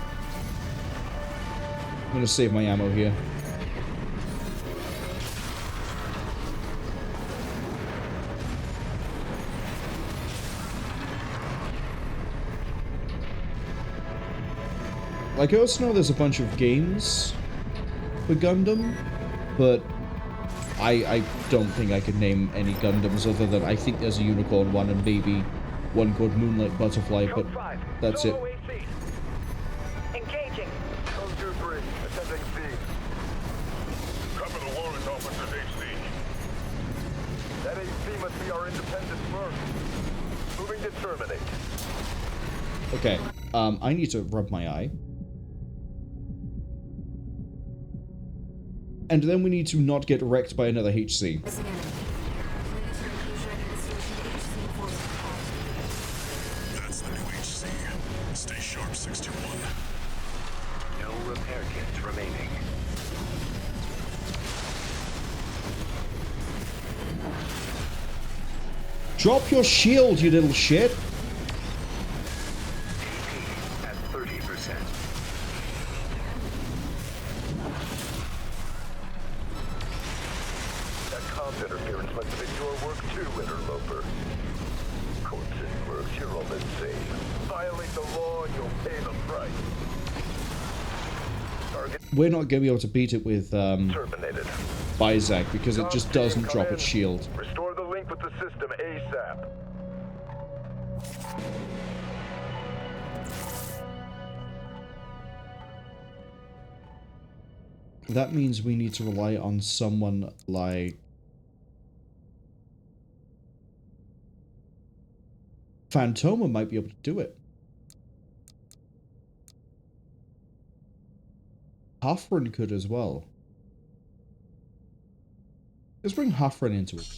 I'm gonna save my ammo here. Like, I also know there's a bunch of games a Gundam, but I don't think I could name any Gundams other than I think there's a Unicorn one and maybe one called Moonlight Butterfly, but that's it. Engaging. Code 2-3, attending C. Cover the warrant officer's HC. That HC must be our independent first. Moving to terminate. Okay, I need to rub my eye. And then we need to not get wrecked by another HC. That's the new HC. Stay sharp, 621. No repair kits remaining. Drop your shield, you little shit! AP at 30%. That comms interference must have been your work too, interloper. Corpse and mercs, you're all the same. Violate the law and you'll pay the price. Target We're not going to be able to beat it with terminated. Bizak because it just doesn't drop its shield. Restore the link with the system ASAP. That means we need to rely on someone like Phantoma might be able to do it. Hafren could as well. Let's bring Hafren into it.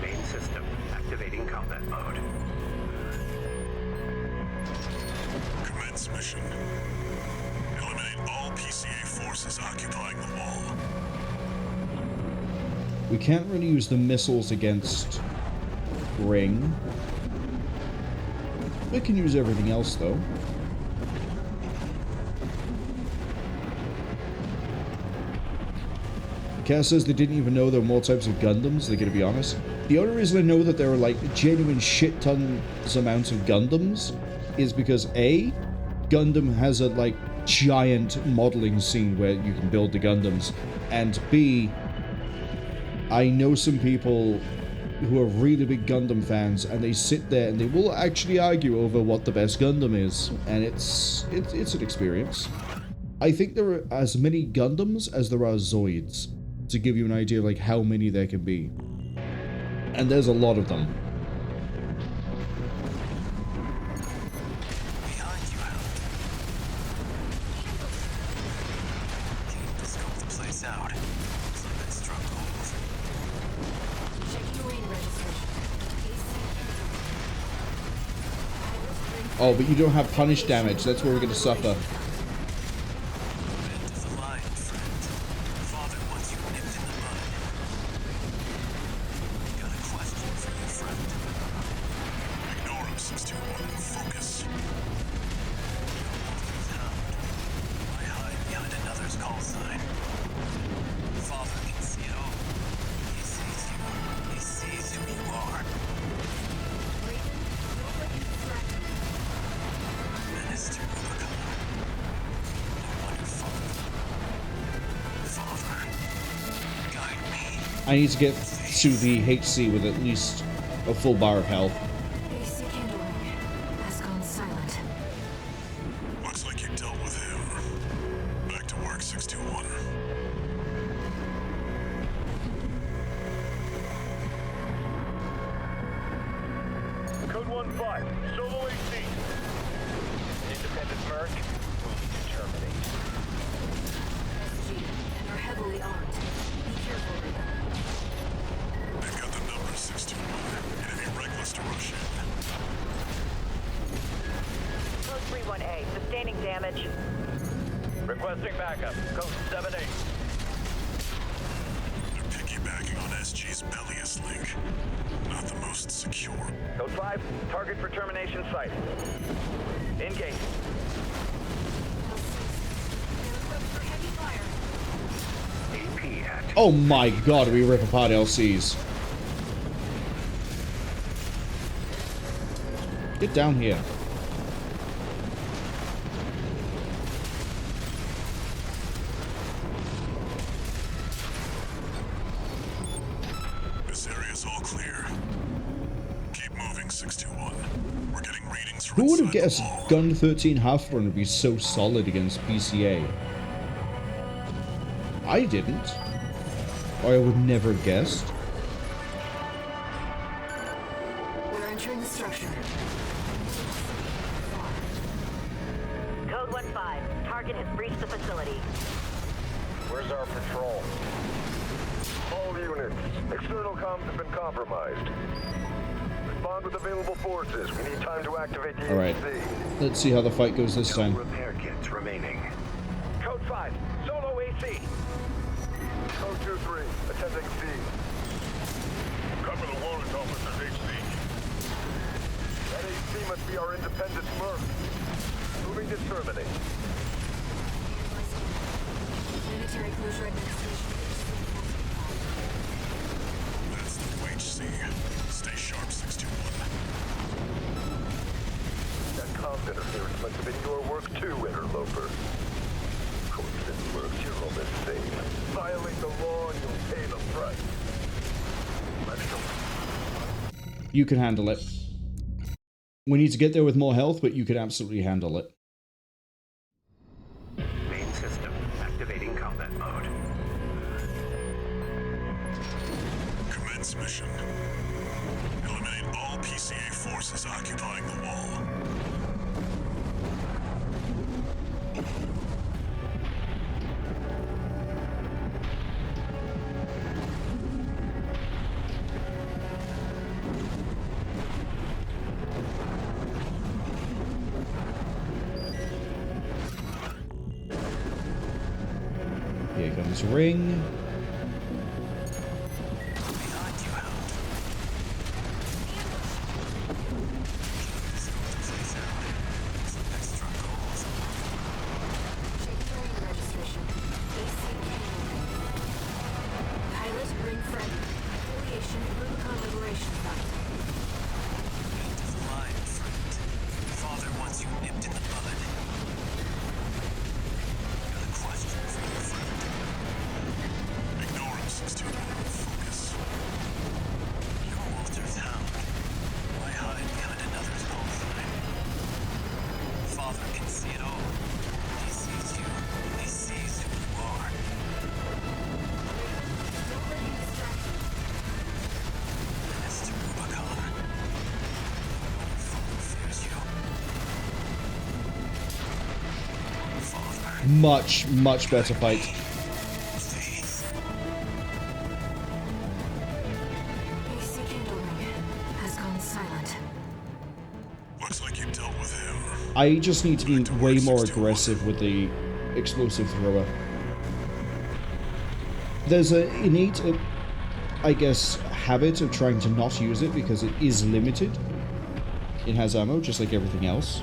Main system activating combat mode. Commence mission. Eliminate all PCA forces occupying the wall. We can't really use the missiles against Ring. We can use everything else though. Cass says they didn't even know there were more types of Gundams, they're gonna be honest. The only reason I know that there are like genuine shit tons amounts of Gundams is because A, Gundam has a like giant modeling scene where you can build the Gundams, and B, I know some people who are really big Gundam fans, and they sit there and they will actually argue over what the best Gundam is, and it's an experience. I think there are as many Gundams as there are Zoids, to give you an idea like how many there can be. And there's a lot of them. Behind you, Hound. Need to scope the place out. Looks like that struck gold. Checking lane registration. Oh, but you don't have punish damage, that's where we're gonna suffer. Bend is a lion, friend. Father wants you nipped in the bud. Got a question for you, friend. Ignore him, 621. Focus. Hound. Why hide behind another's call sign? Father can see it all. He sees you. He sees who you are. Minister Rubicon. I wonder, Father, guide me. I need to get to the HC with at least a full bar of health. AC kindling has gone silent. Looks like you dealt with him. Back to work, 621. Code 1-5, solo AC. Independent merc, moving to terminate. SG and are heavily armed. Be careful, Rita. They've got the number, 621. It'd be reckless to rush in. Code 31A, sustaining damage. Requesting backup. Code 7-8. They're piggybacking on SG's Balteus link. Not the most secure. Code 5, target for termination site. Engage. AP at Oh my god, we rip apart LCs. Get down here. This area's all clear. Keep moving, 621. We're getting readings from Who would have inside the guessed wall. Gun 13 Half Run would be so solid against PCA? I didn't. Or I would never have guessed. We're entering the structure. Code 1-5. Target has breached the facility. Where's our patrol? All units. External comms have been compromised. Respond with available forces. We need time to activate the Alright. AC. Let's see how the fight goes this No time. repair kits remaining. Code 5. Solo AC. Code 2-3. Attending C. Cover the warrant officer's HC. That AC must be our independent merc. Moving to terminate. Planetary closure administration. That's the UHC. Stay sharp, 621. That comms interference must have been your work too, interloper. Coincident mercs, you're all the same. Violate the law and you'll pay the price. Let's go. You can handle it. We need to get there with more health, but you can absolutely handle it. Main system activating combat mode. Commence mission. Eliminate all PCA forces occupying the wall. Here comes Ring. Behind you, Hound. Some extra goals. Check train registration. AC Cwningen. Pilot Ring Friend. Affiliation Rubicon Liberation Front. End of the line, friend. Father wants you nipped in the bud. Got a question for you, friend. Ignore him, 621. Focus. You're Walter's Hound. Why hide behind another's call sign? Father can see it all. He sees you. He sees who you are. Don't let you distract you. Menace to Rubicon. Your father fears you. Father. Much better fight. Faith. AC Cwningen has gone silent. Looks like you dealt with him. I just need to be way more aggressive with the explosive thrower. There's an innate, I guess, habit of trying to not use it because it is limited. It has ammo, just like everything else.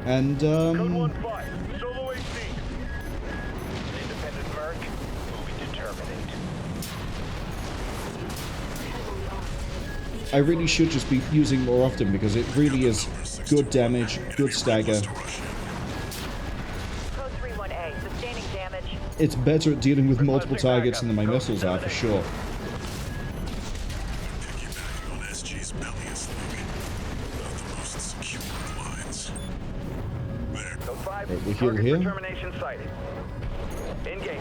And, Code 1-5. Solo AC. Independent merc. Moving to terminate. I really should just be using more often because it really is good damage, good stagger. Code 3-1A. Sustaining damage. It's better at dealing with multiple targets than my missiles are, for sure. Piggybacking on SG's Balteus link. Not the most secure of lines. There. Code 5. Right, we heal Target here. for termination sighted. Engage.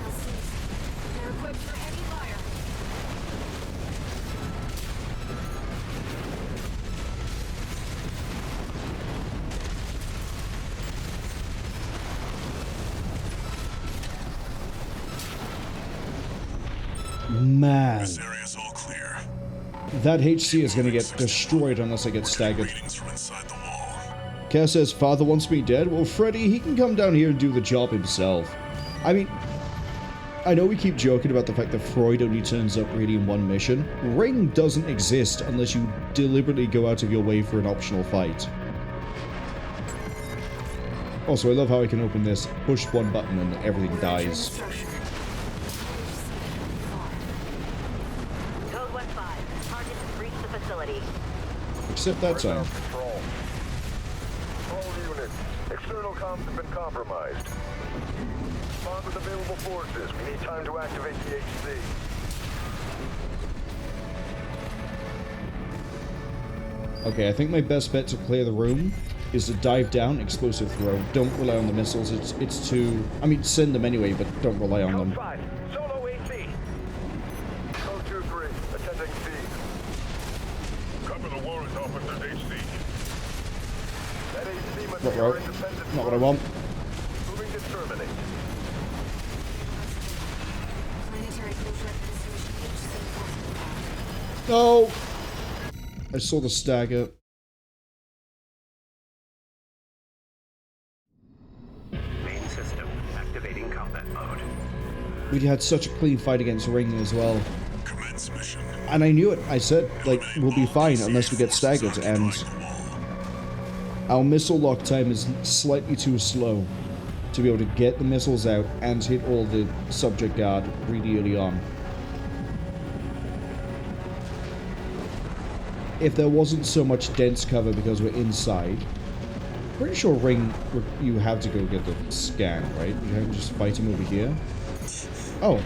LCs. They're equipped for heavy fire. Man, This area's all clear. that HC is going to get destroyed unless I get staggered. Readings from inside the wall. Kaz says, Father wants me dead? Well, Freddy, he can come down here and do the job himself. I mean, I know we keep joking about the fact that Freud only turns up really in one mission. Ring doesn't exist unless you deliberately go out of your way for an optional fight. Also, I love how I can open this, push one button, and everything dies. Code 1-5. except that time. Control. All units, external comms have been compromised. Respond with available forces. We need time to activate the HC. Okay, I think my best bet to clear the room is to dive down, explosive throw. Don't rely on the missiles. It's too... I mean, send them anyway, but don't rely on them. Code 5, solo AC. Code 2-3, attending feed. Cover the warrant officer's HC. That HC must be our independent... Not what I want. Moving to terminate. Planetary closure administration HC. No! I saw the stagger. Main system activating combat mode. We had such a clean fight against Ring as well. Commence mission. And I knew it. I said, like, we'll be fine unless we get staggered, and our missile lock time is slightly too slow to be able to get the missiles out and hit all the subject guard really early on. If there wasn't so much dense cover because we're inside, pretty sure Ring, you have to go get the scan, right? You can't just fight him over here. Oh.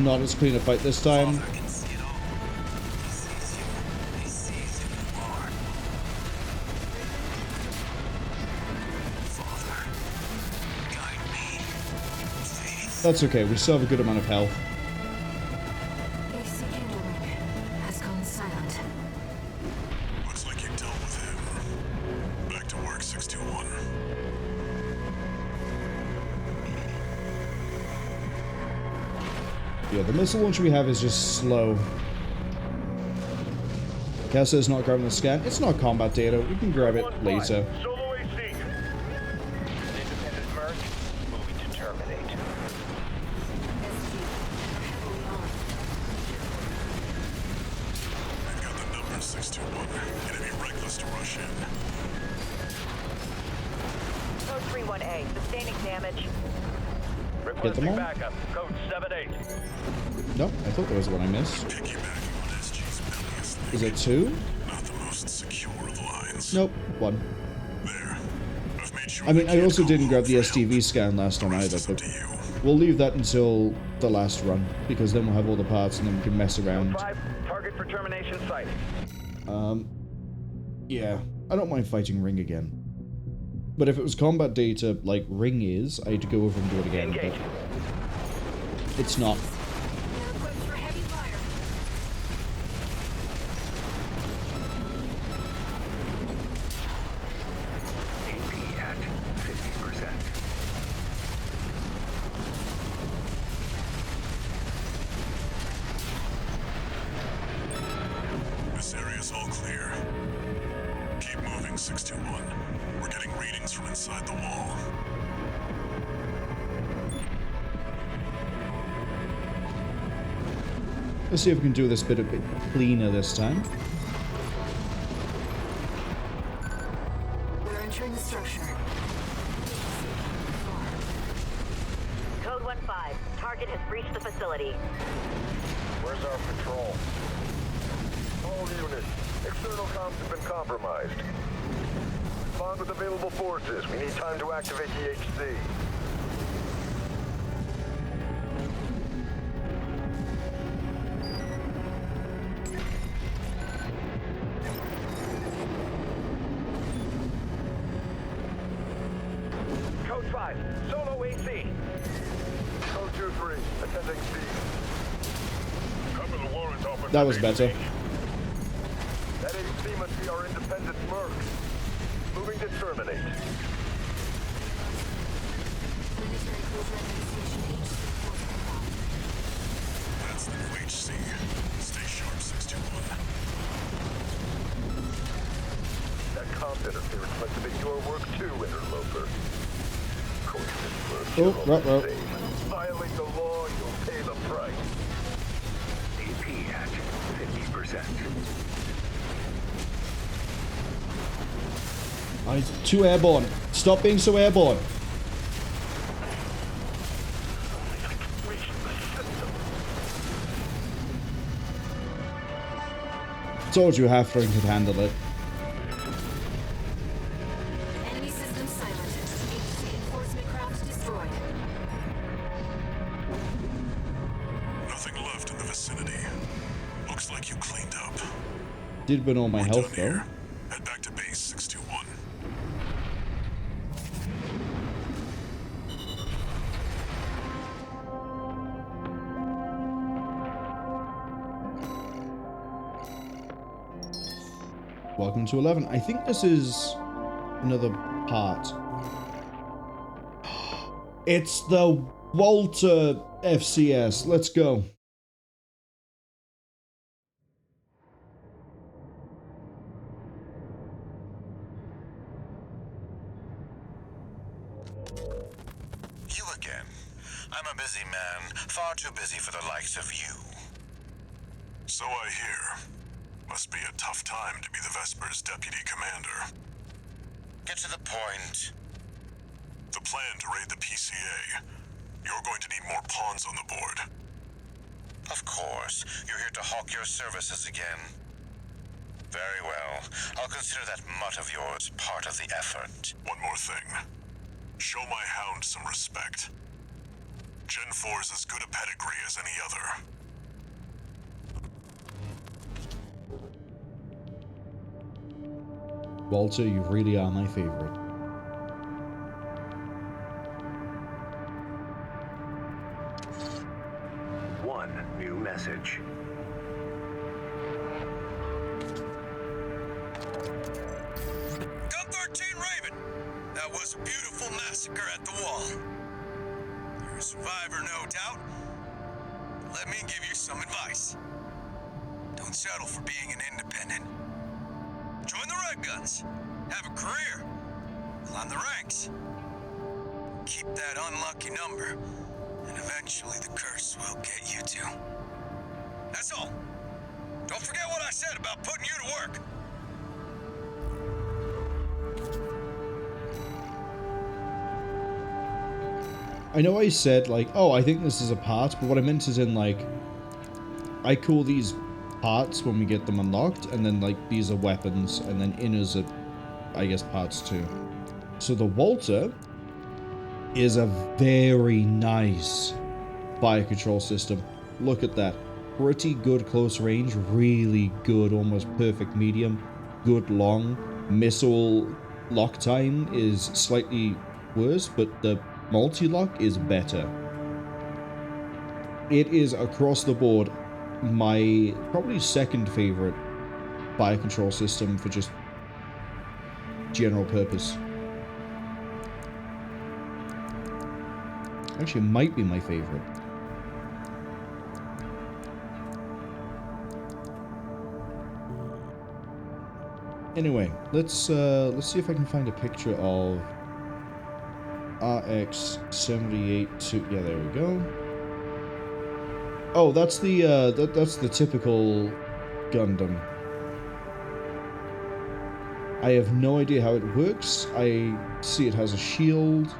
Not as clean a fight this time. That's okay, we still have a good amount of health. AC candle ring has gone silent. Looks like you dealt with him. Back to work, 621. Yeah, the missile launch we have is just slow. Kessa is not grabbing the scan. It's not combat data. We can grab it later. Solo AC. Independent merc, moving to terminate. I've got the number, 621. It'd be reckless to rush in. Code 31A, sustaining damage. Get them all? Backup. Code 78. No, I thought there was one I missed. Piggybacking on SG's belliest link. Is it two? Not the most secure of lines. Nope, one. There. I've made sure I mean, they I can't also go didn't grab the home for help. STV scan last time The rest either, is up but to you. we'll leave that until the last run, because then we'll have all the parts and then we can mess around. 5, target for termination site. Yeah, I don't mind fighting Ring again. But if it was combat data like Ring is, I'd go over and do it again, but it's not. AP at 50%. This area's all clear. Keep moving, 621. We're getting readings from inside the wall. Let's see if we can do this bit a bit cleaner this time. We're entering the structure. Code 1-5, target has breached the facility. Where's our patrol? All units, external comms have been compromised. Respond with available forces. We need time to activate the HC. Code 5, solo AC. Code 2-3, attending feed. Cover the warrant officer. That was better. That AC must be our independent merc. Moving to terminate. Planetary closure administration HC. HC. Stay sharp, 621. That comms interference must have been your work too, interloper. Oh, right. Violate the law, you'll pay the price. AP at 50%. He's too airborne. Stop being so airborne. Told you Halfling could handle it. Enemy system silent. HC enforcement craft destroyed. Nothing left in the vicinity. Looks like you cleaned up. Did burn all my health though. Here. Head back to base 621. Welcome to 11. I think this is another part. It's the Walter FCS. Let's go. You again. I'm a busy man, far too busy for the likes of you. So I hear. Must be a tough time to be the Vesper's deputy commander. Get to the point. The plan to raid the PCA. You're going to need more pawns on the board. Of course, you're here to hawk your services again. Very well. I'll consider that mutt of yours part of the effort. One more thing. Show my hound some respect. Gen 4's as good a pedigree as any other. Walter, you really are my favorite. One new message. Gun 13 Raven. That was a beautiful massacre at the wall. You're a survivor, no doubt. Let me give you some advice. Don't settle for being an independent. Join the Red Guns. Have a career. Climb the ranks. Keep that unlucky number, and eventually the curse will get you too. That's all. Don't forget what I said about putting you to work. I know I said, like, oh, I think this is a part, but what I meant is in, like, I call these parts when we get them unlocked, and then, like, these are weapons, and then inners are, I guess, parts too. So the Walter is a very nice fire control system. Look at that. Pretty good close range, really good, almost perfect medium, good long. Missile lock time is slightly worse, but the multi-lock is better. It is across the board my probably second favorite fire control system for just general purpose. Actually, it might be my favorite. Anyway, let's see if I can find a picture of RX-78. Yeah, there we go. Oh, that's the typical Gundam. I have no idea how it works. I see it has a shield.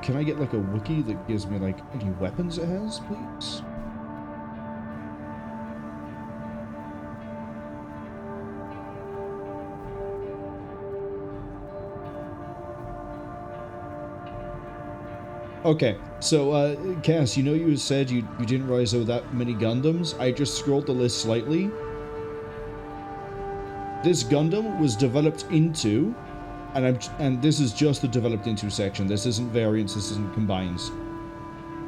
Can I get like a Wookiee that gives me like any weapons it has, please? Okay, so, Cass, you know you said you didn't realize there were that many Gundams? I just scrolled the list slightly. This Gundam was developed into, and this is just the developed into section, this isn't variants, this isn't combines.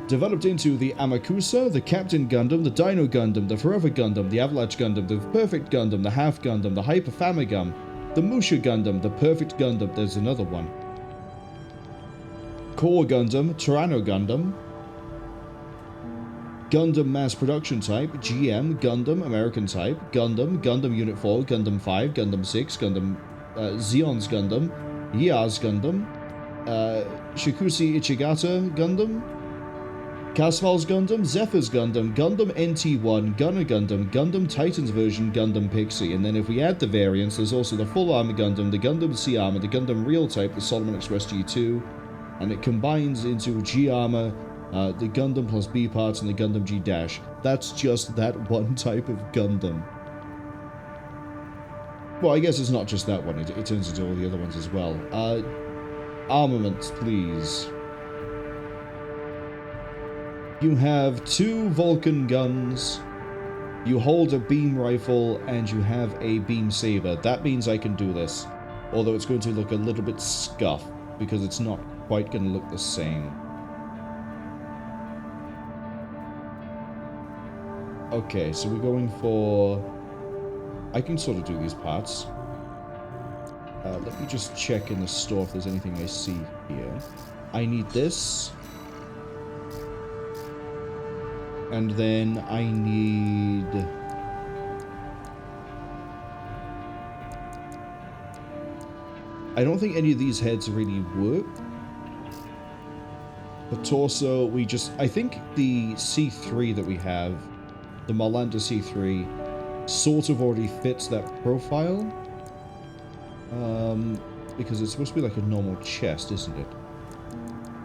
Developed into the Amakusa, the Captain Gundam, the Dino Gundam, the Forever Gundam, the Avalanche Gundam, the Perfect Gundam, the Half Gundam, the Hyper Famigum, the Musha Gundam, the Perfect Gundam, there's another one. Core Gundam, Tyranno Gundam, Gundam Mass Production Type, GM, Gundam, American Type, Gundam, Gundam Unit 4, Gundam 5, Gundam 6, Gundam, Zeon's Gundam, Ya's Gundam, Shikushi Ichigata Gundam, Casval's Gundam, Zephyr's Gundam, Gundam NT1, Gunner Gundam, Gundam Titans version, Gundam Pixie, and then if we add the variants, there's also the Full Armor Gundam, the Gundam C Armor, the Gundam Real Type, the Solomon Express G2, and it combines into G Armor, the Gundam plus B parts, and the Gundam G Dash. That's just that one type of Gundam. Well, I guess it's not just that one, it turns into all the other ones as well. Armaments, please. You have 2 Vulcan guns, you hold a beam rifle, and you have a beam saber. That means I can do this. Although it's going to look a little bit scuffed, because it's not quite going to look the same. Okay, so we're going for... I can sort of do these parts. Let me just check in the store if there's anything I see here. I need this. And then I need... I don't think any of these heads really work. The torso, we just... I think the C3 that we have, the Marlander C3, sort of already fits that profile. Because it's supposed to be like a normal chest, isn't it?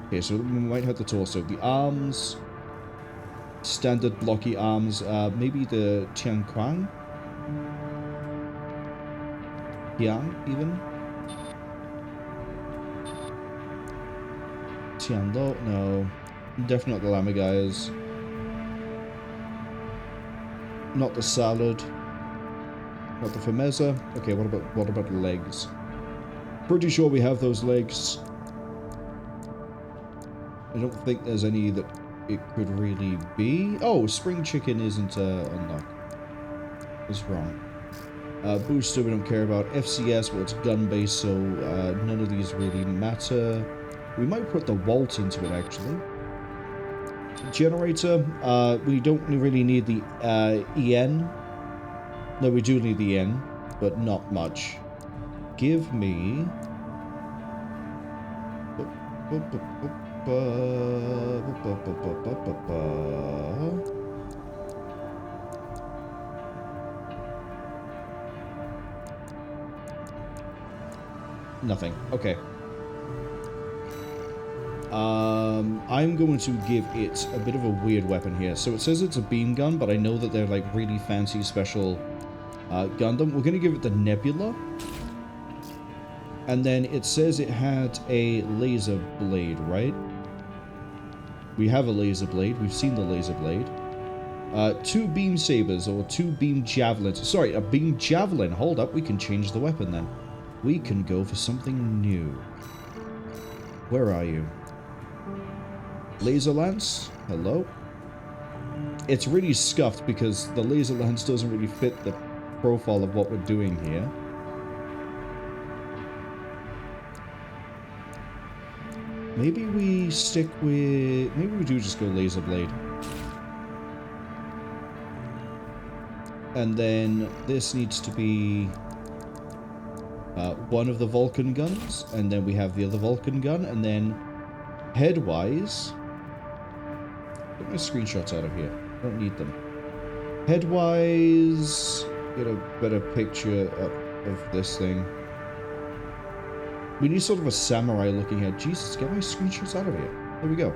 Okay, so we might have the torso. The arms... Standard blocky arms, maybe the Cwningen? Yang, even? Tianlo? No. Definitely not the Llama guys. Not the Salad. Not the Femeza. Okay, what about the legs? Pretty sure we have those legs. I don't think there's any that it could really be. Oh, Spring Chicken isn't unlocked. It's wrong. Booster we don't care about. FCS, well, it's gun-based, so none of these really matter. We might put the Walt into it, actually. Generator, we don't really need the EN. No, we do need the EN, but not much. Give me... Nothing. Okay. I'm going to give it a bit of a weird weapon here. So it says it's a beam gun, but I know that they're like really fancy special Gundam. We're going to give it the Nebula. And then it says it had a laser blade, right? We have a laser blade. We've seen the laser blade. 2 beam sabers or 2 beam javelins. Sorry, a beam javelin. Hold up, we can change the weapon then. We can go for something new. Where are you? Laser lance? Hello? It's really scuffed because the laser lance doesn't really fit the profile of what we're doing here. Maybe we stick with... Maybe we do just go laser blade. And then this needs to be one of the Vulcan guns, and then we have the other Vulcan gun, and then head-wise... Get my screenshots out of here. I don't need them. Head-wise... Get a better picture of this thing. We need sort of a samurai looking head. Jesus, get my screenshots out of here. There we go.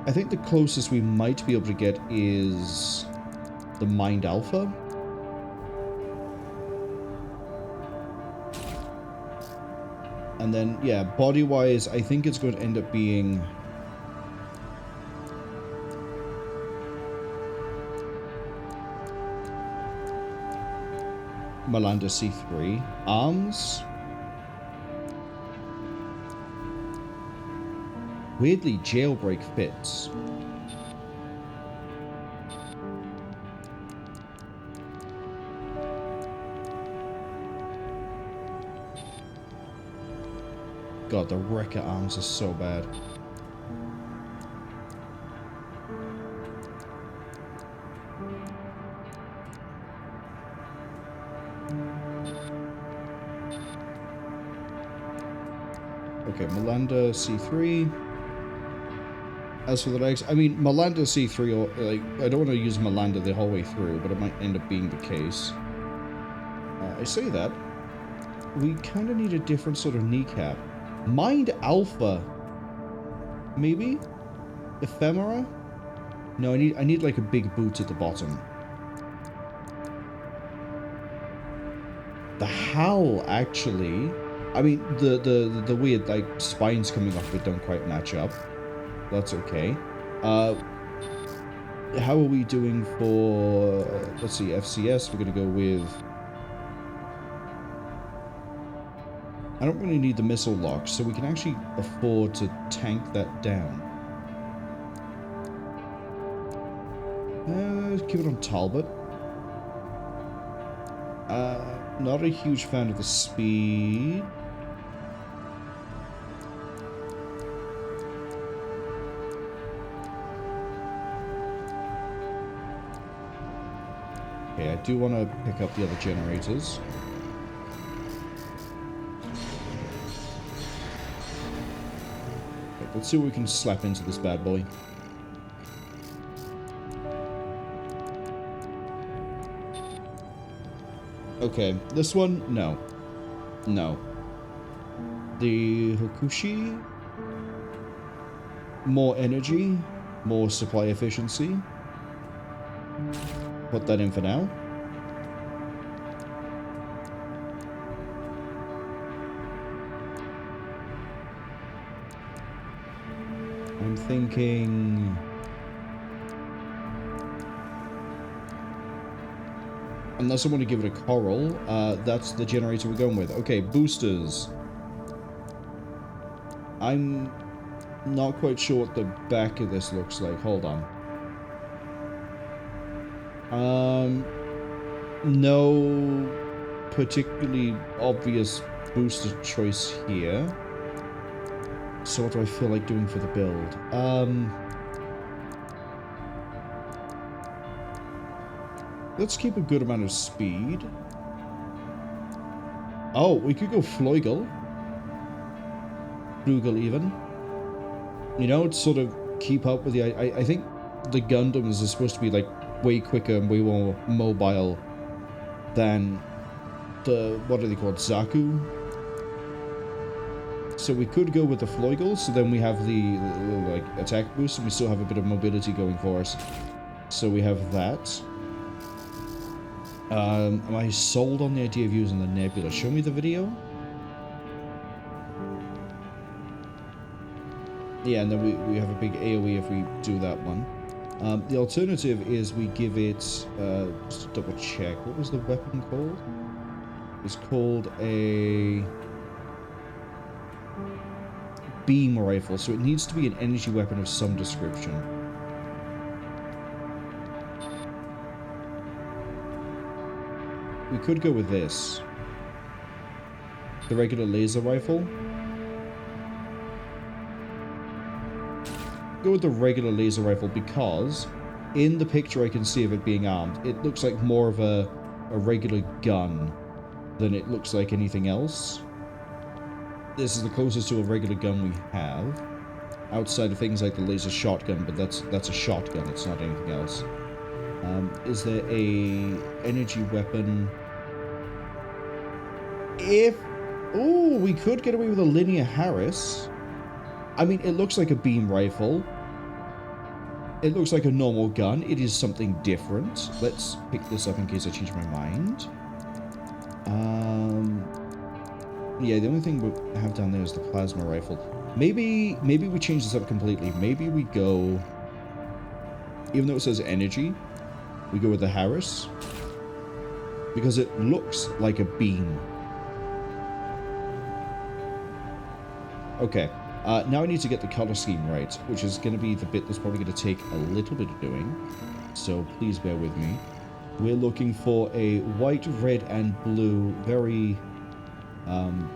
I think the closest we might be able to get is the Mind Alpha. And then, yeah, body-wise, I think it's going to end up being... Marlander C3. Arms. Weirdly, Jailbreak fits. God, the Wrecker arms are so bad. Okay, Melanda C3. As for the legs, I mean, Melanda C3, or, like, I don't want to use Melanda the whole way through, but it might end up being the case. I say that. We kind of need a different sort of kneecap. Mind Alpha. Maybe? Ephemera? No, I need like a big boot at the bottom. The Howl, actually. I mean, the weird, like, spines coming off it don't quite match up. That's okay. How are we doing for, let's see, FCS? We're going to go with... I don't really need the missile lock, so we can actually afford to tank that down. Keep it on Talbot. Not a huge fan of the speed. Okay, I do want to pick up the other generators. Okay, let's see what we can slap into this bad boy. Okay, this one, no. No. The Hokushi, more energy, more supply efficiency. Put that in for now. I'm thinking... Unless I want to give it a coral, that's the generator we're going with. Okay, boosters. I'm not quite sure what the back of this looks like. Hold on. No particularly obvious booster choice here. So what do I feel like doing for the build? Let's keep a good amount of speed. Oh, we could go Fleugel. Flugel even. You know, to sort of keep up with the... I think the Gundams are supposed to be like way quicker and way more mobile than the... What are they called? Zaku? So we could go with the Fleugel, so then we have the like attack boost and we still have a bit of mobility going for us. So we have that. Am I sold on the idea of using the Nebula? Show me the video. Yeah, and then we have a big AoE if we do that one. The alternative is we give it, just to double check, what was the weapon called? It's called a beam rifle, so it needs to be an energy weapon of some description. We could go with this. The regular laser rifle. Go with the regular laser rifle because in the picture I can see of it being armed, it looks like more of a regular gun than it looks like anything else. This is the closest to a regular gun we have. Outside of things like the laser shotgun, but that's a shotgun, it's not anything else. Is there a energy weapon? Oh, we could get away with a linear Harris. I mean, it looks like a beam rifle. It looks like a normal gun. It is something different. Let's pick this up in case I change my mind. Yeah, the only thing we have down there is the plasma rifle. Maybe we change this up completely. Maybe we go... Even though it says energy, we go with the Harris. Because it looks like a beam. Okay. Now I need to get the color scheme right, which is going to be the bit that's probably going to take a little bit of doing. So please bear with me. We're looking for a white, red, and blue, very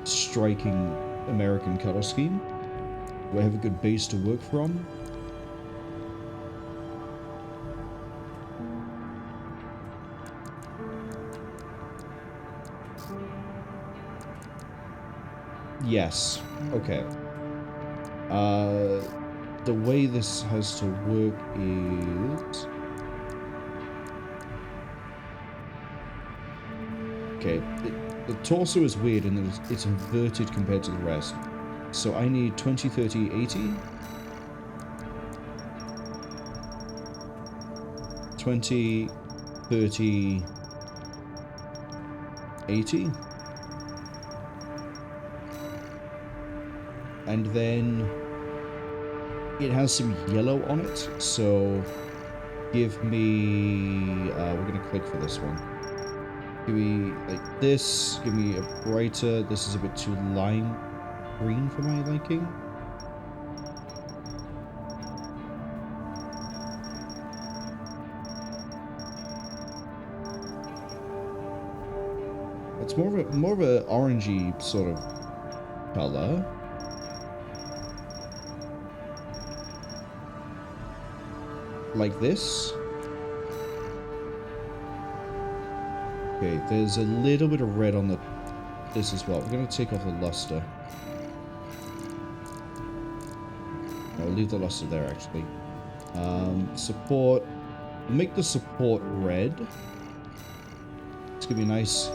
striking American color scheme. Do I have a good base to work from? Yes. Okay. The way this has to work is... Okay, the torso is weird and it's inverted compared to the rest. So I need 20, 30, 80. 20, 30, 80. And then it has some yellow on it, so give me, we're going to click for this one. Give me like this, give me a brighter, this is a bit too lime green for my liking. It's more of a orangey sort of color. Like this. Okay, there's a little bit of red on this as well. We're going to take off the luster. I'll leave the luster there, actually. Support. Make the support red. It's going to be a nice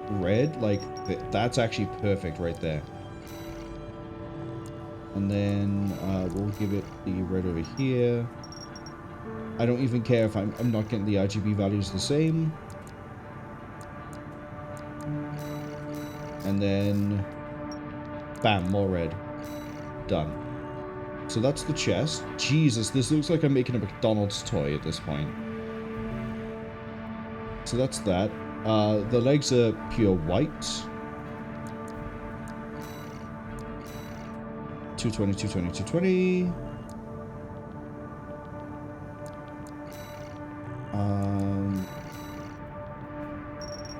red. Like, that's actually perfect right there. And then we'll give it the red over here. I don't even care if I'm not getting the RGB values the same. And then, bam, more red. Done. So that's the chest. Jesus, this looks like I'm making a McDonald's toy at this point. So that's that. The legs are pure white. 220, 220, 220.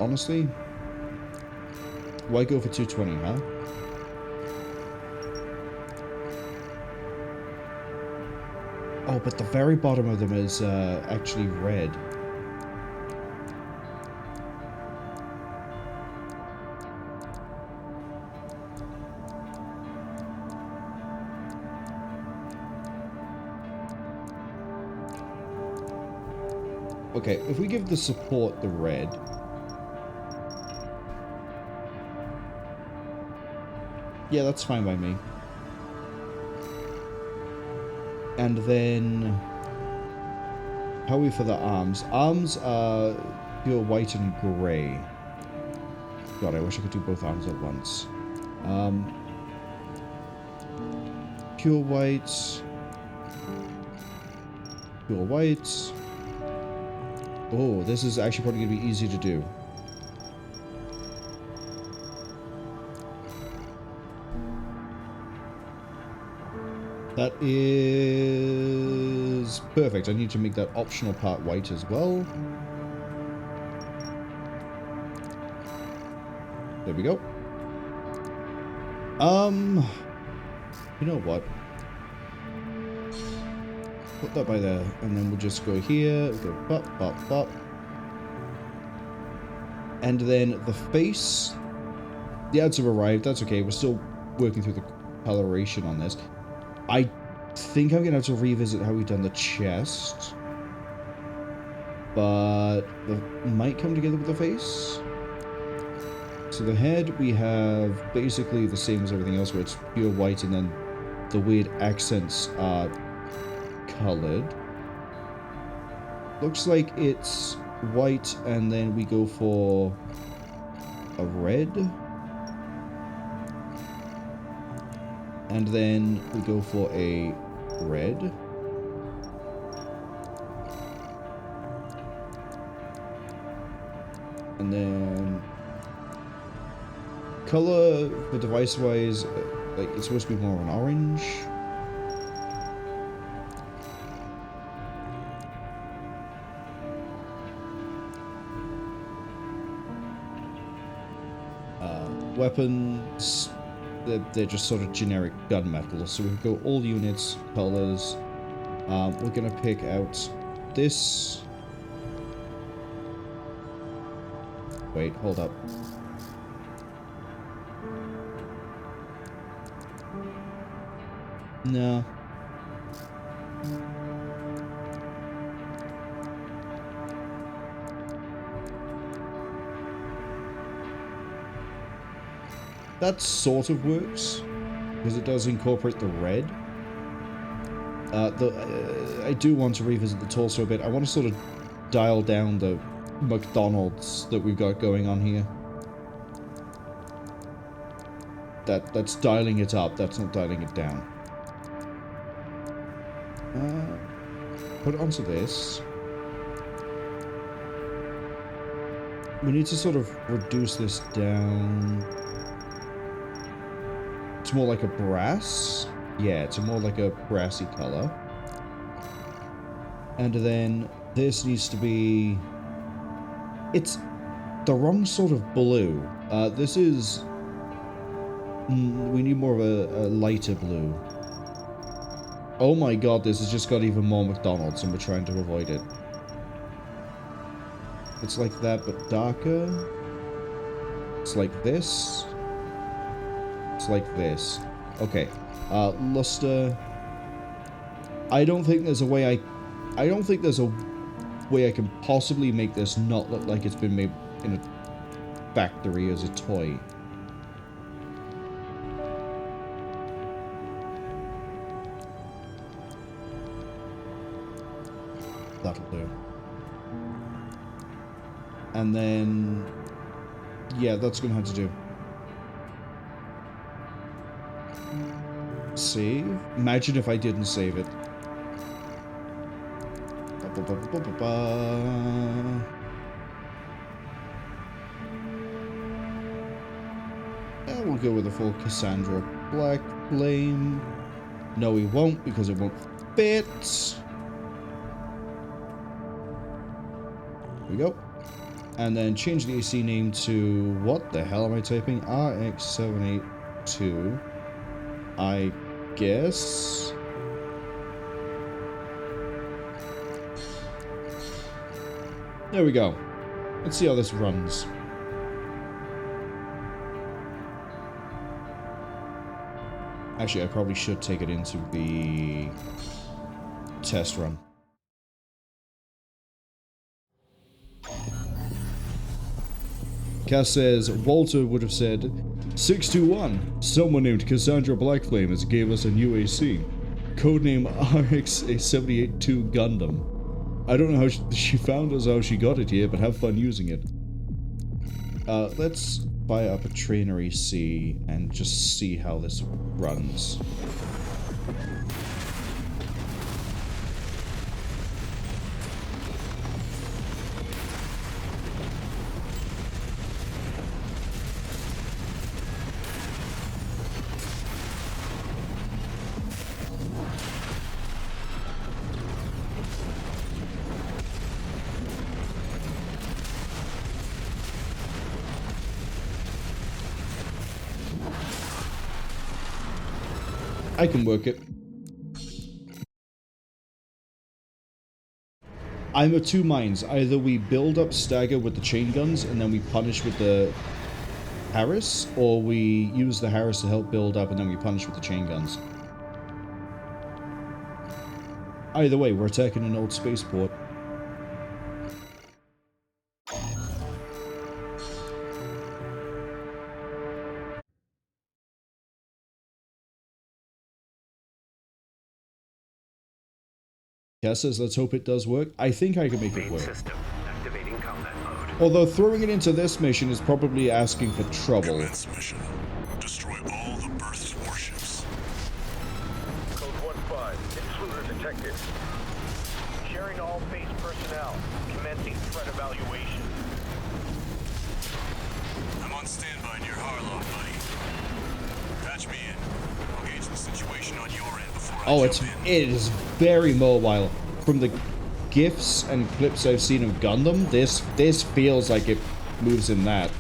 Honestly, why go for 220, huh? Oh, but the very bottom of them is actually red. Okay, if we give the support the red... Yeah, that's fine by me. And then... how are we for the arms? Arms are pure white and grey. God, I wish I could do both arms at once. Pure white. Pure white. Oh, this is actually probably going to be easy to do. That is perfect. I need to make that optional part white as well. There we go. You know what? Put that by there, and then we'll just go here, go bop, bop, bop. And then the face. The ads have arrived, that's okay. We're still working through the coloration on this. I think I'm going to have to revisit how we've done the chest. But the might come together with the face. So the head, we have basically the same as everything else, where it's pure white, and then the weird accents are colored. Looks like it's white, and then we go for a red. And then we go for a red. And then color for device wise, like it's supposed to be more of an orange. Weapons, they're just sort of generic gunmetal. So we can go all units, colors. We're gonna pick out this. Wait, hold up. No. That sort of works, because it does incorporate the red. I do want to revisit the torso a bit. I want to sort of dial down the McDonald's that we've got going on here. That's dialing it up, that's not dialing it down. Put it onto this. We need to sort of reduce this down. It's more like a brass. Yeah, it's more like a brassy color. And then this needs to be... It's the wrong sort of blue. This is... we need more of a lighter blue. Oh my god, this has just got even more McDonald's and we're trying to avoid it. It's like that, but darker. It's like this. It's like this. Okay. Luster. I don't think there's a way I don't think there's a way I can possibly make this not look like it's been made in a factory as a toy. That'll do. And then... yeah, that's gonna have to do. Save? Imagine if I didn't save it. And we'll go with a full Cassandra Black Flame. No, we won't, because it won't fit. Here we go. And then change the AC name to... what the hell am I typing? RX782. I guess... there we go. Let's see how this runs. Actually, I probably should take it into the test run. Cass says, Walter would have said, 621, someone named Cassandra Blackflame has gave us a new AC. Codename RX-782 Gundam. I don't know how she found us, how she got it here, but have fun using it. Let's buy up a trainer AC and just see how this runs. I can work it. I'm of two minds. Either we build up stagger with the chain guns and then we punish with the Harris, or we use the Harris to help build up and then we punish with the chain guns. Either way, we're attacking an old spaceport. Cass says, let's hope it does work. I think I can make it work. System activating combat mode. Although throwing it into this mission is probably asking for trouble. Commence mission. Destroy all the berth's warships. Code 1-5, intruder detected. Sharing all base personnel. Commencing threat evaluation. I'm on standby near Harlock, buddy. Patch me in. I'll gauge the situation on your end before I jump in. It is very mobile. From the GIFs and clips I've seen of Gundam, this feels like it moves in that.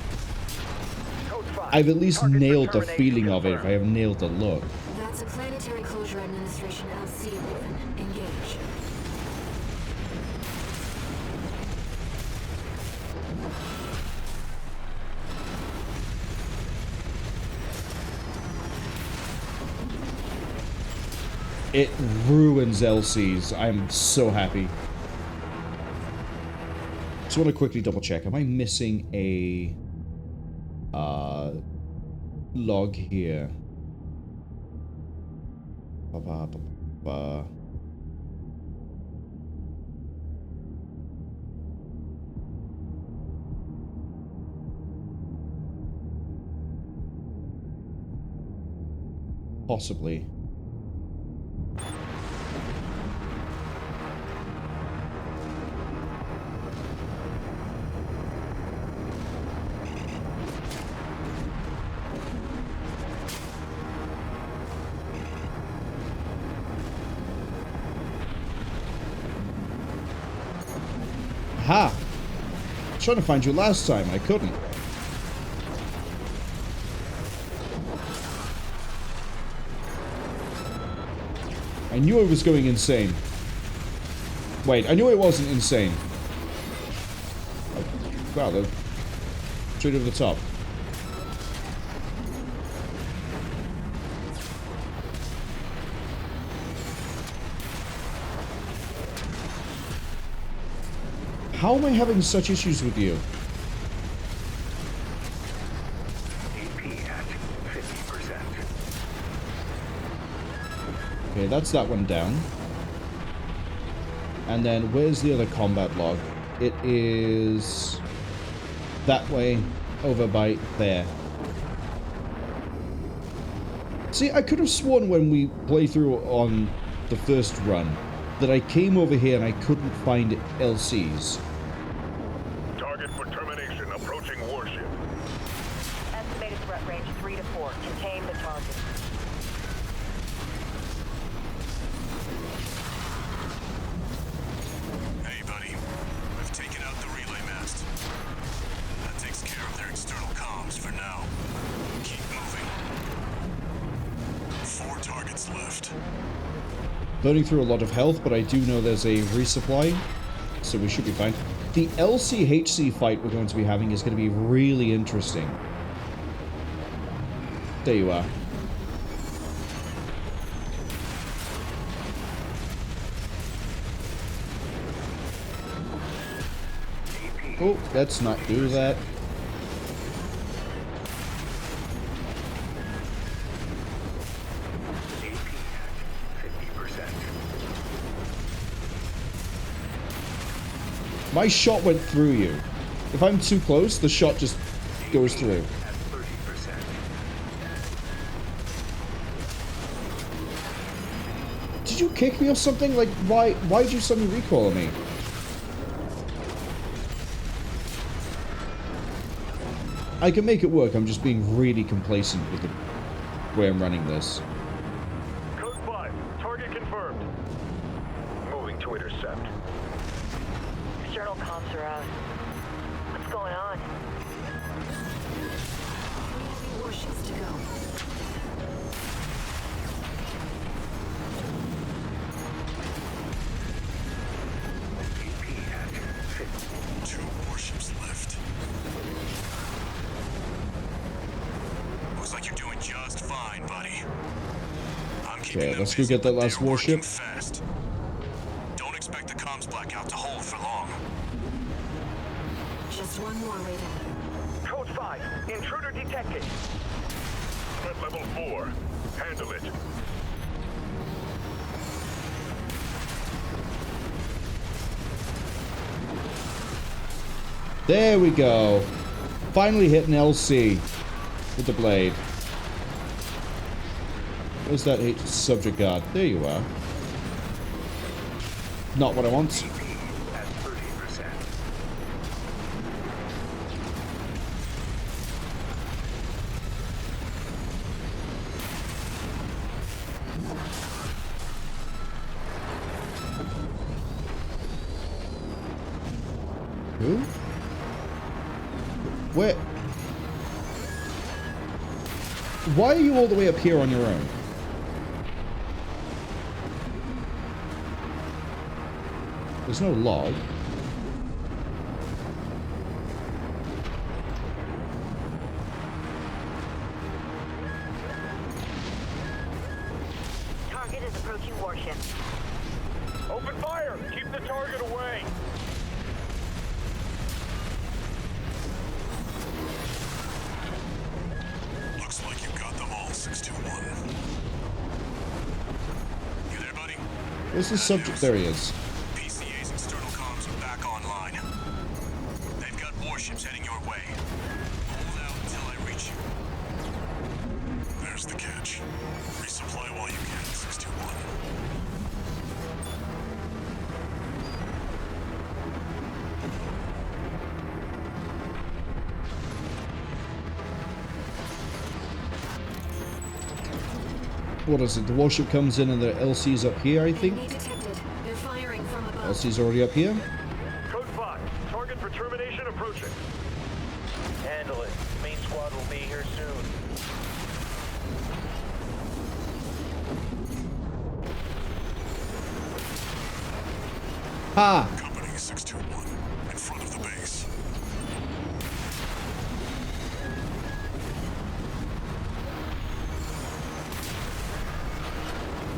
Code 5, I've at least nailed the feeling of it if I haven't nailed the look. That's a Planetary Closure Administration LC, Raven. Engage. It ruins LCs. I'm so happy. Just want to quickly double check. Am I missing a log here? Possibly. Aha! I was trying to find you last time, I couldn't. I knew I was going insane. Wait, I knew it wasn't insane. Oh, wow, they're straight over the top. How am I having such issues with you? AP at 50%. Okay, that's that one down. And then where's the other combat log? It is that way, over by there. See, I could have sworn when we play through on the first run that I came over here and I couldn't find LCs. Target for termination approaching warship. Estimated threat range 3 to 4. Contain the target. Hey, buddy. We've taken out the relay mast. That takes care of their external comms for now. Keep moving. 4 targets left. Burning through a lot of health, but I do know there's a resupply, so we should be fine. The LCHC fight we're going to be having is going to be really interesting. There you are. Oh, let's not do that. My shot went through you. If I'm too close, the shot just goes through. Did you kick me or something? Like, why did you suddenly recoil on me? I can make it work, I'm just being really complacent with the way I'm running this. Code 5. Target confirmed. Moving to intercept. External comms are out. What's going on? Warships to go. Two warships left. Looks like you're doing just fine, buddy. Okay, let's go get that last warship. Fast. Don't expect the comms blackout to hold for long. Just one more, Raven. Code 5. Intruder detected. Threat level 4. Handle it. There we go. Finally hit an LC with the blade. Where's that subject guard? There you are. Not what I want. At 30%. Who? Where? Why are you all the way up here on your own? There's no log. Target is approaching warship. Open fire! Keep the target away! Looks like you got them all, 621. You there, buddy? Where's the subject? There he is. PCA's external comms are back online. They've got warships heading your way. Hold out until I reach you. There's the catch. Resupply while you can, 621. What is it? The warship comes in and the LC's up here, I think. Enemy detected. They're firing from above. LC's already up here. Code 5, target for termination approaching. Handle it. Main squad will be here soon. Ha! Company 621, in front of the base.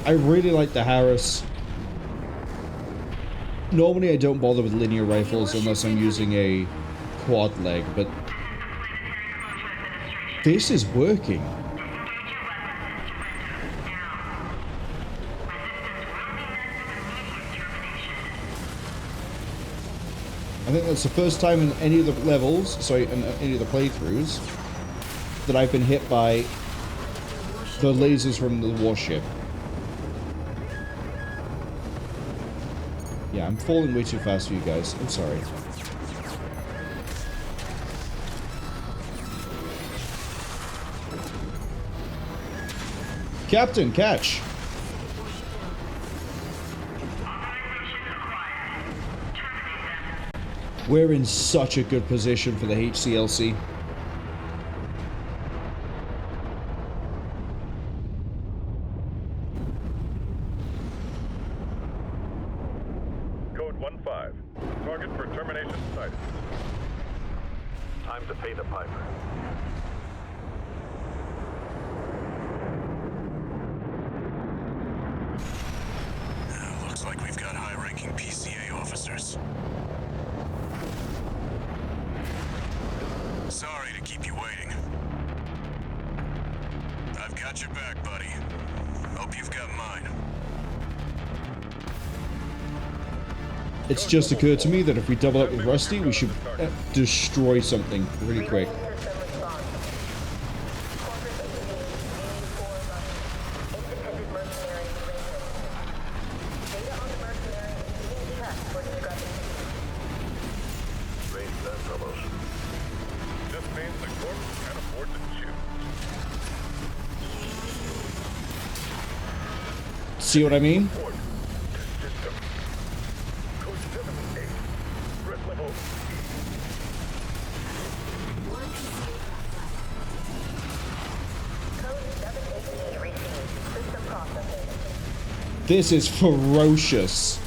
I really like the Harris. Normally I don't bother with linear rifles unless I'm using a quad leg, but this is working. I think that's the first time in any of the levels, sorry, in any of the playthroughs, that I've been hit by the lasers from the warship. Yeah, I'm falling way too fast for you guys. I'm sorry. Captain, catch! We're in such a good position for the HCLC. Code 1-5. Target for termination sighted. Time to pay the piper. Looks like we've got high-ranking PCA officers. Sorry to keep you waiting. I've got your back, buddy. Hope you've got mine. It's just occurred to me that if we double up with Rusty, we should destroy something really quick. System response. Corporate agency independent mercenary Refuelling. Data on the mercenary is being checked for discrepancies. Raise that, fellows. Just means the corps can't afford to choose. See what I mean? Report to system. Code 7-8. Threat level E. Code 7-8 received. System processing. This is ferocious.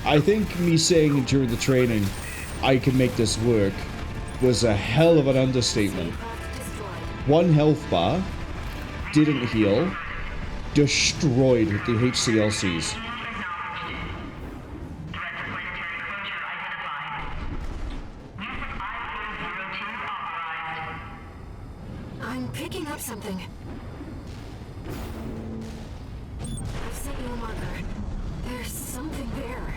I think me saying during the training, I can make this work, was a hell of an understatement. One health bar, didn't heal, destroyed the HCLCs. I'm picking up something. I've sent you a marker. There's something there.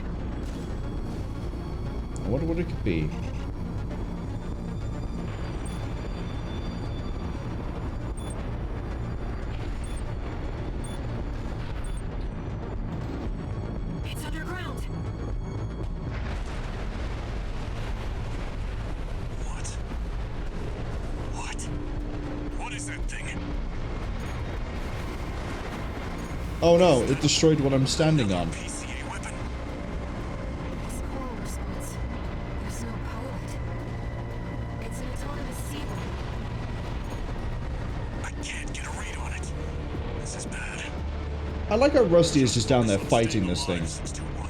I wonder what it could be. It's underground. What? What is that thing? Oh no, it destroyed what I'm standing on. PCA weapon. I like how Rusty is just down there fighting this thing. 621.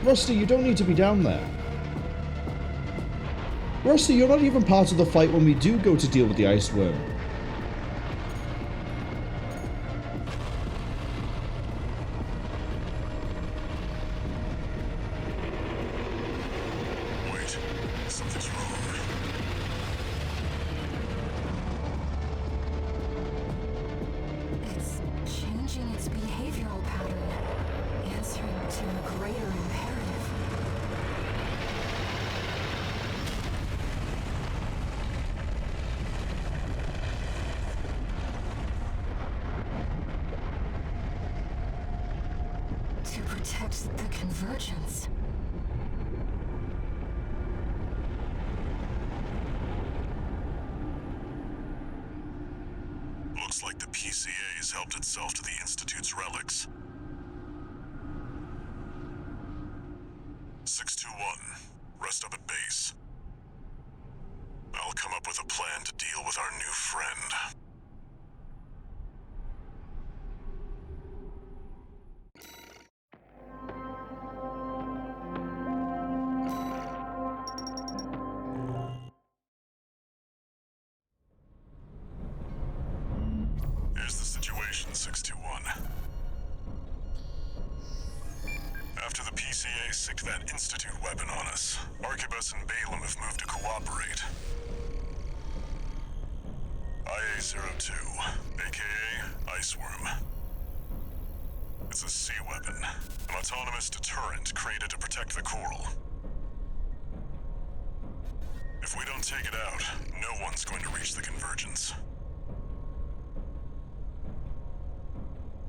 Rusty, you don't need to be down there. Rusty, you're not even part of the fight when we do go to deal with the ice worm. Wait, something's wrong. It's changing its behavioral pattern, answering to a greater imperative. To protect the convergence. Looks like the PCA has helped itself to the Institute's relics. 621, rest up at base. I'll come up with a plan to deal with our new friend. Here's the situation, 621. After the PCA sicked that Institute weapon on us, Arquebus and Balaam have moved to cooperate. IA-02, aka Iceworm. It's a sea weapon, an autonomous deterrent created to protect the coral. If we don't take it out, no one's going to reach the convergence.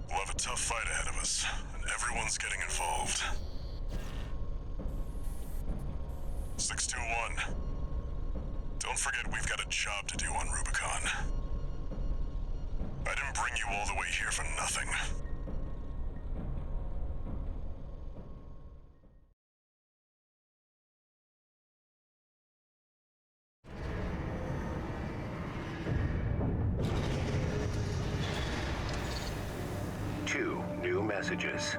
We'll have a tough fight ahead of us, and everyone's getting involved. 621. Don't forget we've got a job to do on Rubicon. I didn't bring you all the way here for nothing. Two new messages.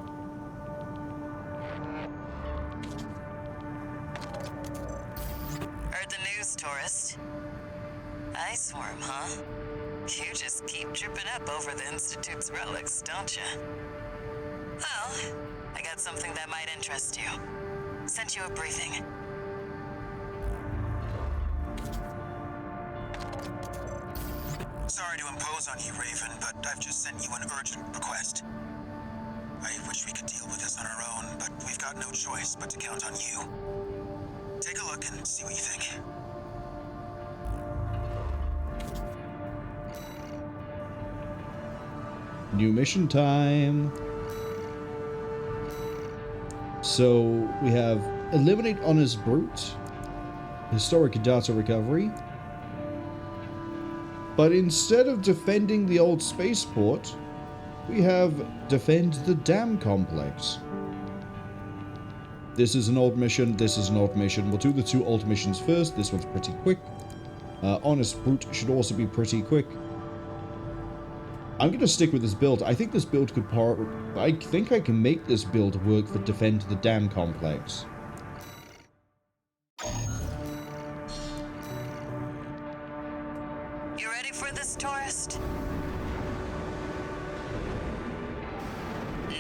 Heard the news, tourist. Iceworm, huh? You just keep tripping up over the Institute's relics, don't you? Well, I got something that might interest you. Sent you a briefing. Sorry to impose on you, Raven, but I've just sent you an urgent request. I wish we could deal with this on our own, but we've got no choice but to count on you. Take a look and see what you think. New mission time. So we have eliminate honest brute, historic data recovery. But instead of defending the old spaceport, we have defend the dam complex. This is an old mission, this is an old mission. We'll do the two old missions first. This one's pretty quick. Honest brute should also be pretty quick. I'm going to stick with this build. I think this build could I think I can make this build work for defend the dam complex. You ready for this, tourist?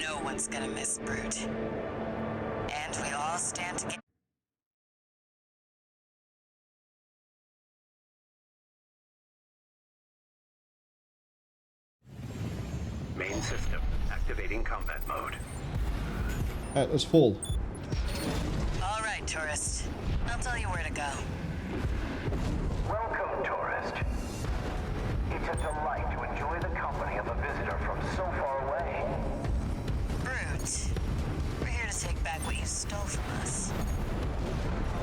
No one's gonna miss Brute. And we all stand together. Main system activating combat mode. Alright, let's fall. All right, tourist. I'll tell you where to go. Welcome, tourist. It's a delight to enjoy the company of a visitor from so far away. Brute, we're here to take back what you stole from us.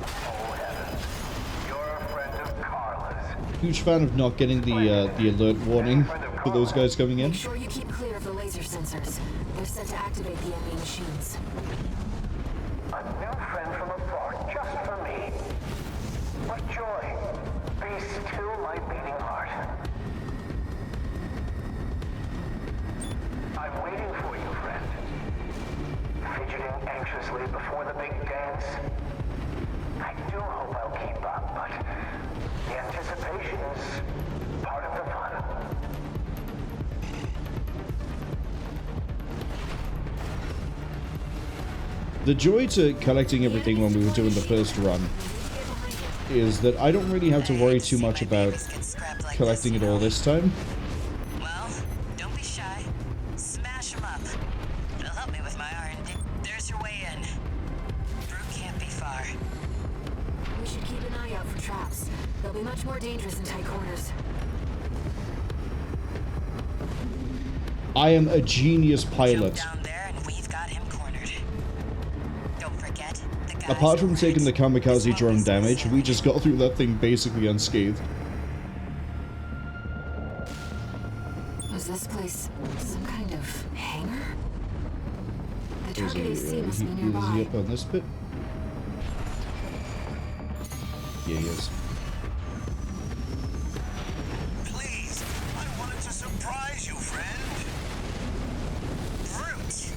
Oh, heavens. You're a friend of Carla's. Huge fan of not getting the alert warning for those guys coming in. Make sure you keep clear of the laser sensors. They're set to activate the enemy machines. A new friend from afar, just for me. What joy. Be fidgeting anxiously before the big dance. I do hope I'll keep up, but the anticipation is part of the fun. The joy to collecting everything when we were doing the first run is that I don't really have to worry too much about collecting it all this time. Well, don't be shy. Smash them up. It'll help me with my R&D. There's your way in. Brute can't be far. We should keep an eye out for traps. They'll be much more dangerous in tight quarters. I am a genius pilot. Jump down there and we've got him cornered. Don't forget, the guys Apart from over taking the it. kamikaze This drone won't be damage, so we sad. just got through that thing basically unscathed. Was this place some kind of hangar? The Is target AC must be he nearby. up on this bit? Yeah, he is. Please, I wanted to surprise you, friend. Brute.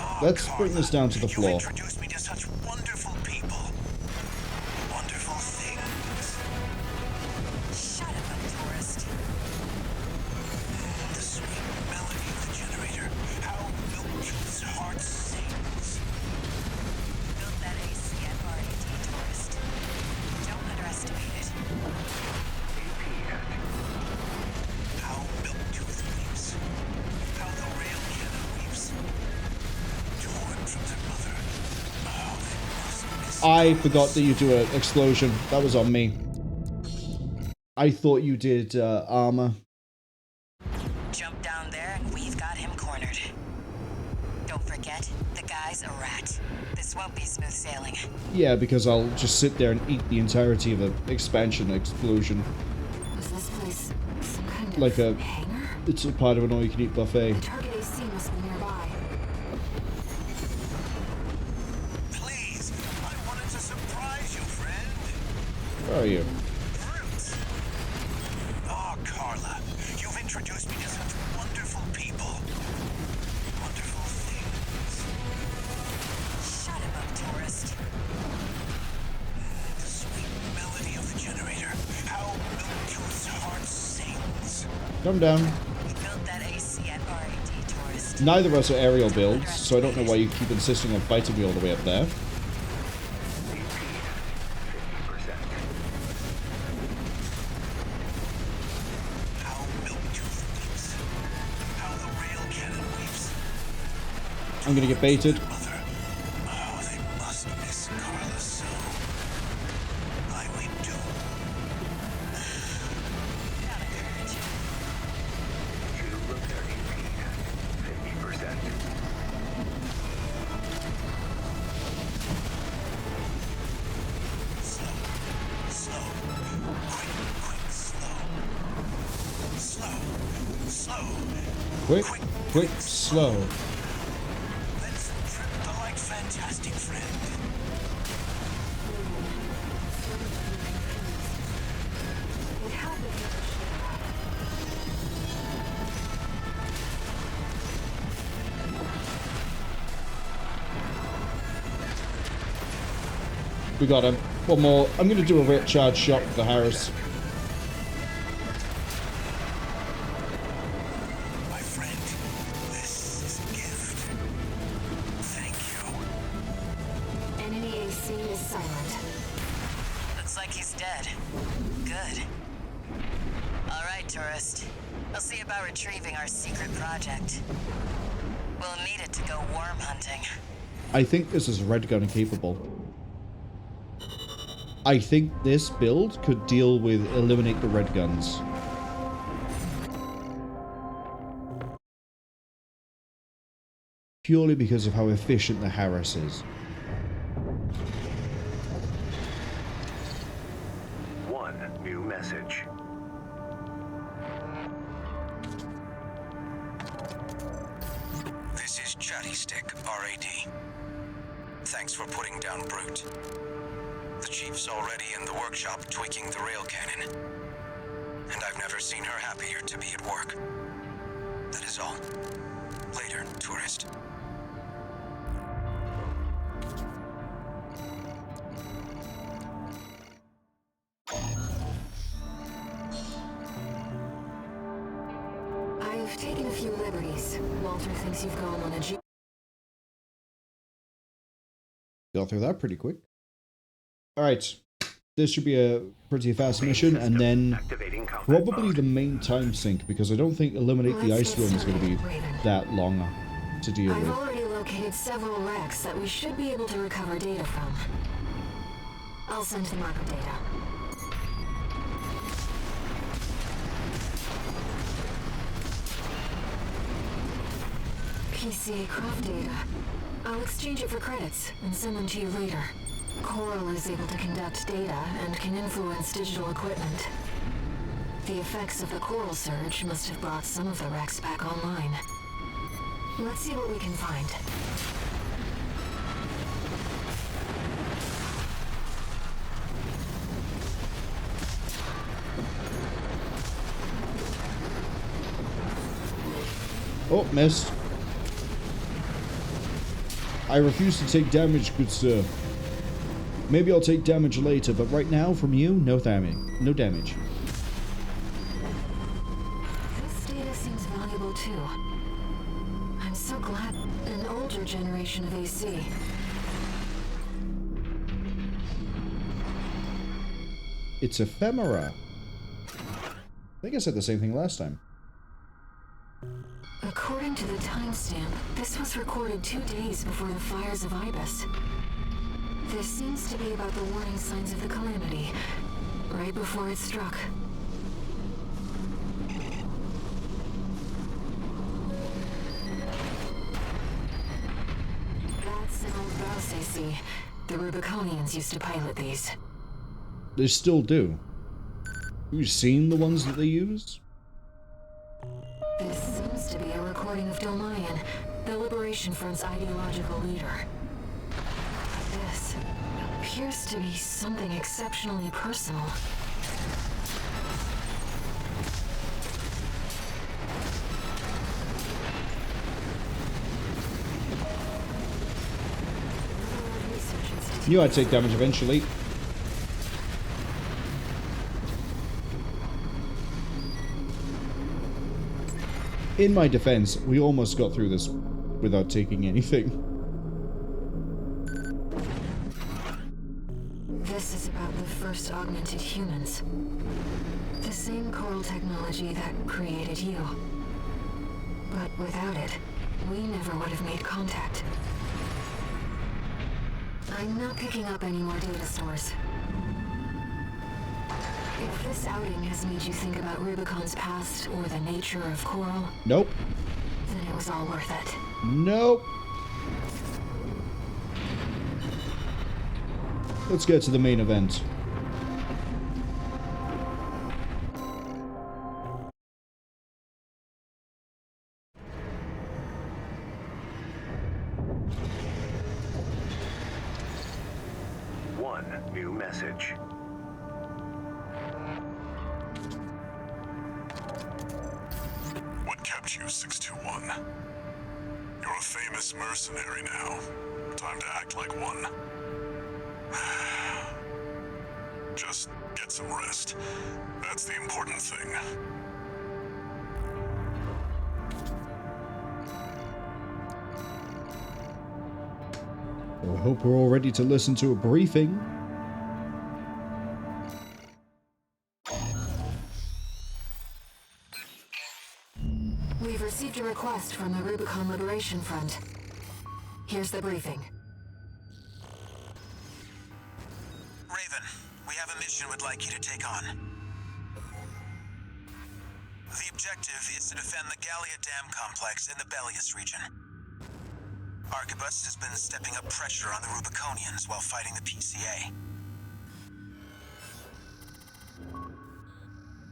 Oh, Let's bring this down to the you floor. introduced me to such wonderful people. Wonderful things. Shut up, tourist. The sweet melody of the generator. How Milk's heart sings. Built that AC at RAD, tourist. Don't underestimate it. How Milktooth weeps. How the rail cannon weeps. Torn from their mother. Oh, they must miss. I forgot that you do an explosion. That was on me. I thought you did armor. Jump down there and we've got him cornered. Don't forget, the guy's a rat. This won't be smooth sailing. Yeah, because I'll just sit there and eat the entirety of an expansion explosion. Was this place some kind of Like a... hangar? It's a part of an all-you-can-eat buffet. The target AC must be nearby. Please, I wanted to surprise you, friend. Where are you? Brute. Oh, Carla, you've introduced me to such wonderful people. Wonderful things. Shut him up, tourist. The sweet melody of the generator. How Milktooth's heart sings. Come down. We built that AC at RAD, tourist. Neither of us are aerial builds, so I don't know why you keep insisting on fighting me all the way up there. How Milktooth weeps. How the rail cannon weeps. I'm gonna get baited. Mother. Oh, they must miss Carla so. I weep too. Not encourage. To repair EP, 50%. Slow. Slow. Quick, slow. Slow. Slow. Quick, quick, slow. Let's trip the light fantastic friend. It happened. We got him. One more. I'm gonna do a rate charge shot with the Harris. My friend, this is a gift. Thank you. Enemy AC is silent. Looks like he's dead. Good. All right, tourist. We'll see about retrieving our secret project. We'll need it to go worm hunting. I think this is red gun capable. I think this build could deal with eliminate the red guns. Purely because of how efficient the Harris is. One new message. This is Chatty Stick, RAD. Thanks for putting down Brute. The Chief's already in the workshop tweaking the rail cannon. And I've never seen her happier to be at work. That is all. Later, tourist. base. Walter thinks you've gone on a Got through that pretty quick. Alright. This should be a pretty fast mission, and then probably the main time sink, because I don't think Eliminate the Ice Dome is going to be that long to deal I've with. already located several wrecks that we should be able to recover data from. I'll send the marker data. PCA craft data. I'll exchange it for credits and send them to you later. Coral is able to conduct data and can influence digital equipment. The effects of the coral surge must have brought some of the wrecks back online. Let's see what we can find. Oh, missed. I refuse to take damage, good sir. Maybe I'll take damage later, but right now, from you, no damage. No damage. This data seems valuable too. I'm so glad an older generation of AC. It's ephemera. I think I said the same thing last time. According to the timestamp, this was recorded 2 days before the fires of Ibis. This seems to be about the warning signs of the calamity, right before it struck. That's an old BAWS AC. The Rubiconians used to pilot these. They still do. Have you seen the ones that they use? This seems to be a recording of Domayan, the Liberation Front's ideological leader. This appears to be something exceptionally personal. Knew I'd take damage eventually. In my defense, we almost got through this without taking anything. This is about the first augmented humans. The same coral technology that created you. But without it, we never would have made contact. I'm not picking up any more data stores. If this outing has made you think about Rubicon's past or the nature of coral, Nope. then it was all worth it. Nope. Let's get to the main event. One new message. What kept you, 621? You're a famous mercenary now. Time to act like one. Just get some rest. That's the important thing. I hope we're all ready to listen to a briefing. We've received a request from the Rubicon Liberation Front. Here's the briefing. Raven, we have a mission we'd like you to take on. The objective is to defend the Gallia Dam complex in the Balteus region. Arquebus has been stepping up pressure on the Rubiconians while fighting the PCA.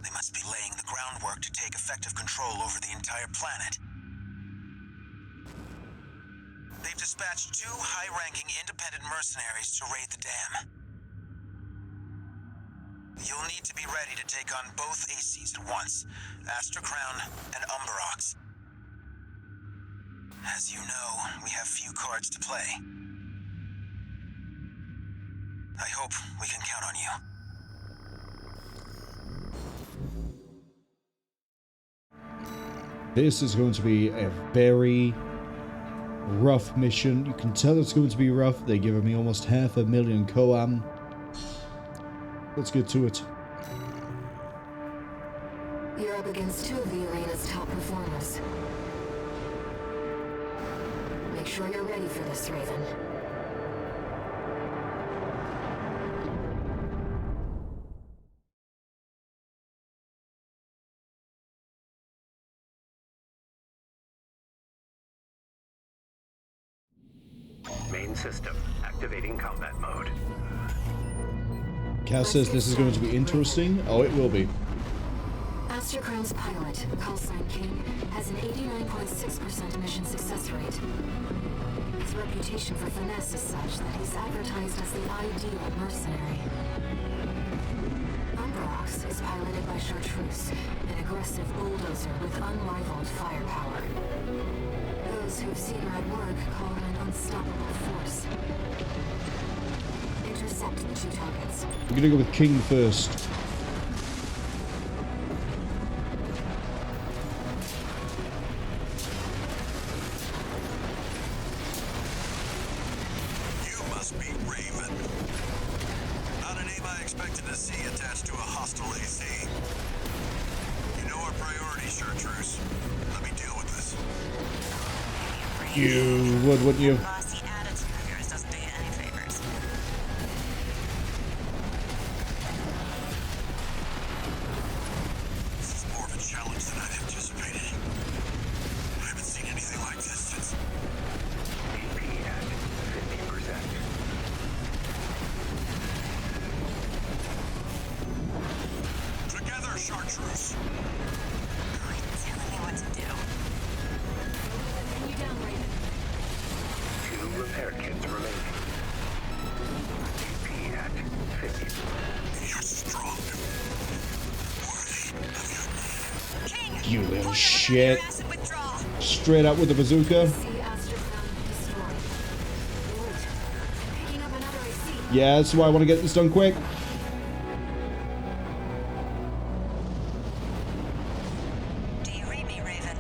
They must be laying the groundwork to take effective control over the entire planet. They've dispatched 2 high-ranking independent mercenaries to raid the dam. You'll need to be ready to take on both ACs at once, Astra Crown and Umberox. As you know, we have few cards to play. I hope we can count on you. This is going to be a very rough mission. You can tell it's going to be rough. They're giving me almost 500,000 coam. Let's get to it. You're up against two of the arena's top performers. Make sure you're ready for this, Raven. Main system activating combat mode. Cass says this is going to be interesting. Oh, it will be. Astrocrown's pilot, callsign King, has an 89.6% mission success rate. His reputation for finesse is such that he's advertised as the ideal mercenary. Umbrox is piloted by Chartreuse, an aggressive bulldozer with unrivaled firepower. Those who've seen her at work call her an unstoppable force. Intercept the two targets. I'm gonna go with King first. You must be Raven. Not a name I expected to see attached to a hostile AC. You know our priority, Chartreuse. Let me deal with this. You would, wouldn't you? Bossy attitude of yours doesn't do you any favors. This is more of a challenge than I'd anticipated. I haven't seen anything like this since... AP at 50%. Together, Chartreuse! Quit telling me what to do. Pin you down, Raven. 2 repair kits remaining. AP at 50%. You're strong. Worthy of your... King! You little pull your shit. acid withdrawal. Straight out with the bazooka. See Astrocrown destroyed. Wait. Picking up another AC. Yeah, that's why I want to get this done quick. Do you read me, Raven?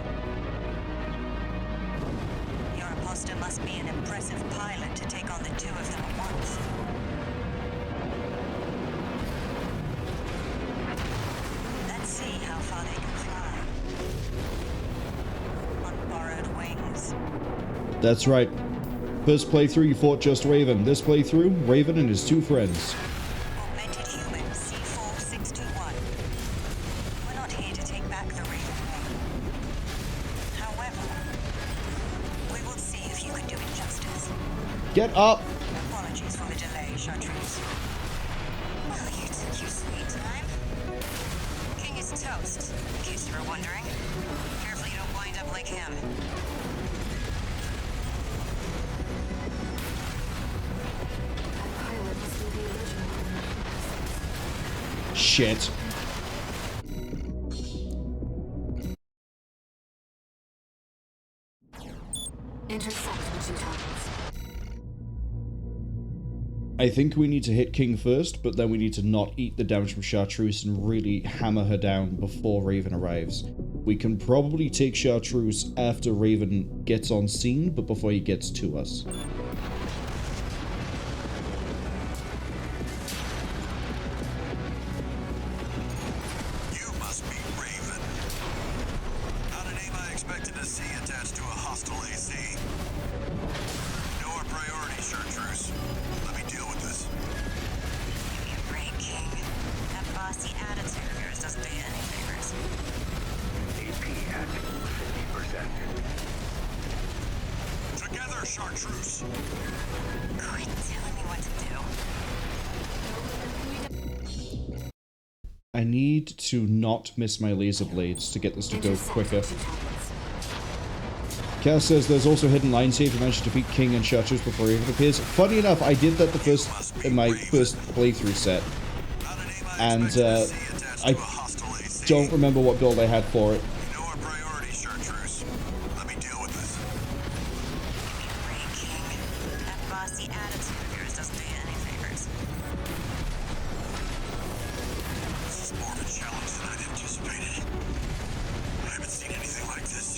Your imposter must be an impressive pilot to take on the two of them at once. Let's see how far they can fly. On borrowed wings. That's right. First playthrough, you fought just Raven. This playthrough, Raven and his two friends. Augmented human C4621. We're not here to take back the Raven Way. However, we will see if you can do it justice. Get up! Apologies for the delay, Chartreuse. Well, you took your sweet time. King is toast, in case you were wondering. Careful you don't wind up like him. That pilot must be the original. Shit. Intercept the two targets. I think we need to hit King first, but then we need to not eat the damage from Chartreuse and really hammer her down before Raven arrives. We can probably take Chartreuse after Raven gets on scene, but before he gets to us. You must be Raven. Not a name I expected to see attached to a hostile AC. You know our priority, Chartreuse. Let me deal with this. Great, King. That bossy attitude of yours doesn't do you any favors. AP at 50%. Together, Chartreuse! Quit telling me what to do. I need to not miss my laser blades to get this to go Intercept quicker. the two targets. Cass says there's also hidden lines here if you manage to defeat King and Chartreuse before Raven appears. Funny enough, I did that in my first playthrough set, and I don't remember what build I had for it. You know our priority, Chartreuse. Let me deal with this. Great, King. That bossy attitude of yours doesn't do you any favors. This is more of a challenge than I'd anticipated. I haven't seen anything like this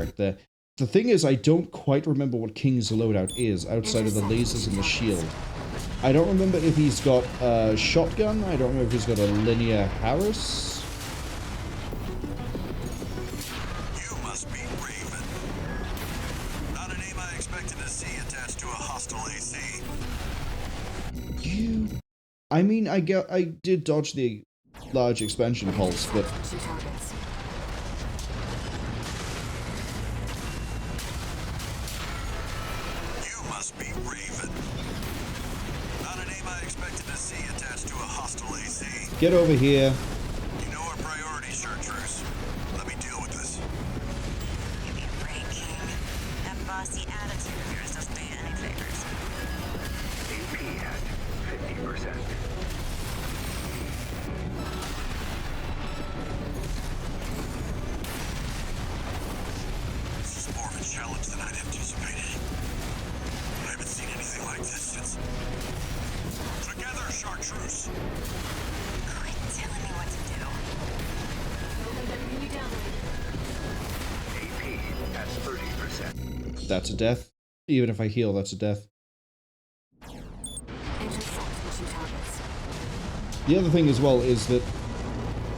correct there. The thing is, I don't quite remember what King's loadout is outside of the lasers and the shield. I don't remember if he's got a shotgun. I don't remember if he's got a linear Harris. You must be Raven. Not a name I expected to see attached to a hostile AC. I mean, I did dodge the large expansion pulse, but you must be Raven. Not a name I expected to see attached to a hostile AC. get over here. You know our priority, Chartreuse. Let me deal with this. Give me a break, King. That bossy attitude of yours doesn't pay any favors. AP at 50%. This is more of a challenge than I'd anticipated. I haven't seen anything like this since... Together, Chartreuse! Quit telling me what to do. AP at 30%. That's a death. Even if I heal, that's a death. The other thing as well is that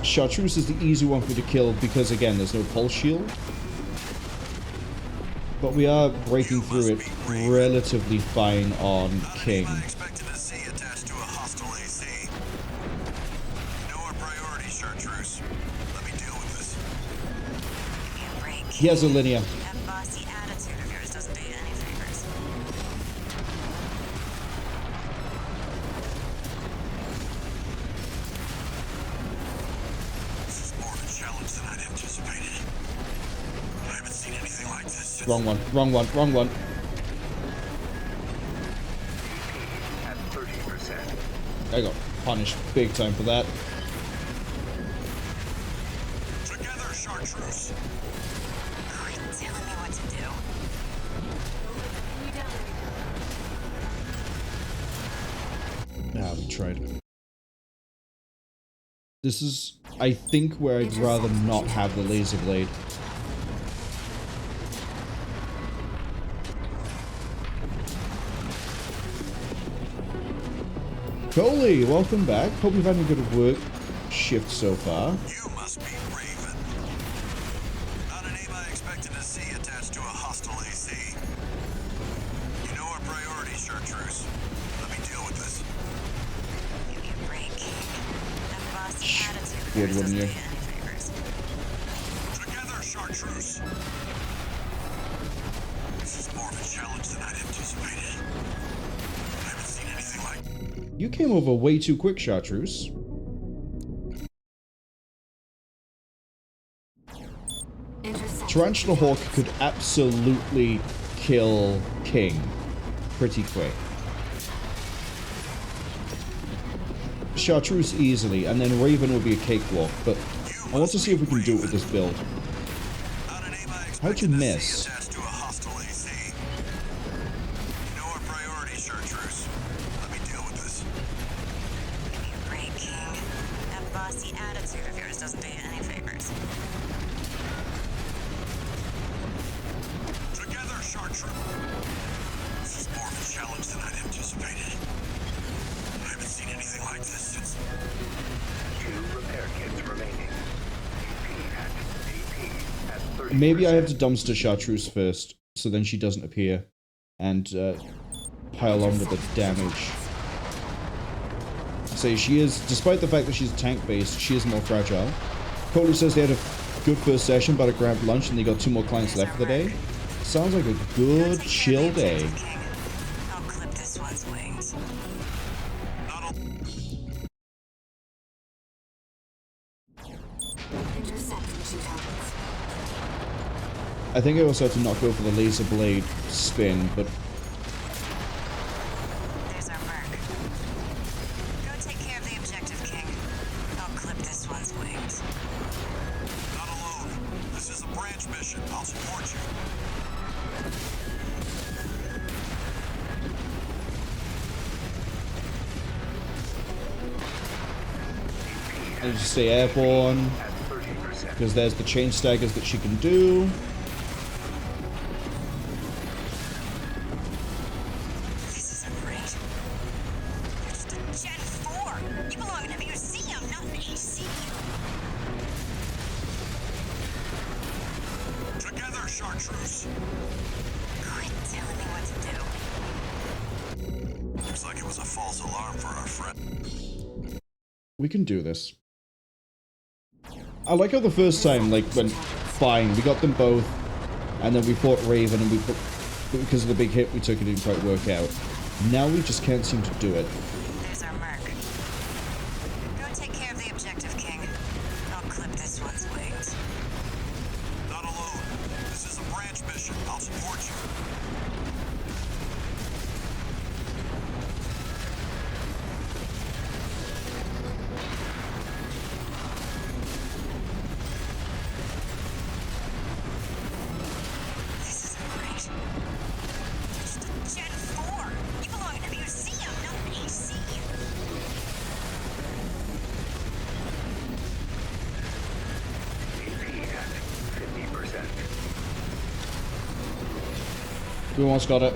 Chartreuse is the easy one for me to kill because, again, there's no pulse shield. But we are breaking through it relatively fine on King. I expected to see attached to a hostile AC. You know our priority, Chartreuse. Let me deal with this. Give me a break, He has a linear. That bossy attitude of yours doesn't pay any favors. This is more of a challenge than I'd anticipated. I haven't seen anything like this since... Wrong one, wrong one, wrong one. At 30%. I got punished big time for that. Together, Chartreuse! Quit telling me what to do. Ah, we tried. This is, I think, where I'd rather not have the laser blade. Coley, welcome back. Hope you've had a good work shift so far. You must be Raven. Not a name I expected to see attached to a hostile AC. You know our priority, Chartreuse. Let me deal with this. Give me a break, King. That bossy attitude of Would, yours wouldn't doesn't you? pay any favors. Together, Chartreuse! This is more of a challenge than I'd anticipated. I haven't seen anything like... You came over way too quick, Chartreuse. Tarantula Hawk could absolutely kill King pretty quick. Chartreuse easily, and then Raven would be a cakewalk, but I want to see if we can do it with this build. Not a name I How'd you expected to miss? see attached to a hostile AC. You know our priority, Chartreuse. Let me deal with this. Give me a break, King. That bossy attitude of yours doesn't pay any favors. Together, Chartreuse! This is more of a challenge than I'd anticipated. I haven't seen anything like this since... 2 repair kits remaining. AP at 30%. Maybe I have to dumpster Chartreuse first, so then she doesn't appear, and pile on with the damage. Say she is, despite the fact that she's tank-based, she is more fragile. Coley says they had a good first session, but I grabbed lunch and they got 2 more clients left for the day. Sounds like a good chill day. King. I'll clip this one's wings. Not a... I think I also had to not go for the laser blade spin, but There's our mark. Go take care of the objective, King. I'll clip this one's wings. Not alone. This is a branch mission. I'll support you. I need to stay airborne, At 30%. because there's the chain staggers that she can do. Looks like it was a false alarm for our friend. We can do this. I like how the first time, like, went fine. We got them both, and then we fought Raven, and because of the big hit we took, it didn't quite work out. Now we just can't seem to do it. There's our merc. Go take care of the objective, King. I'll clip this one's wings. Not alone. This is a branch mission. I'll support you. This isn't great. It's the Gen 4. You belong in a museum, not an AC. AP at 50%. We almost got it.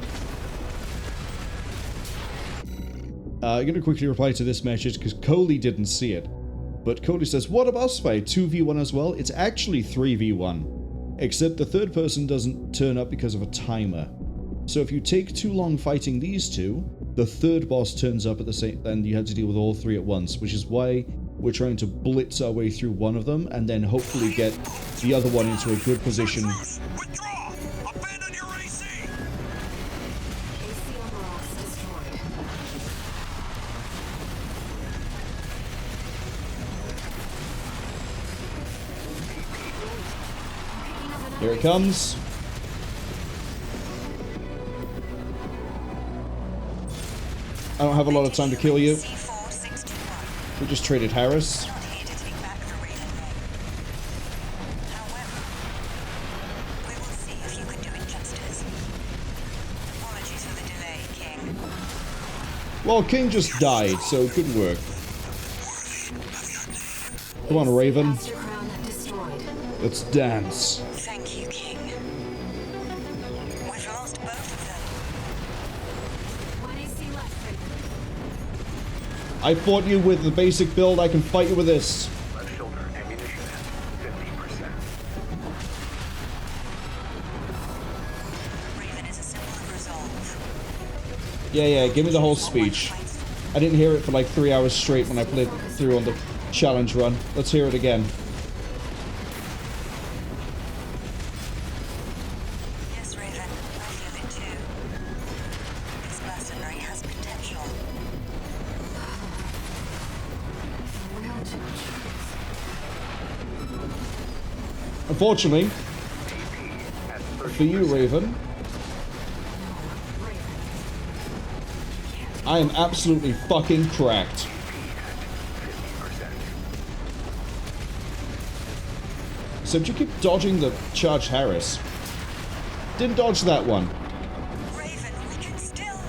I'm going to quickly reply to this message because Coley didn't see it. But Coley says, what a boss fight, 2v1 as well? It's actually 3v1. Except the third person doesn't turn up because of a timer. So if you take too long fighting these two, the third boss turns up at the same, and you have to deal with all three at once, which is why we're trying to blitz our way through one of them and then hopefully get the other one into a good position. Withdraw! Abandon your AC! AC overalls destroyed. Here it comes. I don't have a lot of time to kill you. C4621. We just traded Harris. Not here to take back the Raven name. However, we will see if you can do it justice. Apologies for the delay, King. Well, King just died, so good work. Come on, Raven. Master crown destroyed. Let's dance. Thank you, King. We've lost both of them. One AC left, Raven. I fought you with the basic build, I can fight you with this. Left shoulder ammunition at 50%. Raven is a symbol of resolve. Yeah, give me the whole speech. I didn't hear it for like 3 hours straight when I played through on the challenge run. Let's hear it again. Yes, Raven, I feel it too. This mercenary has potential. Real judge. Unfortunately, At for you, Raven, I am absolutely fucking cracked. 50%. Except you keep dodging the charged Harris. Didn't dodge that one. Raven, we can still...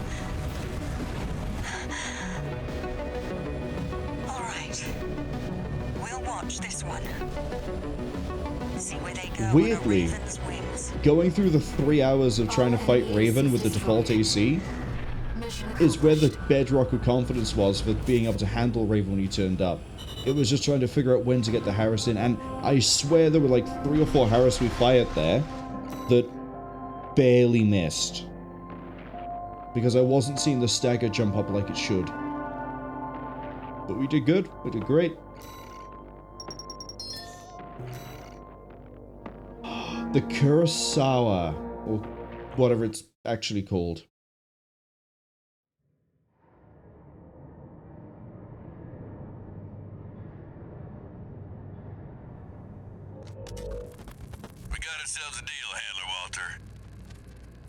Alright. We'll watch this one. See where they go Weirdly, on a Raven's wings. going through the 3 hours of trying to fight Raven with the default AC Mission is where the bedrock of confidence was for being able to handle Raven when he turned up. It was just trying to figure out when to get the Harris in, and I swear there were like 3 or 4 Harris we fired there that barely missed. Because I wasn't seeing the stagger jump up like it should. But we did good, we did great. The Kurosawa, or whatever it's actually called. We got ourselves a deal, Handler Walter.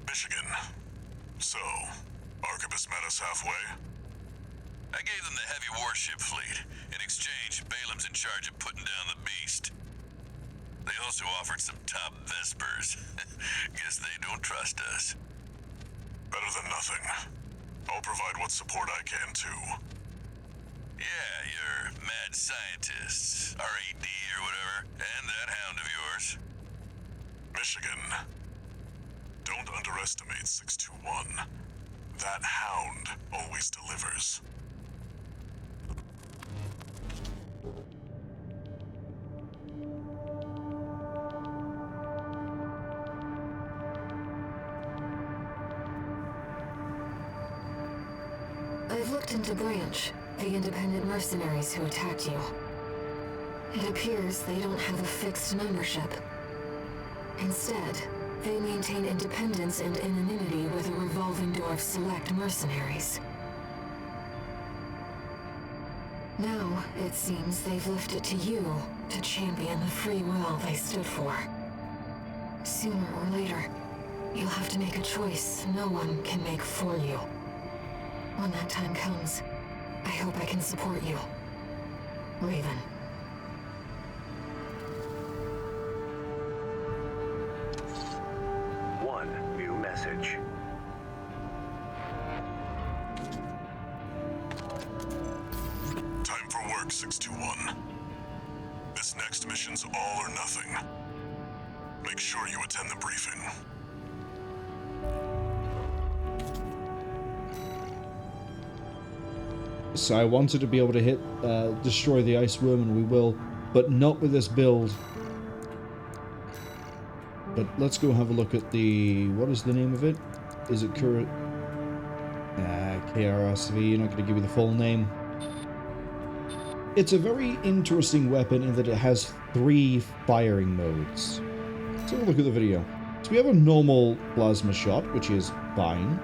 Michigan. So, Arquebus met us halfway? I gave them the heavy warship fleet. In exchange, Balaam's in charge of putting down the beast. They also offered some top Vespers. Guess they don't trust us. Better than nothing. I'll provide what support I can, too. Yeah, your mad scientists, RAD or whatever, and that hound of yours. Michigan. Don't underestimate 621. That hound always delivers. I've looked into Branch, the independent mercenaries who attacked you. It appears they don't have a fixed membership. Instead, they maintain independence and anonymity with a revolving door of select mercenaries. Now, it seems they've left it to you to champion the free will they stood for. Sooner or later, you'll have to make a choice no one can make for you. When that time comes, I hope I can support you. Raven. One new message. Time for work, 621. This next mission's all or nothing. Make sure you attend the briefing. So I wanted to be able to hit, destroy the ice worm, and we will, but not with this build. But let's go have a look at the, what is the name of it? Is it KRSV? You're not going to give me the full name. It's a very interesting weapon in that it has 3 firing modes. Let's have a look at the video. So we have a normal plasma shot, which is fine.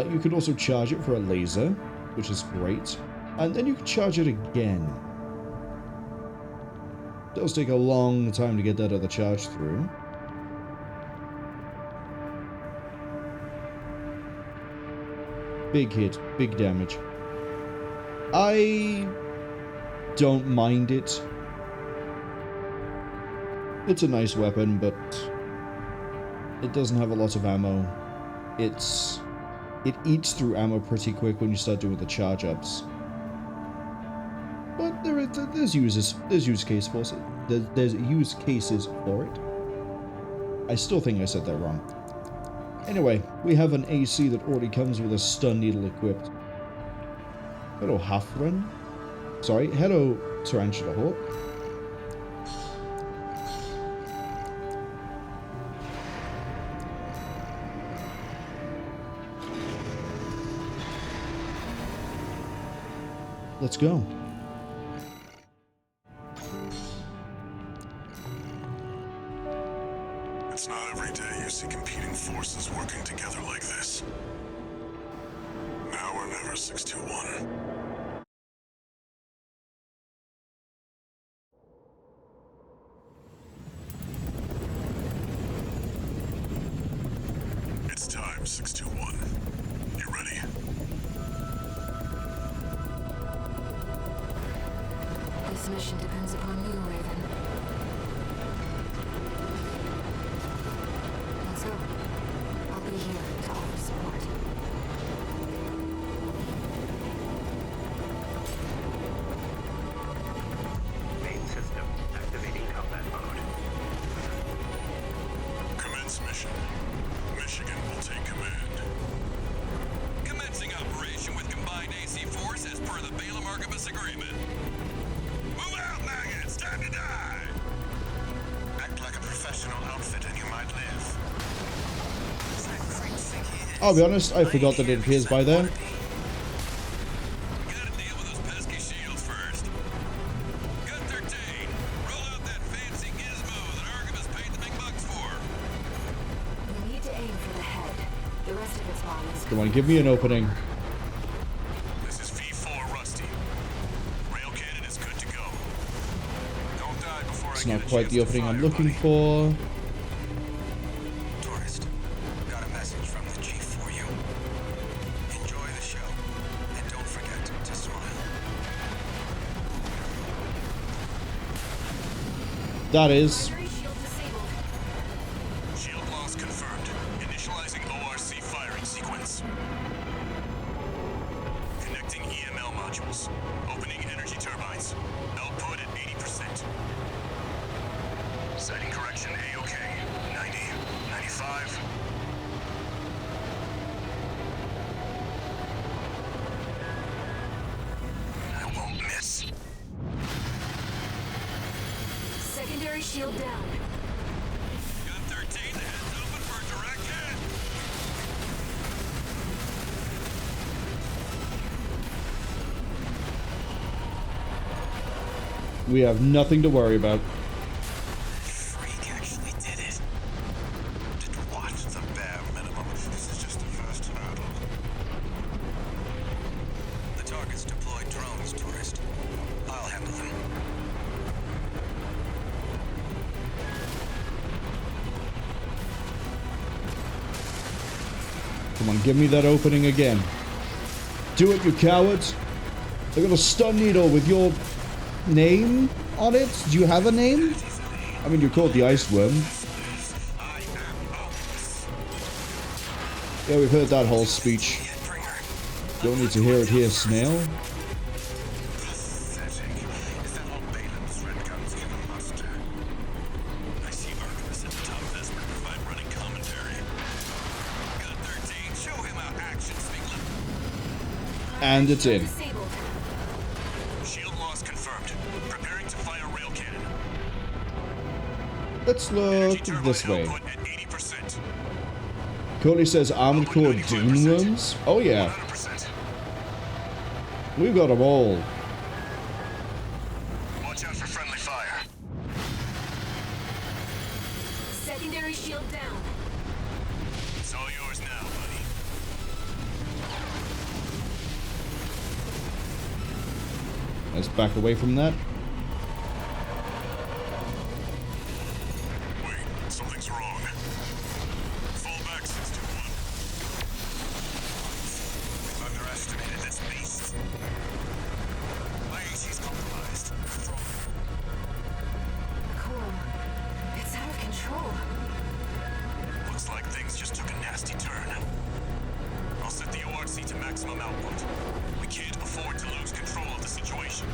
You could also charge it for a laser, which is great. And then you can charge it again. It does take a long time to get that other charge through. Big hit, big damage. I don't mind it. It's a nice weapon, but it doesn't have a lot of ammo. It eats through ammo pretty quick when you start doing the charge ups. But there's use cases for it. There's use cases for it. I still think I said that wrong. Anyway, we have an AC that already comes with a stun needle equipped. Hello, Halfren. Sorry, hello, Tarantula Hawk. Let's go. It's not every day you see competing forces working together like this. Now or never, 621. It's time, 621. You ready? This mission depends upon you, Raven. Let's go. I'll be here to offer support. Main system activating combat mode. Commence mission. Michigan will take command. Commencing operation with combined AC force as per the Balaam Archibus agreement. Move out, maggots! Time to die! Act like a professional outfit and you might live. I'll be honest, I forgot that it appears by there. Gotta deal with those pesky shields first. Gun 13, roll out that fancy gizmo that Archibus paid the big bucks for. You need to aim for the head. The rest of its body is... Come on, give me an opening. This is V4 Rusty. Rail cannon is good to go. Don't die before It's I get not a quite chance the to opening I'm fire, looking buddy. for. Tourist, got a message from the chief for you. Enjoy the show, and don't forget to smile. That is. Battery shield disabled. Shield loss confirmed. Initializing ORC firing sequence. Connecting EML modules. Opening energy turbines. Output at 80%. Setting correction A-OK. 90, 95. I won't miss. Secondary shield down. Gun 13, the head's open for a direct hit. We have nothing to worry about. Freak actually did it. Did what? The bare minimum. This is just the first hurdle. The target's deployed drones, tourist. I'll handle them. Come on, give me that opening again. Do it, you cowards. They're gonna stun needle with your name on it. Do you have a name? I mean, you're called the Ice Worm. Yeah, we've heard that whole speech. Don't need to hear it here, Snail. And it's in. Shield loss confirmed. Preparing to fire rail cannon. Let's look this way. Output at 80%. Courtney says Armored Core Dune Worms? Oh yeah. 100%. We've got them all. Watch out for friendly fire. Secondary shield down. It's all yours now, buddy. Let's back away from that. Wait, something's wrong. Fall back, 621. We've underestimated this beast. My AC's compromised. Cool. It's out of control. Looks like things just took a nasty turn. I'll set the ORC to maximum output. We can't afford to lose control of the situation.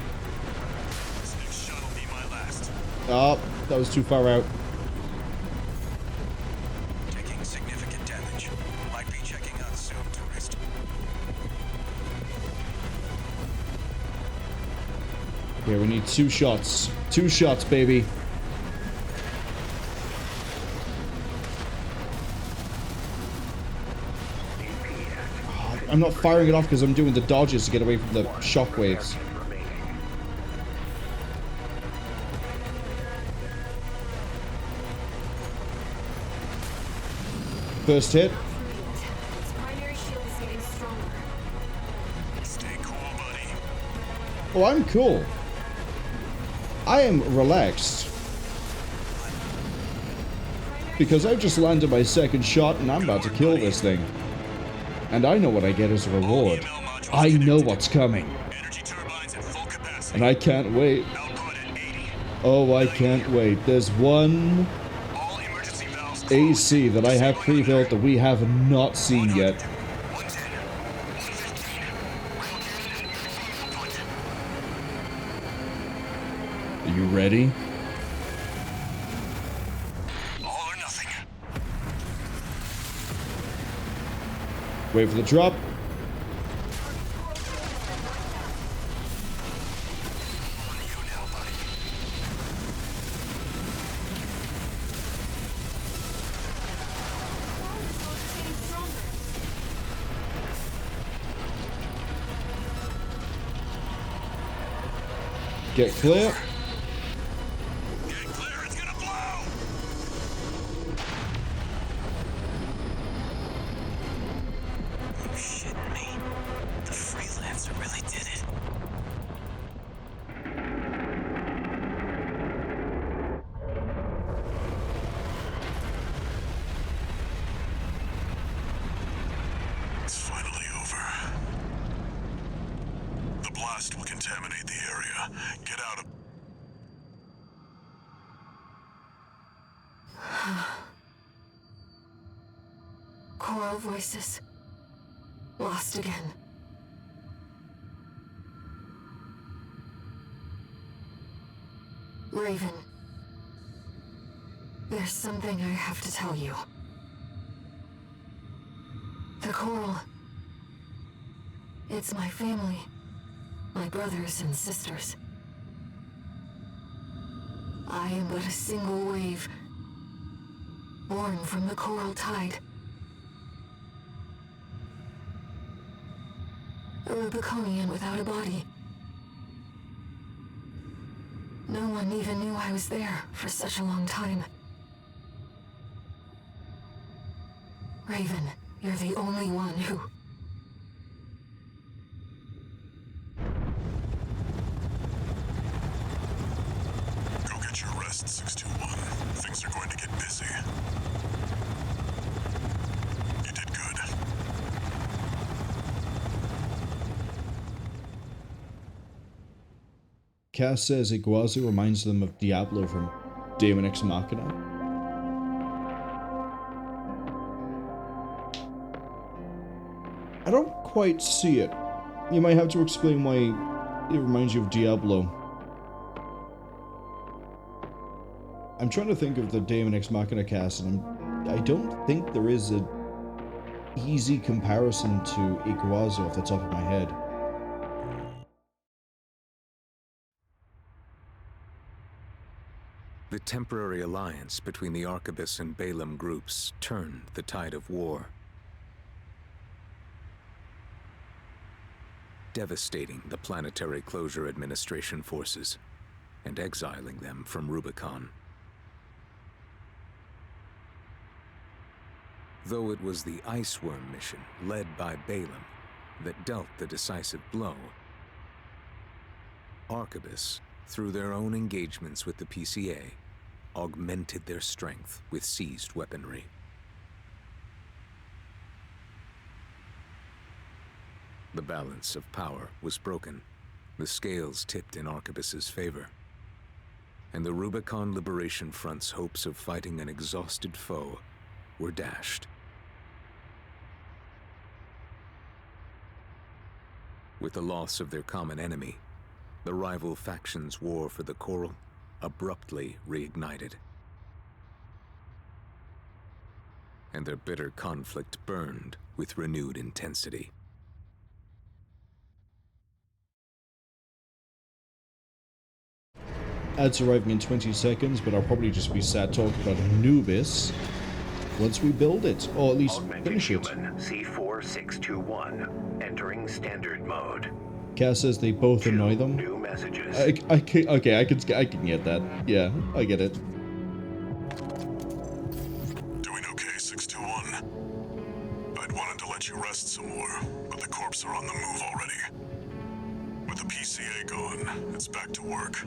This next shot will be my last. Oh, that was too far out. Taking significant damage. Might be checking out soon, tourist. Here, we need 2 shots. 2 shots, baby. Oh, I'm not firing it off because I'm doing the dodges to get away from the shockwaves. First hit. Its primary shield is getting stronger. Stay cool, buddy. Oh, I'm cool. I am relaxed. Because I've just landed my second shot and I'm about to kill this thing. And I know what I get as a reward. I know what's coming. Energy turbines at full capacity. And I can't wait. Output at 80. Oh, I can't wait. There's one All emergency valves closed. AC that I have pre-built that we have not seen yet. 110. 115. Rail cannon at full output. Are you ready? All or nothing. Wait for the drop. On you now, buddy. Getting stronger. Get clear. Get clear, it's gonna blow! You shitting me? The freelancer really did it. It's finally over. The blast will contaminate the area. Get out of... Choral voices. Lost again. Raven. There's something I have to tell you. The Coral. It's my family. My brothers and sisters. I am but a single wave. Born from the Coral Tide. A Rubiconian without a body. No one even knew I was there for such a long time. Raven, you're the only one who... Go get your rest, 621. Things are going to get busy. You did good. Cass says Iguazu reminds them of Diablo from Daemon X Machina. I don't quite see it. You might have to explain why it reminds you of Diablo. I'm trying to think of the Daemon X Machina cast, and I don't think there is a easy comparison to Iguazu off the top of my head. The temporary alliance between the Arquebus and Balaam groups turned the tide of war, devastating the Planetary Closure Administration forces and exiling them from Rubicon. Though it was the Iceworm mission led by Balaam that dealt the decisive blow, Arquebus, through their own engagements with the PCA, augmented their strength with seized weaponry. The balance of power was broken, the scales tipped in Arquebus's favor, and the Rubicon Liberation Front's hopes of fighting an exhausted foe were dashed. With the loss of their common enemy, the rival factions' war for the Coral abruptly reignited, and their bitter conflict burned with renewed intensity. Ads arriving in 20 seconds, but I'll probably just be sad talking about Anubis once we build it, or at least finish it. Human C4621 entering standard mode. Cass says they both annoy them. New messages. Okay, I can get that. Yeah, I get it. Doing okay, 621. I'd wanted to let you rest some more, but the corps are on the move already. With the PCA gone, it's back to work,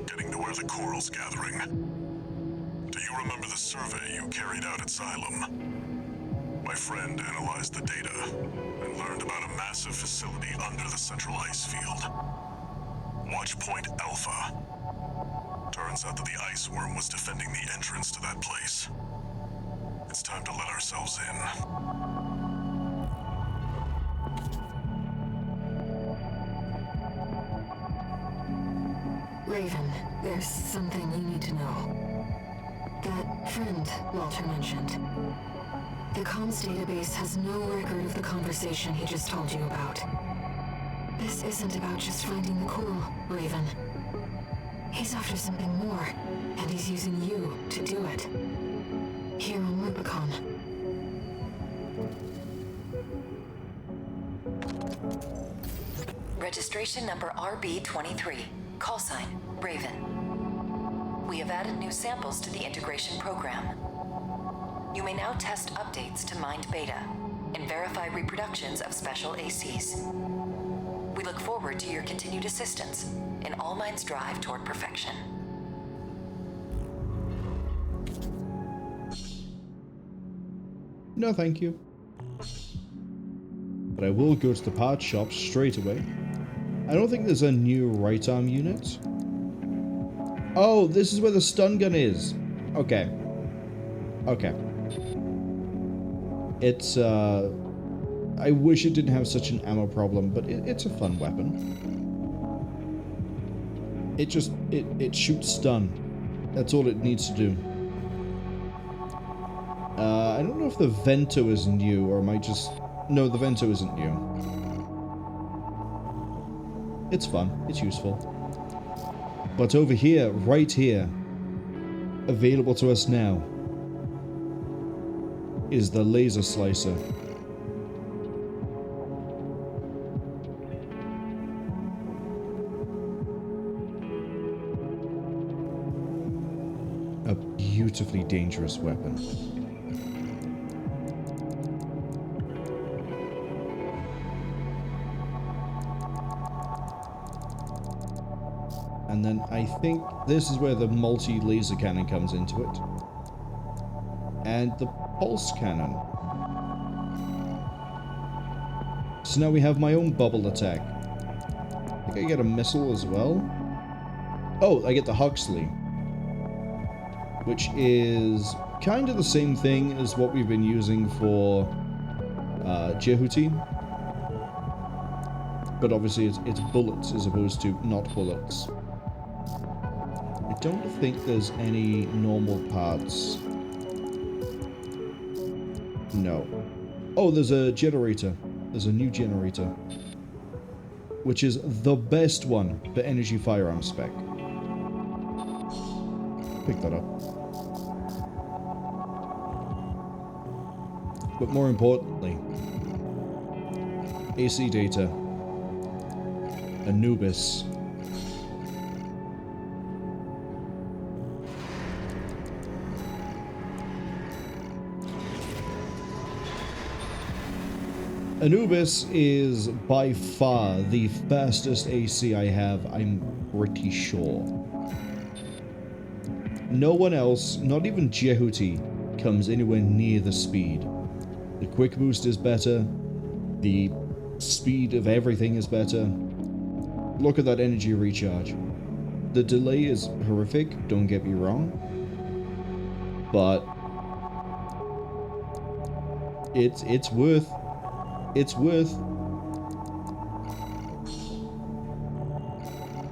getting to where the Coral's gathering. Do you remember the survey you carried out at Xylem? My friend analyzed the data and learned about a massive facility under the central ice field. Watchpoint Alpha. Turns out that the ice worm was defending the entrance to that place. It's time to let ourselves in. Raven, there's something you need to know. That friend Walter mentioned. The comms database has no record of the conversation he just told you about. This isn't about just finding the coral, Raven. He's after something more, and he's using you to do it. Here on Rubicon. Registration number RB23. Call sign, Raven. We have added new samples to the integration program. You may now test updates to mined beta and verify reproductions of special ACs. We look forward to your continued assistance in All Minds' drive toward perfection. No, thank you. But I will go to the parts shop straight away. I don't think there's a new right arm unit. Oh, this is where the stun gun is. Okay. Okay. It's, I wish it didn't have such an ammo problem, but it's a fun weapon. It just, it shoots stun. That's all it needs to do. I don't know if the Vento is new, or am I just... No, the Vento isn't new. It's fun. It's useful. But over here, right here, available to us now, is the laser slicer. beautifully dangerous weapon. And then I think this is where the multi-laser cannon comes into it. And the pulse cannon. So now we have my own bubble attack. I think I get a missile as well. Oh, I get the Huxley. Which is kind of the same thing as what we've been using for Jehuti. But obviously it's bullets as opposed to not bullets. I don't think there's any normal parts. No. Oh, there's a generator. There's a new generator. Which is the best one for energy firearm spec. Pick that up. But more importantly, AC data. Anubis. Anubis is by far the fastest AC I have, I'm pretty sure. No one else, not even Jehuti, comes anywhere near the speed. The quick boost is better, the speed of everything is better. Look at that energy recharge. The delay is horrific, don't get me wrong, but it's worth. It's worth.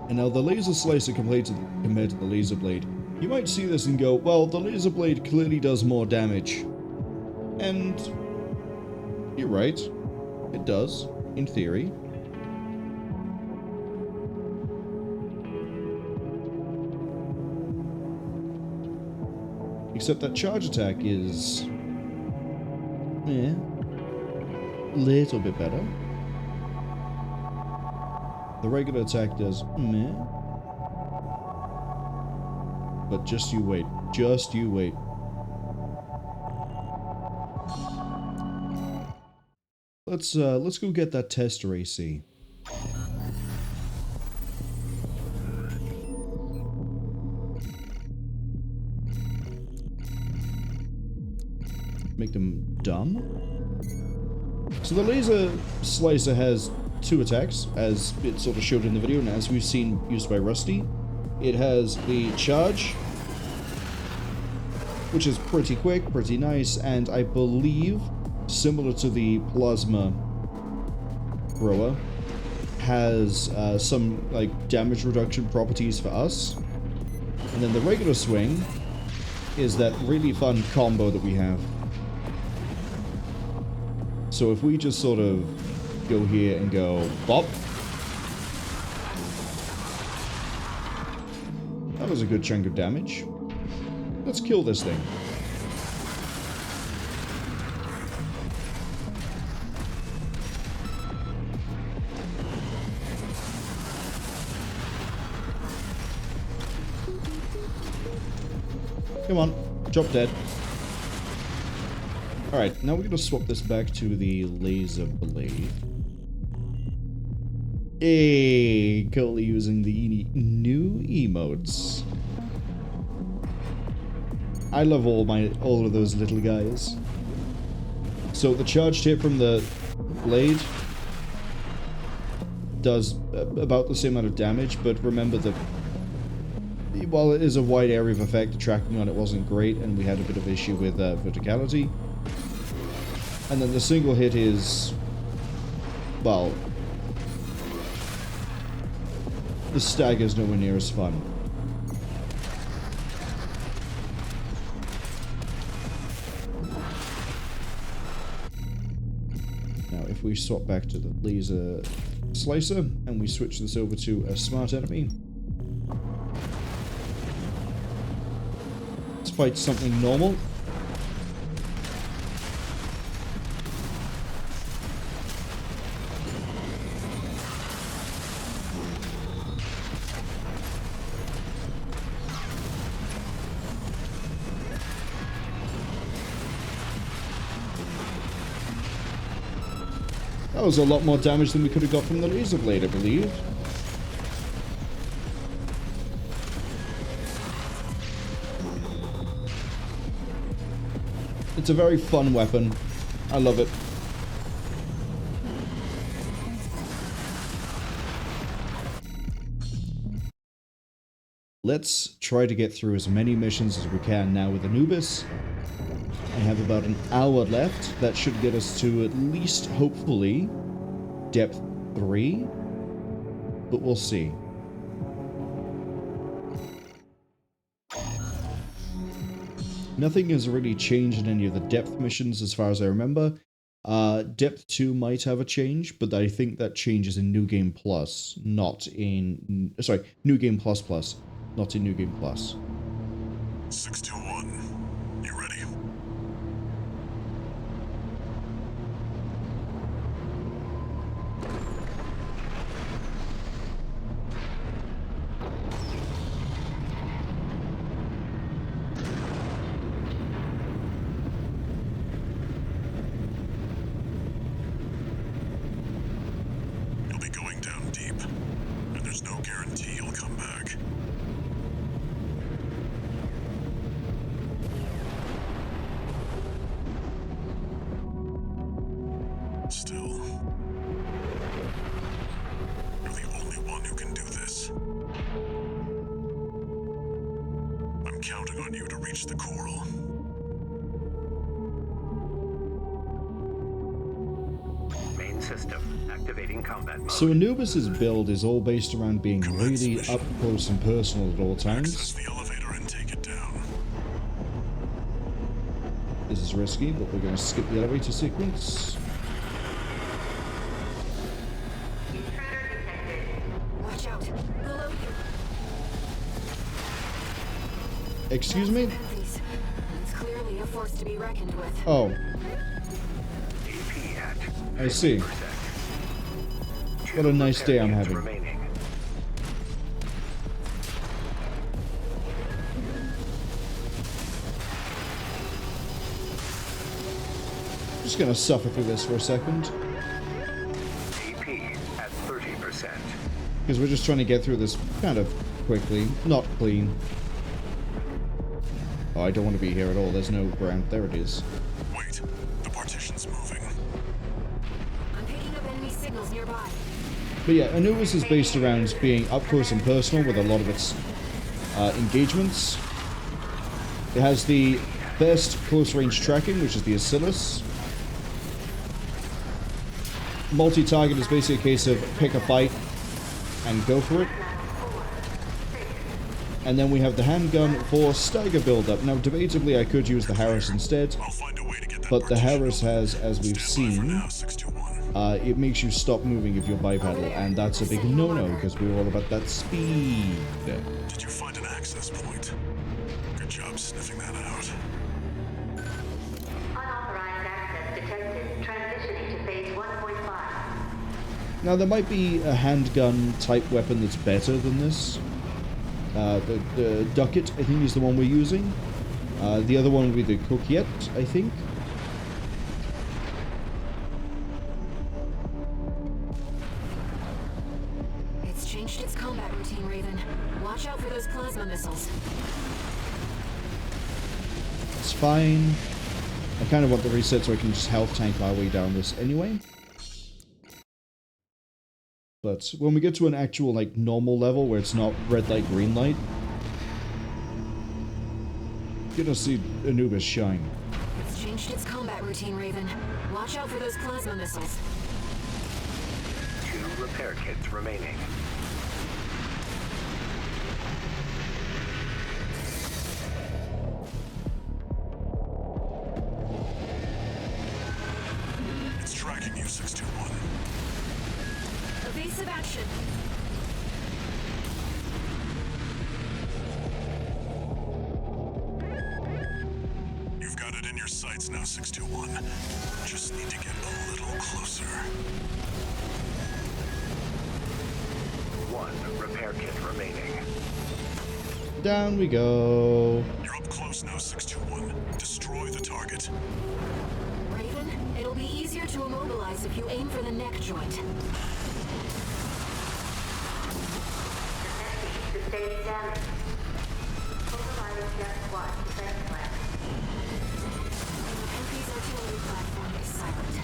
And now the laser slicer compared to the laser blade. You might see this and go, well, the laser blade clearly does more damage. And you're right. It does, in theory. Except that charge attack is... yeah. Little bit better. The regular attack does meh. But just you wait. Just you wait. Let's go get that tester AC. Make them dumb? So the laser slicer has two attacks, as it sort of showed in the video, and as we've seen used by Rusty. It has the charge, which is pretty quick, pretty nice, and I believe, similar to the plasma thrower, has some like damage reduction properties for us. And then the regular swing is that really fun combo that we have. So if we just sort of go here and go bop. That was a good chunk of damage. Let's kill this thing. Come on, drop dead. Alright, now we're going to swap this back to the laser blade. Hey, Cole using the new emotes. I love all of those little guys. So the charged hit from the blade does about the same amount of damage, but remember that while it is a wide area of effect, the tracking on it wasn't great, and we had a bit of issue with verticality. And then the single hit is, well, the stagger is nowhere near as fun. Now, if we swap back to the laser slicer and we switch this over to a smart enemy, let's fight something normal. That was a lot more damage than we could have got from the laser blade, I believe. It's a very fun weapon. I love it. Let's try to get through as many missions as we can now with Anubis. I have about an hour left. That should get us to at least, hopefully, depth 3. But we'll see. Nothing has really changed in any of the depth missions as far as I remember. Depth 2 might have a change, but I think that changes in New Game Plus, not in... Sorry, New Game Plus Plus, not in New Game Plus. 621, you ready? You'll be going down deep, and there's no guarantee you'll come back. Still, you're the only one who can do this. I'm counting on you to reach the coral. Main system activating combat mode. So Anubis's build is all based around being really up close and personal at all times. Access the elevator and take it down. This is risky, but we're going to skip the elevator sequence. Watch out. Below you. Excuse me? Please. It's clearly a force to be reckoned with. Oh, AP at I see. 50%. What a nice day I'm having. Remaining. Just going to suffer through this for a second. AP at 30%. Because we're just trying to get through this kind of quickly. Not clean. Oh, I don't want to be here at all. There's no ground. There it is. Wait, the partition's moving. I'm picking up enemy signals nearby. But yeah, Anubis is based around being up close and personal with a lot of its engagements. It has the best close-range tracking, which is the Asilis. Multi-target is basically a case of pick a fight and go for it. And then we have the handgun for stagger build-up. Now, debatably, I could use the Harris instead, I'll find a way to get that but the partition Harris has, as we've Stand by for seen, now, 621. it makes you stop moving if you're bipedal, and that's a big no-no, because we're all about that speed. Did you find an access point? Good job sniffing that out. Unauthorized access detected. Transitioning to phase 1.5. Now, there might be a handgun-type weapon that's better than this. The Ducket, I think, is the one we're using. The other one would be the Coquette, I think. It's changed its combat routine, Raven. Watch out for those plasma missiles. It's fine. I kind of want the reset so I can just health tank our way down this anyway. But when we get to an actual, like, normal level where it's not red light, green light, you're gonna see Anubis shine. It's changed its combat routine, Raven. Watch out for those plasma missiles. 2 repair kits remaining. It's tracking you, 621. Evasive action. You've got it in your sights now, 621. Just need to get a little closer. 1 repair kit remaining. Down we go. You're up close now, 621. Destroy the target. Raven, It'll be easier to immobilize if you aim for the neck joint. Sustained damage. Overriding Jet Squad defense plan. MP's artillery platform is silent.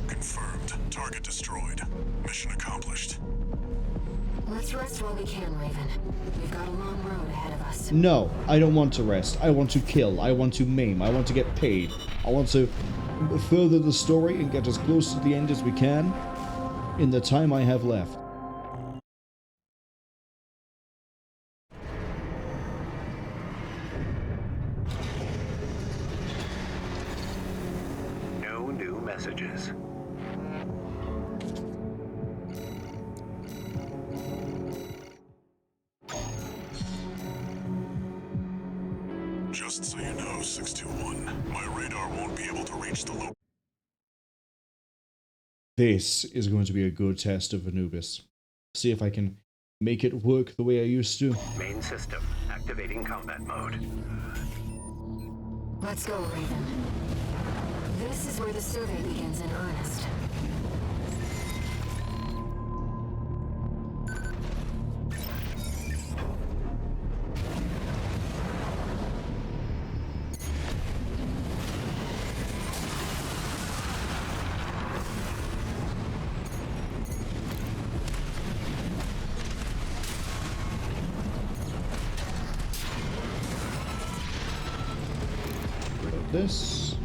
Confirmed. Target destroyed. Mission accomplished. Let's rest while we can, Raven. We've got a long road ahead of us. No, I don't want to rest. I want to kill. I want to maim. I want to get paid. I want to further the story and get as close to the end as we can in the time I have left. No new messages. Just so you know, 621, my radar won't be able to reach the low. This is going to be a good test of Anubis. See if I can make it work the way I used to. Main system activating combat mode. Let's go, Raven. This is where the survey begins in earnest. This.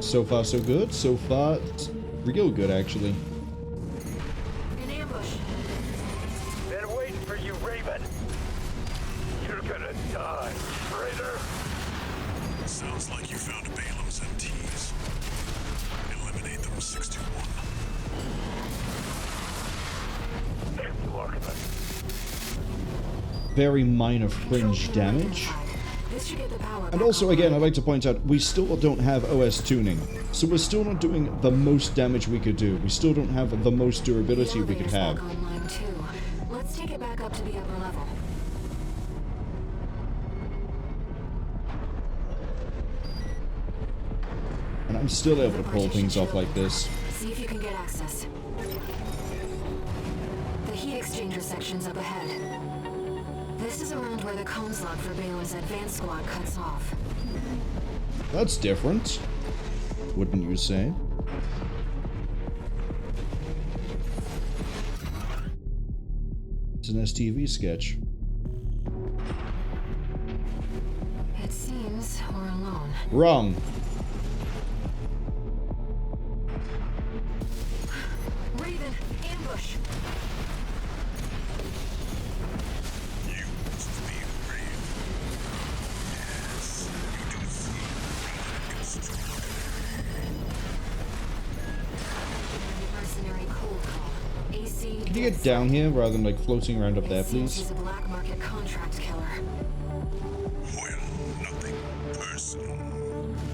So far, so good. So far, it's real good, actually. An ambush. Been waiting for you, Raven. You're gonna die, traitor. Sounds like you found Balaam's MTs. Eliminate them, 621. Very minor fringe damage. And also, again, I'd like to point out, we still don't have OS tuning. So we're still not doing the most damage we could do. We still don't have the most durability we could have. Let's take it back up to the upper level. And I'm still able to pull things off like this. See if you can get access. The heat exchanger section's up ahead. This is around where the comms log for Baylor's advanced squad cuts off. That's different, wouldn't you say? It's an STV sketch. It seems we're alone. Wrong. Raven, ambush. Can you get down here rather than like floating around up there, please? He's a black market contract killer. Well, nothing personal.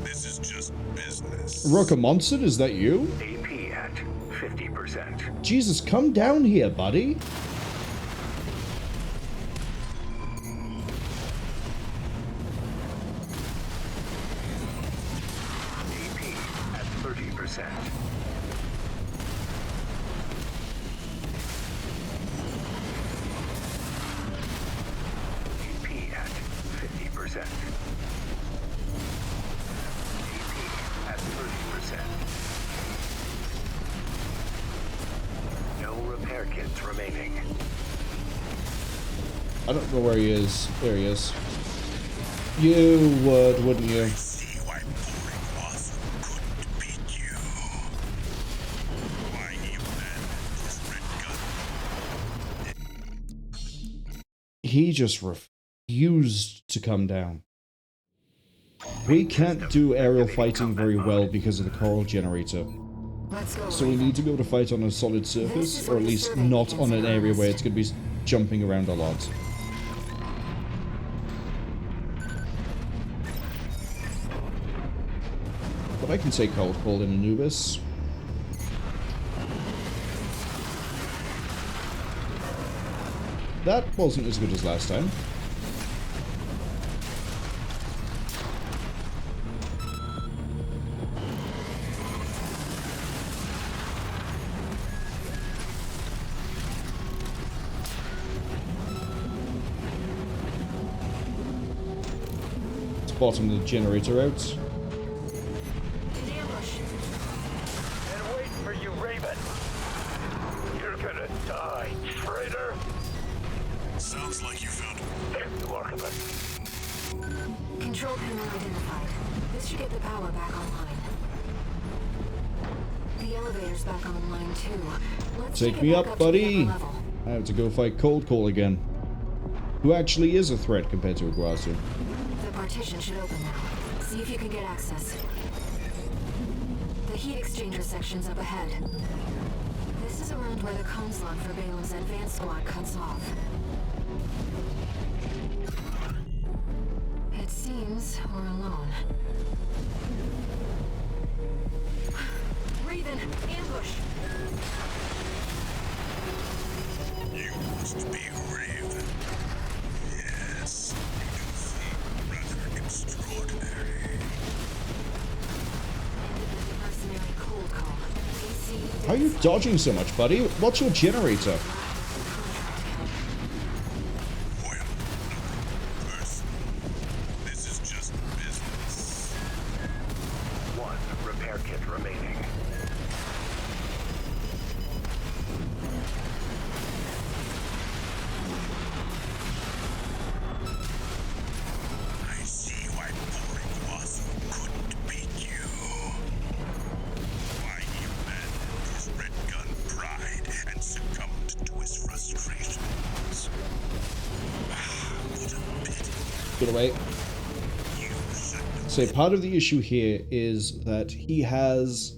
This is just business. Rocker Monson, is that you? AP at 50%. Jesus, come down here, buddy. AP at 30%. At 30%. No repair kits remaining. I don't know where he is. There he is. You would, wouldn't you? See why pouring off couldn't beat you. Why you man this red gun. He just refused to come down. We can't do aerial fighting very well because of the coral generator. So we need to be able to fight on a solid surface, or at least not on an area where it's going to be jumping around a lot. But I can say cold call in Anubis. That wasn't as good as last time. Let's bottom the generator out. And wait for you, Raven. You're gonna die, traitor. Sounds like you found You are coming. Control panel identified. This should get the power back online. The elevator's back online too. Let's Take it me back up, to the buddy. upper level. I have to go fight Cold Call again. Who actually is a threat compared to Iguazu. The partition should open now. See if you can get access. The heat exchanger section's up ahead. This is around where the comms log for Balam's advanced squad cuts off. It seems we're alone. Raven, ambush! You must be Raven. Yes, you seem rather extraordinary. Mercenary cold call. AC How are you dodging so much, buddy? What's your generator? Well, first, this is just business. One repair kit remaining. I see why poor Iguazu couldn't beat you. Why he abandoned his red gun pride and succumbed to his frustrations. What a pity. Get away. You should have So part of the issue here is that he has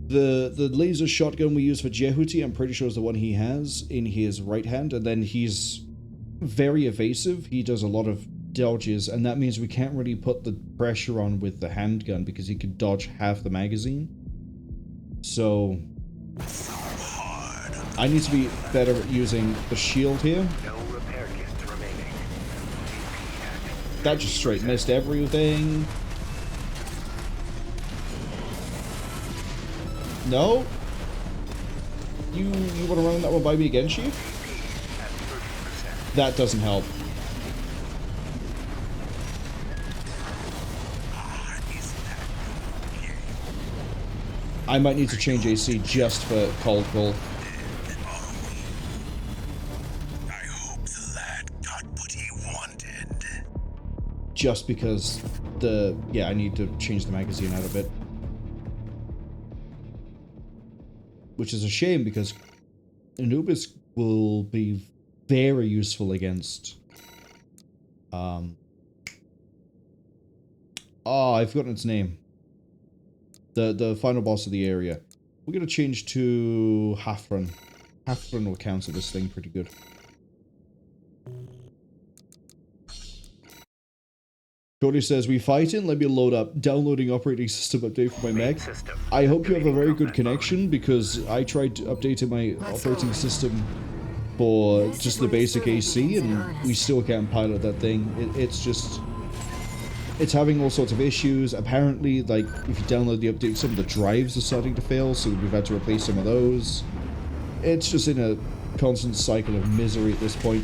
the laser shotgun we use for Jehuti, I'm pretty sure is the one he has in his right hand, and then he's very evasive. He does a lot of dodges, and that means we can't really put the pressure on with the handgun because he could dodge half the magazine. So I need to be better at using the shield here. No repair kits remaining. That just straight missed everything. No? You want to run that one by me again, Chief? That doesn't help. I might need to change AC just for Cold Call. I hope the lad got what he wanted. Just because I need to change the magazine out a bit. Which is a shame because Anubis will be very useful against I've forgotten its name. The final boss of the area. We're gonna change to Hafran. Hafran will counter this thing pretty good. Cody says, we fighting? Let me load up. Downloading operating system update for my mech. I hope you have a very good connection because I tried updating my operating system for just the basic AC and we still can't pilot that thing. It's having all sorts of issues. Apparently, like, if you download the update, some of the drives are starting to fail, so we've had to replace some of those. It's just in a constant cycle of misery at this point.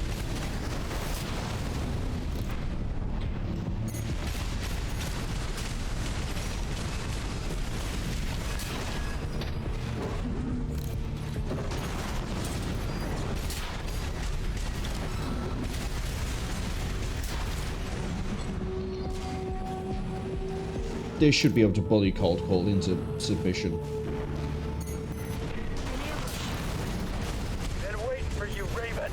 They should be able to bully Cold Call into submission. And wait for you, Raven.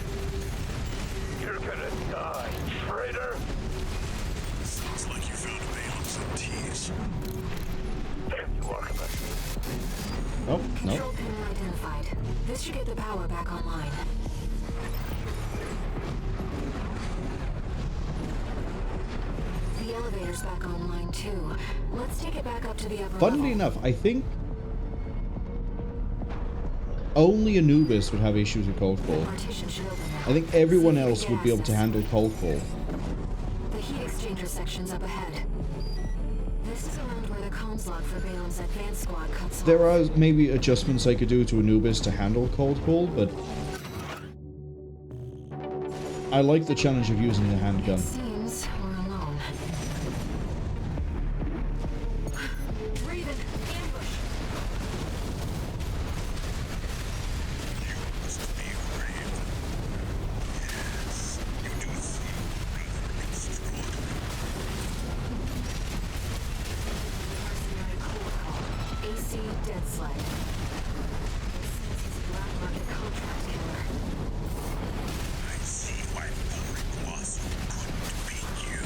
You're gonna die, traitor. Sounds like you found Balam's MTs. You are coming. Oh, no. Control panel identified. This should get the power back online. The elevator's back online too. Let's take it back up to the upper Funnily level. enough, I think only Anubis would have issues with cold call. I think everyone else would be able to handle cold call. The heat exchanger section's up ahead. This is around where the comms log for Balam's advanced squad cuts off. There are maybe adjustments I could do to Anubis to handle cold call, but I like the challenge of using the handgun. Seems we're alone. Raven, ambush! You must be brave. Yes, you do seem rather extraordinary. Mercenary cold call. AC dead slag. This says he's a black market contract killer. I see why Ulrich couldn't beat you.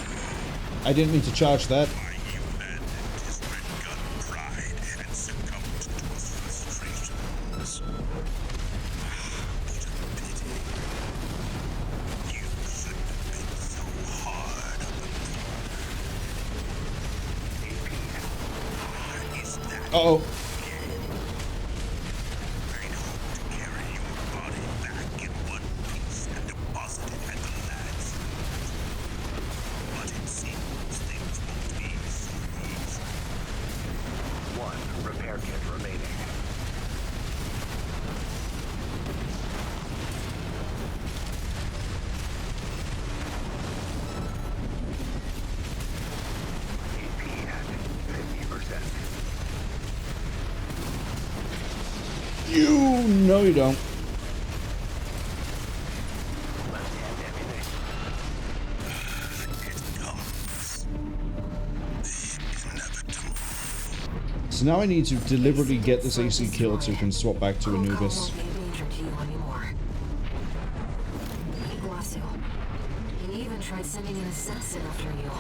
I didn't mean to charge that. Why you abandoned his red gun pride and succumbed to his frustrations. What a pity. You shouldn't have been so hard on the poor. Is that Uh-oh. I'd hope to carry your body back in one piece and deposit it at the lad's feet. But it seems things won't be so easy. One repair kit remaining. AP at 50%. You no, you don't. Left-hand ammunition. It comes. The inevitable. So now I need to deliberately get this AC killed so we can swap back to Anubis. Won't be a danger to you anymore. Iglacio. He even tried sending an assassin after you.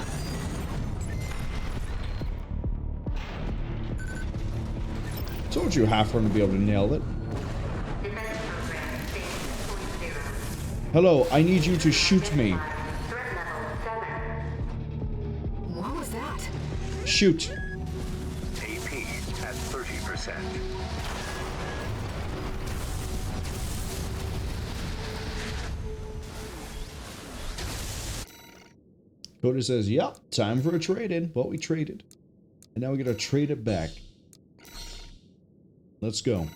Told you Halfrun would be able to nail it. Defense program stage 2.0. Hello, I need you to shoot me. Threat level 7. What was that? Shoot. AP at 30%. Coda says, yep, time for a trade-in. Well, we traded. And now we gotta trade it back. Let's go.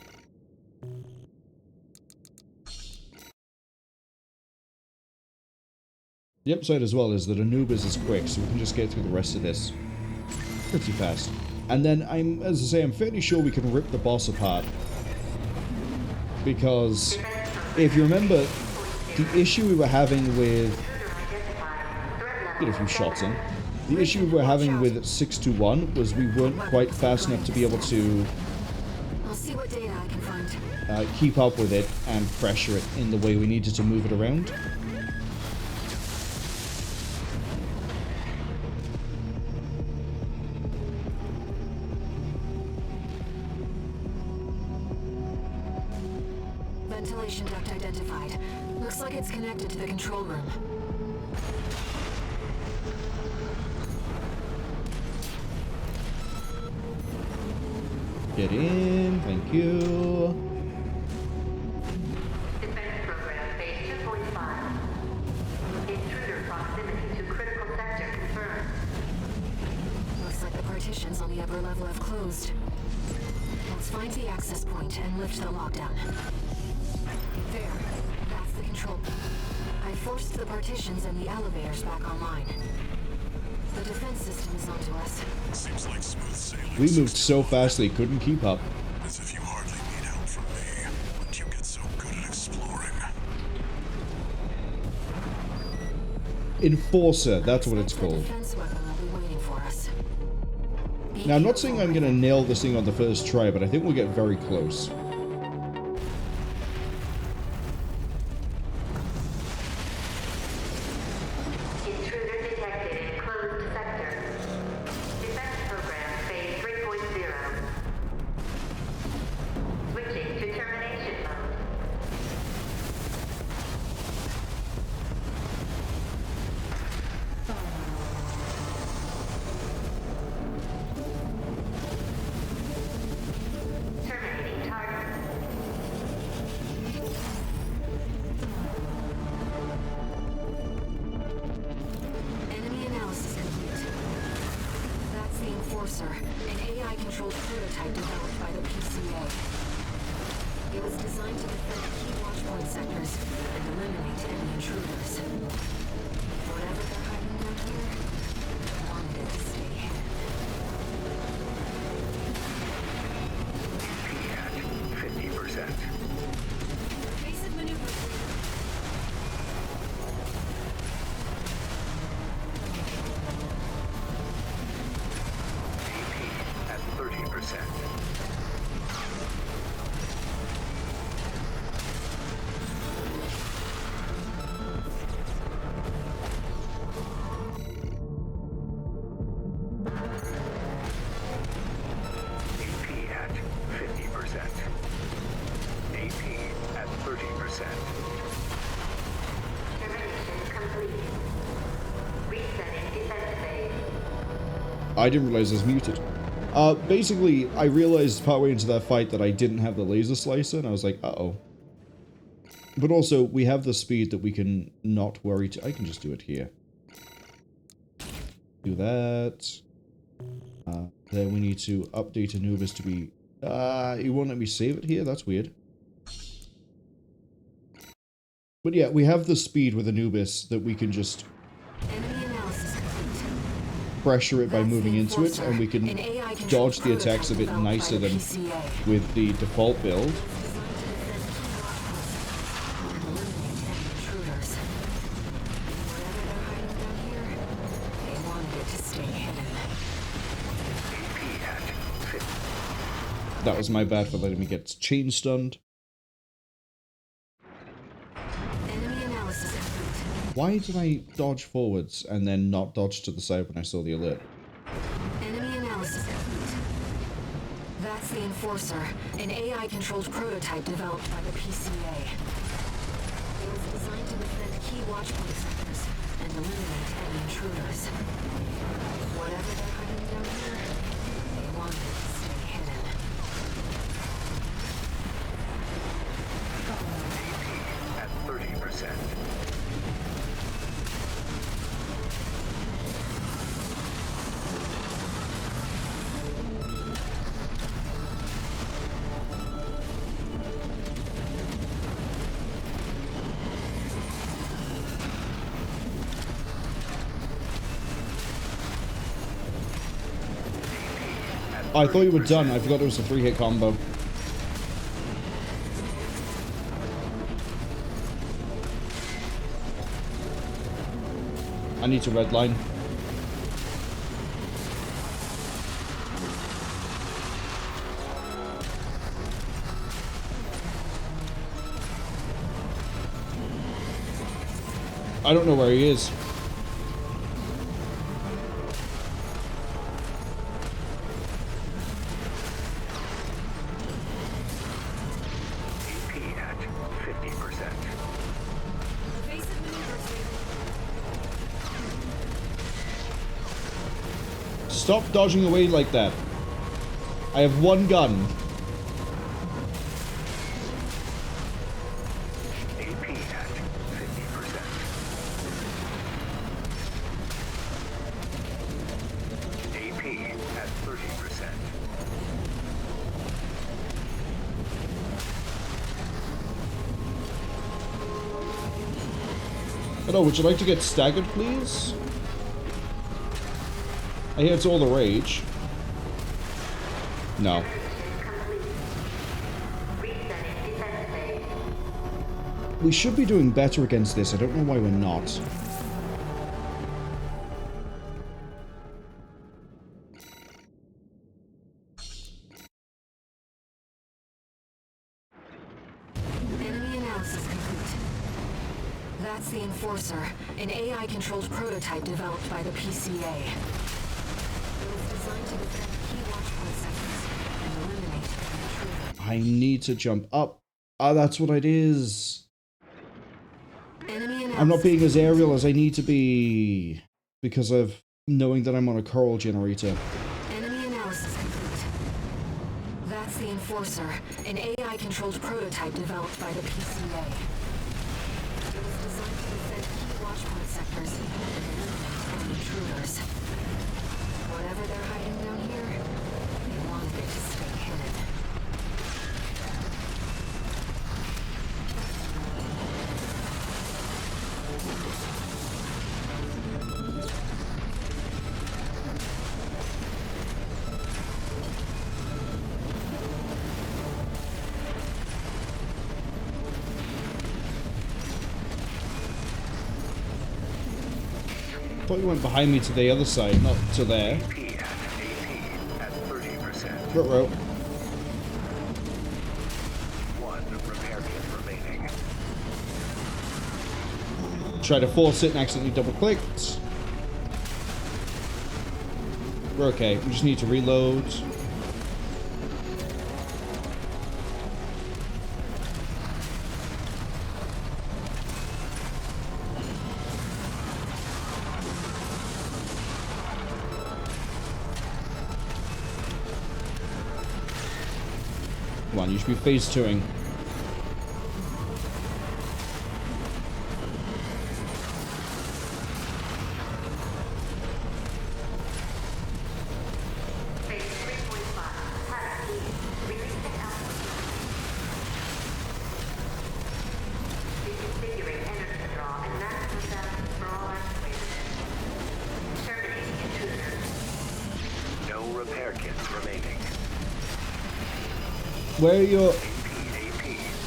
The upside as well is that Anubis is quick, so we can just get through the rest of this pretty fast. And then as I say, I'm fairly sure we can rip the boss apart. Because if you remember, the issue we were having with... Get a few shots in. The issue we were having with 621 was we weren't quite fast enough to be able to I'll see what data I can find. keep up with it and pressure it in the way we needed to move it around. Ventilation duct identified. Looks like it's connected to the control room. Get in, thank you. Defense program phase 2.5. Intruder proximity to critical sector confirmed. Looks like the partitions on the upper level have closed. Let's find the access point and lift the lockdown. There. That's the control. I forced the partitions and the elevators back online. The defense system is onto us. Seems like smooth sailing. We moved so fast they couldn't keep up. As if you hardly need help from me. When do you get so good at exploring? Enforcer, that's what it's called. Defense weapon will be waiting for us. Now, I'm not saying I'm going to nail this thing on the first try, but I think we'll get very close. Intruder detected in closed sector. Defense program phase 3.0. Switching to termination mode. Terminating target designed to defend key watchpoint sectors and eliminate any intruders. Whatever they're hiding down here, I wanted it to stay hidden. At 50%. Evasive maneuver. AP at 30%. AP at 50%. AP at 30%. Termination complete. Resetting defense phase. I didn't realize I was muted. Basically, I realized partway into that fight that I didn't have the laser slicer, and I was like, uh-oh. But also, we have the speed that we can not worry I can just do it here. Do that. Then we need to update Anubis to be... it won't let me save it here? That's weird. But yeah, we have the speed with Anubis that we can just Enemy analysis complete. pressure it by That's moving the into it, and we Enforcer, can an AI-controlled dodge the attacks a bit prototype nicer developed than by the PCA. with the default build. That was my bad for letting me get chain stunned. Enemy analysis complete. Why did I dodge forwards and then not dodge to the side when I saw the alert? Enemy analysis complete. That's the Enforcer, an AI-controlled prototype developed by the PCA. It was designed to defend key watchpoint sectors and eliminate any intruders. Whatever they're hiding down here, they wanted it to stay hidden. At 30%. I thought you were done. I forgot it was a 3-hit combo. I need to redline. I don't know where he is. AP at 50%. Evasive maneuvers. Stop dodging away like that. I have one gun. AP at 50%. AP at 30%. Hello, would you like to get staggered, please? I hear it's all the rage. No. Resetting defense phase. We should be doing better against this. I don't know why we're not. Enemy analysis complete. That's the Enforcer, an AI-controlled prototype developed by the PCA. It was designed to defend key watchpoint sectors and eliminate any intruders. I need to jump up. Ah, that's what it is. Enemy analysis. I'm not being as aerial as I need to be because of knowing that I'm on a coral generator. Enemy analysis complete. That's the Enforcer, an AI-controlled prototype developed by the PCA. It was designed to defend key watchpoint sectors and eliminate any intruders. Whatever they're hiding down here, they wanted it to stay hidden. thought you went behind me to the other side, not to there. AP at 30%. Ruh-roh. 1 repair kit remaining. Tried to force it and accidentally double-clicked. We're okay. We just need to reload. Come on, you should be phase 2ing. Phase 3.5. Hatter, releasing output. Reconfiguring energy draw and maximum balance for all actuators. Terminating intruder. No repair kits remaining. Where are your... AP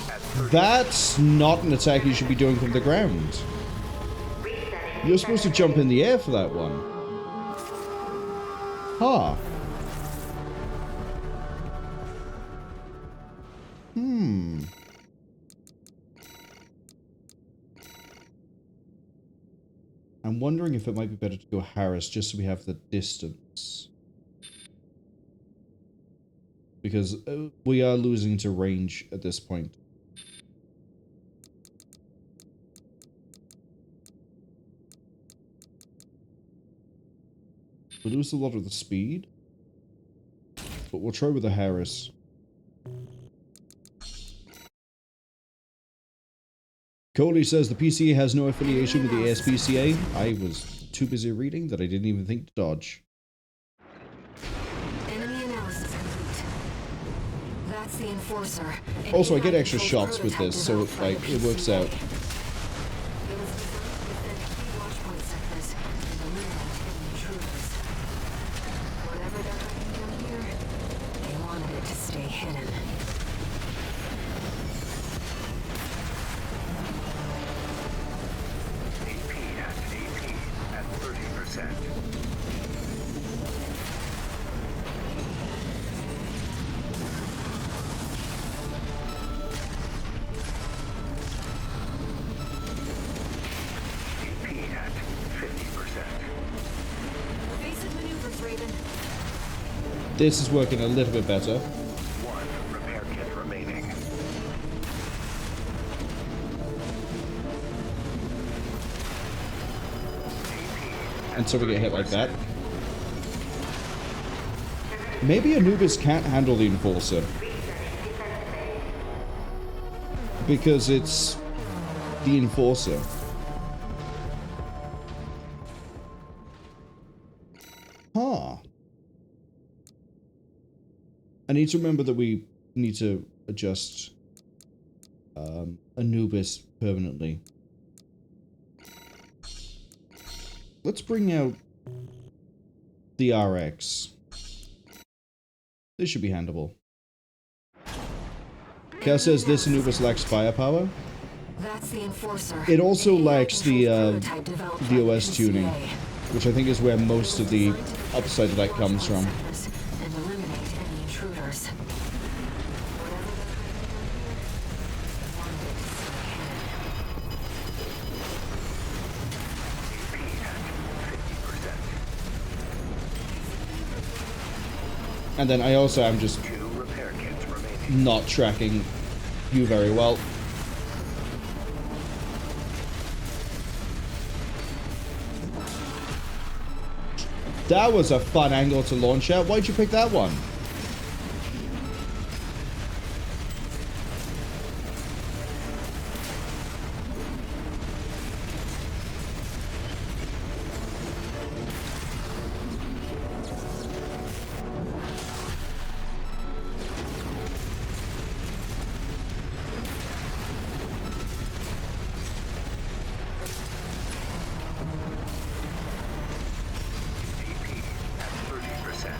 at 30%. That's not an attack you should be doing from the ground. Resetting. You're supposed to jump in the air for that one. Huh. I'm wondering if it might be better to go Harris just so we have the distance. Because we are losing to range at this point. We lose a lot of the speed. But we'll try with the Harris. Cody says the PCA has no affiliation with the ASPCA. I was too busy reading that I didn't even think to dodge. Enemy analysis complete. That's the Enforcer. Also, I get extra shots with this, so like it works out. It was designed to defend key Watchpoint sectors and eliminate hidden intruders. Whatever they're hiding down here, they wanted it to stay hidden. AP at 30%. AP at 50%. Evasive maneuvers, Raven. This is working a little bit better. 1 repair kit remaining. Until we get hit like that. Maybe Anubis can't handle the Enforcer. Because it's the Enforcer. Huh. I need to remember that we need to adjust Anubis permanently. Let's bring out the RX. This should be handleable. Cal says this Anubis lacks firepower. That's the Enforcer. It also lacks the Prototype developed by VOS PCA. tuning, which I think is where most of the Designed to upside of that comes from. sectors and eliminate any intruders. Whatever they're hiding down here, they wanted it to stay hidden. AP at 50%. And then I also am just 2 repair kits remaining. not tracking you very well. That was a fun angle to launch at. Why'd you pick that one? AP at 30%.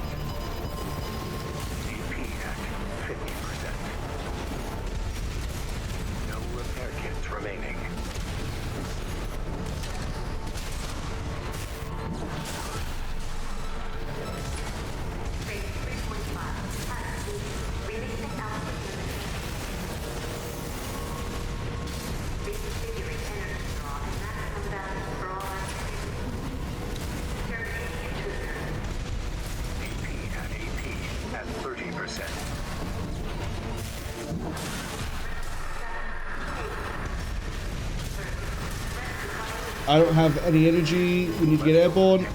I don't have any energy. We need to get airborne.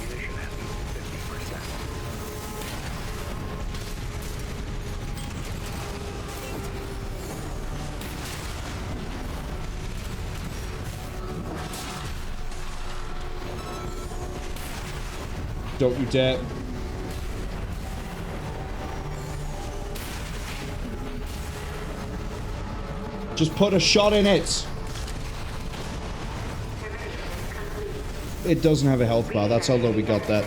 Don't you dare. Just put a shot in it. It doesn't have a health bar. That's how low we got that.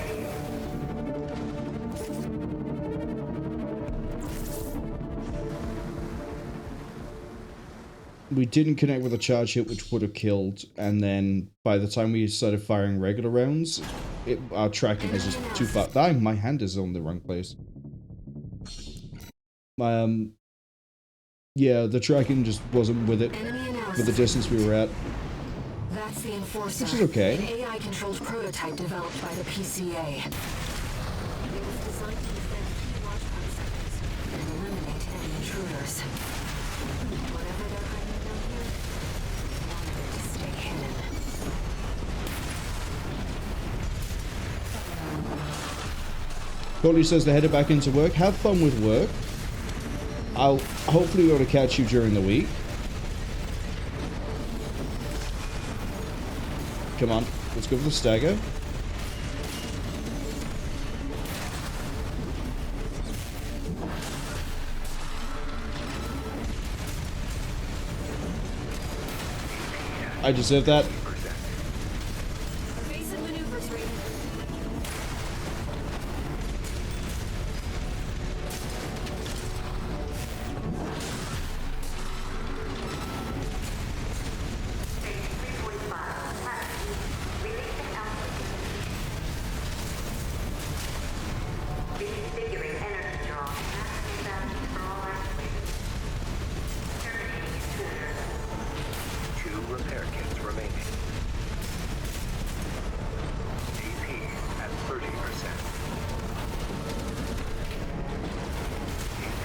We didn't connect with a charge hit, which would have killed. And then by the time we started firing regular rounds, our tracking was just too far. My hand is on the wrong place. Yeah, the tracking just wasn't with it, with the distance we were at. That's the Enforcer. Which is okay. An AI-controlled prototype developed by the PCA. It was designed to defend key Watchpoint sectors and eliminate any intruders. Whatever they're hiding down here, they wanted it to stay hidden. Courtney says they're headed back into work. Have fun with work. I'll hopefully be able to catch you during the week. Come on, let's go for the stagger. I deserve that.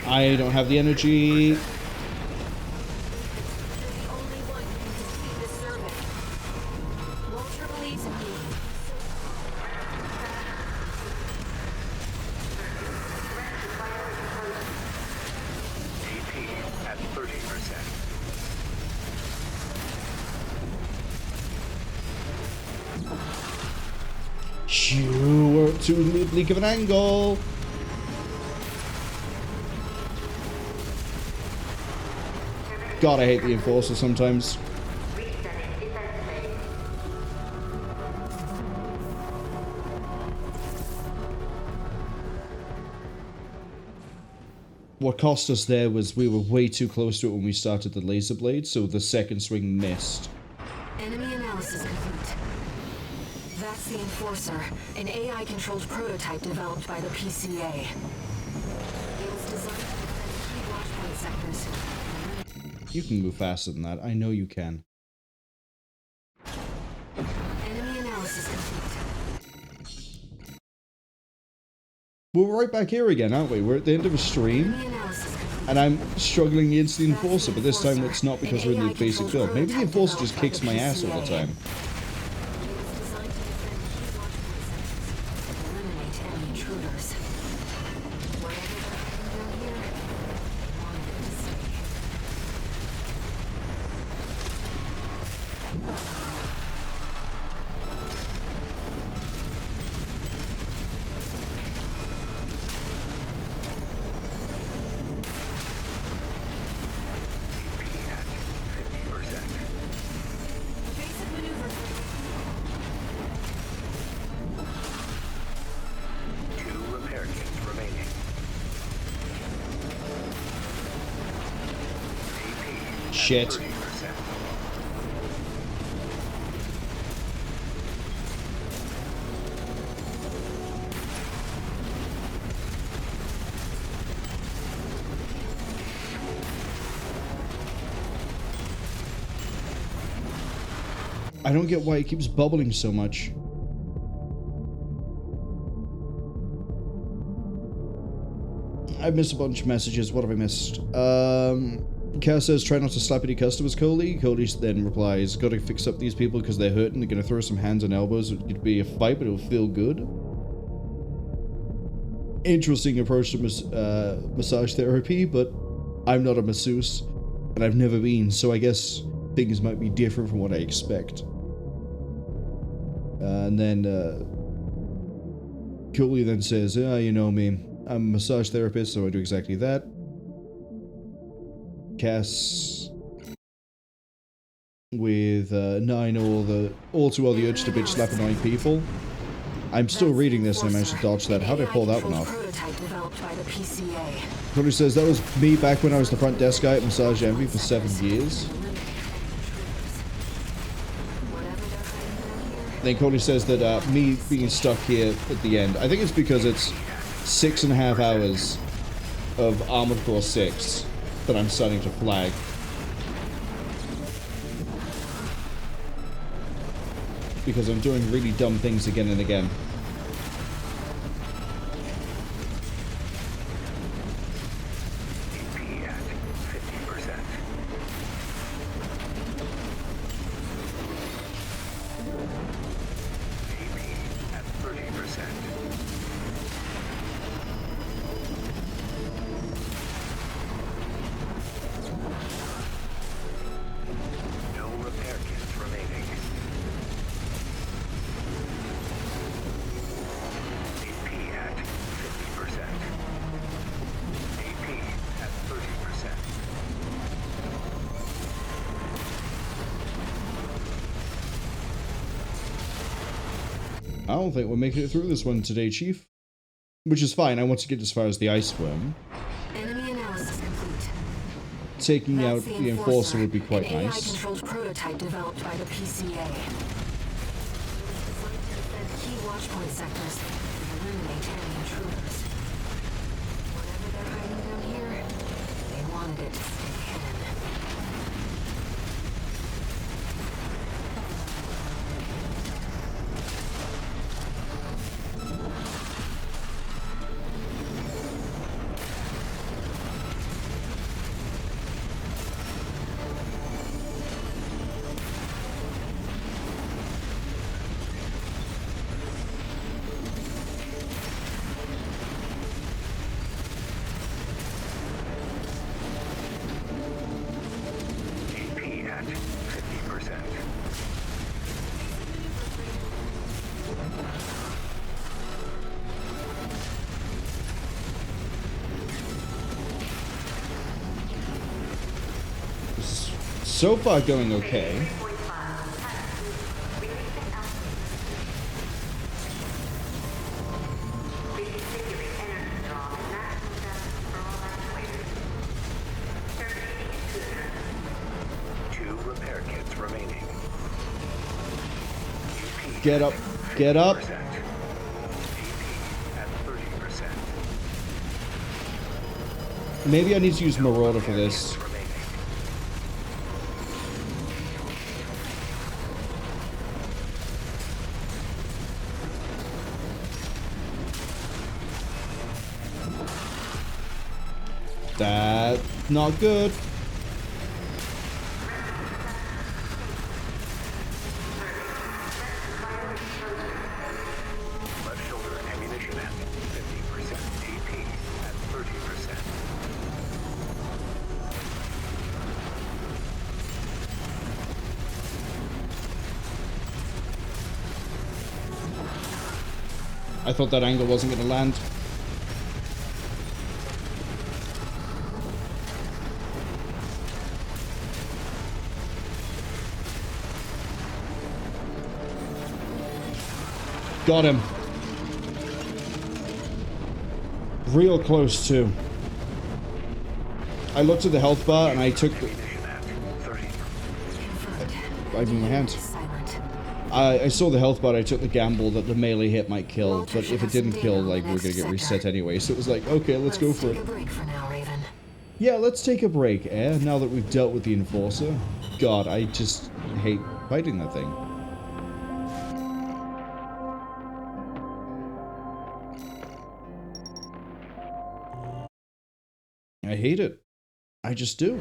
I don't have the energy. Shoo, we're too bleak of an angle. God, I hate the Enforcer sometimes. What cost us there was we were way too close to it when we started the laser blade, so the second swing missed. Enemy analysis complete. That's the Enforcer, an AI-controlled prototype developed by the PCA. It was designed to defend key Watchpoint sectors. You can move faster than that. I know you can. Enemy analysis complete. We're right back here again, aren't we? We're at the end of a stream, and I'm struggling against the Enforcer, but this time it's not because we're in the basic build. Maybe the Enforcer just kicks my ass all the time. Shit. I don't get why it keeps bubbling so much. I missed a bunch of messages. What have I missed? Cass says, try not to slap any customers, Coley. Coley then replies, gotta fix up these people because they're hurting. They're gonna throw some hands and elbows. It could be a fight, but it'll feel good. Interesting approach to massage therapy, but I'm not a masseuse, and I've never been, so I guess things might be different from what I expect. And then, Coley then says, you know me. I'm a massage therapist, so I do exactly that. Cass, with I know all too well the urge to bitch slap annoying people. I'm still reading this and I managed to dodge that. How did I pull that one off? Cody says, that was me back when I was the front desk guy at Massage Envy for 7 years. Then Cody says that me being stuck here at the end, I think it's because it's 6.5 hours of Armored Core 6 that I'm starting to flag. Because I'm doing really dumb things again and again. AP at 50%. AP at 30%. No repair kits remaining. AP at 50%. AP at 30%. I don't think we're making it through this one today, Chief. Which is fine, I want to get as far as the ice worm. Enemy analysis complete. Taking That's out the Enforcer would be quite an nice. AI-controlled prototype developed by the PCA. Key watchpoint sectors to eliminate enemy intruders. Whatever they're hiding down here, they wanted it to stay hidden. AP at 50%. This is so far going okay. Two repair kits remaining. AP Get up, get up. 50%. AP at 30%. Maybe I need to use Marauder for this. Remaining. That's not good. Left shoulder ammunition at 50%. AP at 30%. I thought that angle wasn't going to land. Got him. Real close too. I looked at the health bar and I took the... Ammunition at 30. I mean, my hand. I saw the health bar, I took the gamble that the melee hit might kill, but if it didn't kill, like, we're gonna get reset anyway, so it was like, okay, let's go for it. Take a break for now, Raven. Yeah, let's take a break, now that we've dealt with the Enforcer. God, I just hate fighting that thing. I hate it. I just do.